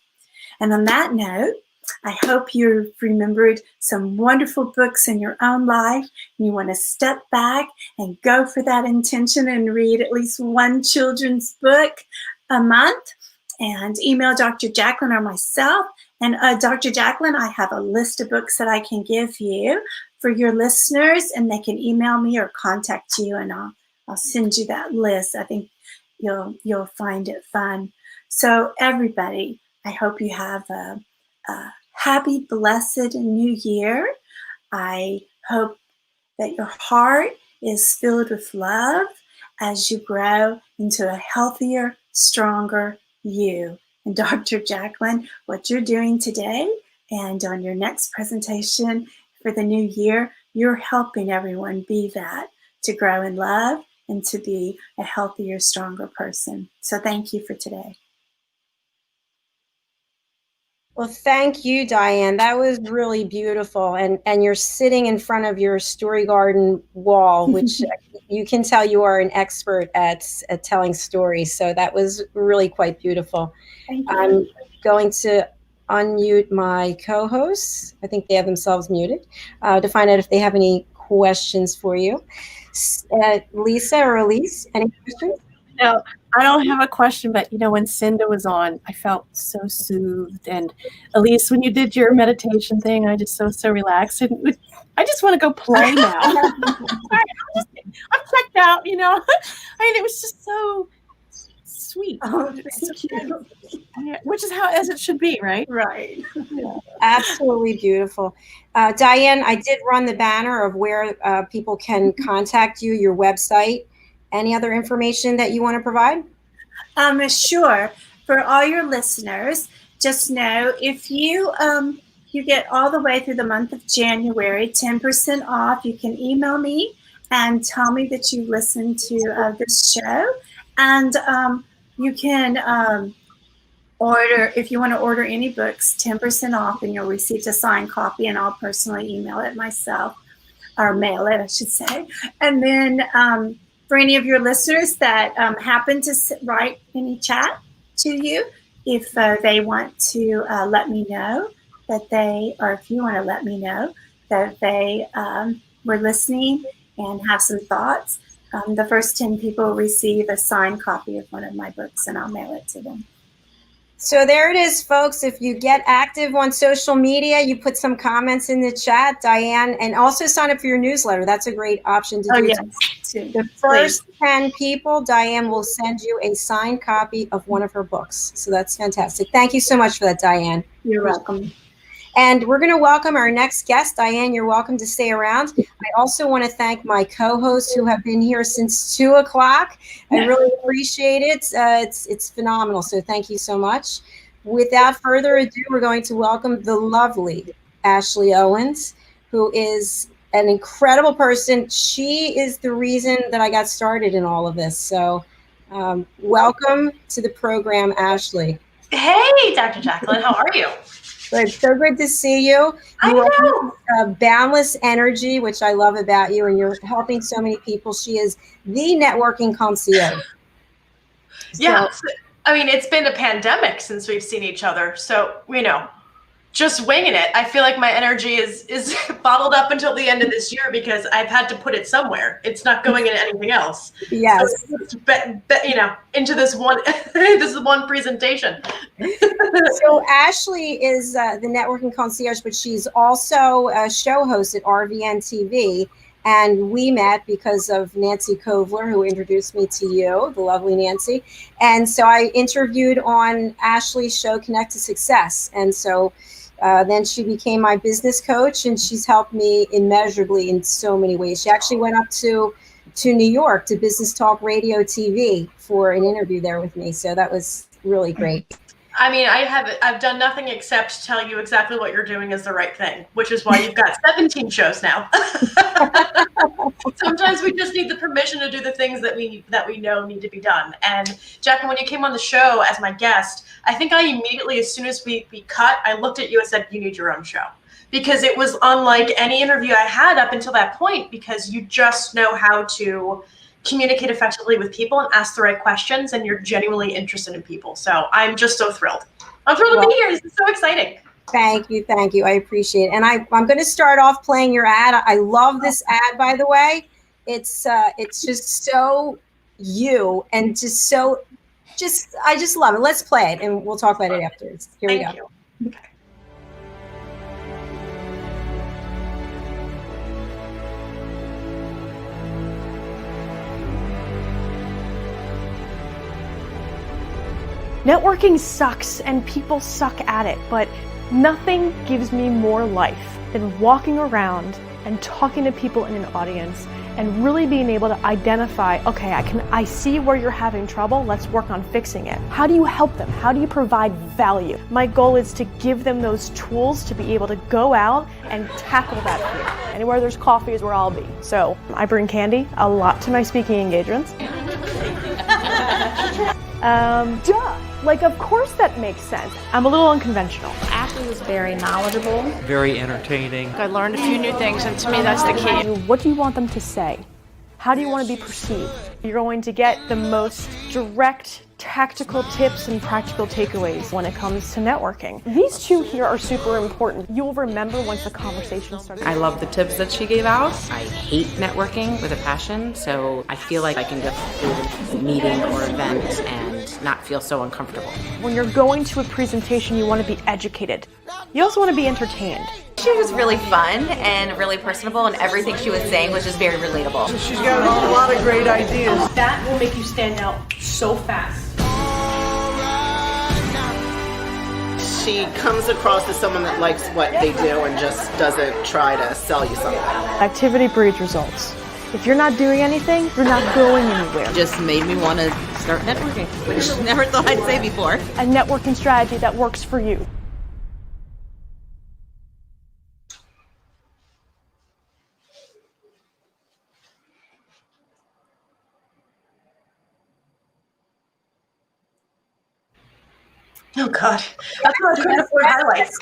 And on that note, I hope you've remembered some wonderful books in your own life, and you want to step back and go for that intention and read at least one children's book a month. And email Dr. Jacalyn or myself. And Dr. Jacalyn, I have a list of books that I can give you for your listeners, and they can email me or contact you, and I'll send you that list. I think you'll find it fun. So everybody, I hope you have a happy, blessed new year. I hope that your heart is filled with love as you grow into a healthier, stronger you. And Dr. Jacalyn, what you're doing today and on your next presentation for the new year, you're helping everyone be that, to grow in love and to be a healthier, stronger person. So thank you for today.
Well, thank you, Diann. That was really beautiful. And you're sitting in front of your story garden wall, which you can tell you are an expert at telling stories. So that was really quite beautiful.
Thank you.
I'm going to unmute my co-hosts. I think they have themselves muted to find out if they have any questions for you. Lisa or Elise, any questions?
No, I don't have a question, but when Cinda was on, I felt so soothed. And Elise, when you did your meditation thing, I just so relaxed. And I just want to go play now. I'm checked out, I mean, it was just so sweet.
Oh, thank you.
Which is as it should be, right?
Right.
Yeah. Absolutely beautiful. Diann, I did run the banner of where people can contact you, your website. Any other information that you want to provide?
Sure. For all your listeners, just know if you get all the way through the month of January, 10% off, you can email me and tell me that you listened to this show. And you can order, if you want to order any books, 10% off, and you'll receive a signed copy, and I'll personally email it myself, or mail it, I should say. And then for any of your listeners that happen to write any chat to you, if they want to let me know that they, or if you want to let me know that they were listening and have some thoughts, the first 10 people receive a signed copy of one of my books, and I'll mail it to them.
So there it is, folks. If you get active on social media, you put some comments in the chat, Diann, and also sign up for your newsletter. That's a great option to do.
Yes.
The first 10 people, Diann will send you a signed copy of one of her books. So that's fantastic. Thank you so much for that, Diann.
You're welcome.
And we're going to welcome our next guest. Diann, you're welcome to stay around. I also want to thank my co-hosts who have been here since 2 o'clock. I really appreciate it. It's phenomenal. So thank you so much. Without further ado, we're going to welcome the lovely Ashley Owens, who is an incredible person. She is the reason that I got started in all of this. So welcome to the program, Ashley.
Hey, Dr. Jacalyn, how are you?
Good. So good to see you. You have boundless energy, which I love about you, and you're helping so many people. She is the networking concierge.
Yeah. I mean, it's been a pandemic since we've seen each other. So, just winging it. I feel like my energy is bottled up until the end of this year because I've had to put it somewhere. It's not going into anything else.
Yes.
So into this one presentation.
So Ashley is the networking concierge, but she's also a show host at RVN TV. And we met because of Nancy Kovler, who introduced me to you, the lovely Nancy. And so I interviewed on Ashley's show, Connect to Success. And so then she became my business coach, and she's helped me immeasurably in so many ways. She actually went up to New York to Business Talk Radio TV for an interview there with me. So that was really great.
I mean, I've done nothing except tell you exactly what you're doing is the right thing, which is why you've got 17 shows now. Sometimes we just need the permission to do the things that we know need to be done. And Jacalyn, when you came on the show as my guest, I think I immediately, as soon as we cut, I looked at you and said, you need your own show. Because it was unlike any interview I had up until that point, because you just know how to communicate effectively with people and ask the right questions, and you're genuinely interested in people. So I'm just so thrilled. I'm thrilled to be here. This is so exciting.
Thank you. I appreciate it. And I'm going to start off playing your ad. I love this ad, by the way. It's just so you, and I just love it. Let's play it, and we'll talk about it afterwards. Here we go.
You. Okay.
Networking sucks and people suck at it, but nothing gives me more life than walking around and talking to people in an audience and really being able to identify, okay, I see where you're having trouble, let's work on fixing it. How do you help them? How do you provide value? My goal is to give them those tools to be able to go out and tackle that fear. Anywhere there's coffee is where I'll be. So I bring candy a lot to my speaking engagements. Like, of course that makes sense. I'm a little unconventional.
Ashley was very knowledgeable.
Very entertaining.
I learned a few new things, and to me that's the key.
What do you want them to say? How do you want to be perceived? You're going to get the most direct, tactical tips and practical takeaways when it comes to networking. These two here are super important. You'll remember once the conversation starts.
I love the tips that she gave out. I hate networking with a passion, so I feel like I can go to a meeting or event and not feel so uncomfortable.
When you're going to a presentation, you want to be educated. You also want to be entertained.
She was really fun and really personable, and everything she was saying was just very relatable.
She's got a lot of great ideas.
That will make you stand out so fast.
She comes across as someone that likes what they do and just doesn't try to sell you something.
Activity breeds results. If you're not doing anything, you're not going anywhere.
Just made me want to start networking, which I never thought I'd say before.
A networking strategy that works for you.
Oh God, that's what I couldn't afford highlights.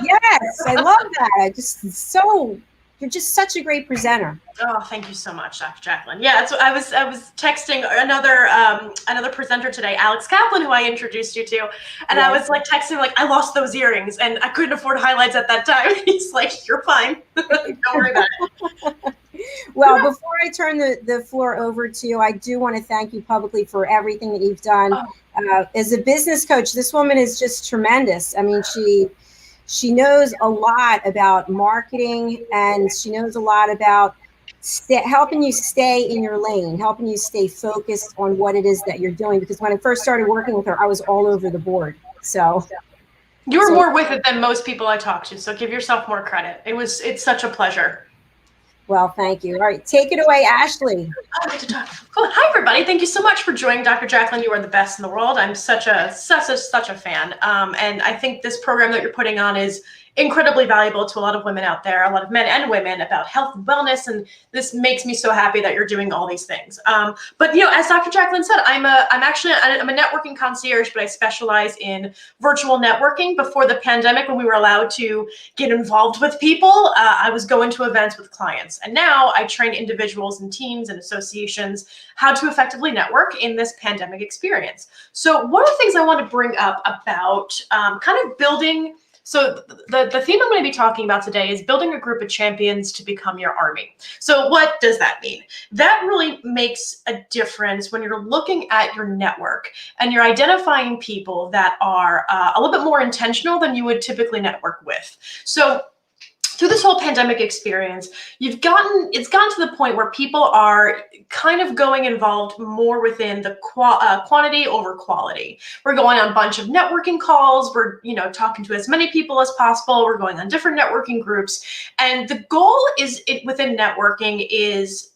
Yes, I love that. Just so you're just such a great presenter.
Oh, thank you so much, Dr. Jacalyn. Yeah, so I was texting another presenter today, Alex Kaplan, who I introduced you to, and I was like texting like, I lost those earrings and I couldn't afford highlights at that time. He's like, you're fine. Don't worry about it.
Well, before I turn the floor over to you, I do want to thank you publicly for everything that you've done. As a business coach, this woman is just tremendous. I mean, she knows a lot about marketing, and she knows a lot about helping you stay in your lane, helping you stay focused on what it is that you're doing. Because when I first started working with her, I was all over the board. So
you were more with it than most people I talked to. So give yourself more credit. It's such a pleasure.
Well, thank you. All right, take it away, Ashley.
Cool. Hi, everybody. Thank you so much for joining Dr. Jacalyn. You are the best in the world. I'm such a fan. And I think this program that you're putting on is incredibly valuable to a lot of women out there, a lot of men and women, about health and wellness. And this makes me so happy that you're doing all these things. But as Dr. Jacalyn said, I'm a networking concierge, but I specialize in virtual networking. Before the pandemic, when we were allowed to get involved with people, I was going to events with clients. And now I train individuals and teams and associations how to effectively network in this pandemic experience. So one of the things I want to bring up about kind of building. So the theme I'm going to be talking about today is building a group of champions to become your army. So what does that mean? That really makes a difference when you're looking at your network and you're identifying people that are a little bit more intentional than you would typically network with. So through this whole pandemic experience, it's gotten to the point where people are kind of going involved more within the quantity over quality. We're going on a bunch of networking calls. We're talking to as many people as possible. We're going on different networking groups, and the goal within networking is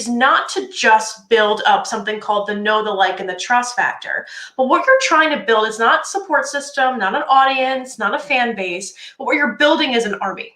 not to just build up something called the know, the like, and the trust factor. But what you're trying to build is not a support system, not an audience, not a fan base, but what you're building is an army.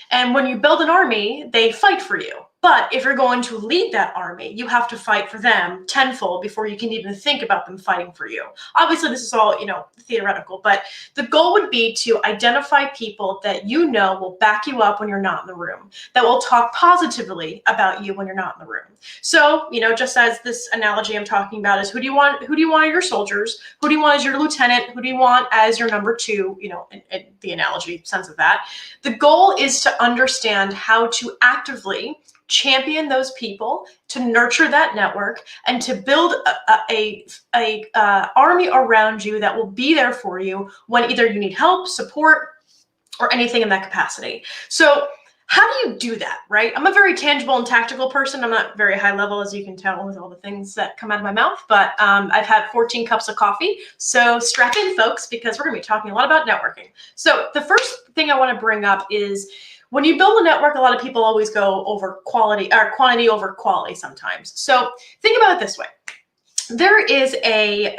And when you build an army, they fight for you. But if you're going to lead that army, you have to fight for them tenfold before you can even think about them fighting for you. Obviously, this is all, theoretical, but the goal would be to identify people that will back you up when you're not in the room, that will talk positively about you when you're not in the room. So, just as this analogy I'm talking about is who do you want as your soldiers? Who do you want as your lieutenant? Who do you want as your number two? In the analogy sense of that. The goal is to understand how to actively champion those people, to nurture that network, and to build a army around you that will be there for you when either you need help, support, or anything in that capacity. So how do you do that, right? I'm a very tangible and tactical person. I'm not very high level, as you can tell with all the things that come out of my mouth, but I've had 14 cups of coffee. So strap in, folks, because we're going to be talking a lot about networking. So the first thing I want to bring up is, when you build a network, a lot of people always go over quality or quantity over quality sometimes. So think about it this way. There is a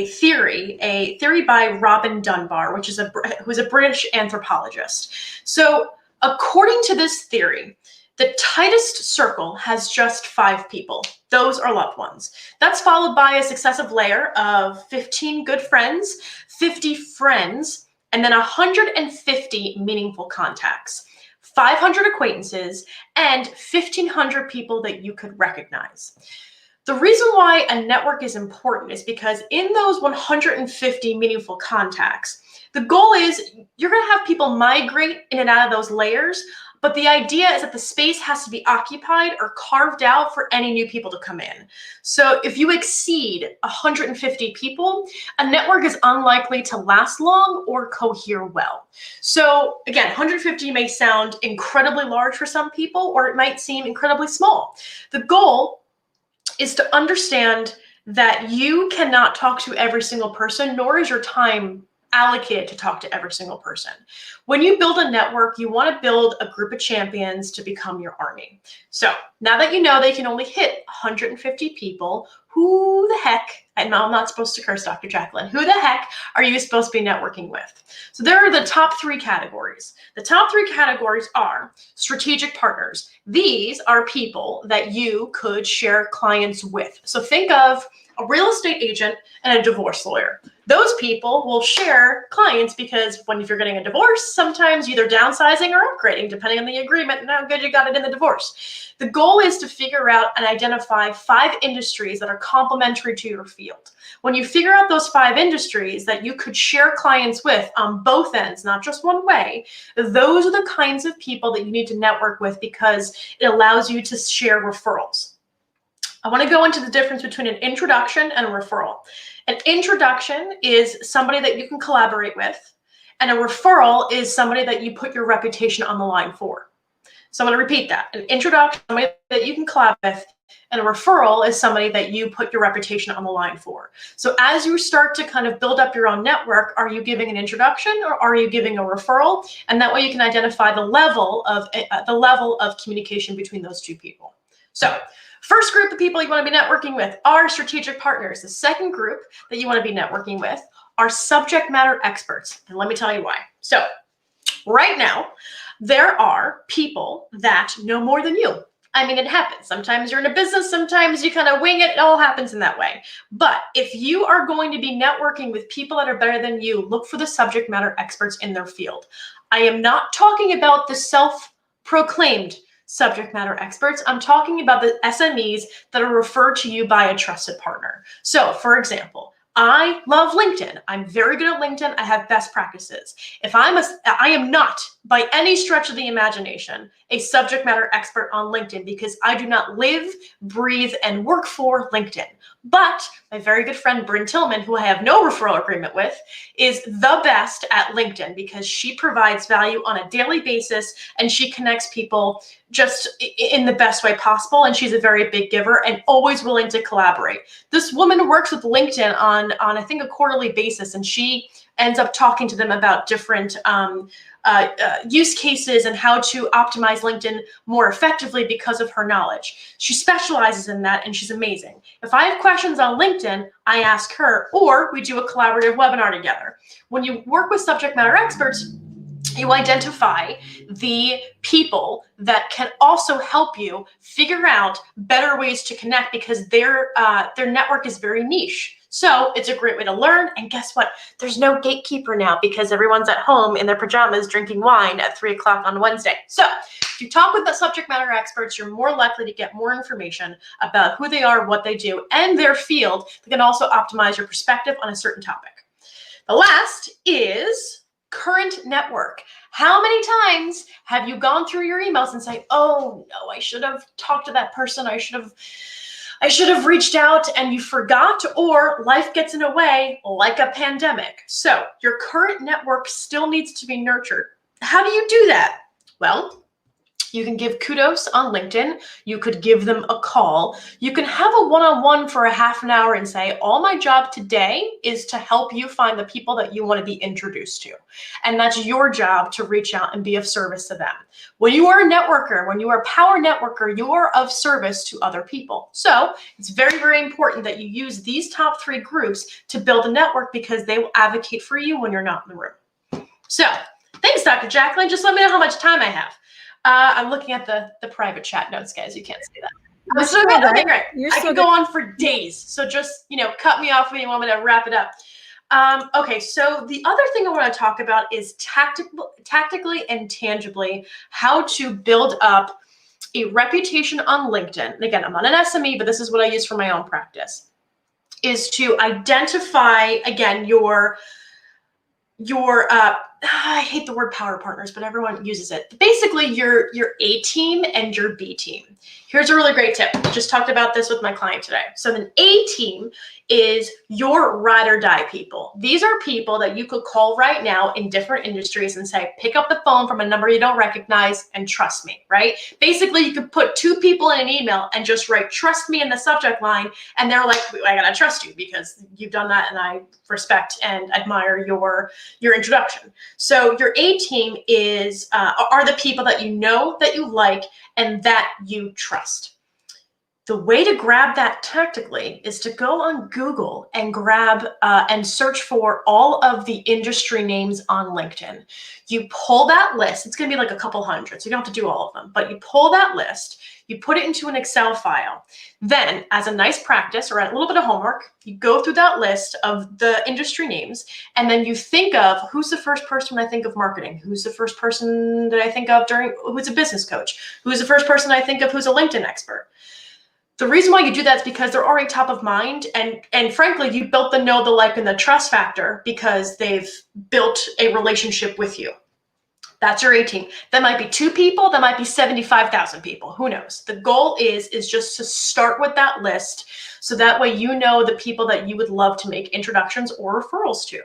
theory by Robin Dunbar, who's a British anthropologist. So according to this theory, the tightest circle has just 5 people. Those are loved ones. That's followed by a successive layer of 15 good friends, 50 friends, and then 150 meaningful contacts, 500 acquaintances, and 1,500 people that you could recognize. The reason why a network is important is because in those 150 meaningful contacts, the goal is you're going to have people migrate in and out of those layers, but the idea is that the space has to be occupied or carved out for any new people to come in. So if you exceed 150 people, a network is unlikely to last long or cohere well. So again, 150 may sound incredibly large for some people, or it might seem incredibly small. The goal is to understand that you cannot talk to every single person, nor is your time allocated to talk to every single person. When you build a network, you want to build a group of champions to become your army. So now that you know they can only hit 150 people, who who the heck, and I'm not supposed to curse, Dr. Jacalyn, who the heck are you supposed to be networking with? So there are the top 3 categories. The top 3 categories are strategic partners. These are people that you could share clients with. So think of a real estate agent and a divorce lawyer. Those people will share clients because if you're getting a divorce, sometimes either downsizing or upgrading, depending on the agreement and how good you got it in the divorce. The goal is to figure out and identify 5 industries that are complementary to your field. When you figure out those 5 industries that you could share clients with on both ends, not just one way, those are the kinds of people that you need to network with because it allows you to share referrals. I want to go into the difference between an introduction and a referral. An introduction is somebody that you can collaborate with, and a referral is somebody that you put your reputation on the line for. So I'm going to repeat that. An introduction is somebody that you can collab with, and a referral is somebody that you put your reputation on the line for. So as you start to kind of build up your own network, are you giving an introduction or are you giving a referral? And that way you can identify the level of communication between those 2 people. So first group of people you want to be networking with are strategic partners. The second group that you want to be networking with are subject matter experts. And let me tell you why. So right now, there are people that know more than you. I mean, it happens. Sometimes you're in a business, sometimes you kind of wing it. It all happens in that way. But if you are going to be networking with people that are better than you, look for the subject matter experts in their field. I am not talking about the self-proclaimed subject matter experts. I'm talking about the SMEs that are referred to you by a trusted partner. So for example, I love LinkedIn. I'm very good at LinkedIn. I have best practices. I am not by any stretch of the imagination a subject matter expert on LinkedIn because I do not live, breathe, and work for LinkedIn. But my very good friend Bryn Tillman, who I have no referral agreement with, is the best at LinkedIn because she provides value on a daily basis and she connects people just in the best way possible. And she's a very big giver and always willing to collaborate. This woman works with LinkedIn on I think a quarterly basis, and she ends up talking to them about different use cases and how to optimize LinkedIn more effectively because of her knowledge. She specializes in that and she's amazing. If I have questions on LinkedIn, I ask her, or we do a collaborative webinar together. When you work with subject matter experts, you identify the people that can also help you figure out better ways to connect because their network is very niche. So it's a great way to learn. And guess what? There's no gatekeeper now because everyone's at home in their pajamas drinking wine at 3 o'clock on Wednesday. So if you talk with the subject matter experts, you're more likely to get more information about who they are, what they do, and their field that can also optimize your perspective on a certain topic. The last is current network. How many times have you gone through your emails and say, oh no, I should have talked to that person. I should have reached out, and you forgot, or life gets in the way like a pandemic. So your current network still needs to be nurtured. How do you do that? Well, you can give kudos on LinkedIn. You could give them a call. You can have a one-on-one for a half an hour and say, all my job today is to help you find the people that you want to be introduced to. And that's your job to reach out and be of service to them. When you are a networker, when you are a power networker, you are of service to other people. So it's very, very important that you use these top 3 groups to build a network because they will advocate for you when you're not in the room. So thanks, Dr. Jacalyn. Just let me know how much time I have. I'm looking at the private chat notes, guys. You can't see that. Okay, great. I can go on for days. So just, cut me off when you want me to wrap it up. Okay, so the other thing I want to talk about is tactically and tangibly how to build up a reputation on LinkedIn. And again, I'm not an SME, but this is what I use for my own practice, is to identify, again, your I hate the word power partners, but everyone uses it. Basically, your A team and your B team. Here's a really great tip. Just talked about this with my client today. So an A team is your ride or die people. These are people that you could call right now in different industries and say, pick up the phone from a number you don't recognize and trust me, right? Basically, you could put 2 people in an email and just write trust me in the subject line. And they're like, I gotta trust you because you've done that and I respect and admire your introduction. So your A team are the people that you know, that you like, and that you trust. The way to grab that tactically is to go on Google and grab and search for all of the industry names on LinkedIn. You pull that list. It's going to be like a couple hundred, so you don't have to do all of them, but you pull that list, you put it into an Excel file. Then, as a nice practice or a little bit of homework, you go through that list of the industry names, and then you think of who's the first person when I think of marketing, who's the first person that I think of who's a business coach, who's the first person I think of who's a LinkedIn expert. The reason why you do that is because they're already top of mind, and frankly, you built the know, the like, and the trust factor because they've built a relationship with you. That's your A team. That might be 2 people, that might be 75,000 people, who knows? The goal is just to start with that list so that way you know the people that you would love to make introductions or referrals to.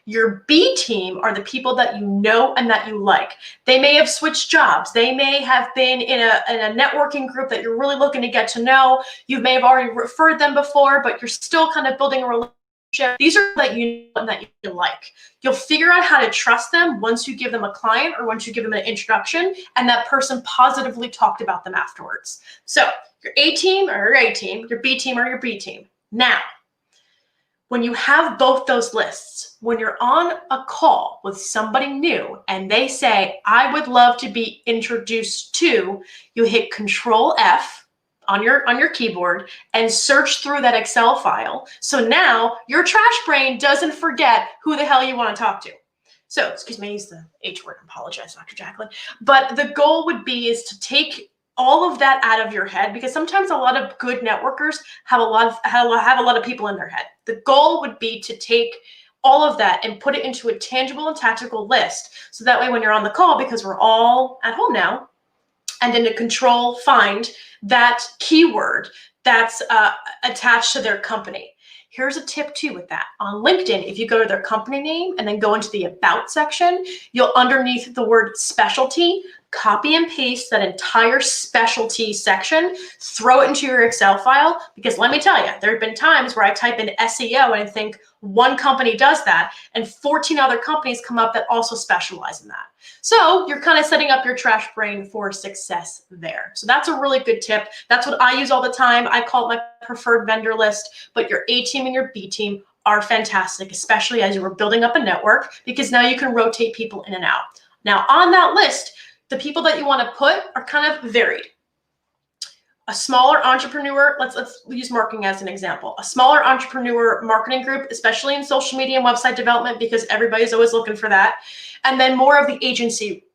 Your B team are the people that you know and that you like. They may have switched jobs. They may have been in a networking group that you're really looking to get to know. You may have already referred them before, but you're still kind of building a relationship. These are that you know and that you like. You'll figure out how to trust them once you give them a client or once you give them an introduction and that person positively talked about them afterwards. So your A team or your A team, your B team or your B team. Now, when you have both those lists, when you're on a call with somebody new and they say, I would love to be introduced to, you hit Control F on your keyboard and search through that Excel file. So now your trash brain doesn't forget who the hell you want to talk to. So, excuse me, I used the H word, I apologize, Dr. Jacalyn. But the goal would be is to take all of that out of your head, because sometimes a lot of good networkers have a lot of people in their head. The goal would be to take all of that and put it into a tangible and tactical list. So that way when you're on the call, because we're all at home now, and then to control, find that keyword that's attached to their company. Here's a tip too with that. On LinkedIn, if you go to their company name and then go into the About section, you'll underneath the word specialty, copy and paste that entire specialty section, throw it into your Excel file, because let me tell you, there have been times where I type in SEO and I think one company does that and 14 other companies come up that also specialize in that. So you're kind of setting up your trash brain for success there. So that's a really good tip. That's what I use all the time. I call it my preferred vendor list, but your A team and your B team are fantastic, especially as you were building up a network, because now you can rotate people in and out. Now on that list, the people that you want to put are kind of varied. A smaller entrepreneur, let's use marketing as an example. A smaller entrepreneur marketing group, especially in social media and website development, because everybody's always looking for that. And then more of the agency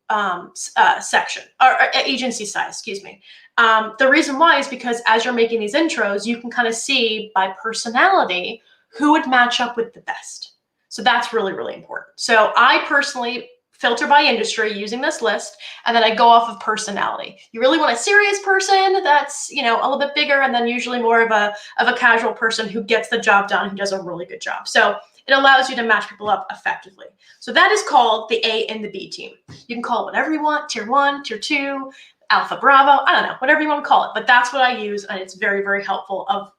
section, or agency size, excuse me. The reason why is because as you're making these intros, you can kind of see by personality who would match up with the best. So that's really, really important. So I personally filter by industry using this list, and then I go off of personality. You really want a serious person that's, you know, a little bit bigger, and then usually more of a casual person who gets the job done, who does a really good job. So it allows you to match people up effectively. So that is called the A and the B team. You can call it whatever you want, tier 1, tier 2, Alpha Bravo, I don't know, whatever you want to call it, but that's what I use, and it's very, very helpful of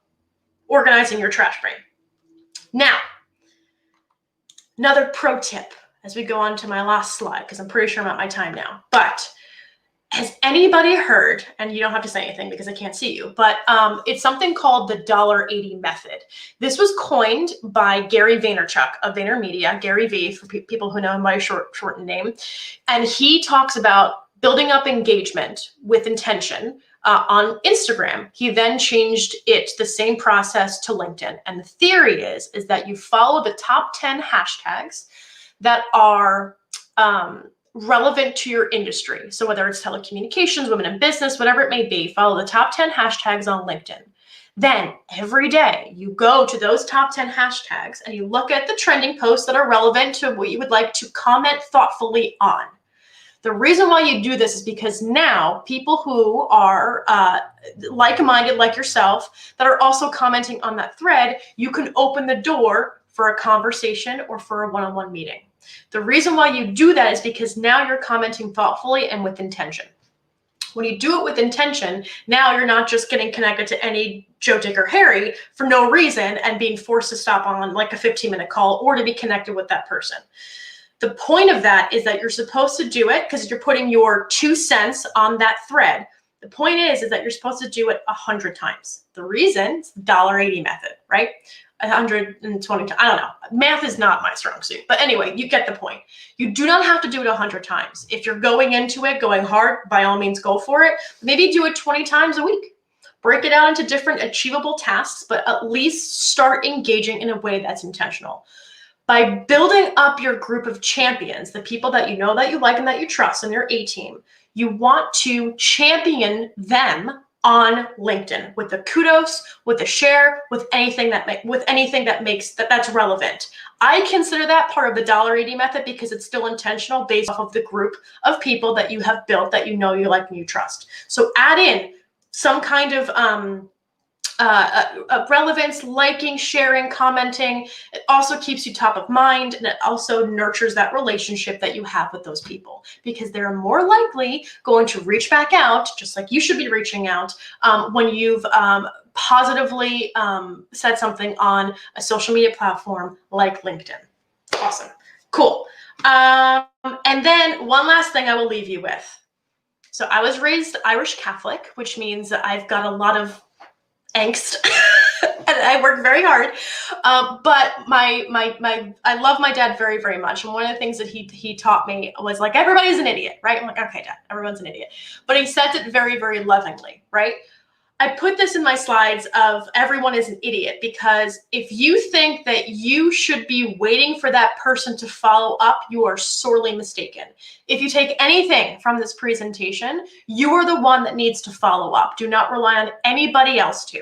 organizing your trash brain. Now, another pro tip as we go on to my last slide, because I'm pretty sure I'm at my time now. But has anybody heard, and you don't have to say anything because I can't see you, but it's something called the $80 method. This was coined by Gary Vaynerchuk of VaynerMedia, Gary V for people who know him by a shortened name. And he talks about building up engagement with intention on Instagram. He then changed it, the same process, to LinkedIn. And the theory is that you follow the top 10 hashtags that are relevant to your industry. So whether it's telecommunications, women in business, whatever it may be, follow the top 10 hashtags on LinkedIn. Then every day you go to those top 10 hashtags and you look at the trending posts that are relevant to what you would like to comment thoughtfully on. The reason why you do this is because now people who are like-minded like yourself that are also commenting on that thread, you can open the door for a conversation or for a one-on-one meeting. The reason why you do that is because now you're commenting thoughtfully and with intention. When you do it with intention, now you're not just getting connected to any Joe, Dick, or Harry for no reason and being forced to stop on like a 15-minute call or to be connected with that person. The point of that is that you're supposed to do it because you're putting your 2 cents on that thread. The point is that you're supposed to do it 100 times. The reason, it's the $1.80 method, right? 120 times. I don't know. Math is not my strong suit. But anyway, you get the point. You do not have to do it 100 times. If you're going into it, going hard, by all means, go for it. Maybe do it 20 times a week. Break it out into different achievable tasks, but at least start engaging in a way that's intentional. By building up your group of champions, the people that you know, that you like, and that you trust in your A team, you want to champion them on LinkedIn with the kudos, with the share, with anything that's relevant. I consider that part of the $1.80 method because it's still intentional based off of the group of people that you have built that you know, you like, and you trust. So add in some kind of relevance, liking, sharing, commenting. It also keeps you top of mind, and it also nurtures that relationship that you have with those people, because they're more likely going to reach back out, just like you should be reaching out, when you've positively said something on a social media platform like LinkedIn. Awesome. Cool. And then one last thing I will leave you with. So I was raised Irish Catholic, which means that I've got a lot of angst and I work very hard. But I love my dad very, very much. And one of the things that he taught me was like, everybody's an idiot, right? I'm like, okay, Dad, everyone's an idiot. But he said it very, very lovingly, right? I put this in my slides of everyone is an idiot, because if you think that you should be waiting for that person to follow up, you are sorely mistaken. If you take anything from this presentation, you are the one that needs to follow up. Do not rely on anybody else to.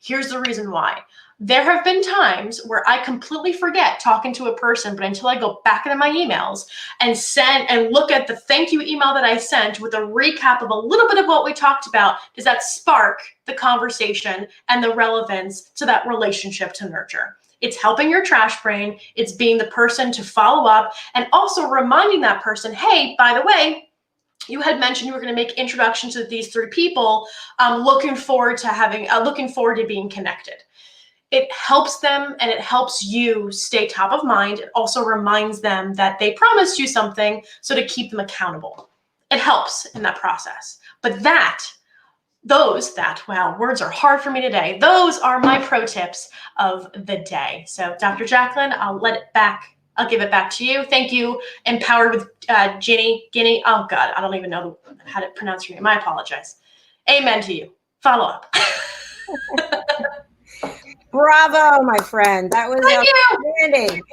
Here's the reason why. There have been times where I completely forget talking to a person, but until I go back into my emails and look at the thank you email that I sent with a recap of a little bit of what we talked about, does that spark the conversation and the relevance to that relationship to nurture? It's helping your trash brain. It's being the person to follow up, and also reminding that person, hey, by the way, you had mentioned you were going to make introductions to these 3 people. Looking forward to being connected. It helps them, and it helps you stay top of mind. It also reminds them that they promised you something, so to keep them accountable. It helps in that process. But wow, words are hard for me today. Those are my pro tips of the day. So Dr. Jacalyn, I'll give it back to you. Thank you. Empowered with Ginnie. Oh God, I don't even know how to pronounce your name. I apologize. Amen to you. Follow up.
Bravo, my friend. That was outstanding.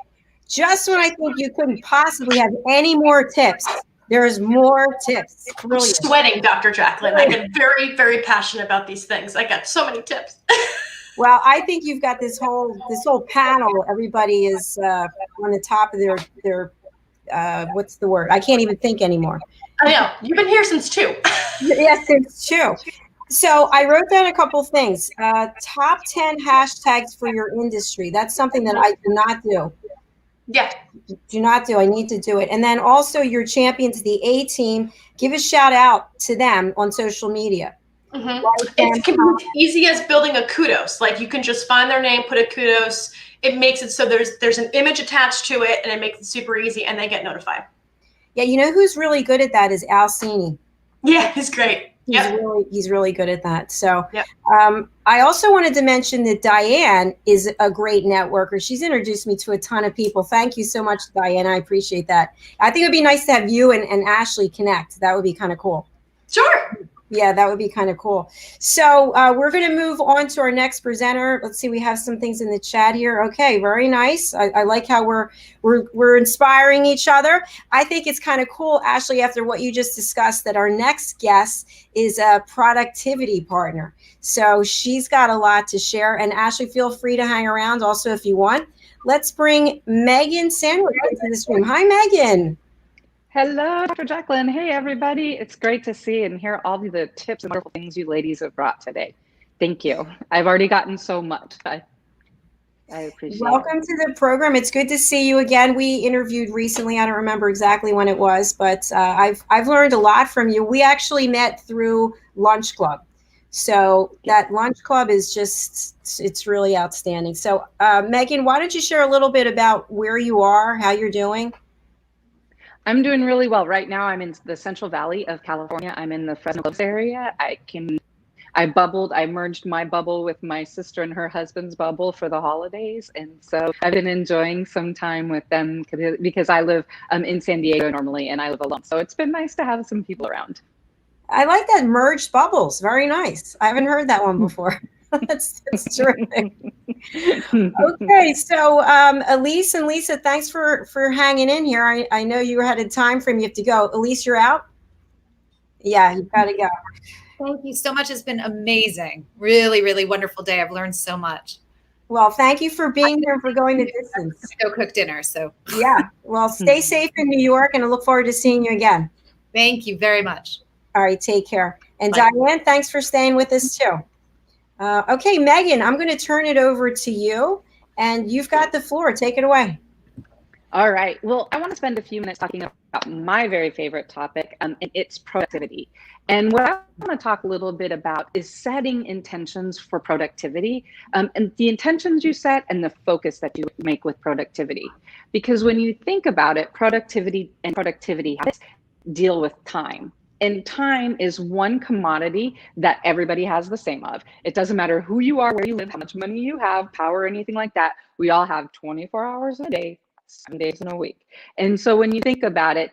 Just when I think you couldn't possibly have any more tips, there's more tips. Brilliant.
I'm sweating, Dr. Jacalyn. I get very, very passionate about these things. I got so many tips.
Well, I think you've got this whole panel. Everybody is on the top of their what's the word? I can't even think anymore.
I know. You've been here since 2.
Yes, since 2. So I wrote down a couple things. Top 10 hashtags for your industry. That's something that I do not do.
Yeah.
Do not do. I need to do it. And then also your champions, the A team, give a shout out to them on social media.
Mm-hmm. It can be as easy as building a kudos. Like, you can just find their name, put a kudos. It makes it so there's an image attached to it, and it makes it super easy, and they get notified.
Yeah, you know who's really good at that is Cini.
Yeah, he's great.
He's really good at that. So
yep.
I also wanted to mention that Diann is a great networker. She's introduced me to a ton of people. Thank you so much, Diann. I appreciate that. I think it would be nice to have you and Ashley connect. That would be kind of cool.
Sure.
Yeah, that would be kind of cool. So we're going to move on to our next presenter. Let's see, we have some things in the chat here. Okay, very nice. I like how we're inspiring each other. I think it's kind of cool, Ashley, after what you just discussed, that our next guest is a productivity partner. So she's got a lot to share. And Ashley, feel free to hang around also if you want. Let's bring Megan Sandwick into this room. Hi, Megan.
Hello, Dr. Jacalyn. Hey, everybody. It's great to see and hear all the tips and wonderful things you ladies have brought today. Thank you. I've already gotten so much. I appreciate it.
Welcome to the program. It's good to see you again. We interviewed recently. I don't remember exactly when it was, but I've learned a lot from you. We actually met through Lunch Club. So that Lunch Club is it's really outstanding. So Megan, why don't you share a little bit about where you are, how you're doing?
I'm doing really well. Right now, I'm in the Central Valley of California. I'm in the Fresno area. I bubbled. I merged my bubble with my sister and her husband's bubble for the holidays. And so I've been enjoying some time with them because I live in San Diego normally and I live alone. So it's been nice to have some people around.
I like that, merged bubbles. Very nice. I haven't heard that one before. That's terrific. Okay, so Elise and Lisa, thanks for hanging in here. I know you had a time frame you have to go. Elise, you're out? Yeah, you've got to go.
Thank you so much. It's been amazing. Really, really wonderful day. I've learned so much.
Well, thank you for being here and for going the distance.
Go cook dinner. So
yeah. Well, stay safe in New York, and I look forward to seeing you again.
Thank you very much.
All right, take care. And
Bye.
Diann, thanks for staying with us too. Okay, Megan, I'm going to turn it over to you, and you've got the floor. Take it away.
All right. Well, I want to spend a few minutes talking about my very favorite topic, and it's productivity. And what I want to talk a little bit about is setting intentions for productivity, and the intentions you set and the focus that you make with productivity. Because when you think about it, productivity and productivity habits deal with time. And time is one commodity that everybody has the same of. It doesn't matter who you are, where you live, how much money you have, power, anything like that. We all have 24 hours a day, 7 days in a week. And so when you think about it,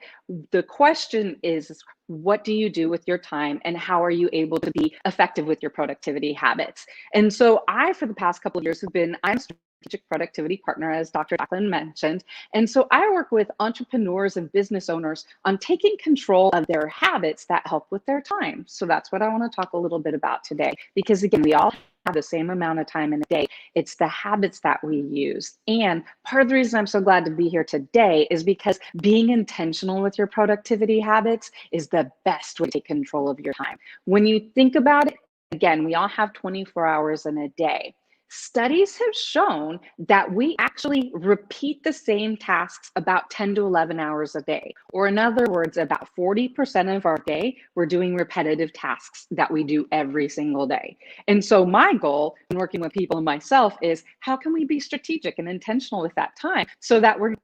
the question is, what do you do with your time and how are you able to be effective with your productivity habits? And so I, for the past couple of years, I'm a strategic productivity partner, as Dr. Jacalyn mentioned. And so I work with entrepreneurs and business owners on taking control of their habits that help with their time. So that's what I want to talk a little bit about today, because again, we all have the same amount of time in a day. It's the habits that we use. And part of the reason I'm so glad to be here today is because being intentional with your productivity habits is the best way to take control of your time. When you think about it, again, we all have 24 hours in a day. Studies have shown that we actually repeat the same tasks about 10 to 11 hours a day. Or in other words, about 40% of our day, we're doing repetitive tasks that we do every single day. And so my goal in working with people and myself is, how can we be strategic and intentional with that time so that we're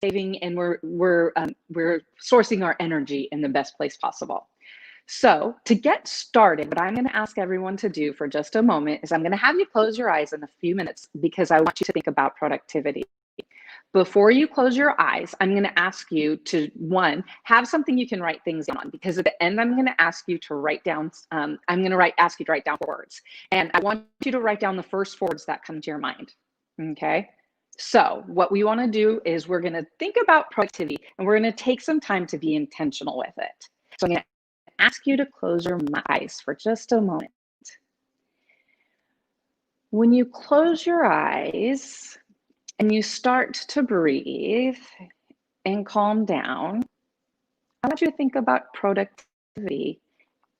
saving and we're sourcing our energy in the best place possible. So to get started, what I'm going to ask everyone to do for just a moment is I'm going to have you close your eyes in a few minutes because I want you to think about productivity. Before you close your eyes, I'm going to ask you to, one, have something you can write things on, because at the end, I'm going to ask you to write down, ask you to write down words. And I want you to write down the first 4 words that come to your mind. Okay. So what we want to do is we're going to think about productivity and we're going to take some time to be intentional with it. So I'm going to ask you to close your eyes for just a moment. When you close your eyes and you start to breathe and calm down, I want you to think about productivity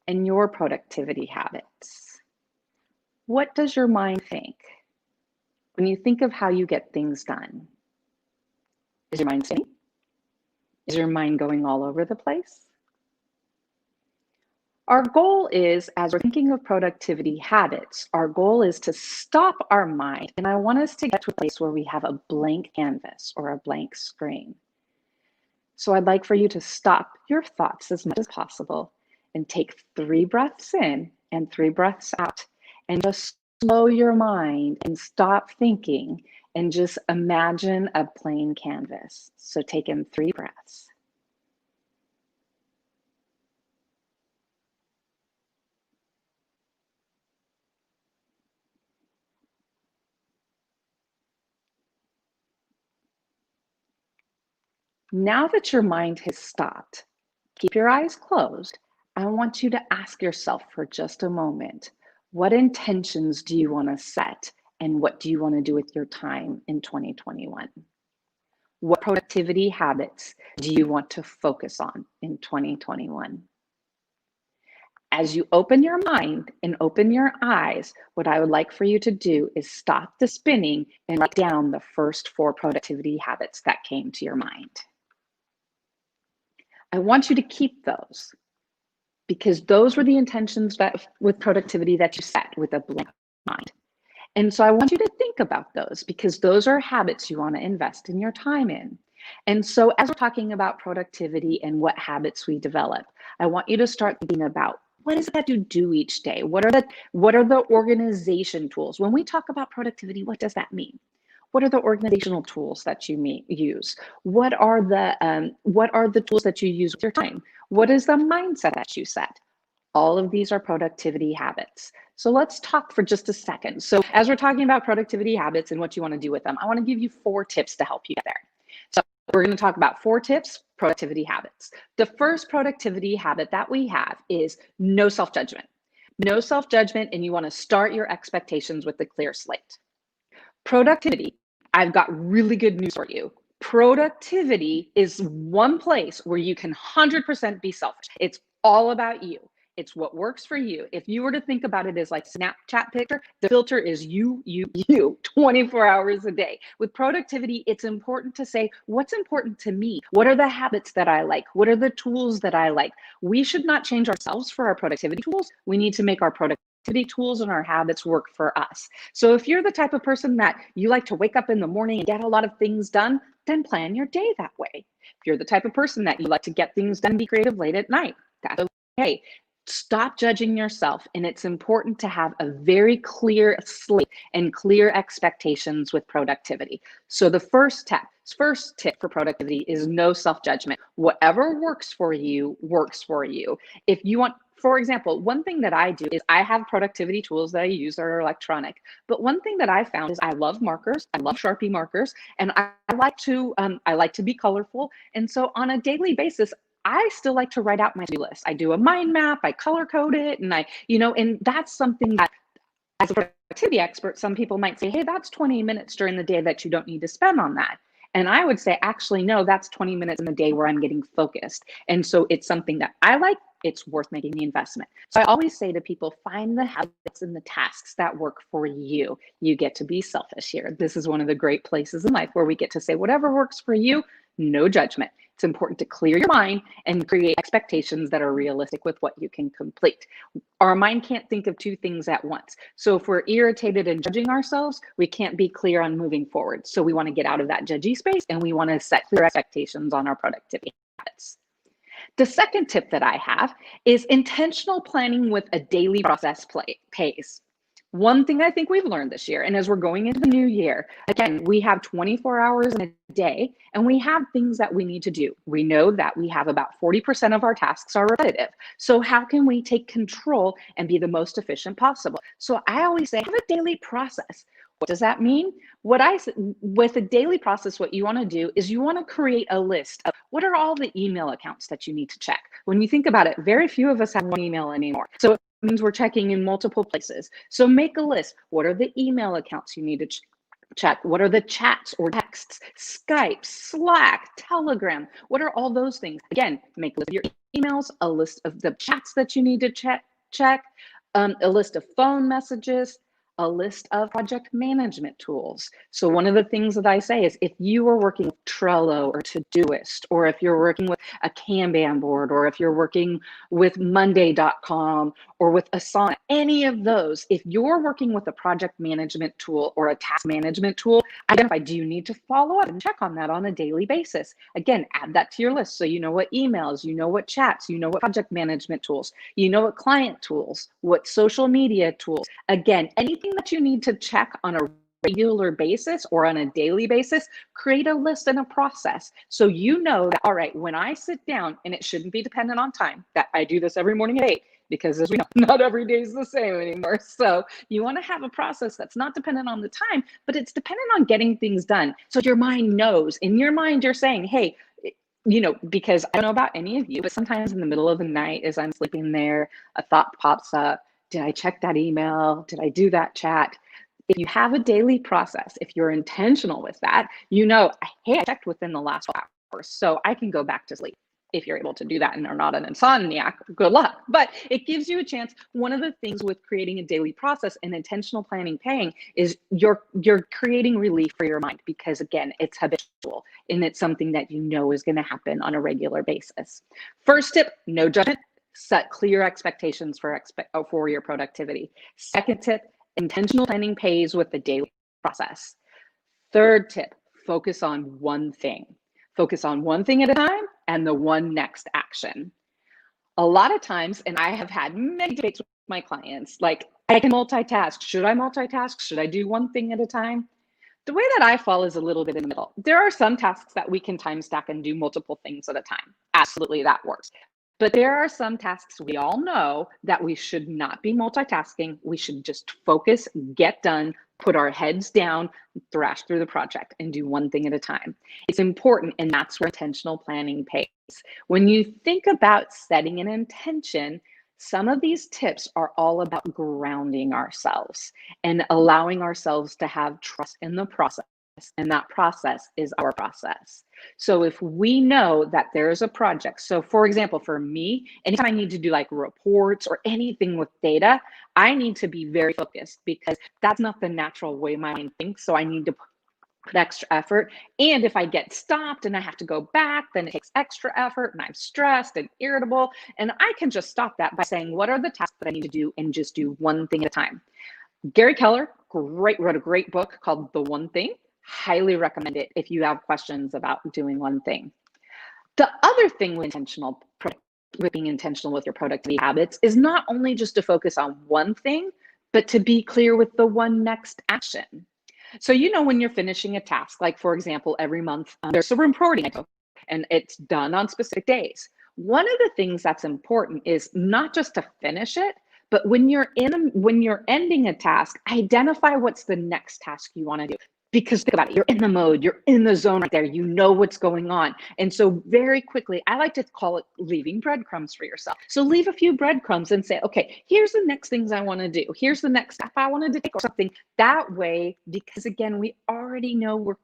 and your productivity habits. What does your mind think when you think of how you get things done? Is your mind spinning? Is your mind going all over the place? Our goal is, as we're thinking of productivity habits, our goal is to stop our mind. And I want us to get to a place where we have a blank canvas or a blank screen. So I'd like for you to stop your thoughts as much as possible and take 3 breaths in and 3 breaths out, and just slow your mind and stop thinking and just imagine a plain canvas. So take in 3 breaths. Now that your mind has stopped, keep your eyes closed. I want you to ask yourself for just a moment, what intentions do you want to set and what do you want to do with your time in 2021? What productivity habits do you want to focus on in 2021? As you open your mind and open your eyes, what I would like for you to do is stop the spinning and write down the first 4 productivity habits that came to your mind. I want you to keep those because those were the intentions that with productivity that you set with a blank mind. And so I want you to think about those because those are habits you want to invest in your time in. And so as we're talking about productivity and what habits we develop, I want you to start thinking about what is it that you do each day? What are the organization tools? When we talk about productivity, what does that mean? What are the organizational tools that you use? What are the tools that you use with your time? What is the mindset that you set? All of these are productivity habits. So let's talk for just a second. So as we're talking about productivity habits and what you want to do with them, I want to give you 4 tips to help you get there. So we're going to talk about 4 tips, productivity habits. The first productivity habit that we have is no self-judgment. No self-judgment, and you want to start your expectations with a clear slate. Productivity, I've got really good news for you. Productivity is one place where you can 100% be selfish. It's all about you. It's what works for you. If you were to think about it as like Snapchat picture, the filter is you 24 hours a day. With productivity, it's important to say, what's important to me? What are the habits that I like? What are the tools that I like? We should not change ourselves for our productivity tools. We need to make our productivity tools and our habits work for us. So if you're the type of person that you like to wake up in the morning and get a lot of things done, then plan your day that way. If you're the type of person that you like to get things done, be creative late at night, that's okay. Stop judging yourself, and it's important to have a very clear slate and clear expectations with productivity. So the first tip for productivity is no self-judgment. Whatever works for you, works for you. If you want, for example, one thing that I do is I have productivity tools that I use that are electronic. But one thing that I found is I love markers. I love Sharpie markers, and I like to be colorful. And so on a daily basis, I still like to write out my to-do list. I do a mind map, I color code it, and and that's something that as a productivity expert, some people might say, hey, that's 20 minutes during the day that you don't need to spend on that. And I would say, actually, no, that's 20 minutes in the day where I'm getting focused. And so it's something that I like. It's worth making the investment. So I always say to people, find the habits and the tasks that work for you. You get to be selfish here. This is one of the great places in life where we get to say whatever works for you, no judgment. It's important to clear your mind and create expectations that are realistic with what you can complete. Our mind can't think of 2 things at once. So if we're irritated and judging ourselves, we can't be clear on moving forward. So we want to get out of that judgy space, and we want to set clear expectations on our productivity habits. The second tip that I have is intentional planning with a daily process pace. One thing I think we've learned this year, and as we're going into the new year, again, we have 24 hours in a day, and we have things that we need to do. We know that we have about 40% of our tasks are repetitive. So how can we take control and be the most efficient possible? So I always say, have a daily process. What does that mean? With a daily process, what you want to do is you want to create a list of what are all the email accounts that you need to check. When you think about it, very few of us have one email anymore. So it means we're checking in multiple places. So make a list. What are the email accounts you need to check? What are the chats or texts? Skype, Slack, Telegram. What are all those things? Again, make a list of your emails, a list of the chats that you need to check, a list of phone messages, a list of project management tools. So one of the things that I say is if you are working with Trello or Todoist, or if you're working with a Kanban board, or if you're working with Monday.com or with Asana, any of those, if you're working with a project management tool or a task management tool, identify, do you need to follow up and check on that on a daily basis? Again, add that to your list so you know what emails, you know what chats, you know what project management tools, you know what client tools, what social media tools. Again, anything that you need to check on a regular basis or on a daily basis, create a list and a process. So you know that, all right, when I sit down, and it shouldn't be dependent on time, that I do this every morning at 8, because as we know, not every day is the same anymore. So you want to have a process that's not dependent on the time, but it's dependent on getting things done. So your mind knows. In your mind, you're saying, hey, because I don't know about any of you, but sometimes in the middle of the night as I'm sleeping there, a thought pops up. Did I check that email? Did I do that chat? If you have a daily process, if you're intentional with that, hey, I checked within the last 12 hours, so I can go back to sleep. If you're able to do that and are not an insomniac, good luck. But it gives you a chance. One of the things with creating a daily process and intentional planning paying is you're creating relief for your mind, because again, it's habitual and it's something that you know is going to happen on a regular basis. First tip, no judgment. Set clear expectations for your productivity. Second tip, intentional planning pays with the daily process. Third tip, focus on one thing. Focus on one thing at a time and the one next action. A lot of times, and I have had many debates with my clients, like, I can multitask. Should I multitask? Should I do one thing at a time? The way that I fall is a little bit in the middle. There are some tasks that we can time stack and do multiple things at a time. Absolutely, that works. But there are some tasks we all know that we should not be multitasking. We should just focus, get done, put our heads down, thrash through the project, and do one thing at a time. It's important, and that's where intentional planning pays. When you think about setting an intention, some of these tips are all about grounding ourselves and allowing ourselves to have trust in the process. And that process is our process. So if we know that there's a project, so for example, for me, anytime I need to do like reports or anything with data, I need to be very focused because that's not the natural way my mind thinks. So I need to put extra effort. And if I get stopped and I have to go back, then it takes extra effort and I'm stressed and irritable. And I can just stop that by saying, what are the tasks that I need to do, and just do one thing at a time. Gary Keller wrote a great book called The One Thing. Highly recommend it if you have questions about doing one thing. The other thing with being intentional with your productivity habits is not only just to focus on one thing, but to be clear with the one next action. So, you know, when you're finishing a task, like for example, every month there's a reporting I do, and it's done on specific days. One of the things that's important is not just to finish it, but when you're ending a task, identify what's the next task you want to do. Because think about it, you're in the mode, you're in the zone right there, you know what's going on. And so very quickly, I like to call it leaving breadcrumbs for yourself. So leave a few breadcrumbs and say, okay, here's the next things I want to do. Here's the next step I wanted to take or something. That way, because again, we already know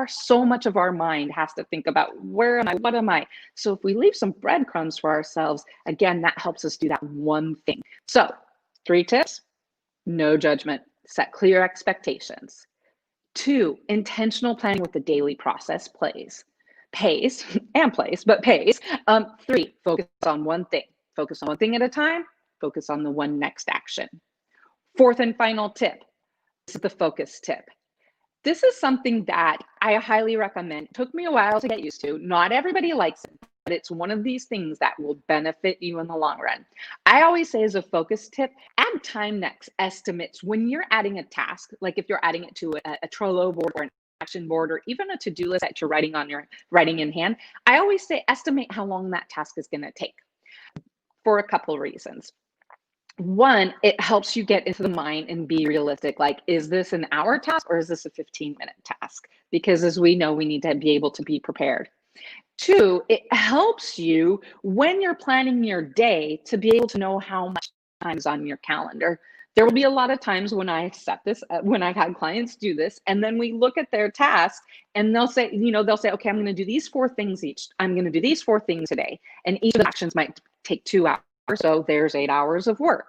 so much of our mind has to think about where am I, what am I? So if we leave some breadcrumbs for ourselves, again, that helps us do that one thing. So 3 tips: no judgment, set clear expectations. 2, intentional planning with the daily process pays. 3, focus on one thing. Focus on one thing at a time. Focus on the one next action. 4th and final tip. This is the focus tip. This is something that I highly recommend. It took me a while to get used to. Not everybody likes it, but it's one of these things that will benefit you in the long run. I always say as a focus tip, add time next estimates when you're adding a task, like if you're adding it to a Trello board or an action board or even a to-do list that you're writing in hand. I always say estimate how long that task is going to take for a couple of reasons. One, it helps you get into the mind and be realistic. Like, is this an hour task or is this a 15-minute task? Because as we know, we need to be able to be prepared. 2, it helps you when you're planning your day to be able to know how much time is on your calendar. There will be a lot of times when I set this, when I've had clients do this, and then we look at their tasks and they'll say, okay, I'm going to do these 4 things each. I'm going to do these 4 things today. And each of the actions might take 2 hours. So there's 8 hours of work.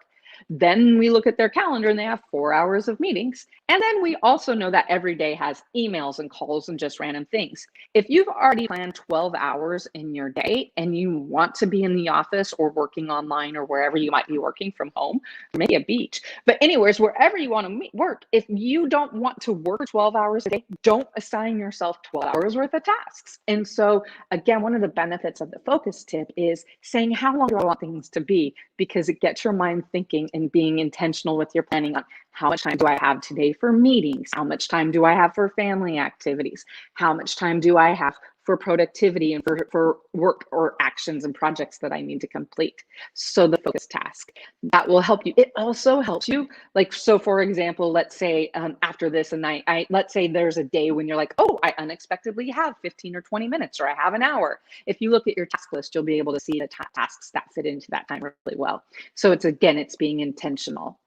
Then we look at their calendar and they have 4 hours of meetings. And then we also know that every day has emails and calls and just random things. If you've already planned 12 hours in your day and you want to be in the office or working online or wherever you might be working from home, or maybe a beach, but anyways, wherever you want to work, if you don't want to work 12 hours a day, don't assign yourself 12 hours worth of tasks. And so again, one of the benefits of the focus tip is saying, how long do I want things to be? Because it gets your mind thinking and being intentional with your planning on how much time do I have today for meetings? How much time do I have for family activities? How much time do I have for productivity and for work or actions and projects that I need to complete? So the focus task, that will help you. It also helps you, like, so for example, let's say after this and let's say there's a day when you're like, oh, I unexpectedly have 15 or 20 minutes or I have an hour. If you look at your task list, you'll be able to see the tasks that fit into that time really well. So it's being intentional.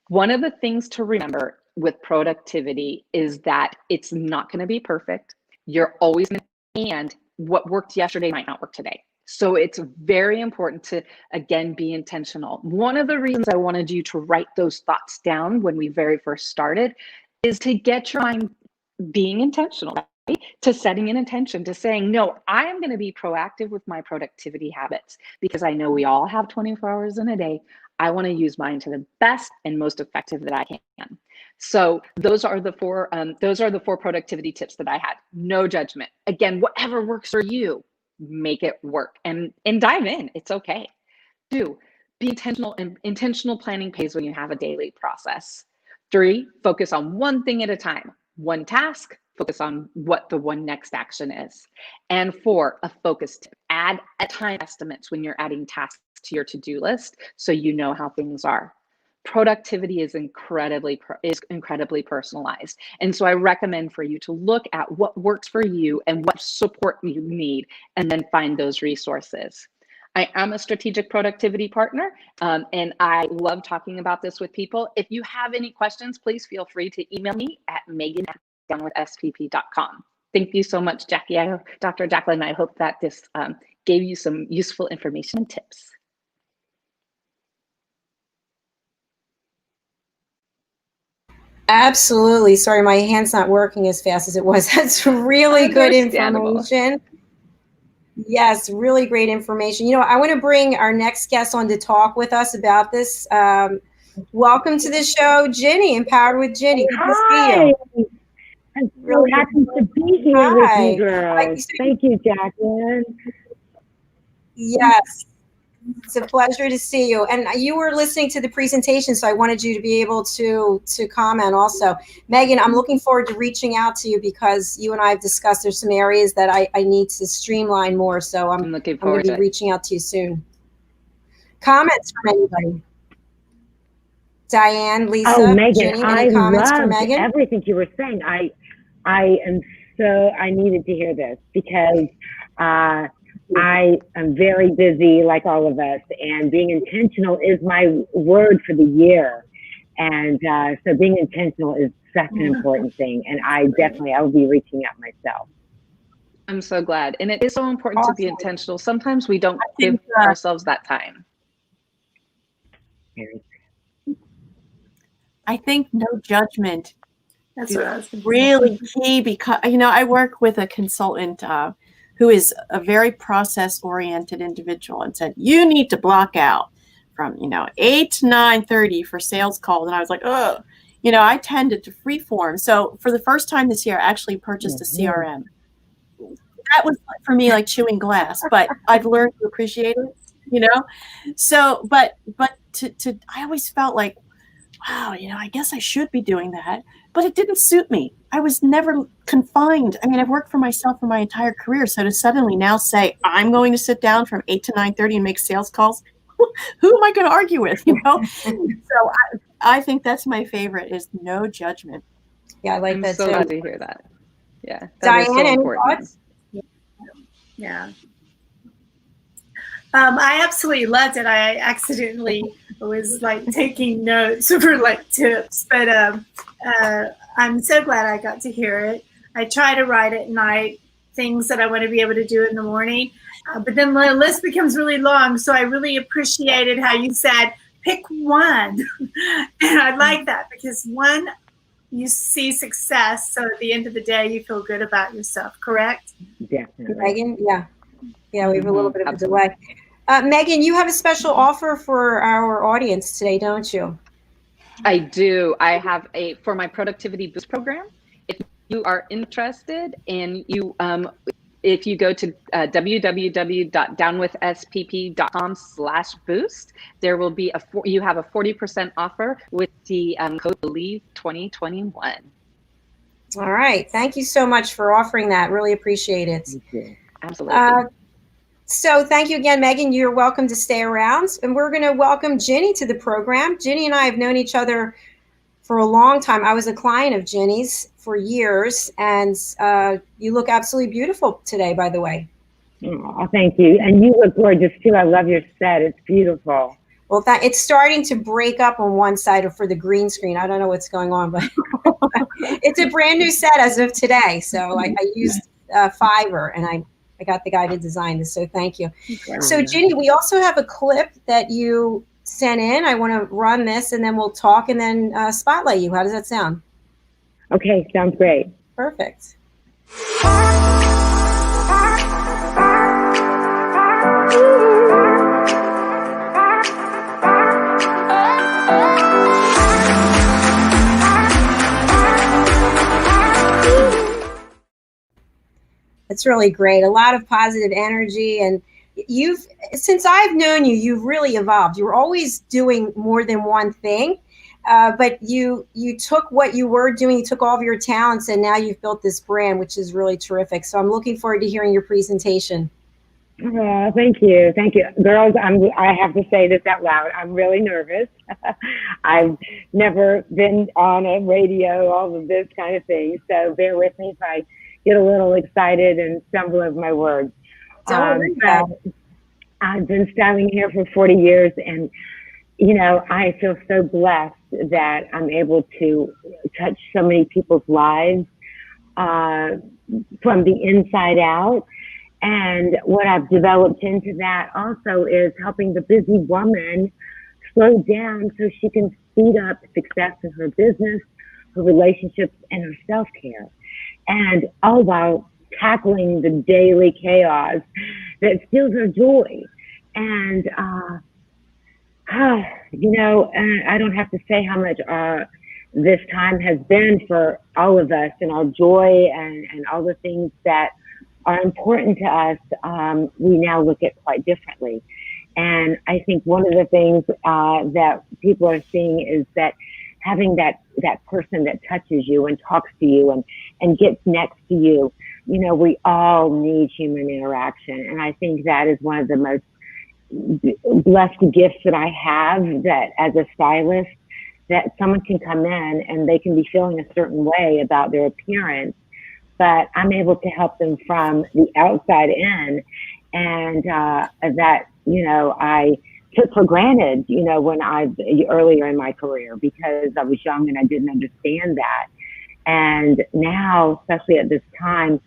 One of the things to remember with productivity is that it's not going to be perfect. You're always going to, and what worked yesterday might not work today. So it's very important to, again, be intentional. One of the reasons I wanted you to write those thoughts down when we very first started is to get your mind being intentional, right? To setting an intention, to saying, no, I am going to be proactive with my productivity habits because I know we all have 24 hours in a day. I want to use mine to the best and most effective that I can. So those are the four productivity tips that I had. No judgment. Again, whatever works for you, make it work and dive in. It's okay. 2, be intentional, and intentional planning pays when you have a daily process. 3, focus on one thing at a time. One task, focus on what the one next action is. And 4, a focus tip. Add a time estimates when you're adding tasks to your to-do list so you know how things are. Productivity is incredibly personalized. And so I recommend for you to look at what works for you and what support you need, and then find those resources. I am a strategic productivity partner, and I love talking about this with people. If you have any questions, please feel free to email me at megan@downwithspp.com. Thank you so much, Jackie. Dr. Jacalyn, I hope that this gave you some useful information and tips.
Absolutely. Sorry, my hand's not working as fast as it was. That's really good information. Yes, really great information. You know, I want to bring our next guest on to talk with us about this. Welcome to the show, Ginnie, Empowered with Ginnie. Good to see you.
I'm so happy to be here with you girls. Thank you, Jacqueline.
Yes, it's a pleasure to see you. And you were listening to the presentation, so I wanted you to be able to comment also. Megan, I'm looking forward to reaching out to you because you and I have discussed there's some areas that I need to streamline more. So I'm going to be reaching out to you soon. Comments from anybody? Diann, Lisa,
oh, Megan,
Ginnie, any comments for Megan?
Everything you were saying. I needed to hear this because I am very busy like all of us, and being intentional is my word for the year. And so being intentional is such an important thing. And I will be reaching out myself.
I'm so glad. And it is so important to be intentional. Sometimes we don't give ourselves that time.
I think no judgment
That's what I was thinking.
really key because, you know, I work with a consultant who is a very process-oriented individual and said, you need to block out from, 8 to 9:30 for sales calls. And I was like, oh, I tended to freeform. So for the first time this year, I actually purchased a CRM. That was for me like chewing glass, but I've learned to appreciate it, So, but I always felt like, wow, I guess I should be doing that, but it didn't suit me. I was never confined. I mean, I've worked for myself for my entire career. So to suddenly now say, I'm going to sit down from 8 to 9:30 and make sales calls, who am I going to argue with, So I think that's my favorite is no judgment.
Yeah, I like
I'm
that
so
too.
glad to hear that. Yeah.
Diann,
so
any
important.
thoughts?
Yeah. I absolutely loved it. I accidentally was like taking notes for like tips, but I'm so glad I got to hear it. I try to write at night things that I want to be able to do in the morning, but then the list becomes really long. So I really appreciated how you said, pick one. And I like that because one, you see success. So at the end of the day, you feel good about yourself, correct?
Definitely.
Megan, yeah. Yeah, we have a little bit of a delay. Megan, you have a special offer for our audience today, don't you?
I do. I have for my Productivity Boost program. If you are interested and if you go to www.downwithspp.com/boost, there will be you have a 40% offer with the code BELIEVE2021.
All right. Thank you so much for offering that. Really appreciate it.
Thank you.
Absolutely.
So thank you again, Megan. You're welcome to stay around. And we're going to welcome Ginnie to the program. Ginnie and I have known each other for a long time. I was a client of Ginnie's for years. And you look absolutely beautiful today, by the way.
Oh, thank you. And you look gorgeous, too. I love your set. It's beautiful.
Well, it's starting to break up on one side for the green screen. I don't know what's going on, but it's a brand new set as of today. So I used Fiverr, and I got the guy to design this, so thank you. So Ginnie, we also have a clip that you sent in. I want to run this, and then we'll talk, and then spotlight you. How does that sound?
Okay, sounds great.
Perfect. It's really great. A lot of positive energy, and since I've known you, you've really evolved. You were always doing more than one thing, but you took what you were doing, you took all of your talents, and now you've built this brand, which is really terrific. So I'm looking forward to hearing your presentation.
Oh, thank you. Thank you. Girls, I have to say this out loud. I'm really nervous. I've never been on a radio, all of this kind of thing. So bear with me if I get a little excited and stumble over my words. I've been styling hair for 40 years, and, you know, I feel so blessed that I'm able to touch so many people's lives from the inside out. And what I've developed into that also is helping the busy woman slow down so she can speed up success in her business, her relationships, and her self-care. And all while tackling the daily chaos that steals her joy. And, you know, I don't have to say how much this time has been for all of us, and our joy and all the things that are important to us, we now look at quite differently. And I think one of the things that people are seeing is that having that person that touches you and talks to you and gets next to you, you know, we all need human interaction. And I think that is one of the most blessed gifts that I have, that as a stylist, that someone can come in and they can be feeling a certain way about their appearance, but I'm able to help them from the outside in. And that, you know, I took for granted, you know, earlier in my career, because I was young and I didn't understand that. And now, especially at this time,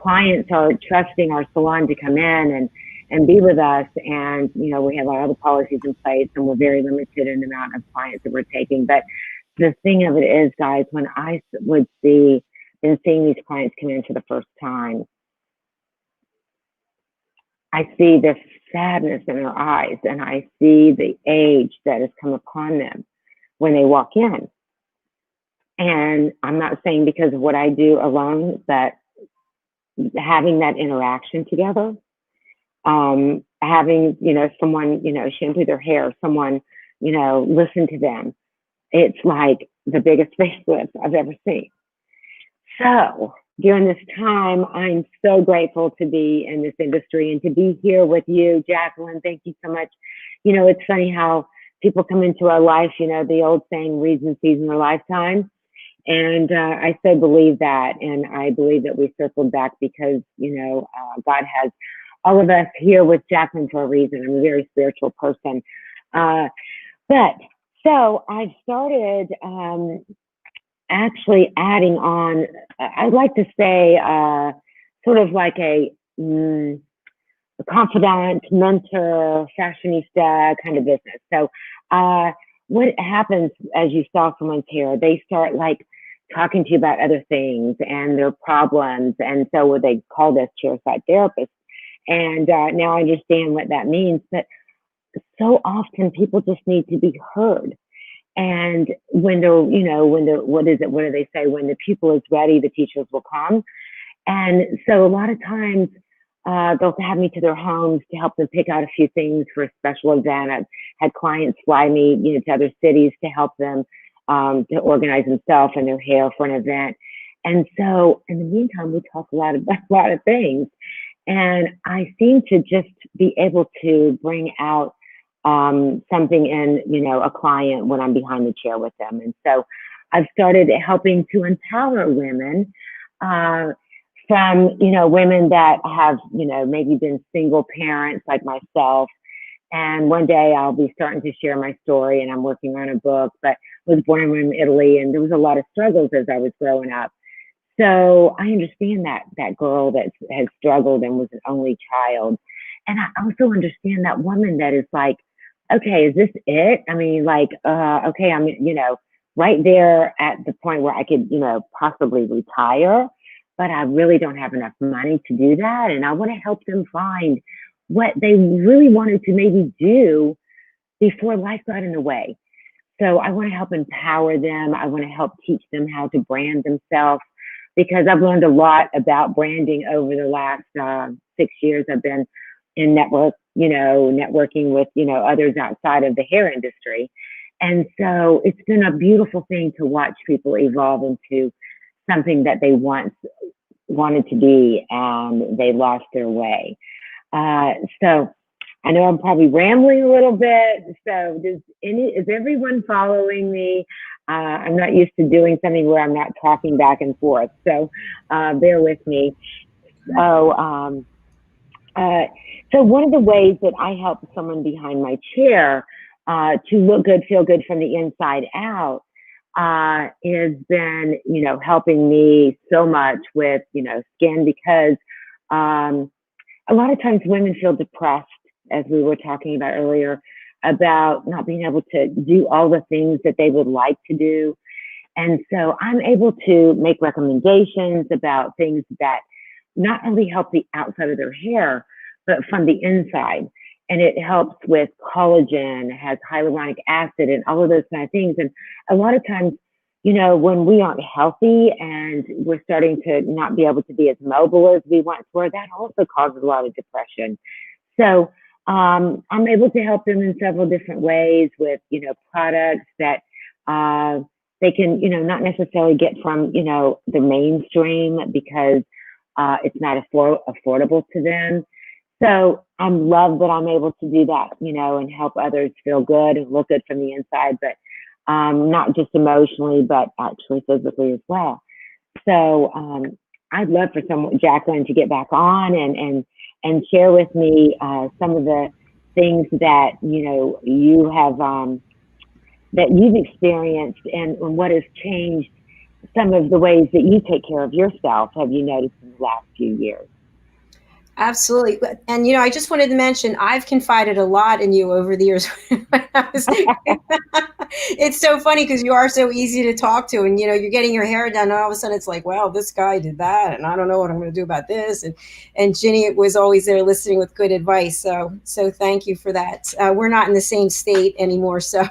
clients are trusting our salon to come in and be with us. And, you know, we have all the policies in place, and we're very limited in the amount of clients that we're taking. But the thing of it is, guys, when I would been seeing these clients come in for the first time, I see the sadness in their eyes, and I see the age that has come upon them when they walk in. And I'm not saying because of what I do alone, but having that interaction together, having, you know, someone, you know, shampoo their hair, someone, you know, listen to them. It's like the biggest facelift I've ever seen. So during this time, I'm so grateful to be in this industry and to be here with you, Jacalyn. Thank you so much. You know, it's funny how people come into our life, you know, the old saying, reason, season, or lifetime. And I so believe that. And I believe that we circled back because, you know, God has all of us here with Jacalyn for a reason. I'm a very spiritual person. But so I started actually adding on, I'd like to say, sort of like a confidant, mentor, fashionista kind of business. So what happens, as you saw someone's hair, they start like talking to you about other things and their problems. And so what they call this chairside therapist. And now I understand what that means. But so often people just need to be heard. And when they're, you know, what do they say? When the pupil is ready, the teachers will come. And so a lot of times they'll have me to their homes to help them pick out a few things for a special event. I've had clients fly me, you know, to other cities to help them to organize themselves and their hair for an event. And so in the meantime, we talk a lot about a lot of things. And I seem to just be able to bring out something in, you know, a client when I'm behind the chair with them. And so I've started helping to empower women from, you know, women that have, you know, maybe been single parents like myself. And one day I'll be starting to share my story, and I'm working on a book, but was born in Italy, and there was a lot of struggles as I was growing up. So I understand that girl that has struggled and was an only child. And I also understand that woman that is like, okay, is this it? I mean, like, okay, I'm, you know, right there at the point where I could, you know, possibly retire, but I really don't have enough money to do that. And I want to help them find what they really wanted to maybe do before life got in the way. So I want to help empower them. I want to help teach them how to brand themselves. because I've learned a lot about branding over the last 6 years. I've been in networking with, others outside of the hair industry. And so it's been a beautiful thing to watch people evolve into something that they once wanted to be and they lost their way. So I know I'm probably rambling a little bit. So is everyone following me? I'm not used to doing something where I'm not talking back and forth. So bear with me. So one of the ways that I help someone behind my chair to look good, feel good from the inside out has been, helping me so much with, skin, because a lot of times women feel depressed, as we were talking about earlier, about not being able to do all the things that they would like to do. And so I'm able to make recommendations about things that not only help the outside of their hair, but from the inside. And it helps with collagen, has hyaluronic acid and all of those kind of things. And a lot of times, when we aren't healthy and we're starting to not be able to be as mobile as we once were, that also causes a lot of depression. So I'm able to help them in several different ways with, products that they can, not necessarily get from, the mainstream because it's not affordable to them. So I'm love that I'm able to do that, and help others feel good and look good from the inside, but not just emotionally, but actually physically as well. So I'd love for Jacalyn to get back on and share with me some of the things that, you have, that you've experienced and what has changed some of the ways that you take care of yourself, have you noticed in the last few years?
Absolutely. And, I just wanted to mention, I've confided a lot in you over the years. It's so funny because you are so easy to talk to, and, you're getting your hair done, and all of a sudden it's like, well, this guy did that, and I don't know what I'm going to do about this. And Ginny was always there listening with good advice. So thank you for that. We're not in the same state anymore. So,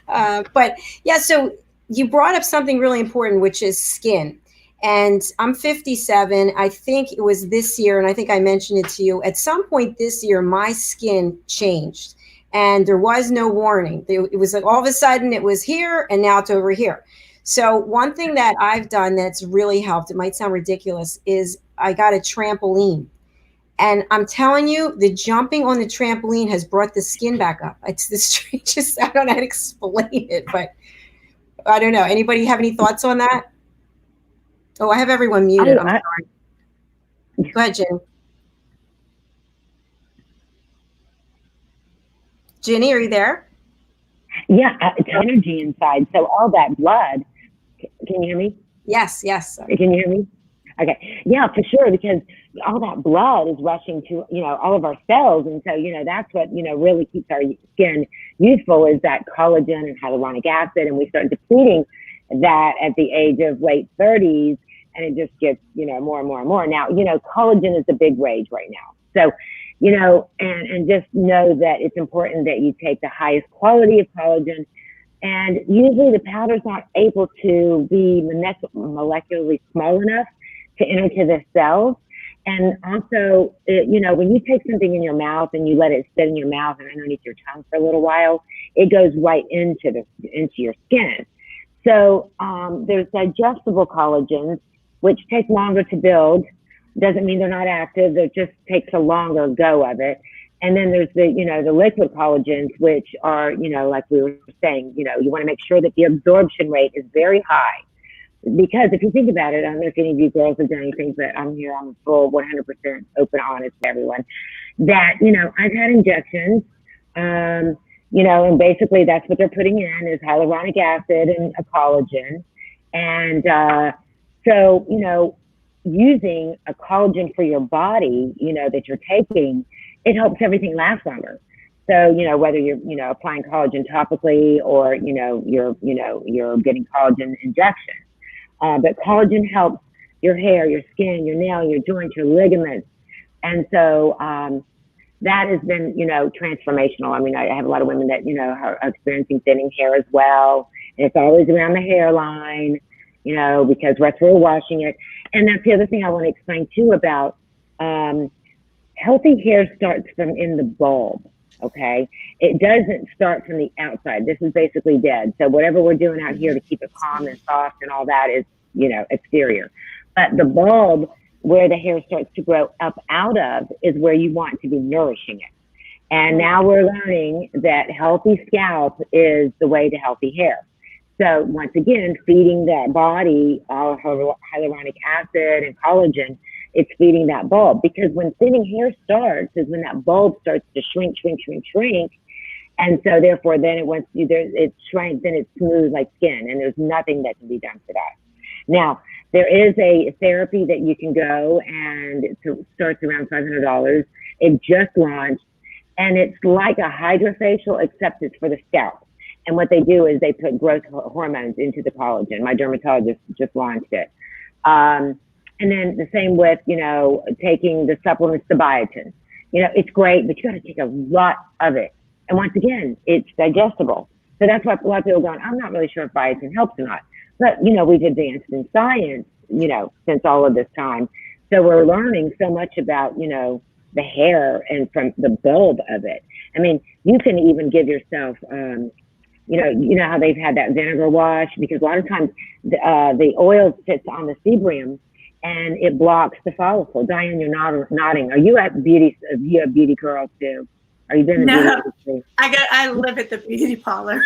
but yeah, so you brought up something really important, which is skin. And I'm 57. I think it was this year, and I think I mentioned it to you. At some point this year, my skin changed, and there was no warning. It was like all of a sudden it was here, and now it's over here. So one thing that I've done that's really helped, it might sound ridiculous, is I got a trampoline. And I'm telling you, the jumping on the trampoline has brought the skin back up. It's the strangest, I don't know how to explain it, but I don't know. Anybody have any thoughts on that? Oh, I have everyone muted. I'm sorry. Go ahead, Jen. Ginny, are you there?
Yeah, it's energy inside. So all that blood, can you hear me?
Yes.
Can you hear me? Okay. Yeah, for sure, because all that blood is rushing to, all of our cells. And so, that's what, really keeps our skin youthful, is that collagen and hyaluronic acid. And we start depleting that at the age of late 30s, and it just gets, more and more and more. Now, collagen is a big rage right now. So, and just know that it's important that you take the highest quality of collagen. And usually the powder's not able to be molecularly small enough to enter to the cells. And also, when you take something in your mouth and you let it sit in your mouth and underneath your tongue for a little while, it goes right into your skin. So there's digestible collagens, which take longer to build. Doesn't mean they're not active. It just takes a longer go of it. And then there's the liquid collagens, which are, like we were saying, you want to make sure that the absorption rate is very high. Because if you think about it, I don't know if any of you girls have done anything, but I'm full 100% open, honest to everyone, that, I've had injections, and basically that's what they're putting in is hyaluronic acid and a collagen. And so, using a collagen for your body, that you're taking, it helps everything last longer. So, whether you're, applying collagen topically or, you're getting collagen injection. But collagen helps your hair, your skin, your nail, your joints, your ligaments. And so that has been, transformational. I mean, I have a lot of women that, are experiencing thinning hair as well. And it's always around the hairline. because that's where we're washing it. And that's the other thing I want to explain too about healthy hair starts from in the bulb. Okay, it doesn't start from the outside. This is basically dead. So whatever we're doing out here to keep it calm and soft and all that is, exterior. But the bulb, where the hair starts to grow up out of, is where you want to be nourishing it. And now we're learning that healthy scalp is the way to healthy hair. So once again, feeding that body all hyaluronic acid and collagen, it's feeding that bulb, because when thinning hair starts is when that bulb starts to shrink. And so therefore then it shrinks and it's smooth like skin, and there's nothing that can be done for that. Now, there is a therapy that you can go, and it starts around $500. It just launched, and it's like a hydrofacial, except it's for the scalp. And what they do is they put growth hormones into the collagen. My dermatologist just launched it. And then the same with, taking the supplements, the biotin. It's great, but you got to take a lot of it. And once again, it's digestible. So that's why a lot of people are going, I'm not really sure if biotin helps or not. But, we've advanced in science, since all of this time. So we're learning so much about, the hair and from the bulb of it. I mean, you can even give yourself, how they've had that vinegar wash, because a lot of times the oil sits on the sebum and it blocks the follicle. Diann, you're nodding. Are you at beauty? You have beauty curls too? Are you doing
No,
beauty?
I live at the beauty parlor.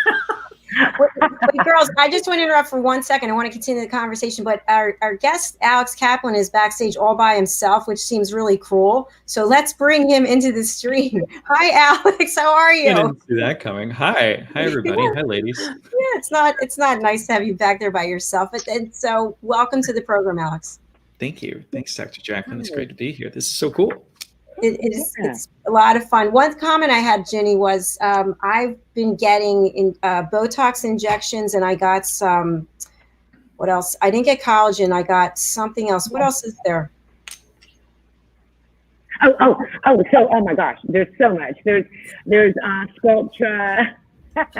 Wait, girls, I just want to interrupt for 1 second. I want to continue the conversation, but our guest, Alex Kaplan, is backstage all by himself, which seems really cruel. So let's bring him into the stream. Hi, Alex. How are you?
I didn't see that coming. Hi, everybody. Hi, ladies.
Yeah, it's not nice to have you back there by yourself. And so welcome to the program, Alex.
Thank you. Thanks, Dr. Jacalyn. It's great to be here. This is so cool.
It's a lot of fun. One comment I had, Ginny, was I've been getting Botox injections, and I got some, what else? I didn't get collagen. I got something else. What else is there?
Oh my gosh, there's so much. There's Sculptra, there's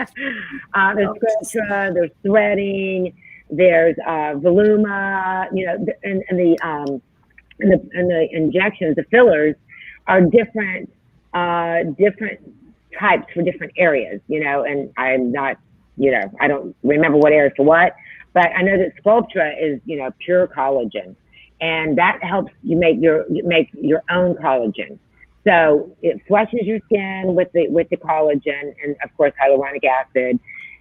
Sculptra, there's threading, there's Voluma, and the injections, the fillers are different types for different areas, and I'm not, I don't remember what area for what, but I know that Sculptra is, pure collagen, and that helps you make your own collagen. So it flushes your skin with the collagen and of course hyaluronic acid.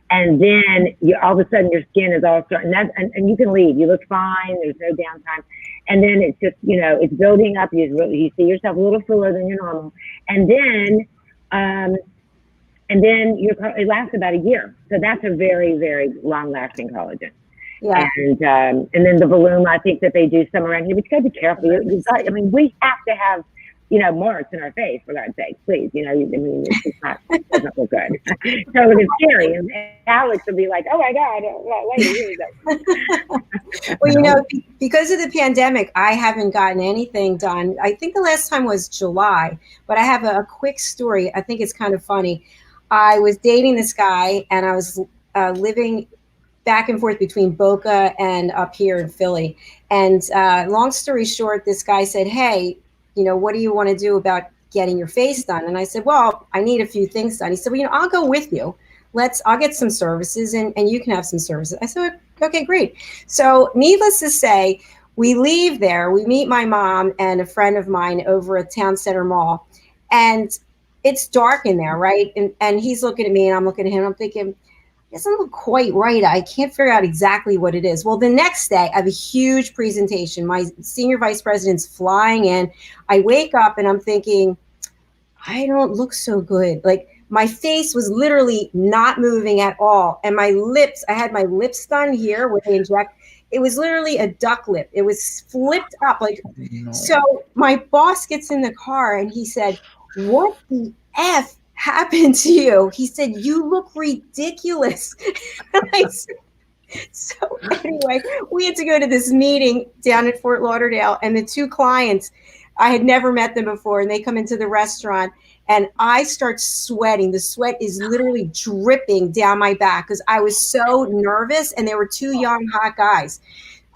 And then all of a sudden your skin is all starting, and you can leave. You look fine. There's no downtime. And then it's just, it's building up. You see yourself a little fuller than your normal. And then it lasts about a year. So that's a very, very long lasting collagen.
Yeah.
And then the Voluma, I think that they do some around here, but you gotta be careful. We have to have, marks in our face, for God's sake, please. It's just not, it doesn't look good. So it's scary. And Alex will be like, oh my God,
Well, because of the pandemic, I haven't gotten anything done. I think the last time was July, but I have a quick story. I think it's kind of funny. I was dating this guy, and I was living back and forth between Boca and up here in Philly. And long story short, this guy said, hey, what do you want to do about getting your face done? And I said, well, I need a few things done. He said, well, I'll go with you. I'll get some services and you can have some services. I said, okay, great. So needless to say, we leave there, we meet my mom and a friend of mine over at Town Center Mall, and it's dark in there, right? And he's looking at me and I'm looking at him. I'm thinking, it doesn't look quite right. I can't figure out exactly what it is. Well, the next day I have a huge presentation. My senior vice president's flying in. I wake up and I'm thinking, I don't look so good. Like my face was literally not moving at all. And my lips, I had my lips done here where they inject. It was literally a duck lip. It was flipped up. So my boss gets in the car and he said, what the F happened to you? He said, you look ridiculous. So anyway, we had to go to this meeting down at Fort Lauderdale, and the two clients, I had never met them before, and they come into the restaurant, and I start sweating. The sweat is literally dripping down my back because I was so nervous, and there were two young, hot guys.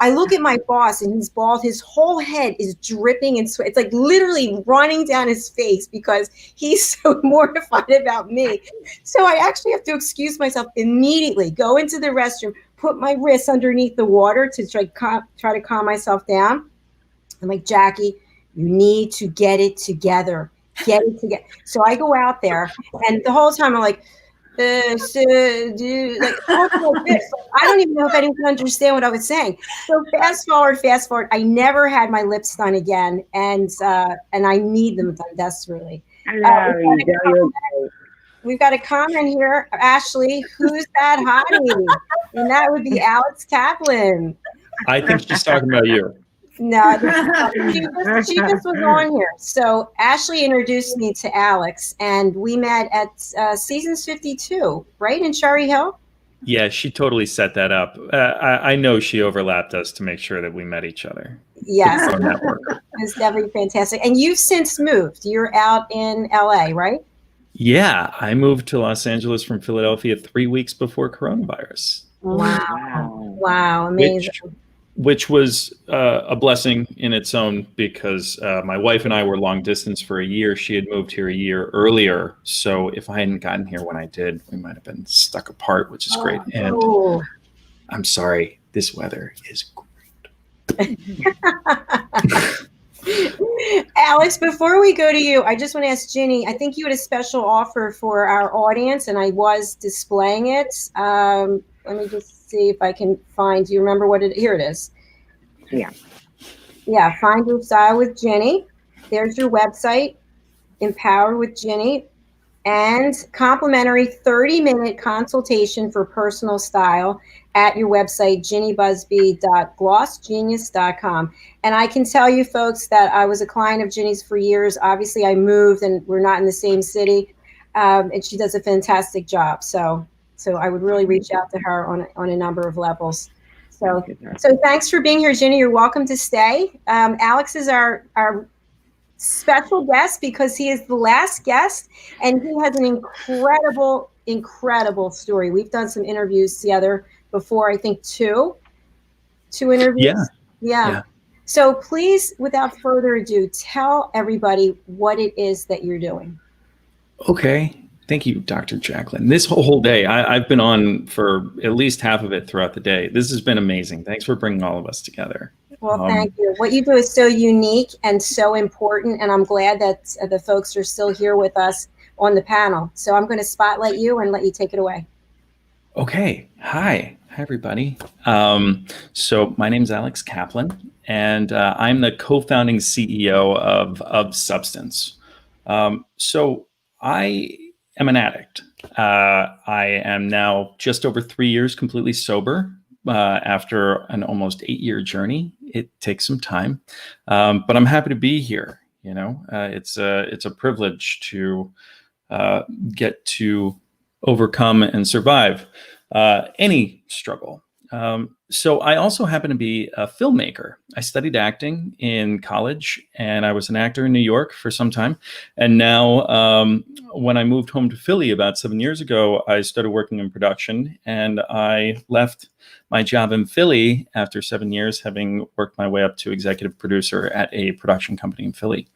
I look at my boss, and he's bald. His whole head is dripping in sweat. It's like literally running down his face because he's so mortified about me. So I actually have to excuse myself immediately, go into the restroom, put my wrists underneath the water to try to calm myself down. I'm like, Jackie, you need to get it together. Get it together. So I go out there, and the whole time I'm like, I don't even know if anyone can understand what I was saying. So fast forward. I never had my lips done again, and I need them done desperately. We've got a comment here, Ashley. Who's that hottie? And that would be Alex Kaplan.
I think she's talking about you.
No, she just was on here. So Ashley introduced me to Alex, and we met at Seasons 52, right, in Cherry Hill?
Yeah, she totally set that up. I know she overlapped us to make sure that we met each other.
Yes. It's definitely fantastic. And you've since moved. You're out in LA, right?
Yeah, I moved to Los Angeles from Philadelphia 3 weeks before coronavirus.
Wow, amazing.
Which was a blessing in its own because my wife and I were long distance for a year. She had moved here a year earlier. So if I hadn't gotten here when I did, we might have been stuck apart, which is great. And I'm sorry, this weather is great.
Alex, before we go to you, I just want to ask Ginny, I think you had a special offer for our audience, and I was displaying it. Let me just see if I can find, do you remember what here it is? Yeah, Find Your Style with Ginny. There's your website, Empower with Ginny, and complimentary 30-minute consultation for personal style at your website, ginnybusby.glossgenius.com. And I can tell you folks that I was a client of Ginny's for years. Obviously I moved and we're not in the same city. And she does a fantastic job. So I would really reach out to her on a number of levels. So thanks for being here, Ginny. You're welcome to stay. Alex is our special guest because he is the last guest, and he has an incredible story. We've done some interviews together before, I think two interviews. Yeah. So please, without further ado, tell everybody what it is that you're doing.
Okay. Thank you, Dr. Jacalyn. This whole day, I've been on for at least half of it throughout the day. This has been amazing. Thanks for bringing all of us together.
Well, thank you. What you do is so unique and so important, and I'm glad that the folks are still here with us on the panel. So I'm going to spotlight you and let you take it away.
Okay. Hi, everybody. So my name is Alex Kaplan, and I'm the co-founding CEO of Substance. So I am an addict. I am now just over 3 years completely sober after an almost 8-year journey. It takes some time, but I'm happy to be here. You know, it's a privilege to get to overcome and survive any struggle. So I also happen to be a filmmaker. I studied acting in college, and I was an actor in New York for some time. And now when I moved home to Philly about 7 years ago, I started working in production, and I left my job in Philly after 7 years, having worked my way up to executive producer at a production company in Philly.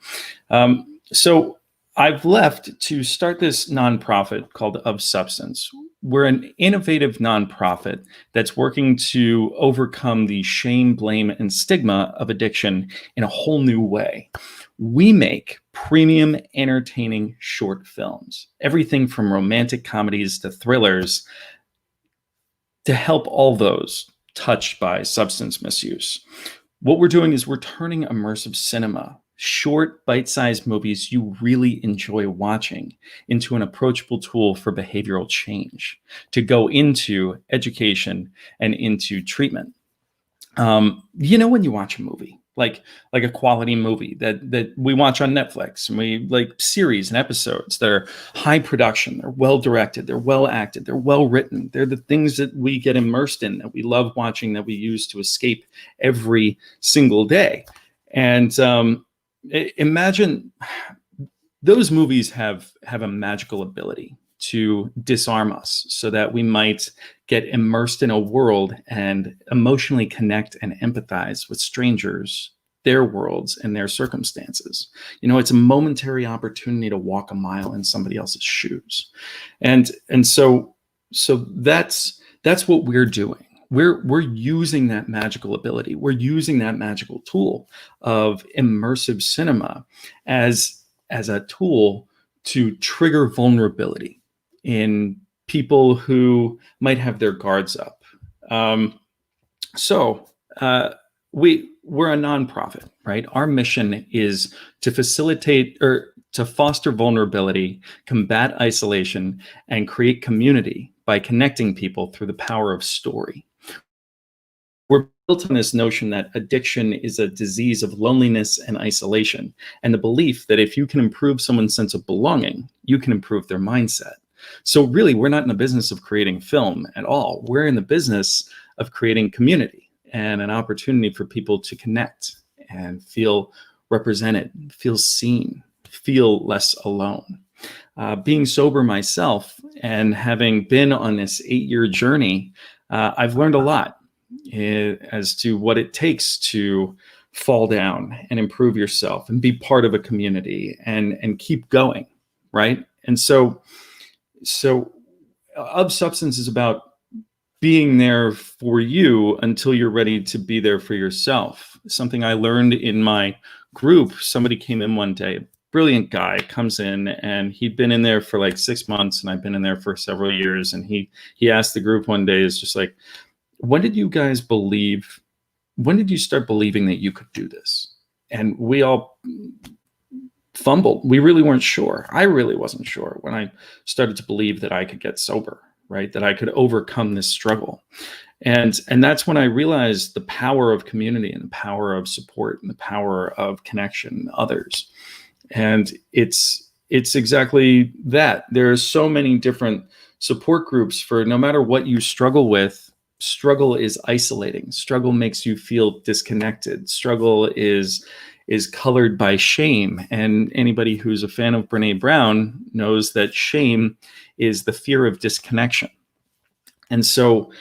So I've left to start this nonprofit called Of Substance. We're an innovative nonprofit that's working to overcome the shame, blame, and stigma of addiction in a whole new way. We make premium, entertaining short films, everything from romantic comedies to thrillers, to help all those touched by substance misuse. What we're doing is we're turning immersive cinema, short, bite-sized movies you really enjoy watching, into an approachable tool for behavioral change, to go into education and into treatment. You know, when you watch a movie, like a quality movie that we watch on Netflix, and we like series and episodes that are high production, they're well directed, they're well acted, they're well written. They're the things that we get immersed in, that we love watching, that we use to escape every single day. And imagine those movies have a magical ability to disarm us so that we might get immersed in a world and emotionally connect and empathize with strangers, their worlds, and their circumstances. It's a momentary opportunity to walk a mile in somebody else's shoes. And so that's what we're doing. We're using that magical ability. We're using that magical tool of immersive cinema as a tool to trigger vulnerability in people who might have their guards up. We're a nonprofit, right? Our mission is to facilitate or to foster vulnerability, combat isolation, and create community by connecting people through the power of story. We're built on this notion that addiction is a disease of loneliness and isolation, and the belief that if you can improve someone's sense of belonging, you can improve their mindset. So really, we're not in the business of creating film at all. We're in the business of creating community and an opportunity for people to connect and feel represented, feel seen, feel less alone. Being sober myself and having been on this 8-year journey, I've learned a lot as to what it takes to fall down and improve yourself and be part of a community and keep going, right? And so Of Substance is about being there for you until you're ready to be there for yourself. Something I learned in my group, somebody came in one day, brilliant guy, comes in, and he'd been in there for like 6 months, and I've been in there for several years. And he asked the group one day, it's just like, when did you start believing that you could do this? And we all fumbled. We really weren't sure. I really wasn't sure when I started to believe that I could get sober, right? That I could overcome this struggle. And that's when I realized the power of community and the power of support and the power of connection with others. And it's exactly that. There are so many different support groups for no matter what you struggle with. Struggle is isolating. Struggle makes you feel disconnected. Struggle is colored by shame. And anybody who's a fan of Brené Brown knows that shame is the fear of disconnection. And so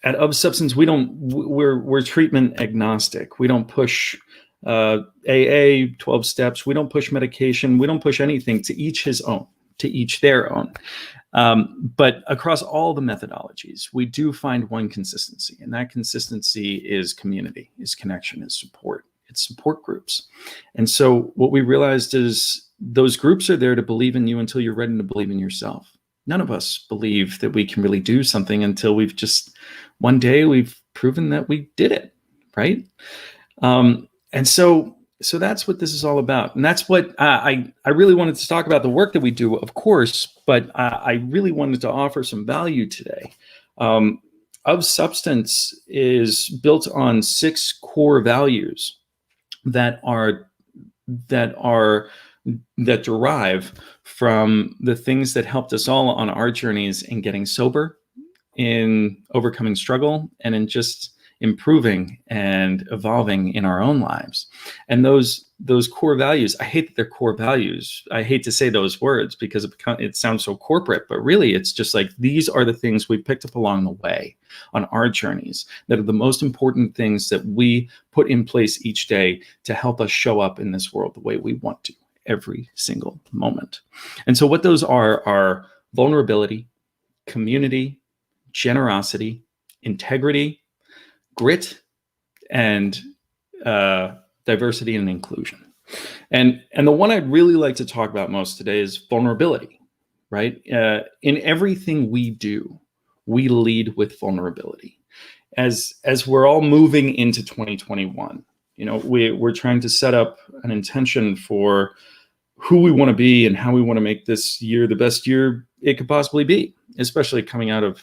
at Of Substance, we're treatment agnostic. We don't push AA, 12 steps. We don't push medication. We don't push anything. To each his own, to each their own. But across all the methodologies, we do find one consistency, and that consistency is community, is connection, is support. It's support groups. And so what we realized is those groups are there to believe in you until you're ready to believe in yourself. None of us believe that we can really do something until one day we've proven that we did it, right? And so that's what this is all about. And that's what I really wanted to talk about, the work that we do, of course, but I really wanted to offer some value today. Of Substance is built on 6 core values that derive from the things that helped us all on our journeys in getting sober, in overcoming struggle, and in just improving and evolving in our own lives. And those core values, I hate that they're core values. I hate to say those words because it sounds so corporate, but really it's just like, these are the things we picked up along the way on our journeys that are the most important things that we put in place each day to help us show up in this world the way we want to every single moment. And so what those are vulnerability, community, generosity, integrity, grit, and diversity and inclusion. And the one I'd really like to talk about most today is vulnerability, right? In everything we do, we lead with vulnerability. As we're all moving into 2021, we're trying to set up an intention for who we want to be and how we want to make this year the best year it could possibly be, especially coming out of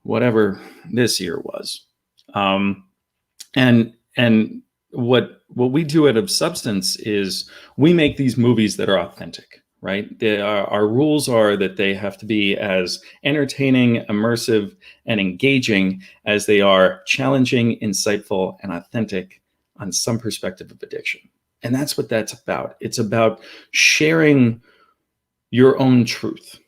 whatever this year was. And what we do at Of Substance is we make these movies that are authentic, right? Our rules are that they have to be as entertaining, immersive, and engaging as they are challenging, insightful, and authentic on some perspective of addiction. And that's what that's about. It's about sharing your own truth,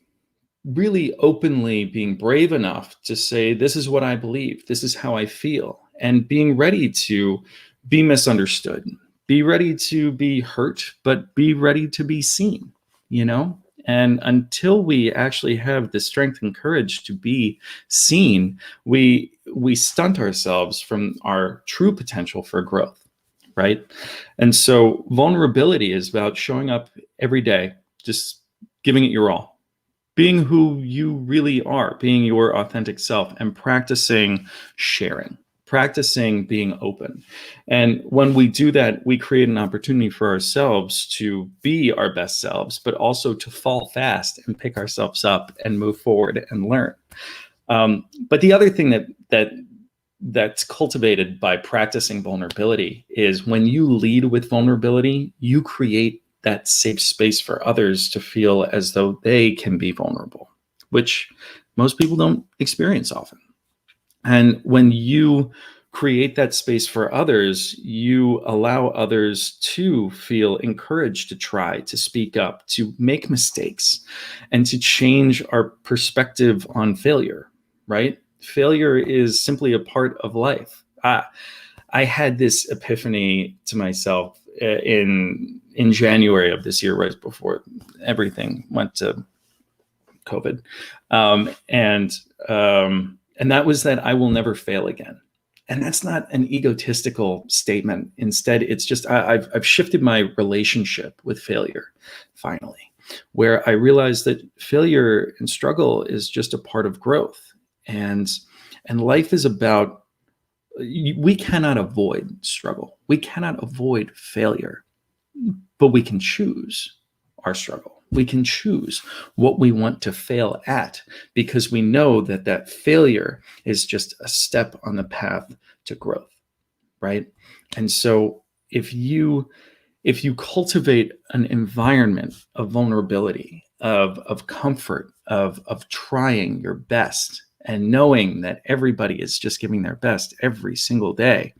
really openly being brave enough to say, this is what I believe, this is how I feel, and being ready to be misunderstood, be ready to be hurt, but be ready to be seen, you know? And until we actually have the strength and courage to be seen, we stunt ourselves from our true potential for growth, right? And so vulnerability is about showing up every day, just giving it your all, being who you really are, being your authentic self, and practicing sharing, practicing being open. And when we do that, we create an opportunity for ourselves to be our best selves, but also to fall fast and pick ourselves up and move forward and learn. But the other thing that's cultivated by practicing vulnerability is when you lead with vulnerability, you create that safe space for others to feel as though they can be vulnerable, which most people don't experience often. And when you create that space for others, you allow others to feel encouraged to try, to speak up, to make mistakes, and to change our perspective on failure, right? Failure is simply a part of life. I had this epiphany to myself in January of this year, right before everything went to COVID. And that was that I will never fail again. And that's not an egotistical statement. Instead, it's just I've shifted my relationship with failure, finally, where I realized that failure and struggle is just a part of growth. And life is about, we cannot avoid struggle. We cannot avoid failure, but we can choose our struggle. We can choose what we want to fail at, because we know that that failure is just a step on the path to growth, right? And so if you cultivate an environment of vulnerability, of comfort, of trying your best, and knowing that everybody is just giving their best every single day,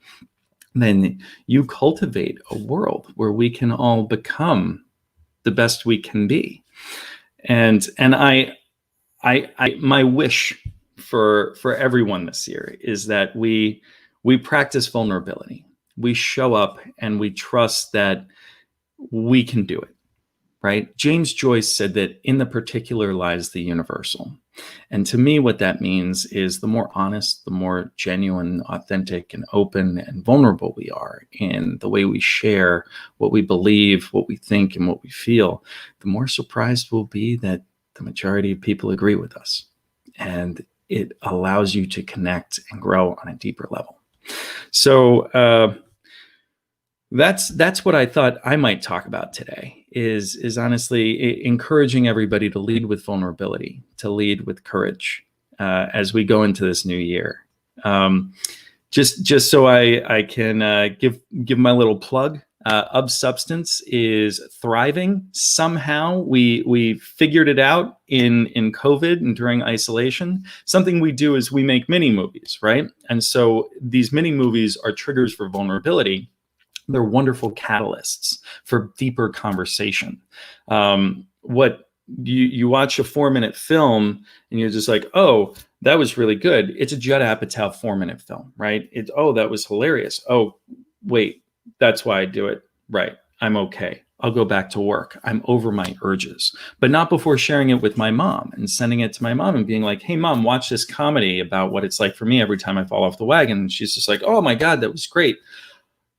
then you cultivate a world where we can all become the best we can be. And I my wish for everyone this year is that we practice vulnerability. We show up and we trust that we can do it, right? James Joyce said that in the particular lies the universal. And to me, what that means is the more honest, the more genuine, authentic, and open and vulnerable we are in the way we share what we believe, what we think, and what we feel, the more surprised we'll be that the majority of people agree with us. And it allows you to connect and grow on a deeper level. So that's what I thought I might talk about today, is honestly encouraging everybody to lead with vulnerability, to lead with courage as we go into this new year. Just so I can give my little plug. Of Substance is thriving. Somehow we figured it out in COVID and during isolation. Something we do is we make mini movies, right? And so these mini movies are triggers for vulnerability. They're wonderful catalysts for deeper conversation. What you watch a 4-minute film and you're just like, oh, that was really good. It's a Judd Apatow 4-minute film, right? Oh, that was hilarious. Oh, wait, that's why I do it. Right. I'm okay. I'll go back to work. I'm over my urges, but not before sharing it with my mom and sending it to my mom and being like, hey, mom, watch this comedy about what it's like for me every time I fall off the wagon. And she's just like, oh my God, that was great.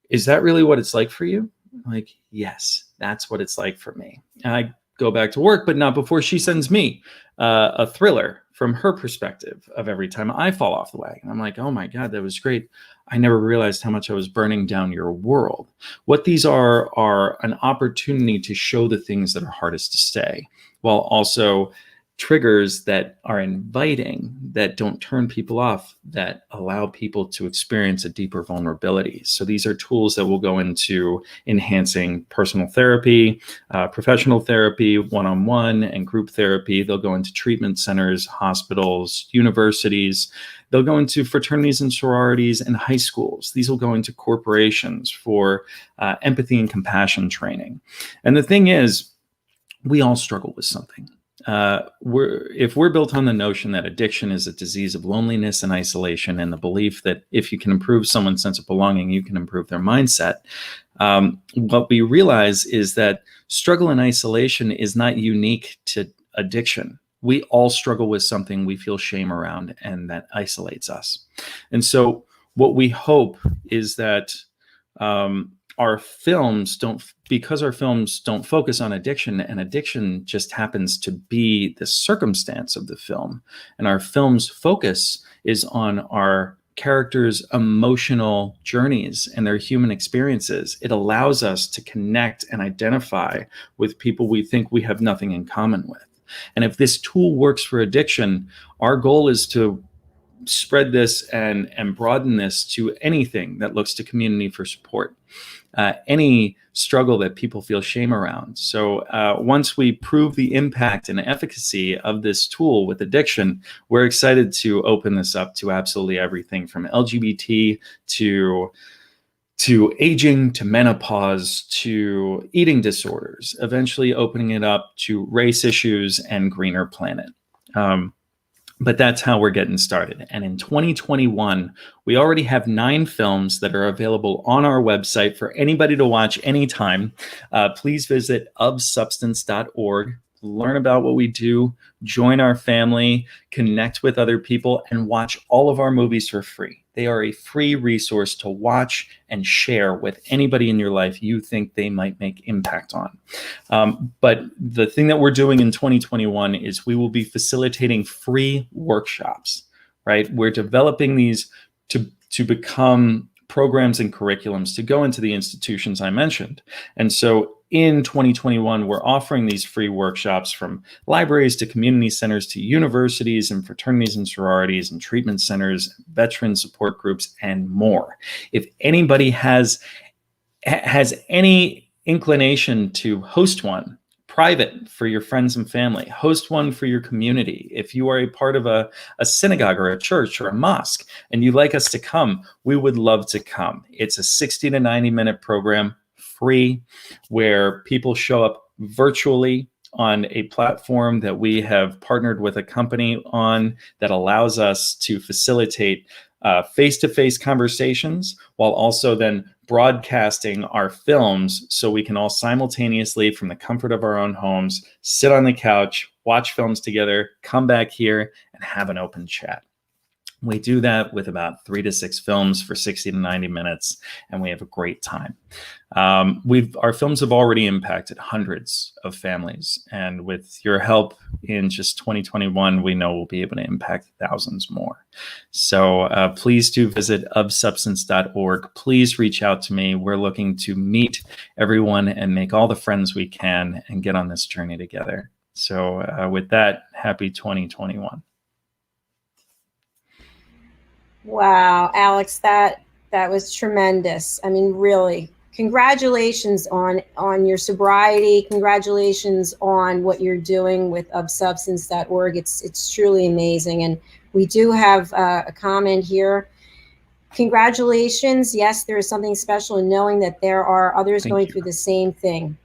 Is that really what it's like for you? I'm like, yes, that's what it's like for me. And I go back to work, but not before she sends me a thriller from her perspective of every time I fall off the wagon. I'm like, oh my God, that was great. I never realized how much I was burning down your world. What these are an opportunity to show the things that are hardest to say, while also triggers that are inviting, that don't turn people off, that allow people to experience a deeper vulnerability. So these are tools that will go into enhancing personal therapy, professional therapy, one-on-one and group therapy. They'll go into treatment centers, hospitals, universities. They'll go into fraternities and sororities and high schools. These will go into corporations for empathy and compassion training. And the thing is, we all struggle with something. If we're built on the notion that addiction is a disease of loneliness and isolation, and the belief that if you can improve someone's sense of belonging, you can improve their mindset, what we realize is that struggle and isolation is not unique to addiction. We all struggle with something we feel shame around, and that isolates us. And so what we hope is that our films don't focus on addiction, and addiction just happens to be the circumstance of the film. And our film's focus is on our characters' emotional journeys and their human experiences. It allows us to connect and identify with people we think we have nothing in common with. And if this tool works for addiction, our goal is to spread this and broaden this to anything that looks to community for support, any struggle that people feel shame around. So once we prove the impact and efficacy of this tool with addiction, we're excited to open this up to absolutely everything from LGBT to aging, to menopause, to eating disorders, eventually opening it up to race issues and greener planet. But that's how we're getting started. And in 2021, we already have 9 films that are available on our website for anybody to watch anytime. Please visit ofsubstance.org, learn about what we do, join our family, connect with other people, and watch all of our movies for free. They are a free resource to watch and share with anybody in your life you think they might make impact on. But the thing that we're doing in 2021 is we will be facilitating free workshops, right? We're developing these to become programs and curriculums to go into the institutions I mentioned. And so in 2021, we're offering these free workshops from libraries to community centers to universities and fraternities and sororities and treatment centers, veteran support groups, and more. If anybody has any inclination to host one private for your friends and family, host one for your community. If you are a part of a synagogue or a church or a mosque and you'd like us to come, we would love to come. It's a 60 to 90 minute program, free, where people show up virtually on a platform that we have partnered with a company on that allows us to facilitate face-to-face conversations while also then broadcasting our films so we can all simultaneously, from the comfort of our own homes, sit on the couch, watch films together, come back here, and have an open chat. We do that with about 3 to 6 films for 60 to 90 minutes, and we have a great time. Our films have already impacted hundreds of families, and with your help in just 2021, we know we'll be able to impact thousands more. So please do visit ofsubstance.org. Please reach out to me. We're looking to meet everyone and make all the friends we can and get on this journey together. So with that, happy 2021.
Wow, Alex, that was tremendous. I mean, really, congratulations on your sobriety. Congratulations on what you're doing with ofsubstance.org. It's truly amazing. And we do have a comment here. Congratulations. Yes, there is something special in knowing that there are others going through the same thing.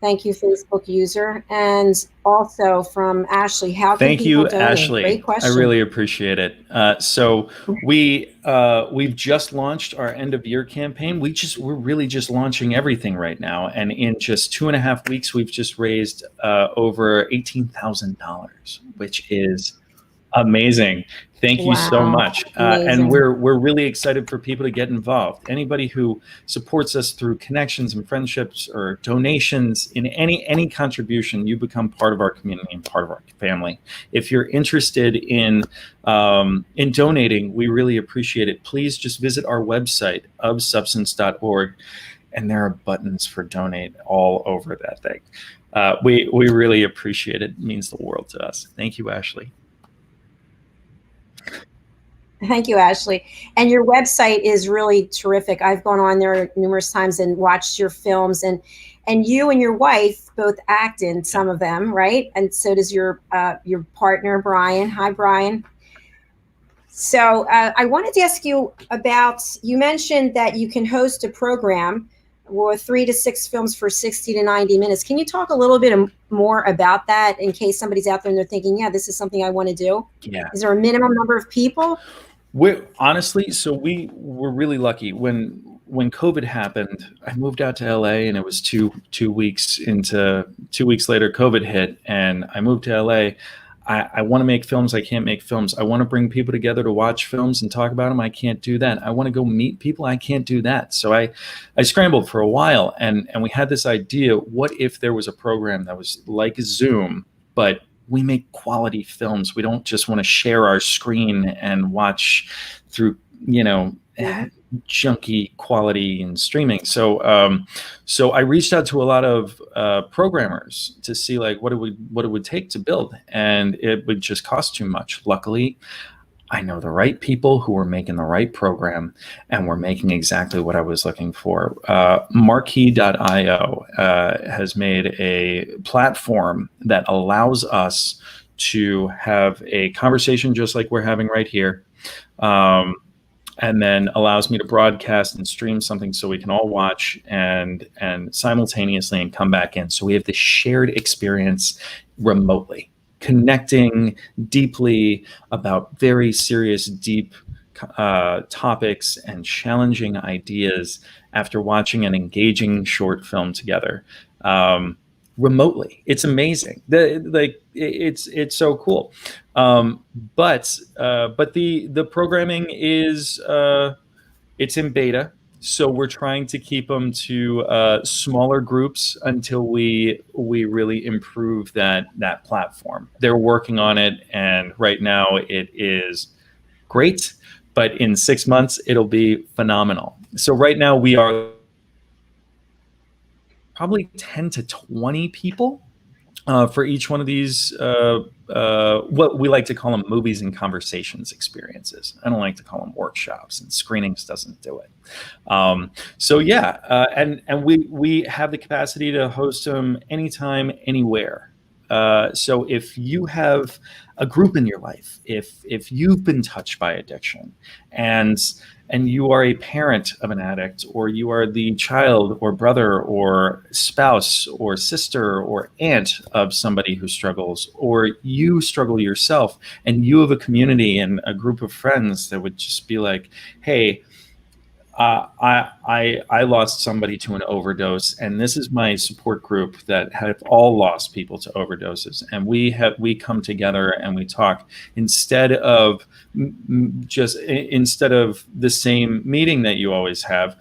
Thank you, Facebook user. And also from Ashley, how can people donate? Thank you,
Ashley.
Great question.
I really appreciate it. So we've just launched our end of year campaign. We're really just launching everything right now. And in just 2.5 weeks, we've just raised over $18,000, which is amazing. Thank you so much. And we're really excited for people to get involved. Anybody who supports us through connections and friendships or donations, in any contribution, you become part of our community and part of our family. If you're interested in donating, we really appreciate it. Please just visit our website, ofsubstance.org, and there are buttons for donate all over that thing. we really appreciate it. It means the world to us. Thank you, Ashley.
Thank you, Ashley. And your website is really terrific. I've gone on there numerous times and watched your films, and you and your wife both act in some of them, right? And so does your partner, Brian. Hi, Brian. So I wanted to ask you about, you mentioned that you can host a program with 3 to 6 films for 60 to 90 minutes. Can you talk a little bit more about that in case somebody's out there and they're thinking, yeah, this is something I want to do?
Yeah.
Is there a minimum number of people?
Honestly, so we were really lucky when COVID happened. I moved out to LA, and it was two weeks later, COVID hit, and I moved to LA. I want to make films. I can't make films. I want to bring people together to watch films and talk about them. I can't do that. I want to go meet people. I can't do that. So I scrambled for a while, and we had this idea. What if there was a program that was like Zoom, but we make quality films? We don't just want to share our screen and watch through, junky quality and streaming. So I reached out to a lot of programmers to see like what it would take to build, and it would just cost too much. Luckily, I know the right people who are making the right program, and we're making exactly what I was looking for. Marquee.io has made a platform that allows us to have a conversation just like we're having right here, and then allows me to broadcast and stream something so we can all watch and simultaneously and come back in. So we have this shared experience remotely, connecting deeply about very serious, deep topics and challenging ideas after watching an engaging short film together remotely. It's amazing. It's so cool. But the programming is it's in beta. So we're trying to keep them to smaller groups until we really improve that platform. They're working on it, and right now it is great, but in 6 months it'll be phenomenal. So right now we are probably 10 to 20 people for each one of these, what we like to call them movies and conversations experiences. I don't like to call them workshops, and screenings doesn't do it. So yeah, and we have the capacity to host them anytime, anywhere. So if you have a group in your life, if you've been touched by addiction, and you are a parent of an addict, or you are the child or brother or spouse or sister or aunt of somebody who struggles, or you struggle yourself, and you have a community and a group of friends that would just be like, hey, I lost somebody to an overdose, and this is my support group that have all lost people to overdoses, and we come together and we talk instead of the same meeting that you always have.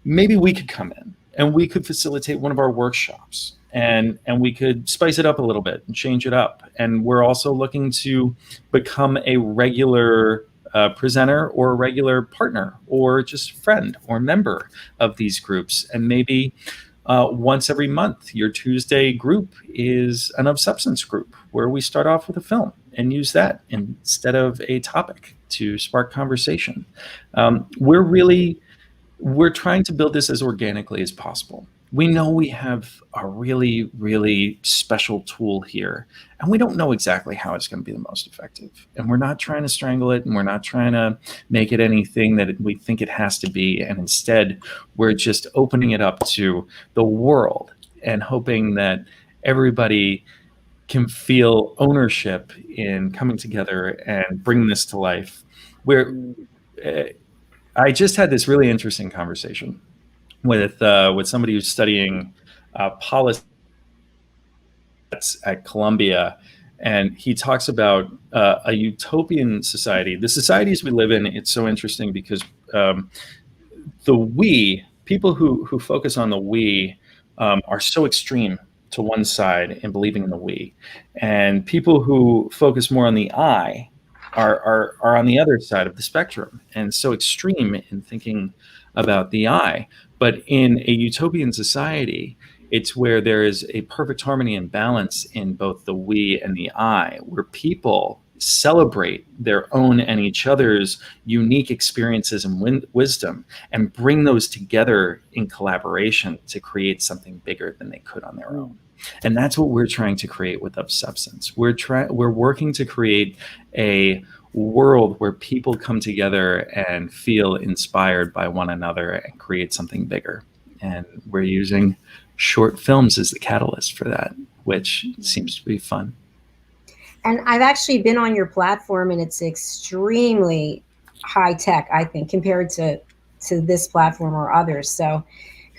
Maybe we could come in and we could facilitate one of our workshops, and we could spice it up a little bit and change it up. And we're also looking to become a regular presenter or a regular partner or just friend or member of these groups. And maybe once every month, your Tuesday group is an of substance group where we start off with a film and use that instead of a topic to spark conversation. We're trying to build this as organically as possible. We know we have a really, really special tool here, and we don't know exactly how it's going to be the most effective. And we're not trying to strangle it, and we're not trying to make it anything that we think it has to be. And instead, we're just opening it up to the world and hoping that everybody can feel ownership in coming together and bringing this to life. I just had this really interesting conversation with somebody who's studying policy at Columbia, and he talks about a utopian society. The societies we live in, it's so interesting because people who focus on the we are so extreme to one side in believing in the we, and people who focus more on the I are on the other side of the spectrum and so extreme in thinking about the I. But in a utopian society, It's where there is a perfect harmony and balance in both the we and the I, where people celebrate their own and each other's unique experiences and wisdom and bring those together in collaboration to create something bigger than they could on their own. And that's what we're trying to create with Of Substance. We're working to create a world where people come together and feel inspired by one another and create something bigger. And we're using short films as the catalyst for that, which seems to be fun.
And I've actually been on your platform, and it's extremely high tech, I think, compared to this platform or others. So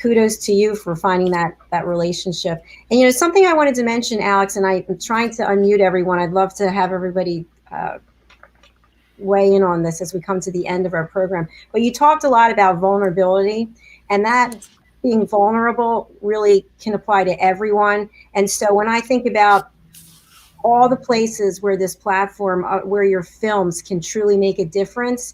kudos to you for finding that relationship. And, you know, something I wanted to mention, Alex, and I'm trying to unmute everyone. I'd love to have everybody weigh in on this as we come to the end of our program. But you talked a lot about vulnerability, and that being vulnerable really can apply to everyone. And so when I think about all the places where this platform, where your films can truly make a difference,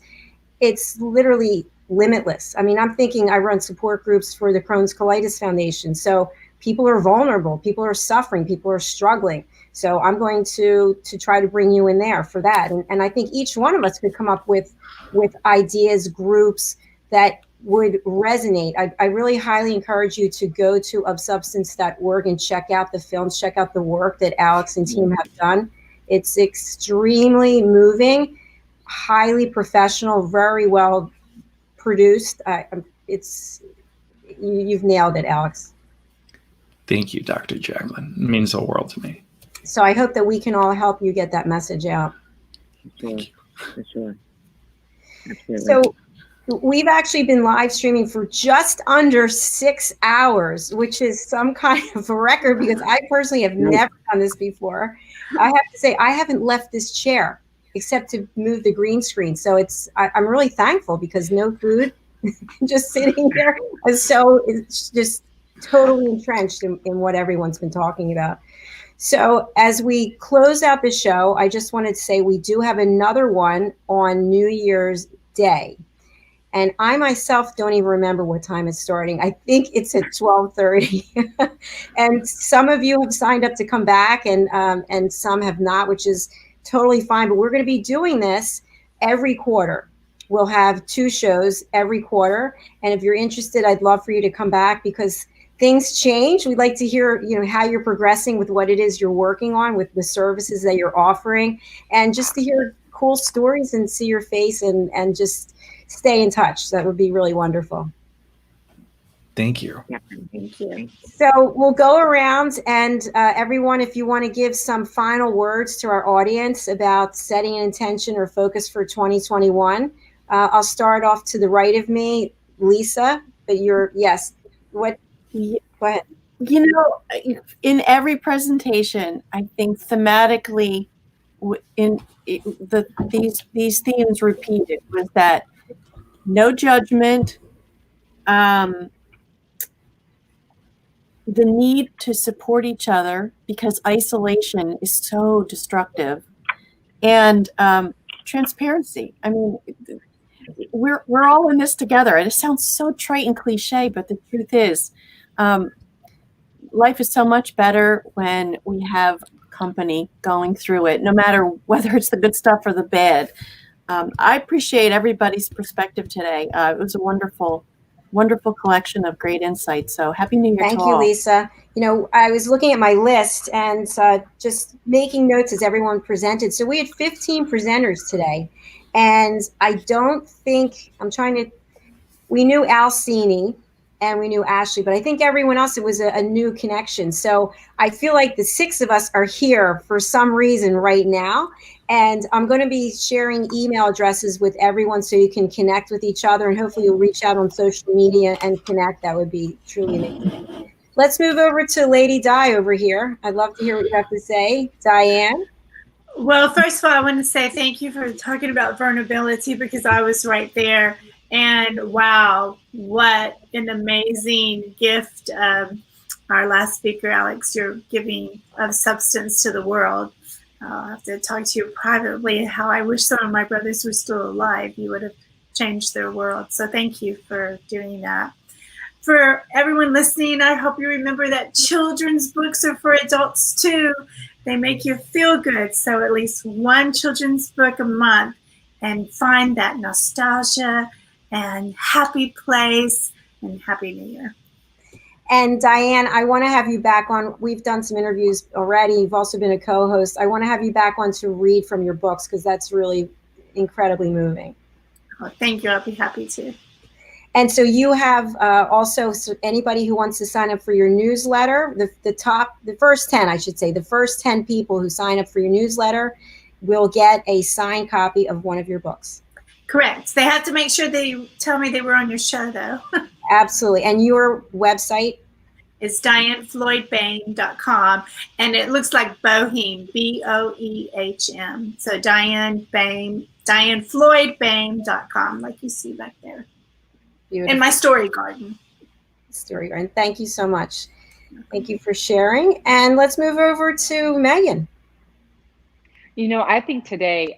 it's literally limitless. I mean, I'm thinking I run support groups for the Crohn's Colitis Foundation. So people are vulnerable, people are suffering, people are struggling. So I'm going to try to bring you in there for that. And I think each one of us could come up with ideas, groups that would resonate. I really highly encourage you to go to ofsubstance.org and check out the films, check out the work that Alex and team have done. It's extremely moving, highly professional, very well produced. You've nailed it, Alex.
Thank you, Dr. Jacalyn. It means the world to me.
So I hope that we can all help you get that message out.
Thank you. For sure. Absolutely.
So we've actually been live streaming for just under 6 hours, which is some kind of a record because I personally have never done this before. I have to say, I haven't left this chair except to move the green screen. So I'm really thankful because no food, just sitting there. So it's just totally entrenched in what everyone's been talking about. So as we close out the show, I just wanted to say we do have another one on New Year's Day. And I myself don't even remember what time it's starting. I think it's at 12:30. And some of you have signed up to come back and some have not, which is totally fine. But we're going to be doing this every quarter. We'll have 2 shows every quarter. And if you're interested, I'd love for you to come back because things change. We'd like to hear, how you're progressing with what it is you're working on, with the services that you're offering, and just to hear cool stories and see your face and just stay in touch. That would be really wonderful.
Thank you.
Yeah, thank you.
So we'll go around and everyone, if you want to give some final words to our audience about setting an intention or focus for 2021, I'll start off to the right of me, Lisa, but go ahead.
In every presentation, I think thematically these themes repeated was that no judgment, the need to support each other because isolation is so destructive, and transparency. I mean, we're all in this together, and it sounds so trite and cliche, but the truth is, life is so much better when we have company going through it, no matter whether it's the good stuff or the bad. I appreciate everybody's perspective today. It was a wonderful collection of great insights. So happy New Year to all.
Thank you, Lisa. I was looking at my list and just making notes as everyone presented. So we had 15 presenters today. And I don't think, we knew Al Cini and we knew Ashley, but I think everyone else, it was a new connection. So I feel like the 6 of us are here for some reason right now. And I'm going to be sharing email addresses with everyone so you can connect with each other, and hopefully you'll reach out on social media and connect. That would be truly amazing. Let's move over to Lady Di over here. I'd love to hear what you have to say. Diann?
Well, first of all, I want to say thank you for talking about vulnerability because I was right there. And wow, what an amazing gift our last speaker, Alex, you're giving of substance to the world. I'll have to talk to you privately how I wish some of my brothers were still alive. You would have changed their world. So thank you for doing that. for everyone listening, I hope you remember that children's books are for adults too. They make you feel good. So at least one children's book a month, and find that nostalgia and happy place, and Happy New Year.
And Diann, I want to have you back on. We've done some interviews already. You've also been a co-host. I want to have you back on to read from your books, because that's really incredibly moving.
Oh, thank you. I'll be happy to.
And so you have also, so anybody who wants to sign up for your newsletter, the first 10, I should say, the first 10 people who sign up for your newsletter will get a signed copy of one of your books.
Correct. They have to make sure they tell me they were on your show, though.
Absolutely. And your website?
It's DiannFloydBoehm.com, and it looks like Boehm, Boehm. So DiannFloydBoehm.com, like you see back there.
Beautiful.
In my story garden.
Thank you so much. Thank you for sharing. And let's move over to Megan.
You know, I think today,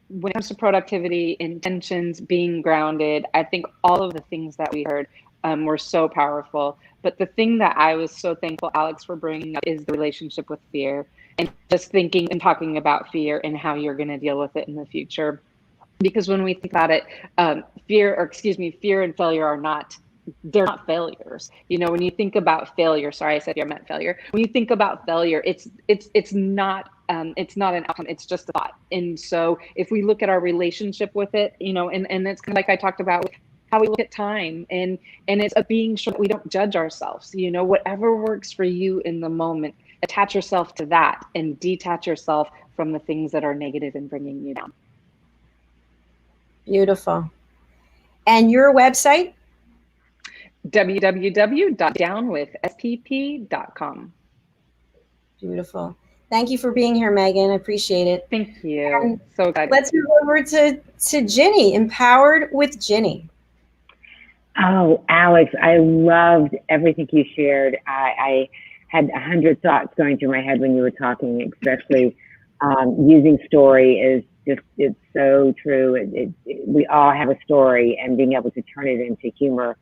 when it comes to productivity, intentions, being grounded, I think all of the things that we heard were so powerful. But the thing that I was so thankful, Alex, for bringing up is the relationship with fear, and just thinking and talking about fear and how you're going to deal with it in the future. Because when we think about it, fear and failure are they're not failures. You know, when you think about failure, sorry, I said I meant failure. When you think about failure, it's not an outcome, it's just a thought. And so if we look at our relationship with it, you know, and it's kind of like I talked about how we look at time, and it's being sure that we don't judge ourselves. You know, whatever works for you in the moment, attach yourself to that and detach yourself from the things that are negative and bringing you down.
Beautiful. And your website?
www.downwithspp.com.
Beautiful. Thank you for being here, Megan. I appreciate it.
Thank you.
And
so excited.
Let's move over to Ginnie, Empowered with Ginnie.
Oh, Alex, I loved everything you shared. I had 100 thoughts going through my head when you were talking, especially using story is just, it's so true. We all have a story, and being able to turn it into humor,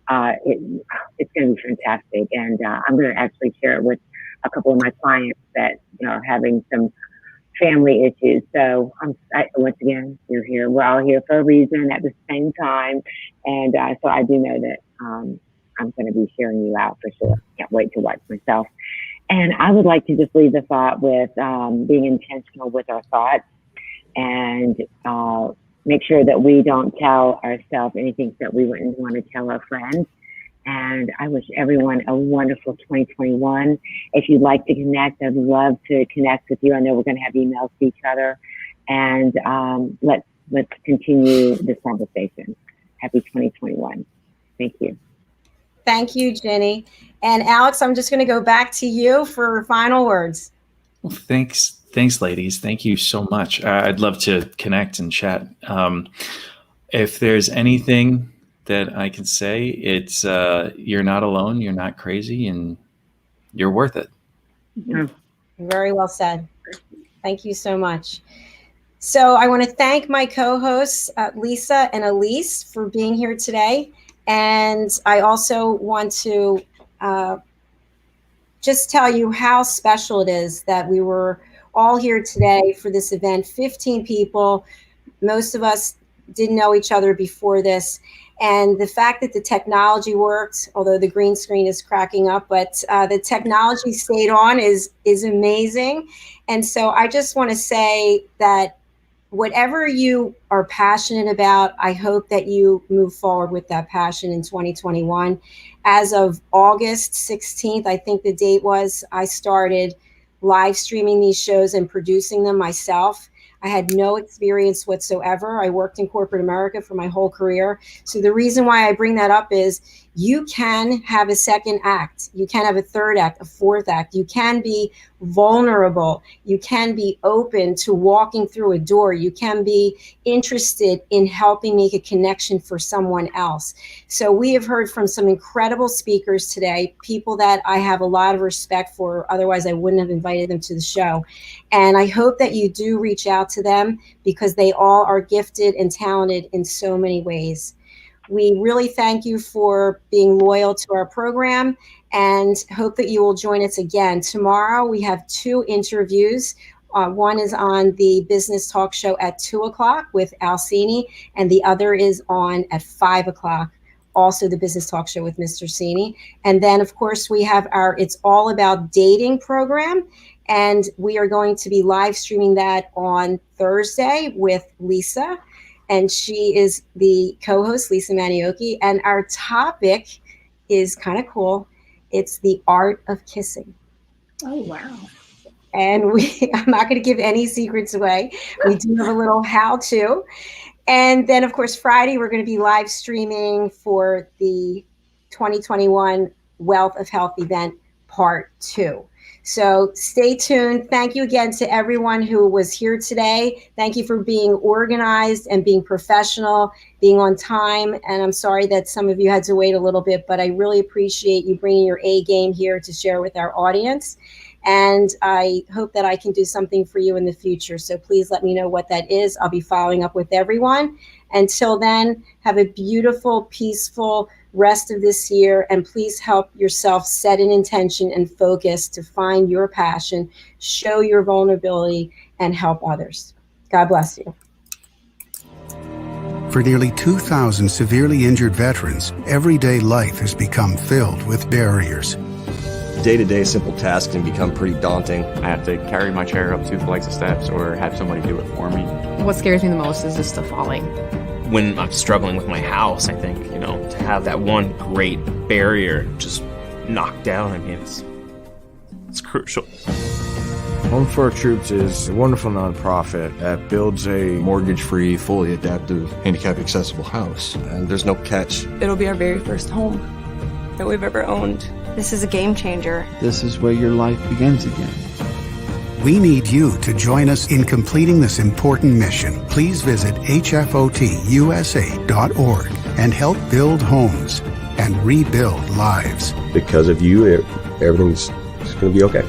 it's going to be fantastic. And I'm going to actually share it with a couple of my clients that are having some family issues. So once again, you're here. We're all here for a reason at the same time. And so I do know that I'm going to be sharing you out for sure. Can't wait to watch myself. And I would like to just leave the thought with being intentional with our thoughts, and make sure that we don't tell ourselves anything that we wouldn't want to tell our friends. And I wish everyone a wonderful 2021. If you'd like to connect, I'd love to connect with you. I know we're going to have emails to each other, and let's continue this conversation. Happy 2021. Thank you.
Thank you, Ginnie. And Alex, I'm just going to go back to you for final words.
Well, thanks, ladies. Thank you so much. I'd love to connect and chat. If there's anything that I can say, it's you're not alone, you're not crazy, and you're worth it.
Very well said. Thank you so much. So I want to thank my co-hosts, Lisa and Elise, for being here today. And I also want to just tell you how special it is that we were all here today for this event. 15 people. Most of us didn't know each other before this. And the fact that the technology worked, although the green screen is cracking up, but the technology stayed on is amazing. And so I just want to say that whatever you are passionate about, I hope that you move forward with that passion in 2021. As of August 16th, I think the date was, I started live streaming these shows and producing them myself. I had no experience whatsoever. I worked in corporate America for my whole career. So the reason why I bring that up is you can have a second act. You can have a third act, a fourth act. You can be vulnerable. You can be open to walking through a door. You can be interested in helping make a connection for someone else. So we have heard from some incredible speakers today, people that I have a lot of respect for. Otherwise, I wouldn't have invited them to the show. And I hope that you do reach out to them, because they all are gifted and talented in so many ways. We really thank you for being loyal to our program and hope that you will join us again. Tomorrow we have 2 interviews. One is on the Business Talk Show at 2 o'clock with Cini, and the other is on at 5 o'clock, also the Business Talk Show with Mr. Cini. And then, of course, we have our It's All About Dating program, and we are going to be live streaming that on Thursday with Lisa, and she is the co-host, Lisa Manyoky, and our topic is kind of cool. It's the art of kissing.
Oh, wow.
And I'm not going to give any secrets away. We do have a little how-to. And then, of course, Friday, we're going to be live streaming for the 2021 Wealth of Health event, part 2. So stay tuned. Thank you again to everyone who was here today. Thank you for being organized and being professional, being on time. And I'm sorry that some of you had to wait a little bit, but I really appreciate you bringing your A game here to share with our audience. And I hope that I can do something for you in the future. So please let me know what that is. I'll be following up with everyone. Until then, have a beautiful, peaceful rest of this year. And please help yourself set an intention and focus to find your passion, show your vulnerability, and help others. God bless you.
For nearly 2,000 severely injured veterans, everyday life has become filled with barriers.
Day-to-day simple tasks can become pretty daunting.
I have to carry my chair up 2 flights of steps or have somebody do it for me.
What scares me the most is just the falling.
When I'm struggling with my house, I think, to have that one great barrier just knocked down, I mean, it's crucial.
Home for Our Troops is a wonderful nonprofit that builds a mortgage-free, fully adaptive, handicap-accessible house.
And there's no catch.
It'll be our very first home that we've ever owned. This is a game changer.
This is where your life begins again.
We need you to join us in completing this important mission. Please visit hfotusa.org and help build homes and rebuild lives.
Because of you, everything's going to be okay.